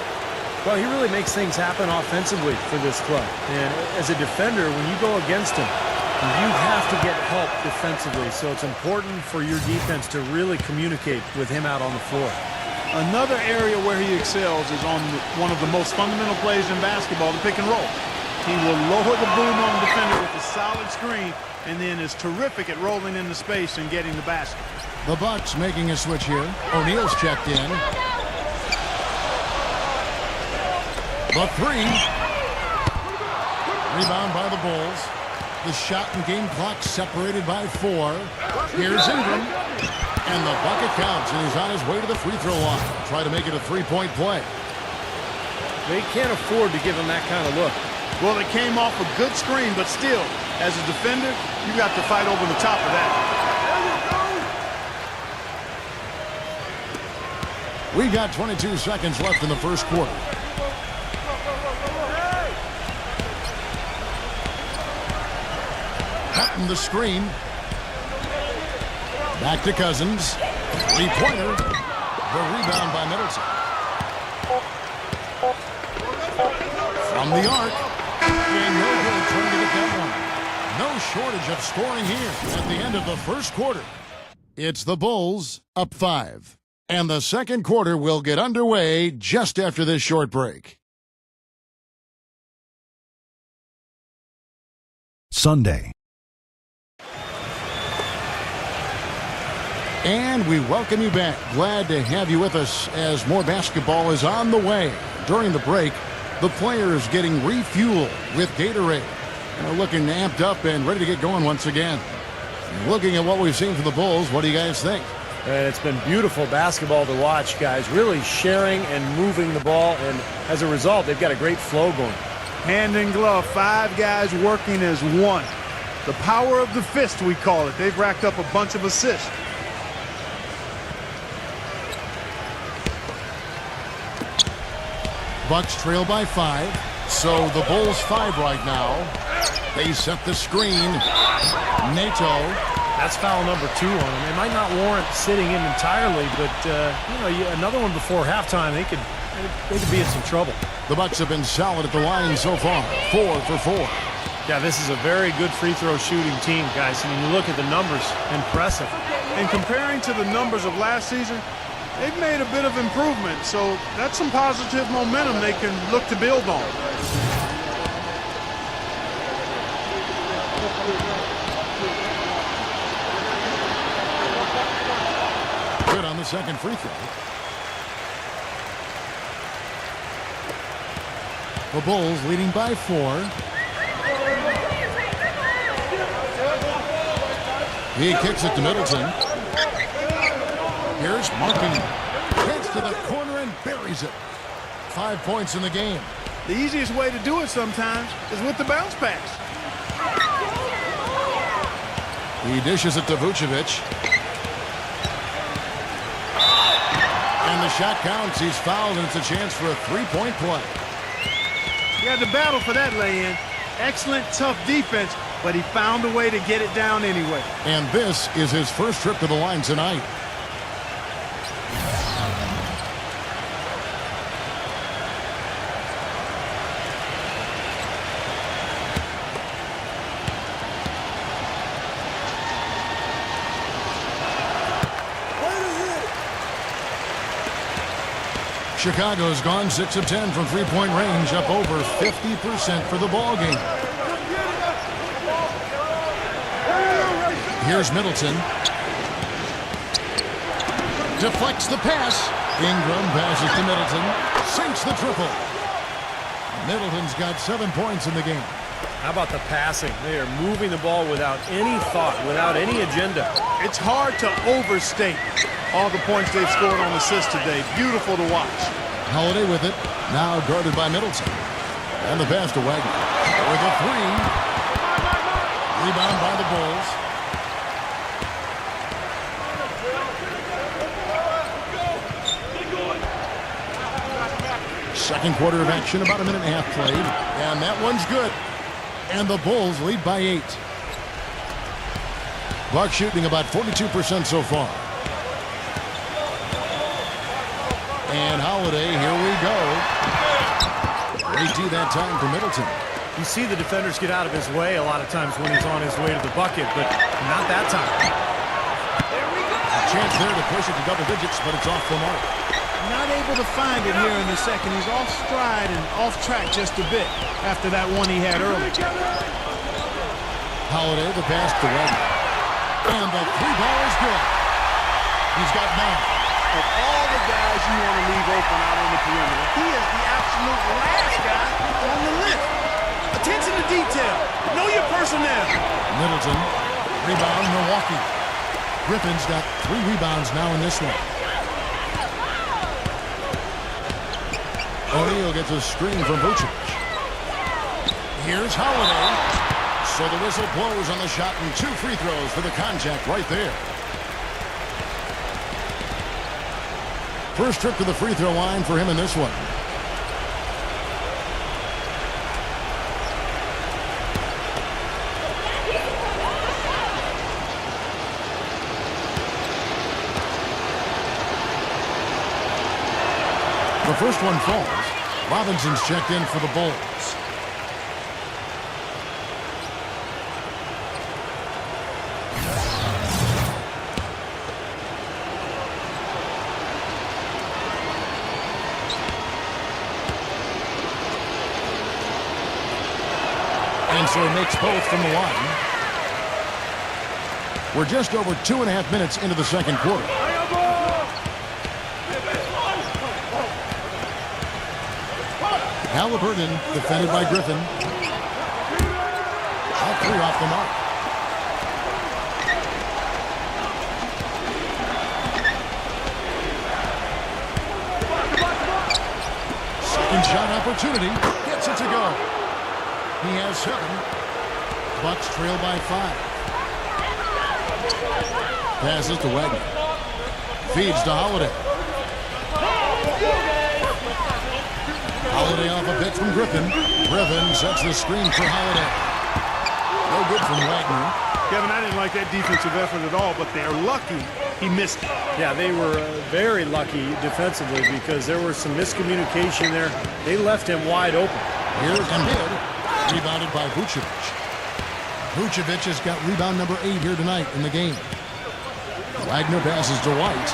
Well, he really makes things happen offensively for this club. And as a defender, when you go against him, you have to get help defensively. So it's important for your defense to really communicate with him out on the floor. Another area where he excels is on one of the most fundamental plays in basketball, the pick and roll. He will lower the boom on the defender with a solid screen and then is terrific at rolling into space and getting the basket. The Bucks making a switch here. O'Neal's checked in. The 3. Rebound by the Bulls. The shot and game clock separated by 4. Here's Ingram. And the bucket counts, and he's on his way to the free throw line. Try to make it a 3-point play. They can't afford to give him that kind of look. Well, it came off a good screen, but still, as a defender, you got to fight over the top of that. We got 22 seconds left in the first quarter. Cutting the screen. Back to Cousins. 3-pointer. The rebound by Middleton. From the arc. And no good trying to get that one. No shortage of scoring here at the end of the first quarter. It's the Bulls up 5. And the second quarter will get underway just after this short break. Sunday. And we welcome you back. Glad to have you with us as more basketball is on the way. During the break, the players getting refueled with Gatorade. And they're looking amped up and ready to get going once again. Looking at what we've seen from the Bulls, what do you guys think? It's been beautiful basketball to watch, guys. Really sharing and moving the ball, and as a result, they've got a great flow going. Hand in glove, 5 guys working as one. The power of the fist, we call it. They've racked up a bunch of assists. Bucks trail by 5. So the Bulls 5 right now. They set the screen. Nato. That's foul number 2 on him. It might not warrant sitting in entirely, but another one before halftime, they could be in some trouble. The Bucks have been solid at the line so far. 4 for 4. Yeah, this is a very good free throw shooting team, guys. I mean, you look at the numbers, impressive. And comparing to the numbers of last season, they've made a bit of improvement. So that's some positive momentum they can look to build on. Good on the second free throw. The Bulls leading by 4. He kicks it to Middleton. Here's Markin. Gets to the corner and buries it. 5 points in the game. The easiest way to do it sometimes is with the bounce pass. He dishes it to Vucevic. And the shot counts. He's fouled, and it's a chance for a three-point play. He had to battle for that lay-in. Excellent, tough defense, but he found a way to get it down anyway. And this is his first trip to the line tonight. Chicago's gone 6 of 10 from three-point range, up over 50% for the ball game. Here's Middleton. Deflects the pass. Ingram passes to Middleton. Sinks the triple. Middleton's got 7 points in the game. How about the passing? They are moving the ball without any thought, without any agenda. It's hard to overstate all the points they've scored on assists today. Beautiful to watch. Holiday with it. Now guarded by Middleton. And the pass to Wagner. With a three. Rebound by the Bulls. Second quarter of action, about a minute and a half played. And that one's good. And the Bulls lead by 8. Bucks shooting about 42% so far. And Holiday, here we go. Great D that time for Middleton. You see the defenders get out of his way a lot of times when he's on his way to the bucket, but not that time. A chance there to push it to double digits, but it's off the mark. Not able to find it here in the second. He's off stride and off track just a bit after that one he had early. Holiday, the pass to Wagner. And the three ball is good. He's got 9. Of all the guys you want to leave open out on the perimeter, he is the absolute last guy on the list. Attention to detail. Know your personnel. Middleton, rebound Milwaukee. Griffin's got 3 rebounds now in this one. O'Neal gets a screen from Vucevic. Here's Holiday. So the whistle blows on the shot and 2 free throws for the contact right there. First trip to the free throw line for him in this one. The first one falls. Robinson's checked in for the Bulls. And so he makes both from the line. We're just over 2.5 minutes into the second quarter. Halliburton defended by Griffin. All 3 off the mark. Second shot opportunity. Gets it to go. He has 7. Bucks trail by 5. Passes to Wagner. Feeds to Holiday. Holiday off a bit from Griffin. Griffin sets the screen for Holiday. No good from Wagner. Kevin, I didn't like that defensive effort at all, but they're lucky he missed it. Yeah, they were very lucky defensively because there was some miscommunication there. They left him wide open. Here's Kidd. Rebounded by Vucevic. Vucevic has got rebound number 8 here tonight in the game. Wagner passes to White.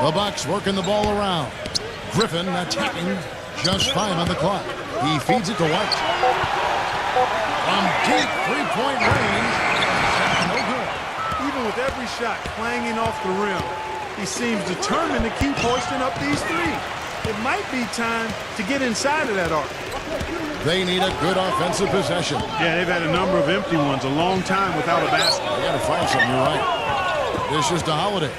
The Bucks working the ball around. Griffin attacking. Just 5 on the clock. He feeds it to White. From deep three-point range. No good. Even with every shot clanging off the rim, he seems determined to keep hoisting up these threes. it might be time to get inside of that arc. They need a good offensive possession. Yeah, they've had a number of empty ones, a long time without a basket. They got to find something, you're right. Dishes to Holiday.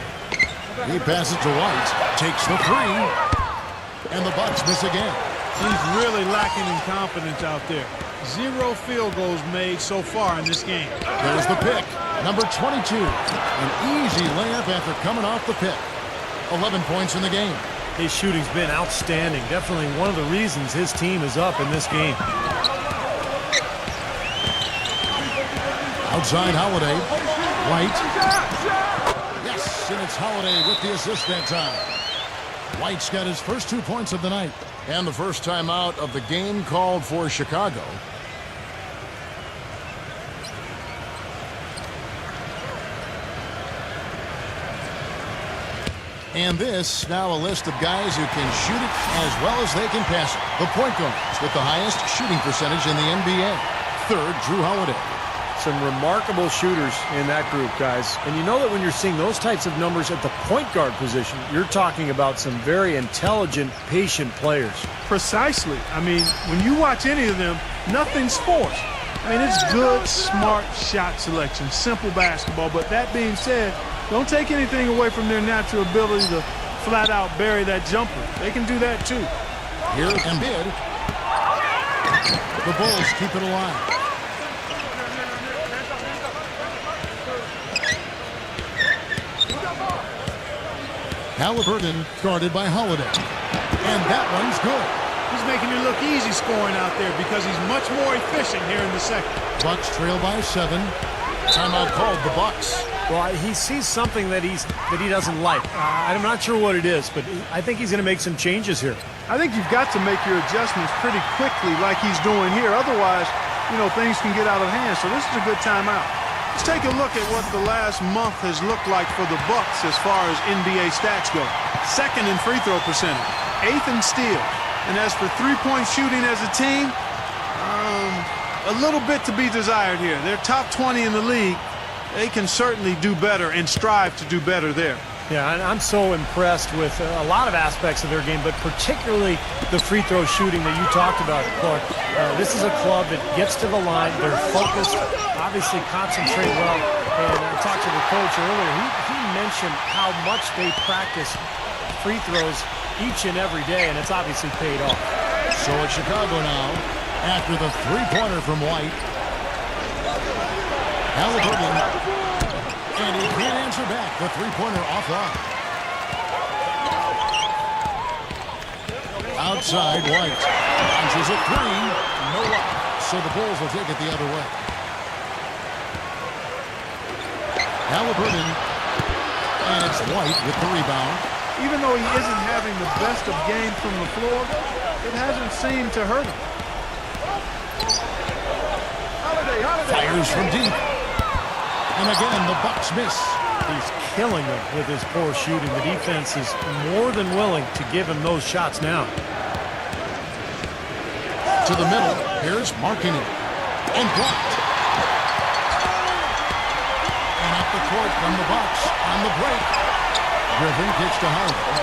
He passes to White. Takes the three. And the Bucks miss again. He's really lacking in confidence out there. 0 field goals made so far in this game. There's the pick. Number 22. An easy layup after coming off the pick. 11 points in the game. His shooting's been outstanding. Definitely one of the reasons his team is up in this game. Outside Holiday. White. Yes, and it's Holiday with the assist that time. White's got his first 2 points of the night. And the first timeout of the game called for Chicago. And this, now a list of guys who can shoot it as well as they can pass it. The point guards with the highest shooting percentage in the NBA. Third, Drew Holiday. Some remarkable shooters in that group, guys. And you know that when you're seeing those types of numbers at the point guard position, you're talking about some very intelligent, patient players. Precisely. I mean, when you watch any of them, nothing's forced. I mean, it's good, smart shot selection, simple basketball. But that being said, don't take anything away from their natural ability to flat out bury that jumper. They can do that too. Here's Embiid. The Bulls keep it alive. Halliburton guarded by Holiday. And that one's good. He's making it look easy scoring out there because he's much more efficient here in the second. Bucks trail by 7. Timeout called the Bucks. Well, he sees something that he doesn't like. I'm not sure what it is, but I think he's going to make some changes here. I think you've got to make your adjustments pretty quickly like he's doing here. Otherwise, you know, things can get out of hand. So this is a good timeout. Let's take a look at what the last month has looked like for the Bucks as far as NBA stats go. Second in free throw percentage, 8th in steals. And as for three-point shooting as a team, a little bit to be desired here. They're top 20 in the league. They can certainly do better and strive to do better there. Yeah, and I'm so impressed with a lot of aspects of their game, but particularly the free throw shooting that you talked about, Clark. This is a club that gets to the line. They're focused, obviously concentrate well. And I talked to the coach earlier. He mentioned how much they practice free throws each and every day, and it's obviously paid off. So it's Chicago now after the three-pointer from White. Halliburton. And he can't answer back. The three-pointer offline. Outside, White. Launches a three. No luck. So the Bulls will take it the other way. Halliburton. And it's White with the rebound. Even though he isn't having the best of games from the floor, it hasn't seemed to hurt him. Fires from deep. And again, the Bucks miss. He's killing them with his poor shooting. The defense is more than willing to give him those shots now. To the middle. Here's Markkanen. And blocked. And up the court from the Bucks on the break. Griffin kicks to Holiday.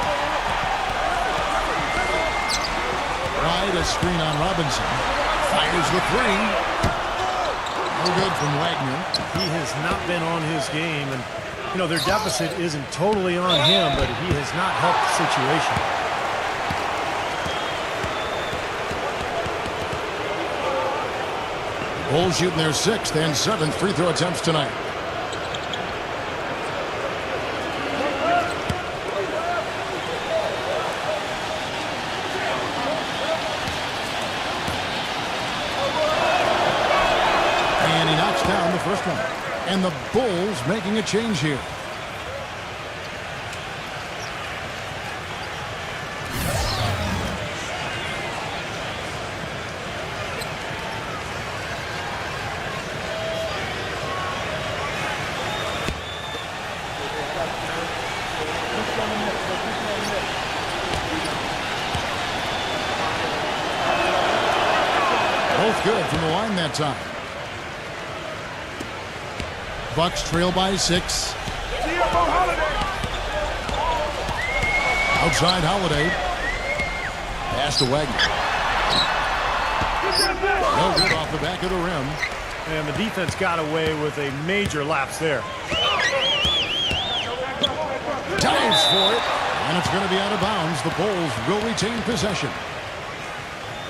Wide, a screen on Robinson. Fires the three. No good from Wagner. He has not been on his game, and you know their deficit isn't totally on him, but he has not helped the situation. Bulls shooting their 6th and 7th free throw attempts tonight. And he knocks down the first one. And the Bulls making a change here. Both good from the line that time. Bucks trail by 6. Outside Holiday. Pass to Wagner. No good off the back of the rim. And the defense got away with a major lapse there. Dives for it. And it's going to be out of bounds. The Bulls will retain possession.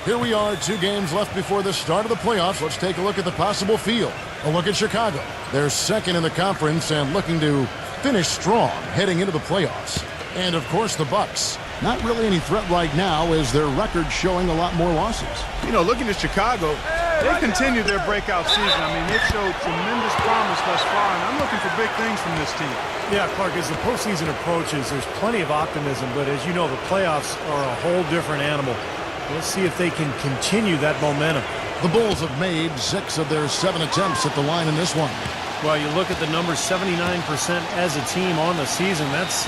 Here we are, 2 games left before the start of the playoffs. Let's take a look at the possible field. A look at Chicago. They're second in the conference and looking to finish strong heading into the playoffs. And, of course, the Bucks. Not really any threat right now as their record showing a lot more losses. You know, looking at Chicago, they've continued their breakout season. I mean, they've showed tremendous promise thus far, and I'm looking for big things from this team. Yeah, Clark, as the postseason approaches, there's plenty of optimism, but as you know, the playoffs are a whole different animal. Let's see if they can continue that momentum. The Bulls have made 6 of their 7 attempts at the line in this one. Well, you look at the numbers, 79% as a team on the season. That's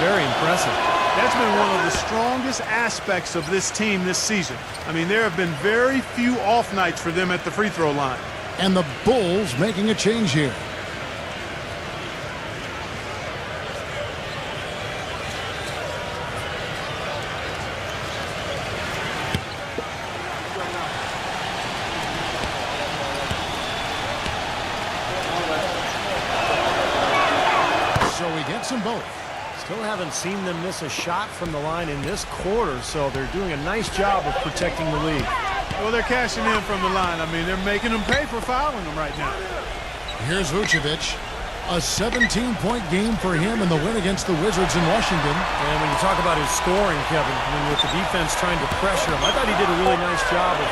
very impressive. That's been one of the strongest aspects of this team this season. I mean, there have been very few off nights for them at the free throw line. And the Bulls making a change here. So he gets them both. Still haven't seen them miss a shot from the line in this quarter, so they're doing a nice job of protecting the lead. Well, they're cashing in from the line. I mean, they're making them pay for fouling them right now. Here's Vucevic. A 17-point game for him in the win against the Wizards in Washington. And when you talk about his scoring, Kevin, I mean, with the defense trying to pressure him, I thought he did a really nice job of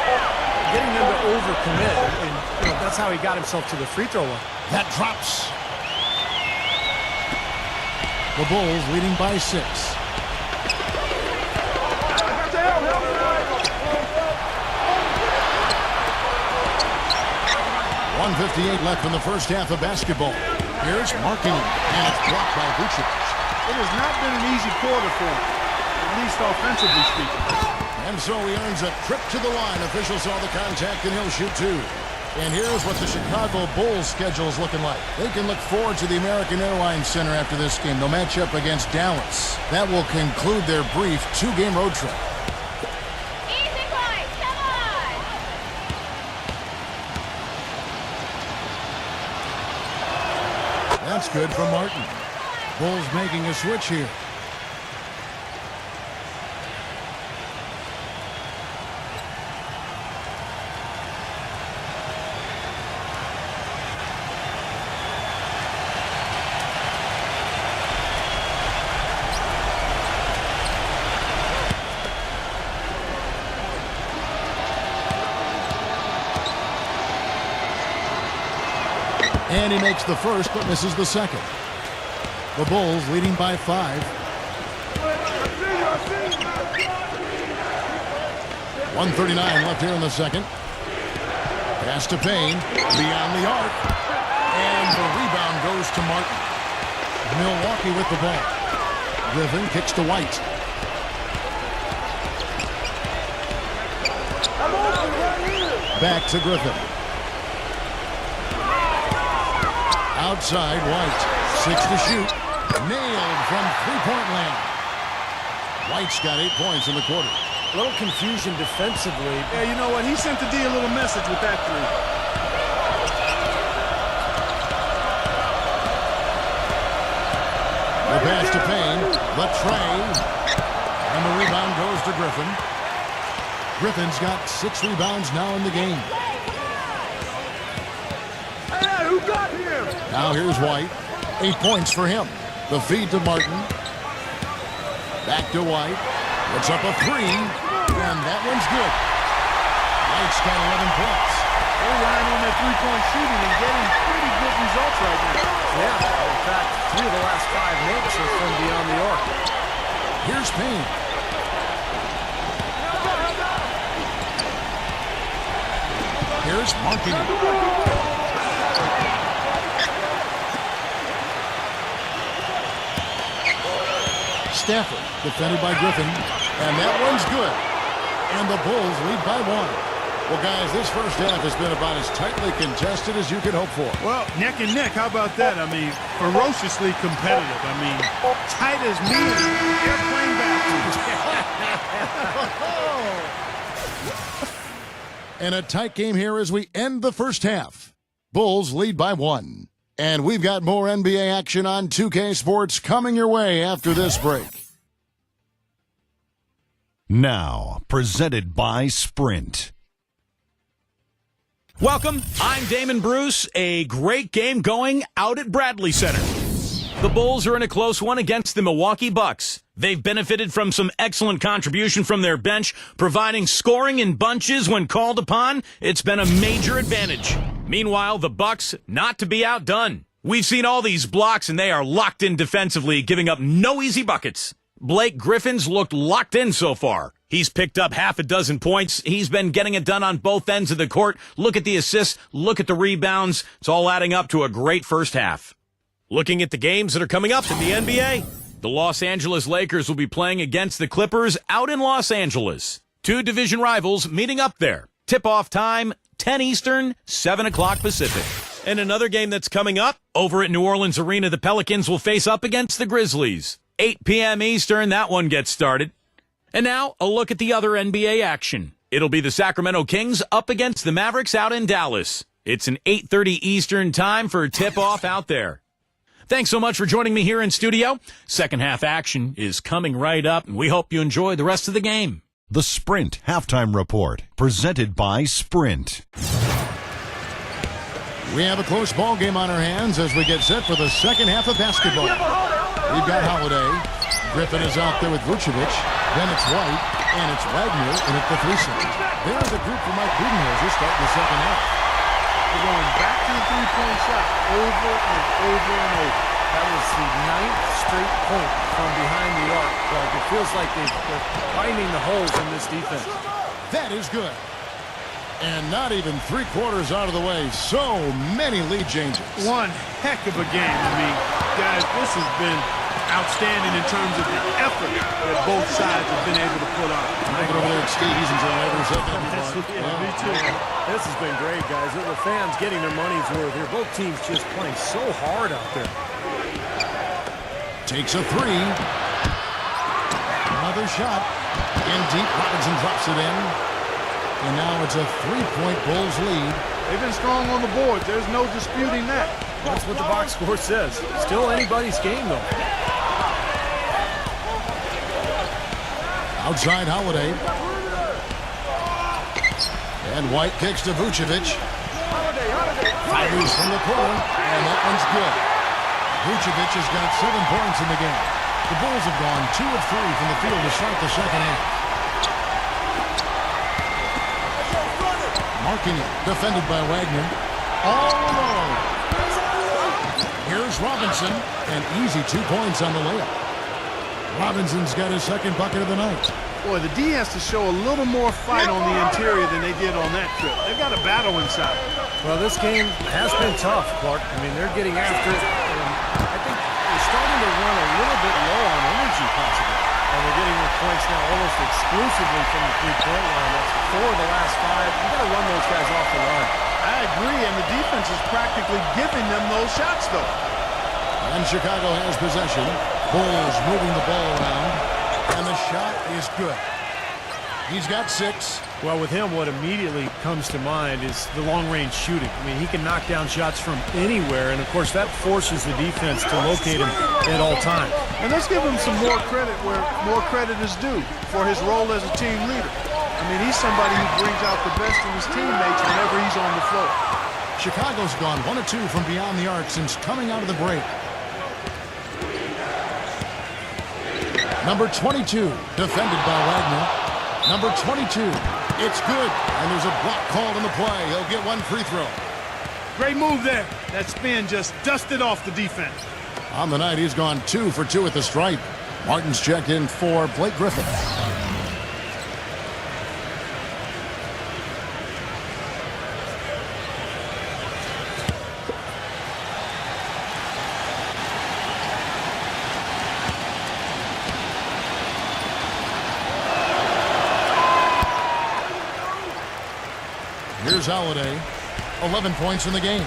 getting them to overcommit, and you know, that's how he got himself to the free throw line. That drops. The Bulls leading by 6. 1:58 left in the first half of basketball. Here's Markkanen, and it's blocked by Vucevic. It has not been an easy quarter for him, at least offensively speaking. And so he earns a trip to the line. Officials saw the contact, and he'll shoot 2. And here's what the Chicago Bulls schedule is looking like. They can look forward to the American Airlines Center after this game. They'll match up against Dallas. That will conclude their brief 2-game road trip. Easy, boys, come on! That's good for Martin. Bulls making a switch here. And he makes the first, but misses the second. The Bulls leading by 5. 1:39 left here in the second. Pass to Payne, beyond the arc. And the rebound goes to Martin. Milwaukee with the ball. Griffin kicks to White. Back to Griffin. Outside, White. 6 to shoot. Nailed from three-point land. White's got 8 points in the quarter. A little confusion defensively. Yeah, you know what? He sent the D a little message with that 3. The pass to Payne. The tray. And the rebound goes to Griffin. Griffin's got 6 rebounds now in the game. Hey, who got him? Now here's White. 8 points for him. The feed to Martin. Back to White. Puts up a 3. And that one's good. White's got 11 points. They're relying on their three-point shooting and getting pretty good results right now. Yeah, in fact, 3 of the last 5 makes are from beyond the arc. Here's Payne. Here's Markkanen. Stafford, defended by Griffin. And that one's good. And the Bulls lead by 1. Well, guys, this first half has been about as tightly contested as you could hope for. Well, neck and neck. How about that? I mean, ferociously competitive. I mean, tight as me. Airplane back. And a tight game here as we end the first half. Bulls lead by 1. And we've got more NBA action on 2K Sports coming your way after this break. Now, presented by Sprint. Welcome. I'm Damon Bruce. A great game going out at Bradley Center. The Bulls are in a close one against the Milwaukee Bucks. They've benefited from some excellent contribution from their bench, providing scoring in bunches when called upon. It's been a major advantage. Meanwhile, the Bucks not to be outdone. We've seen all these blocks, and they are locked in defensively, giving up no easy buckets. Blake Griffin's looked locked in so far. He's picked up half a dozen points. He's been getting it done on both ends of the court. Look at the assists. Look at the rebounds. It's all adding up to a great first half. Looking at the games that are coming up in the NBA, the Los Angeles Lakers will be playing against the Clippers out in Los Angeles. Two division rivals meeting up there. Tip-off time, 10 Eastern, 7 o'clock Pacific. And another game that's coming up, over at New Orleans Arena, the Pelicans will face up against the Grizzlies. 8 p.m. Eastern, that one gets started. And now, a look at the other NBA action. It'll be the Sacramento Kings up against the Mavericks out in Dallas. It's an 8:30 Eastern time for tip-off out there. Thanks so much for joining me here in studio. Second half action is coming right up, and we hope you enjoy the rest of the game. The Sprint Halftime Report, presented by Sprint. We have a close ball game on our hands as we get set for the second half of basketball. We've got Holiday. Griffin is out there with Vucevic. Then it's White, and it's Wagner in at the 3-second. There's a group for Mike Budenholzer starting the second half. They're going back to the three-point shot over and over and over. That was the 9th straight point from behind the arc. Clark. It feels like they're finding the holes in this defense. That is good. And not even 3/4 out of the way. So many lead changes. One heck of a game. I mean, guys, this has been outstanding in terms of the effort that both sides have been able to put on. Look over there at Steve. He's enjoying every second. Me too. This has been great, guys. The fans getting their money's worth here. Both teams just playing so hard out there. Takes a 3. Another shot. In deep. Robinson drops it in. And now it's a 3-point Bulls lead. They've been strong on the board. There's no disputing that. That's what the box score says. Still anybody's game, though. Outside Holiday. And White kicks to Vucevic. Fires from the corner. And that one's good. Vucevic has got 7 points in the game. The Bulls have gone 2 of 3 from the field to start the second half. Marking it. Defended by Wagner. All alone. Here's Robinson. An easy 2 points on the layup. Robinson's got his second bucket of the night. Boy, the D has to show a little more fight on the interior than they did on that trip. They've got a battle inside. Well, this game has been tough, Clark. I mean, they're getting after it. And I think they're starting to run a little bit low on energy, possibly. And they're getting their points now almost exclusively from the three-point line. That's 4 of the last 5. You've got to run those guys off the line. I agree, and the defense is practically giving them those shots, though. And Chicago has possession. Bulls moving the ball around. And the shot is good. He's got 6. Well, with him, what immediately comes to mind is the long-range shooting. I mean, he can knock down shots from anywhere, and, of course, that forces the defense to locate him at all times. And let's give him some more credit where more credit is due for his role as a team leader. I mean, he's somebody who brings out the best in his teammates whenever he's on the floor. Chicago's gone 1 of 2 from beyond the arc since coming out of the break. Number 22, defended by Wagner. Number 22, it's good. And there's a block called on the play. He'll get 1 free throw. Great move there. That spin just dusted off the defense. On the night, he's gone 2 for 2 at the stripe. Martin's checked in for Blake Griffin. Here's Holiday. 11 points in the game.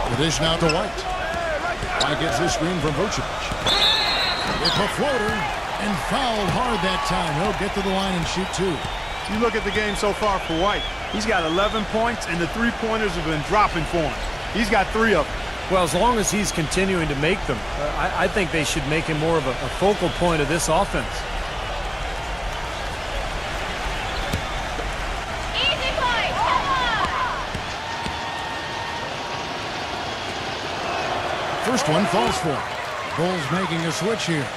The dish now to White. White gets his screen from Vucevic. It's a floater and fouled hard that time. He'll get to the line and shoot 2. You look at the game so far for White. He's got 11 points, and the three-pointers have been dropping for him. He's got 3 of them. Well, as long as he's continuing to make them, I think they should make him more of a focal point of this offense. Easy play, come on! First one falls for him. Bulls making a switch here.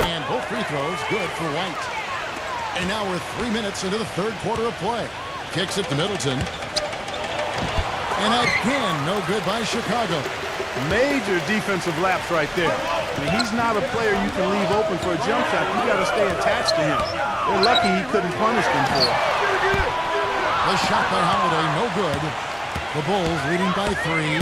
And both free throws good for White. And now we're 3 minutes into the third quarter of play. Kicks it to Middleton. And again, no good by Chicago. Major defensive lapse right there. I mean, he's not a player you can leave open for a jump shot. You got to stay attached to him. They're lucky he couldn't punish them for it. The shot by Holiday, no good. The Bulls leading by 3.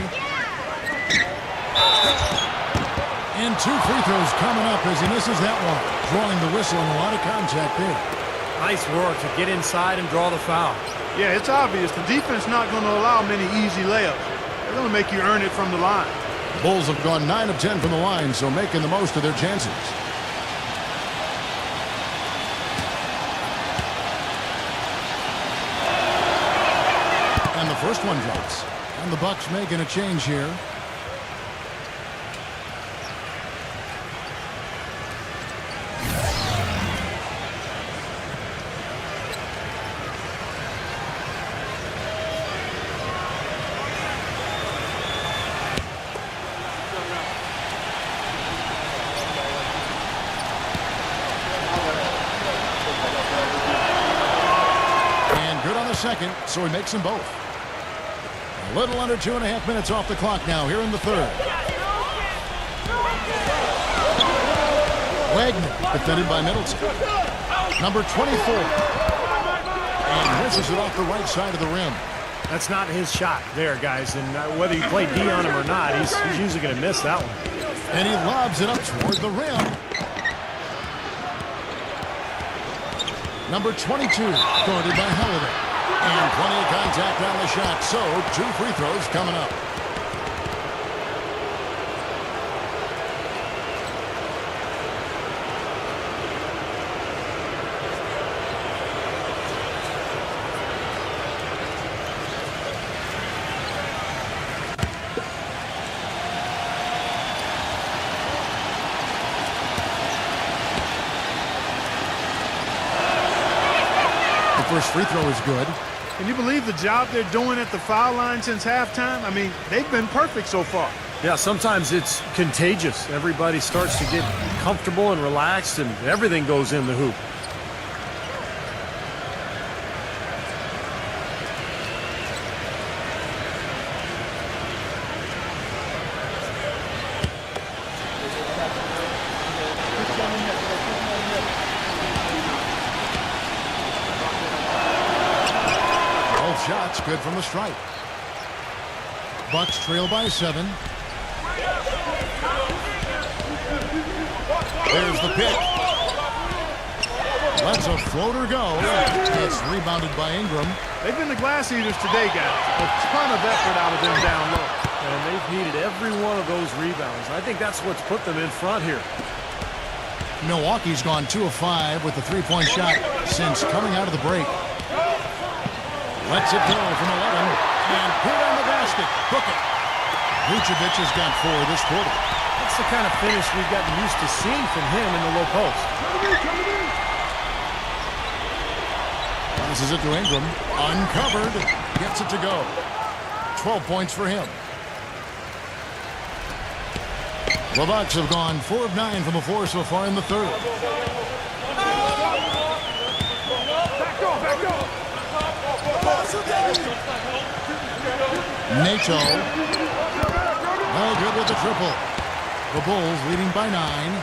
And 2 free throws coming up as he misses that one. Drawing the whistle and a lot of contact there. Nice work to get inside and draw the foul. Yeah, it's obvious. The defense not going to allow many easy layups. They're going to make you earn it from the line. Bulls have gone 9 of 10 from the line, so making the most of their chances. And the first one drops. And the Bucks making a change here. Second, so he makes them both. A little under 2.5 minutes off the clock now here in the third. Wagner defended by Middleton. Number 24. And misses it off the right side of the rim. That's not his shot there, guys. And whether you play D on him or not, he's usually going to miss that one. And he lobs it up toward the rim. Number 22, guarded by Holiday. And plenty of contact on the shot, so 2 free throws coming up. The first free throw is good. Can you believe the job they're doing at the foul line since halftime? I mean, they've been perfect so far. Yeah, sometimes it's contagious. Everybody starts to get comfortable and relaxed, and everything goes in the hoop. Shots good from the stripe. Bucks trail by 7. There's the pick. Lets a floater go. It's rebounded by Ingram. They've been the glass eaters today, guys. A ton of effort out of them down low. And they've needed every one of those rebounds. I think that's what's put them in front here. Milwaukee's gone 2 of 5 with the three-point shot since coming out of the break. Lets it go from 11 and put on the basket. Book it. Vucevic has got 4 this quarter. That's the kind of finish we've gotten used to seeing from him in the low post. Passes it to Ingram. Uncovered. Gets it to go. 12 points for him. The Bucks have gone 4 of 9 from the floor so far in the third. Nato. No good with the triple. The Bulls leading by 9.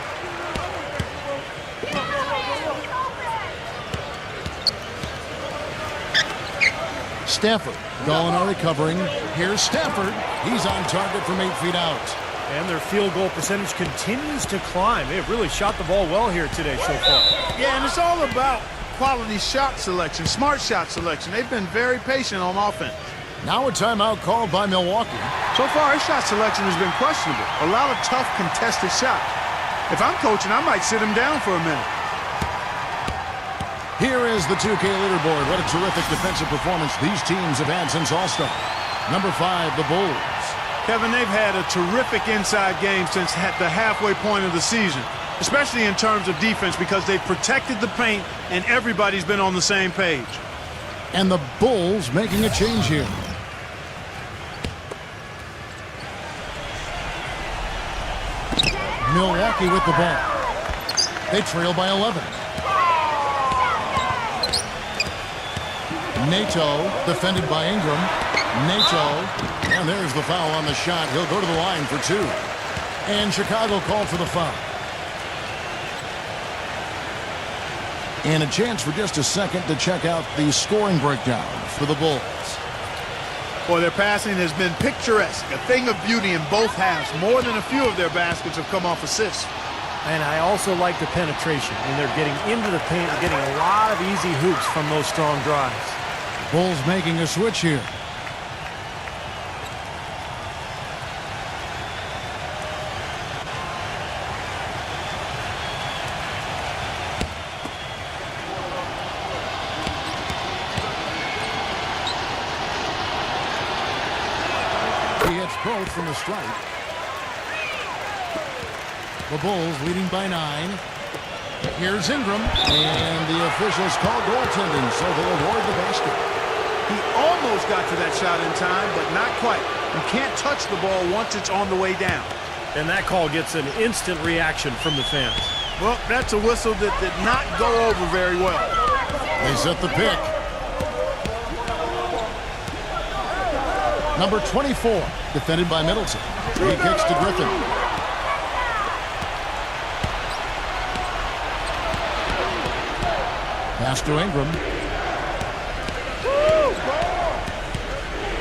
Stanford. Gallinari covering. Here's Stanford. He's on target from 8 feet out. And their field goal percentage continues to climb. They've really shot the ball well here today so far. Yeah, and it's all about high-quality shot selection, smart shot selection. They've been very patient on offense. Now a timeout called by Milwaukee. So far, his shot selection has been questionable. A lot of tough, contested shots. If I'm coaching, I might sit him down for a minute. Here is the 2K leaderboard. What a terrific defensive performance these teams have had since All-Star. Number 5, the Bulls. Kevin, they've had a terrific inside game since the halfway point of the season, especially in terms of defense because they've protected the paint and everybody's been on the same page. And the Bulls making a change here. Milwaukee with the ball. They trail by 11. Nato defended by Ingram. Nato, and there's the foul on the shot. He'll go to the line for 2. And Chicago called for the foul. And a chance for just a second to check out the scoring breakdown for the Bulls. Boy, their passing has been picturesque, a thing of beauty in both halves. More than a few of their baskets have come off assists. And I also like the penetration. I mean, they're getting into the paint and getting a lot of easy hoops from those strong drives. Bulls making a switch here. He hits both from the stripe. The Bulls leading by 9. Here's Ingram, and the officials call goaltending, so they'll award the basket. He almost got to that shot in time, but not quite. You can't touch the ball once it's on the way down. And that call gets an instant reaction from the fans. Well, that's a whistle that did not go over very well. They set the pick. Number 24, defended by Middleton. He kicks to Griffin. Pass to Ingram.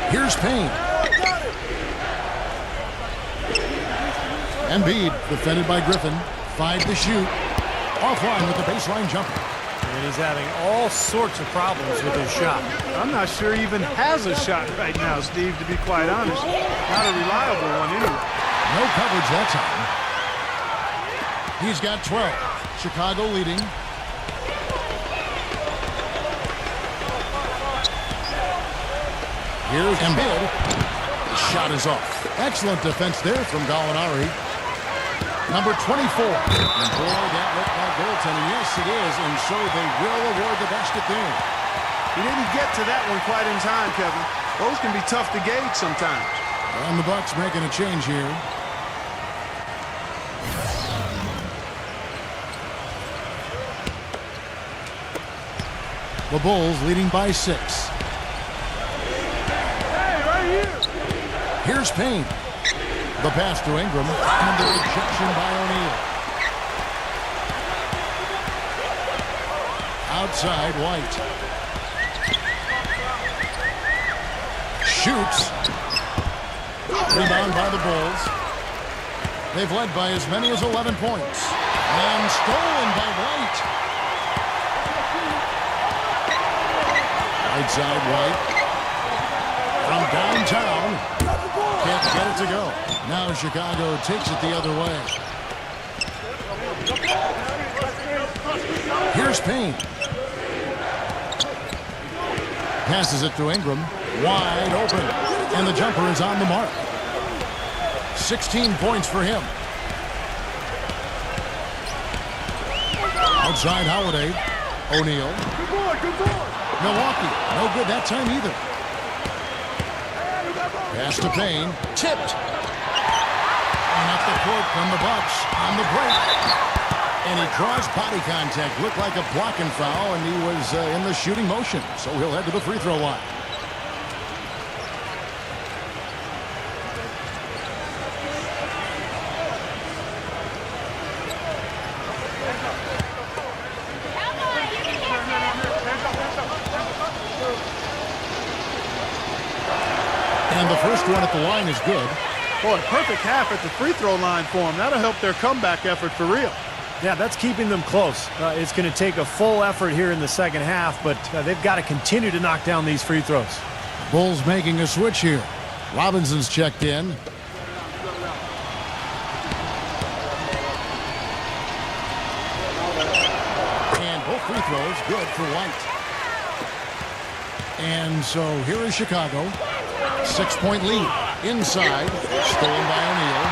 Here's Payne. Embiid, defended by Griffin. 5 to shoot. Offline with the baseline jumper. And he's having all sorts of problems with his shot. I'm not sure he even has a shot right now, Steve, to be quite honest. Not a reliable one anyway. No coverage that time. He's got 12. Chicago leading. Here's Embiid. The shot is off. Excellent defense there from Gallinari. Number 24. And boy, that looked like goaltending. Yes, it is. And so they will award the basket there. He didn't get to that one quite in time, Kevin. Those can be tough to gauge sometimes. And the Bucks making a change here. The Bulls leading by 6. Here's Payne. The pass to Ingram, and the rejection by O'Neal. Outside, White. Shoots. Rebound by the Bulls. They've led by as many as 11 points. And stolen by White. Right side, White. From downtown. Can't get it to go. Now Chicago takes it the other way. Here's Payne. Passes it to Ingram. Wide open. And the jumper is on the mark. 16 points for him. Outside Holiday. O'Neal. Milwaukee. No good that time either. Pass to Payne. Tipped. And up the court from the Bucks on the break. And he caused body contact. Looked like a blocking foul, and he was in the shooting motion. So he'll head to the free throw line. And the first one at the line is good. Boy, perfect half at the free throw line for him. That'll help their comeback effort for real. Yeah, that's keeping them close. It's going to take a full effort here in the second half, but they've got to continue to knock down these free throws. Bulls making a switch here. Robinson's checked in. And both free throws good for White. And so here is Chicago. 6-point lead. Inside. Stolen by O'Neal.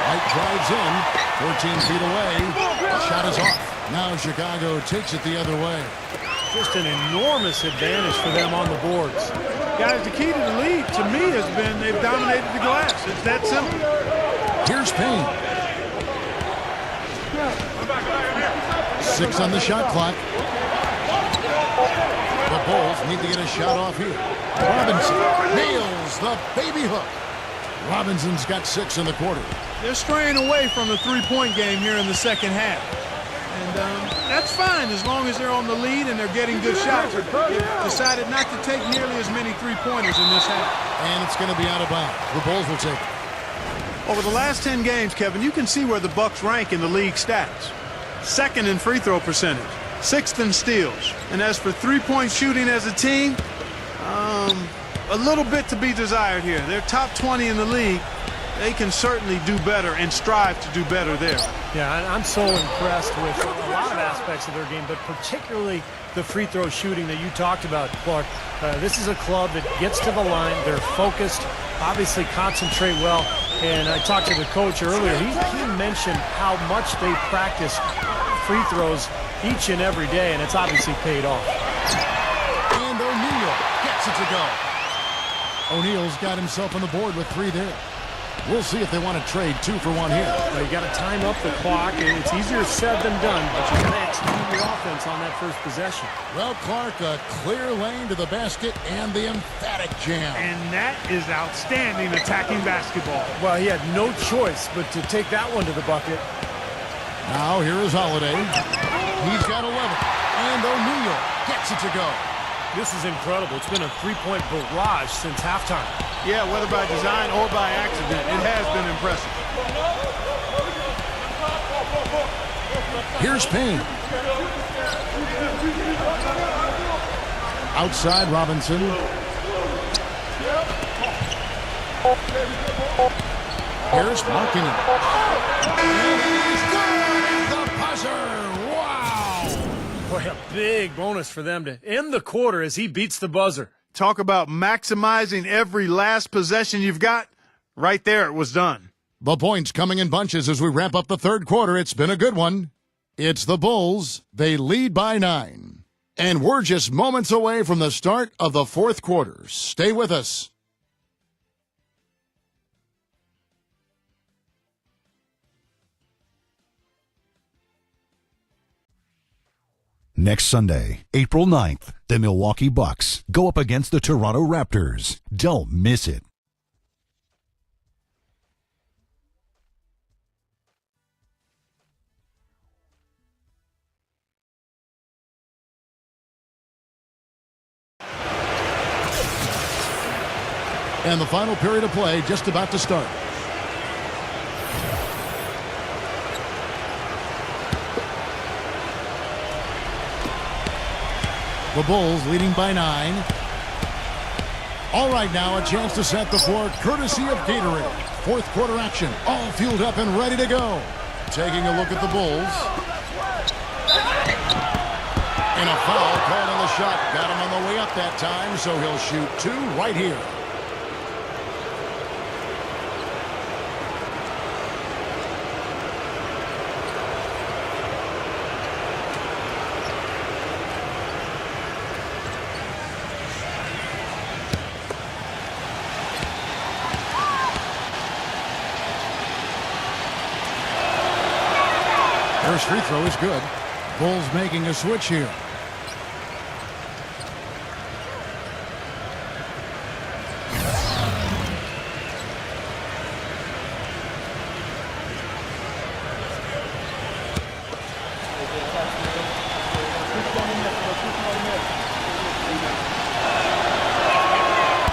White drives in. 14 feet away. The shot is off. Now Chicago takes it the other way. Just an enormous advantage for them on the boards. Guys, the key to the lead, to me, has been they've dominated the glass. It's that simple. Here's Payne. 6 on the shot clock. The Bulls need to get a shot off here. Robinson nails the baby hook. Robinson's got 6 in the quarter. They're straying away from the three-point game here in the second half. And that's fine as long as they're on the lead and they're getting good shots. They've decided not to take nearly as many three-pointers in this half. And it's going to be out of bounds. The Bulls will take it. Over the last 10 games, Kevin, you can see where the Bucks rank in the league stats. Second in free throw percentage, 6th in steals. And as for three-point shooting as a team, a little bit to be desired here. They're top 20 in the league. They can certainly do better and strive to do better there. Yeah, I'm so impressed with a lot of aspects of their game, but particularly the free throw shooting that you talked about, Clark. This is a club that gets to the line. They're focused, obviously concentrate well. And I talked to the coach earlier. He mentioned how much they practice free throws each and every day, and it's obviously paid off. And O'Neal gets it to go. O'Neal's got himself on the board with 3 there. We'll see if they want to trade 2 for 1 here. Well, you got to time up the clock, and it's easier said than done, but you got to execute your offense on that first possession. Well, Clark, a clear lane to the basket and the emphatic jam. And that is outstanding attacking basketball. Well, he had no choice but to take that one to the bucket. Now here is Holiday. He's got 11. And O'Neal gets it to go. This is incredible. It's been a three-point barrage since halftime. Yeah, whether by design or by accident, it has been impressive. Here's Payne. Outside Robinson. Here's Markkinen. And he's good! The buzzer! Wow! Boy, a big bonus for them to end the quarter as he beats the buzzer. Talk about maximizing every last possession you've got. Right there, it was done. The points coming in bunches as we wrap up the third quarter. It's been a good one. It's the Bulls. They lead by 9. And we're just moments away from the start of the fourth quarter. Stay with us. Next Sunday, April 9th, the Milwaukee Bucks go up against the Toronto Raptors. Don't miss it. And the final period of play just about to start. The Bulls leading by 9. All right, now a chance to set the floor courtesy of Gatorade. Fourth quarter action, all fueled up and ready to go. Taking a look at the Bulls. And a foul called on the shot. Got him on the way up that time, so he'll shoot 2 right here. First free throw is good. Bulls making a switch here.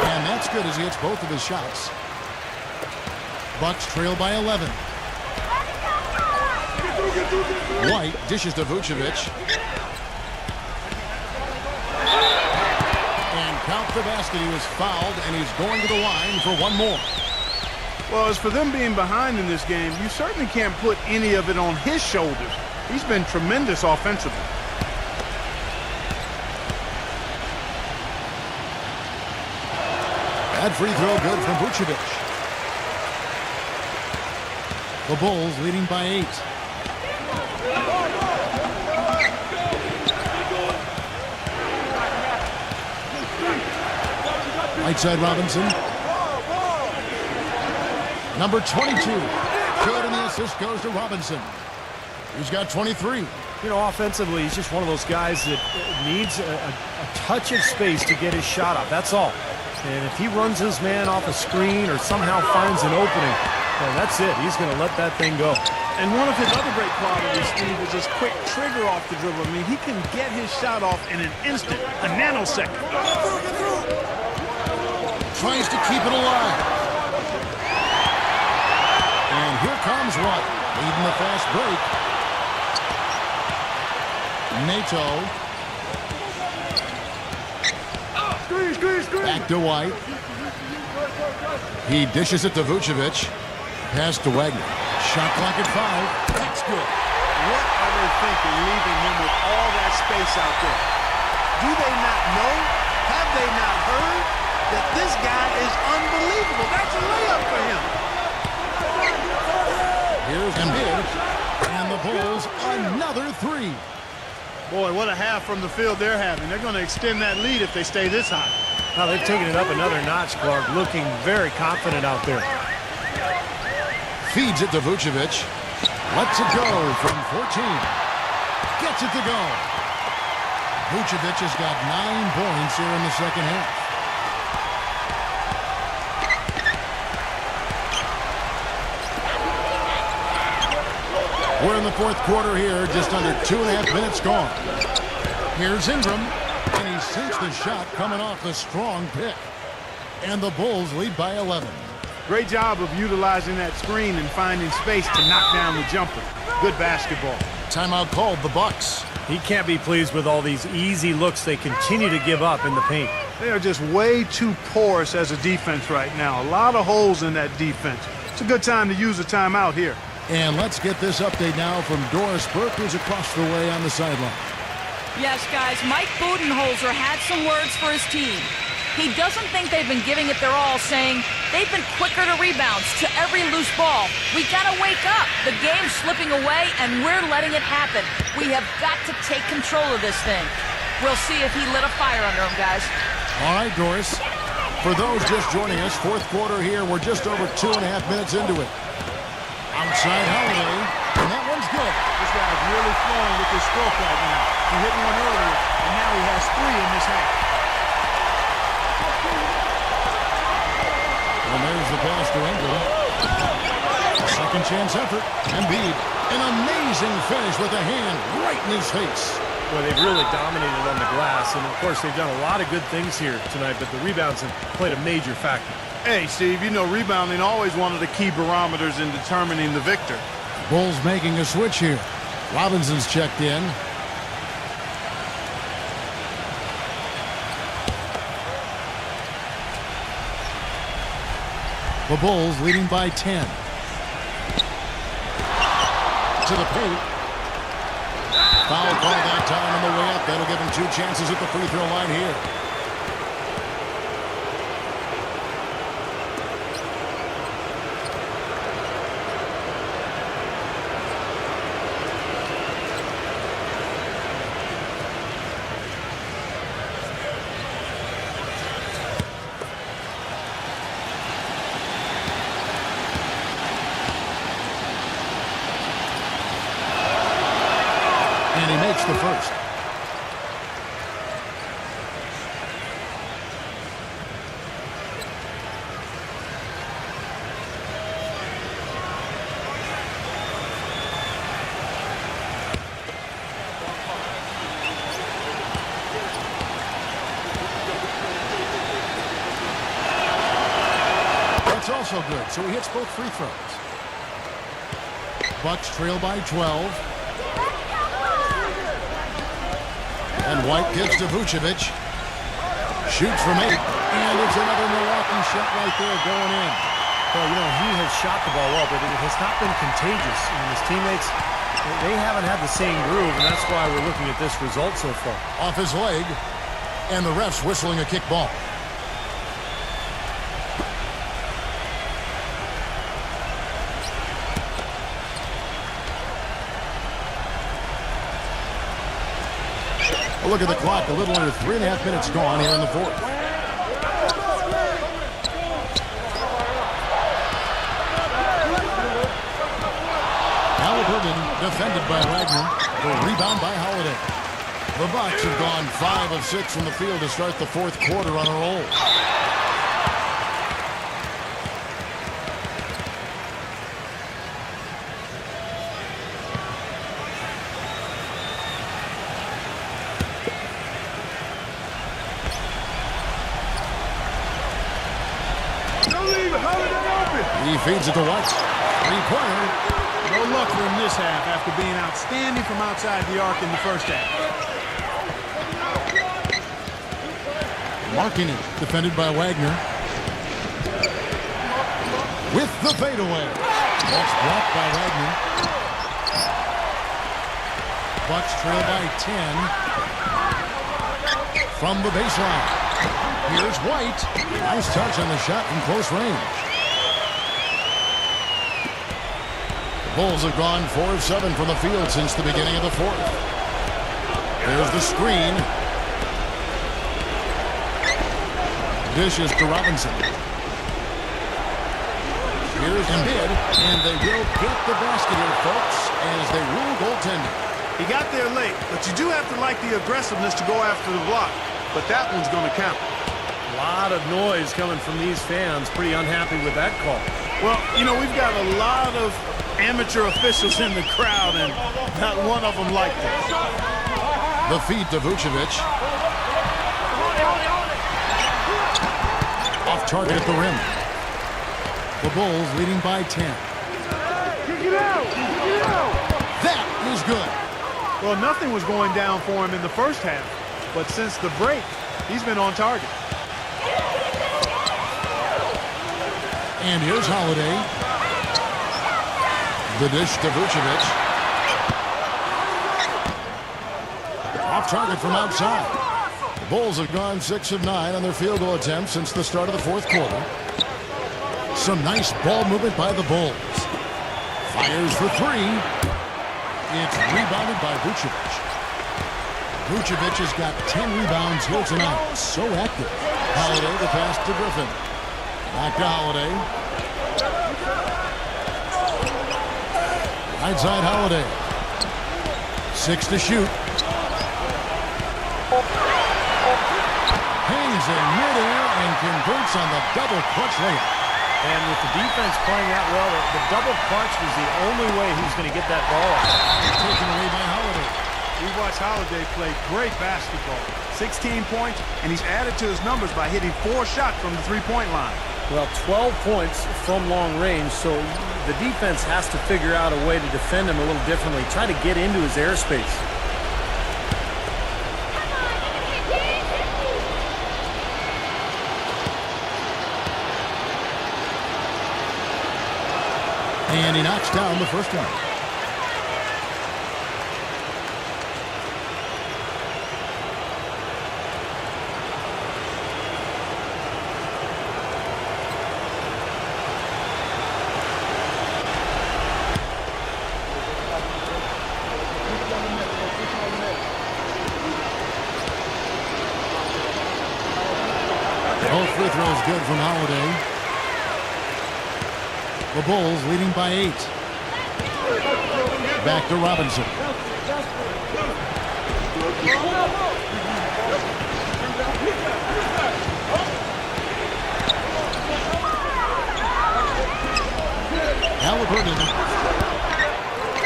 And that's good as he hits both of his shots. Bucks trail by 11. White dishes to Vucevic. And count the basket. He was fouled, and he's going to the line for one more. Well, as for them being behind in this game, you certainly can't put any of it on his shoulders. He's been tremendous offensively. Bad free throw good from Vucevic. The Bulls leading by 8. Right side Robinson. Number 22. Good, and the assist goes to Robinson. He's got 23. You know, offensively, he's just one of those guys that needs a touch of space to get his shot up. That's all. And if he runs his man off a screen or somehow finds an opening, well, that's it. He's going to let that thing go. And one of his other great qualities, Steve, is his quick trigger off the dribble. I mean, he can get his shot off in an instant, a nanosecond. Tries to keep it alive. And here comes White, leading the fast break. Nato. Back to White. He dishes it to Vucevic. Pass to Wagner. Shot clock at 5. That's good. What are they thinking, leaving him with all that space out there? Do they not know? Have they not heard that this guy is unbelievable? That's a layup for him. Here's Embiid. And the Bulls another 3. Boy, what a half from the field they're having. They're going to extend that lead if they stay this high. Now they've taken it up another notch, Clark, looking very confident out there. Feeds it to Vucevic. Lets it go from 14. Gets it to go. Vucevic has got 9 points here in the second half. We're in the fourth quarter here, just under 2.5 minutes gone. Here's Ingram, and he sinks the shot coming off the strong pick. And the Bulls lead by 11. Great job of utilizing that screen and finding space to knock down the jumper. Good basketball. Timeout called, the Bucks. He can't be pleased with all these easy looks they continue to give up in the paint. They are just way too porous as a defense right now. A lot of holes in that defense. It's a good time to use a timeout here. And let's get this update now from Doris Burke, who's across the way on the sideline. Yes, guys, Mike Budenholzer had some words for his team. He doesn't think they've been giving it their all, saying they've been quicker to rebounds, to every loose ball. We got to wake up. The game's slipping away, and we're letting it happen. We have got to take control of this thing. We'll see if he lit a fire under him, guys. All right, Doris. For those just joining us, fourth quarter here, we're just over 2.5 minutes into it. Outside Holiday, and that one's good. This guy's really flowing with his stroke right now. He hit one earlier, and now he has 3 in this half. And there's the pass to Ingram. A second chance effort. Embiid, an amazing finish with a hand right in his face. Well, they've really dominated on the glass, and of course they've done a lot of good things here tonight, but the rebounds have played a major factor. Hey, Steve, you know rebounding always one of the key barometers in determining the victor. Bulls making a switch here. Robinson's checked in. The Bulls leading by 10. To the paint. Foul call that time on the way up. That'll give him 2 chances at the free throw line here. And he makes the first. That's also good, so he hits both free throws. Bucks trail by 12. And White gives to Vucevic. Shoots from 8. And it's another Milwaukee shot right there going in. Well, you know, he has shot the ball well, but it has not been contagious. I mean, his teammates, they haven't had the same groove, and that's why we're looking at this result so far. Off his leg. And the ref's whistling a kick ball. A look at the clock. A little under 3.5 minutes gone here in the fourth. Halliburton defended by Wagner. The rebound by Holiday. The Bucks have gone 5 of 6 from the field to start the fourth quarter on a roll. He feeds it to White. Three-pointer. No luck for him this half after being outstanding from outside the arc in the first half. Marking it. Defended by Wagner. With the fadeaway. That's blocked by Wagner. Bucks trail by 10. From the baseline. Here's White. Nice touch on the shot from close range. Bulls have gone 4 of 7 from the field since the beginning of the fourth. There's the screen. Dishes to Robinson. Here's Embiid, and they will get the basket here, folks, as they rule goaltending. He got there late, but you do have to like the aggressiveness to go after the block. But that one's going to count. A lot of noise coming from these fans. Pretty unhappy with that call. Well, you know, we've got a lot of amateur officials in the crowd, and not one of them liked it. The feed to Vucevic. Off target at the rim. The Bulls leading by 10. That is good. Well, nothing was going down for him in the first half, but since the break, he's been on target. And here's Holiday. The dish to Vucevic. Off target from outside. The Bulls have gone 6 of 9 on their field goal attempts since the start of the fourth quarter. Some nice ball movement by the Bulls. Fires for 3. It's rebounded by Vucevic. Vucevic has got 10 rebounds here tonight. So active. Holiday the pass to Griffin. Back to Holiday. Right side Holiday. 6 to shoot. Hangs in midair and converts on the double clutch layup. And with the defense playing that well, the double clutch was the only way he was going to get that ball out. Taken away by Holiday. We watched Holiday play great basketball. 16 points, and he's added to his numbers by hitting 4 shots from the three-point line. Well, 12 points from long range, so the defense has to figure out a way to defend him a little differently, try to get into his airspace. And he knocks down the first one. Both free throws good from Holiday. The Bulls leading by 8. Back to Robinson. Halliburton.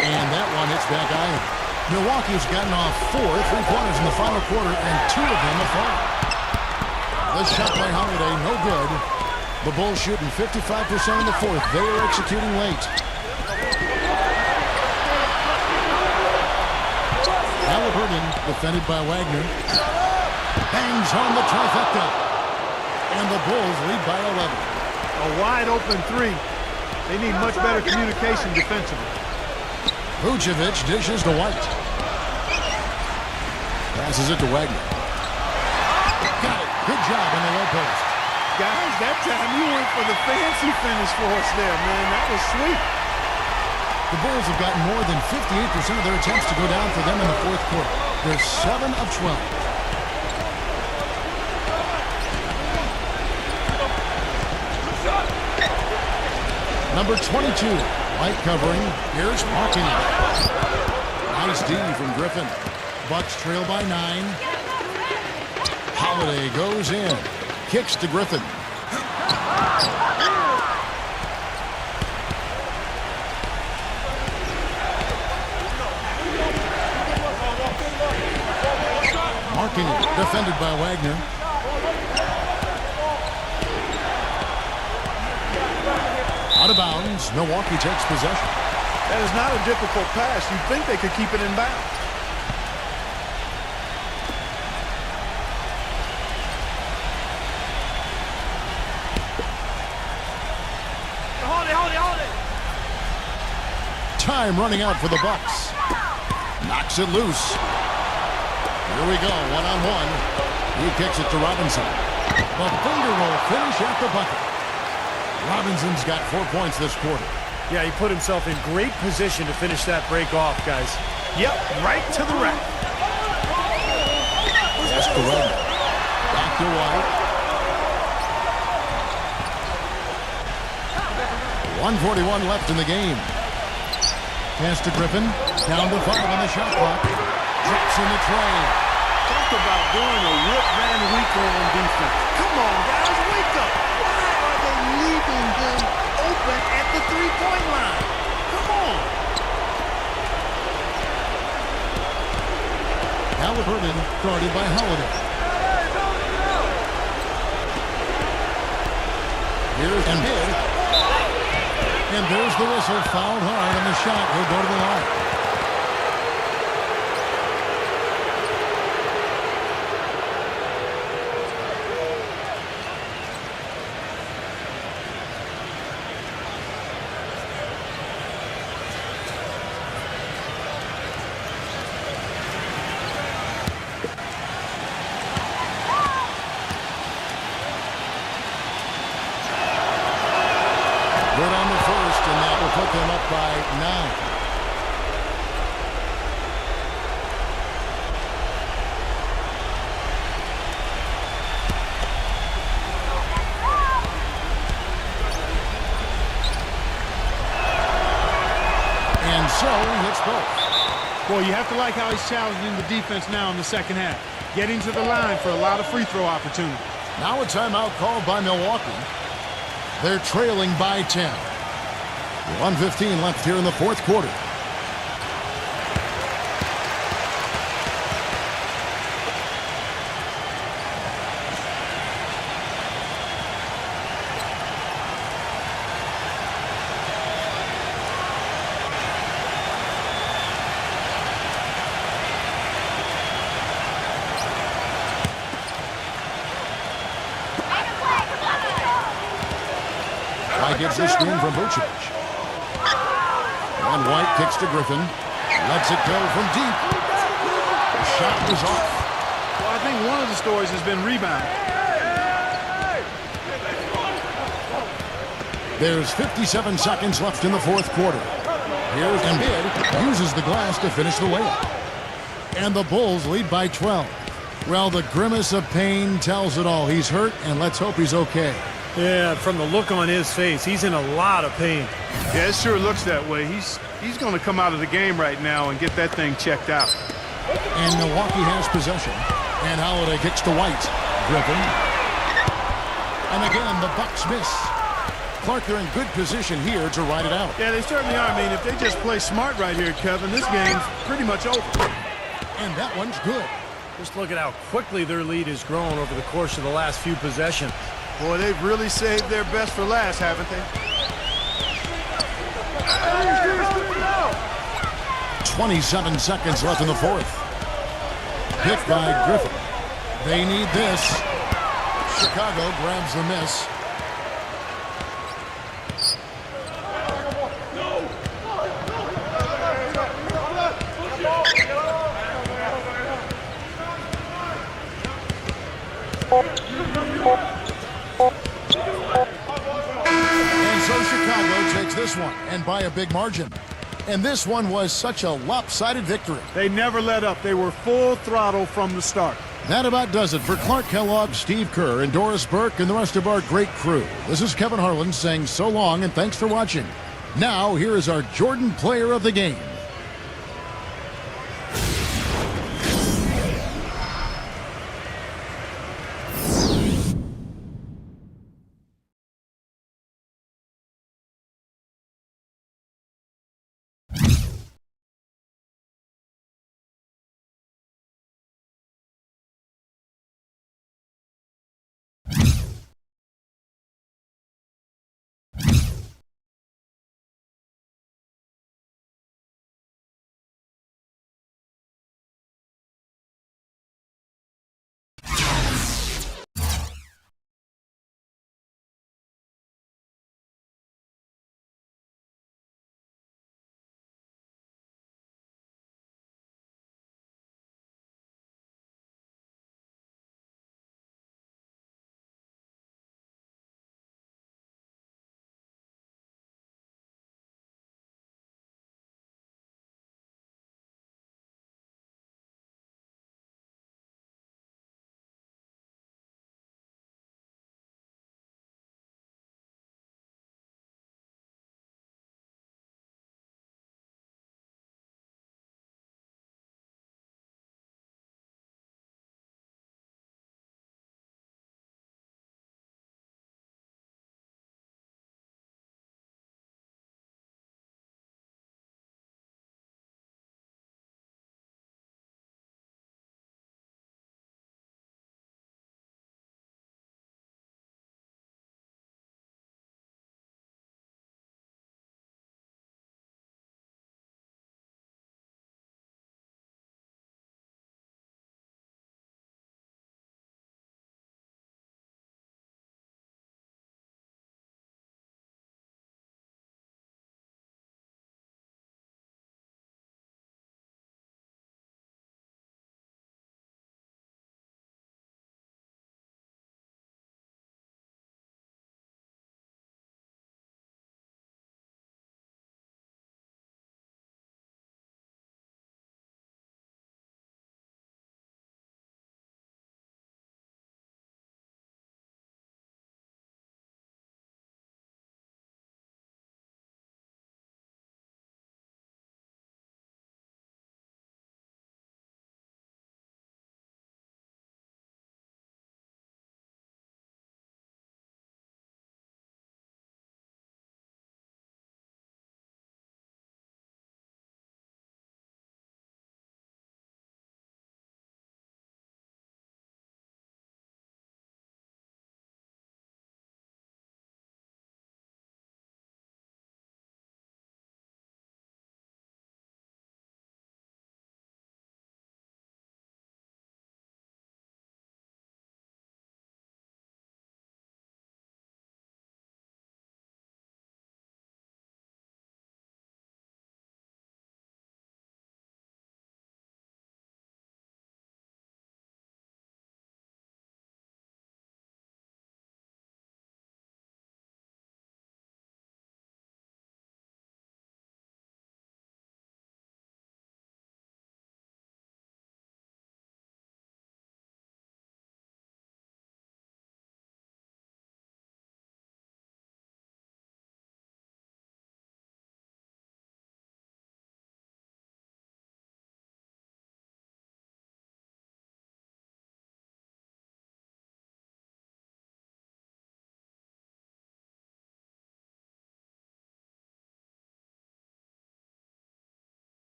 And that one hits back iron. Milwaukee's gotten off 4 3-pointers in the final quarter, and 2 of them are foul. The shot by Holiday, no good. The Bulls shooting 55% in the fourth. They are executing late. Halliburton, defended by Wagner. Bangs home the trifecta. And the Bulls lead by 11. A wide open three. They need much better communication defensively. Vucevic dishes to White. Passes it to Wagner. Got it. Good job in the low post. Guys, that time you went for the fancy finish for us there, man. That was sweet. The Bulls have gotten more than 58% of their attempts to go down for them in the fourth quarter. They're 7 of 12. Number 22, White covering. Here's Markkanen. Nice D from Griffin. Bucks trail by 9. Holiday goes in. Kicks to Griffin. Markkanen, defended by Wagner. Out of bounds. Milwaukee takes possession. That is not a difficult pass. You'd think they could keep it in bounds. Hold it. Time running out for the Bucks. Knocks it loose. Here we go, one-on-one. He kicks it to Robinson. The finger roll finish at the bucket. Robinson's got 4 points this quarter. Yeah, he put himself in great position to finish that break off, guys. Yep, right to the rack. Pass to Wagner. Back to White. 1:41 left in the game. Pass to Griffin. Down to 5 on the shot clock. Drops in the tray. Talk about doing a Rip Van Winkle on defense. Come on, guys, wake up. Why are they leaving them open at the three-point line? Come on. Halliburton guarded by Holiday. Here's Embiid. And there's the whistle. Fouled hard on the shot. He'll go to the line. Good on the first, and that will put them up by 9. And so he hits both. Well, you have to like how he's challenging the defense now in the second half. Getting to the line for a lot of free throw opportunities. Now a timeout called by Milwaukee. They're trailing by 10. 1:15 left here in the fourth quarter. Gives the screen from Vucevic. And White kicks to Griffin. Lets it go from deep. The shot was off. Well, I think one of the stories has been rebounding. There's 57 seconds left in the fourth quarter. Here's Embiid. Uses the glass to finish the layup. And the Bulls lead by 12. Well, the grimace of pain tells it all. He's hurt, and let's hope he's okay. Yeah, from the look on his face, he's in a lot of pain. Yeah, it sure looks that way. He's going to come out of the game right now and get that thing checked out. And Milwaukee has possession. And Holiday kicks to White. Griffin. And again, the Bucks miss. Clark, they're in good position here to ride it out. Yeah, they certainly are. I mean, if they just play smart right here, Kevin, this game's pretty much over. And that one's good. Just look at how quickly their lead has grown over the course of the last few possessions. Boy, they've really saved their best for last, haven't they? 27 seconds left in the fourth. pick by Griffin. They need this. Chicago grabs the miss. And so Chicago takes this one, and by a big margin. And this one was such a lopsided victory. They never let up. They were full throttle from the start. That about does it for Clark Kellogg, Steve Kerr, and Doris Burke, and the rest of our great crew. This is Kevin Harlan saying so long and thanks for watching. Now, here is our Jordan Player of the Game.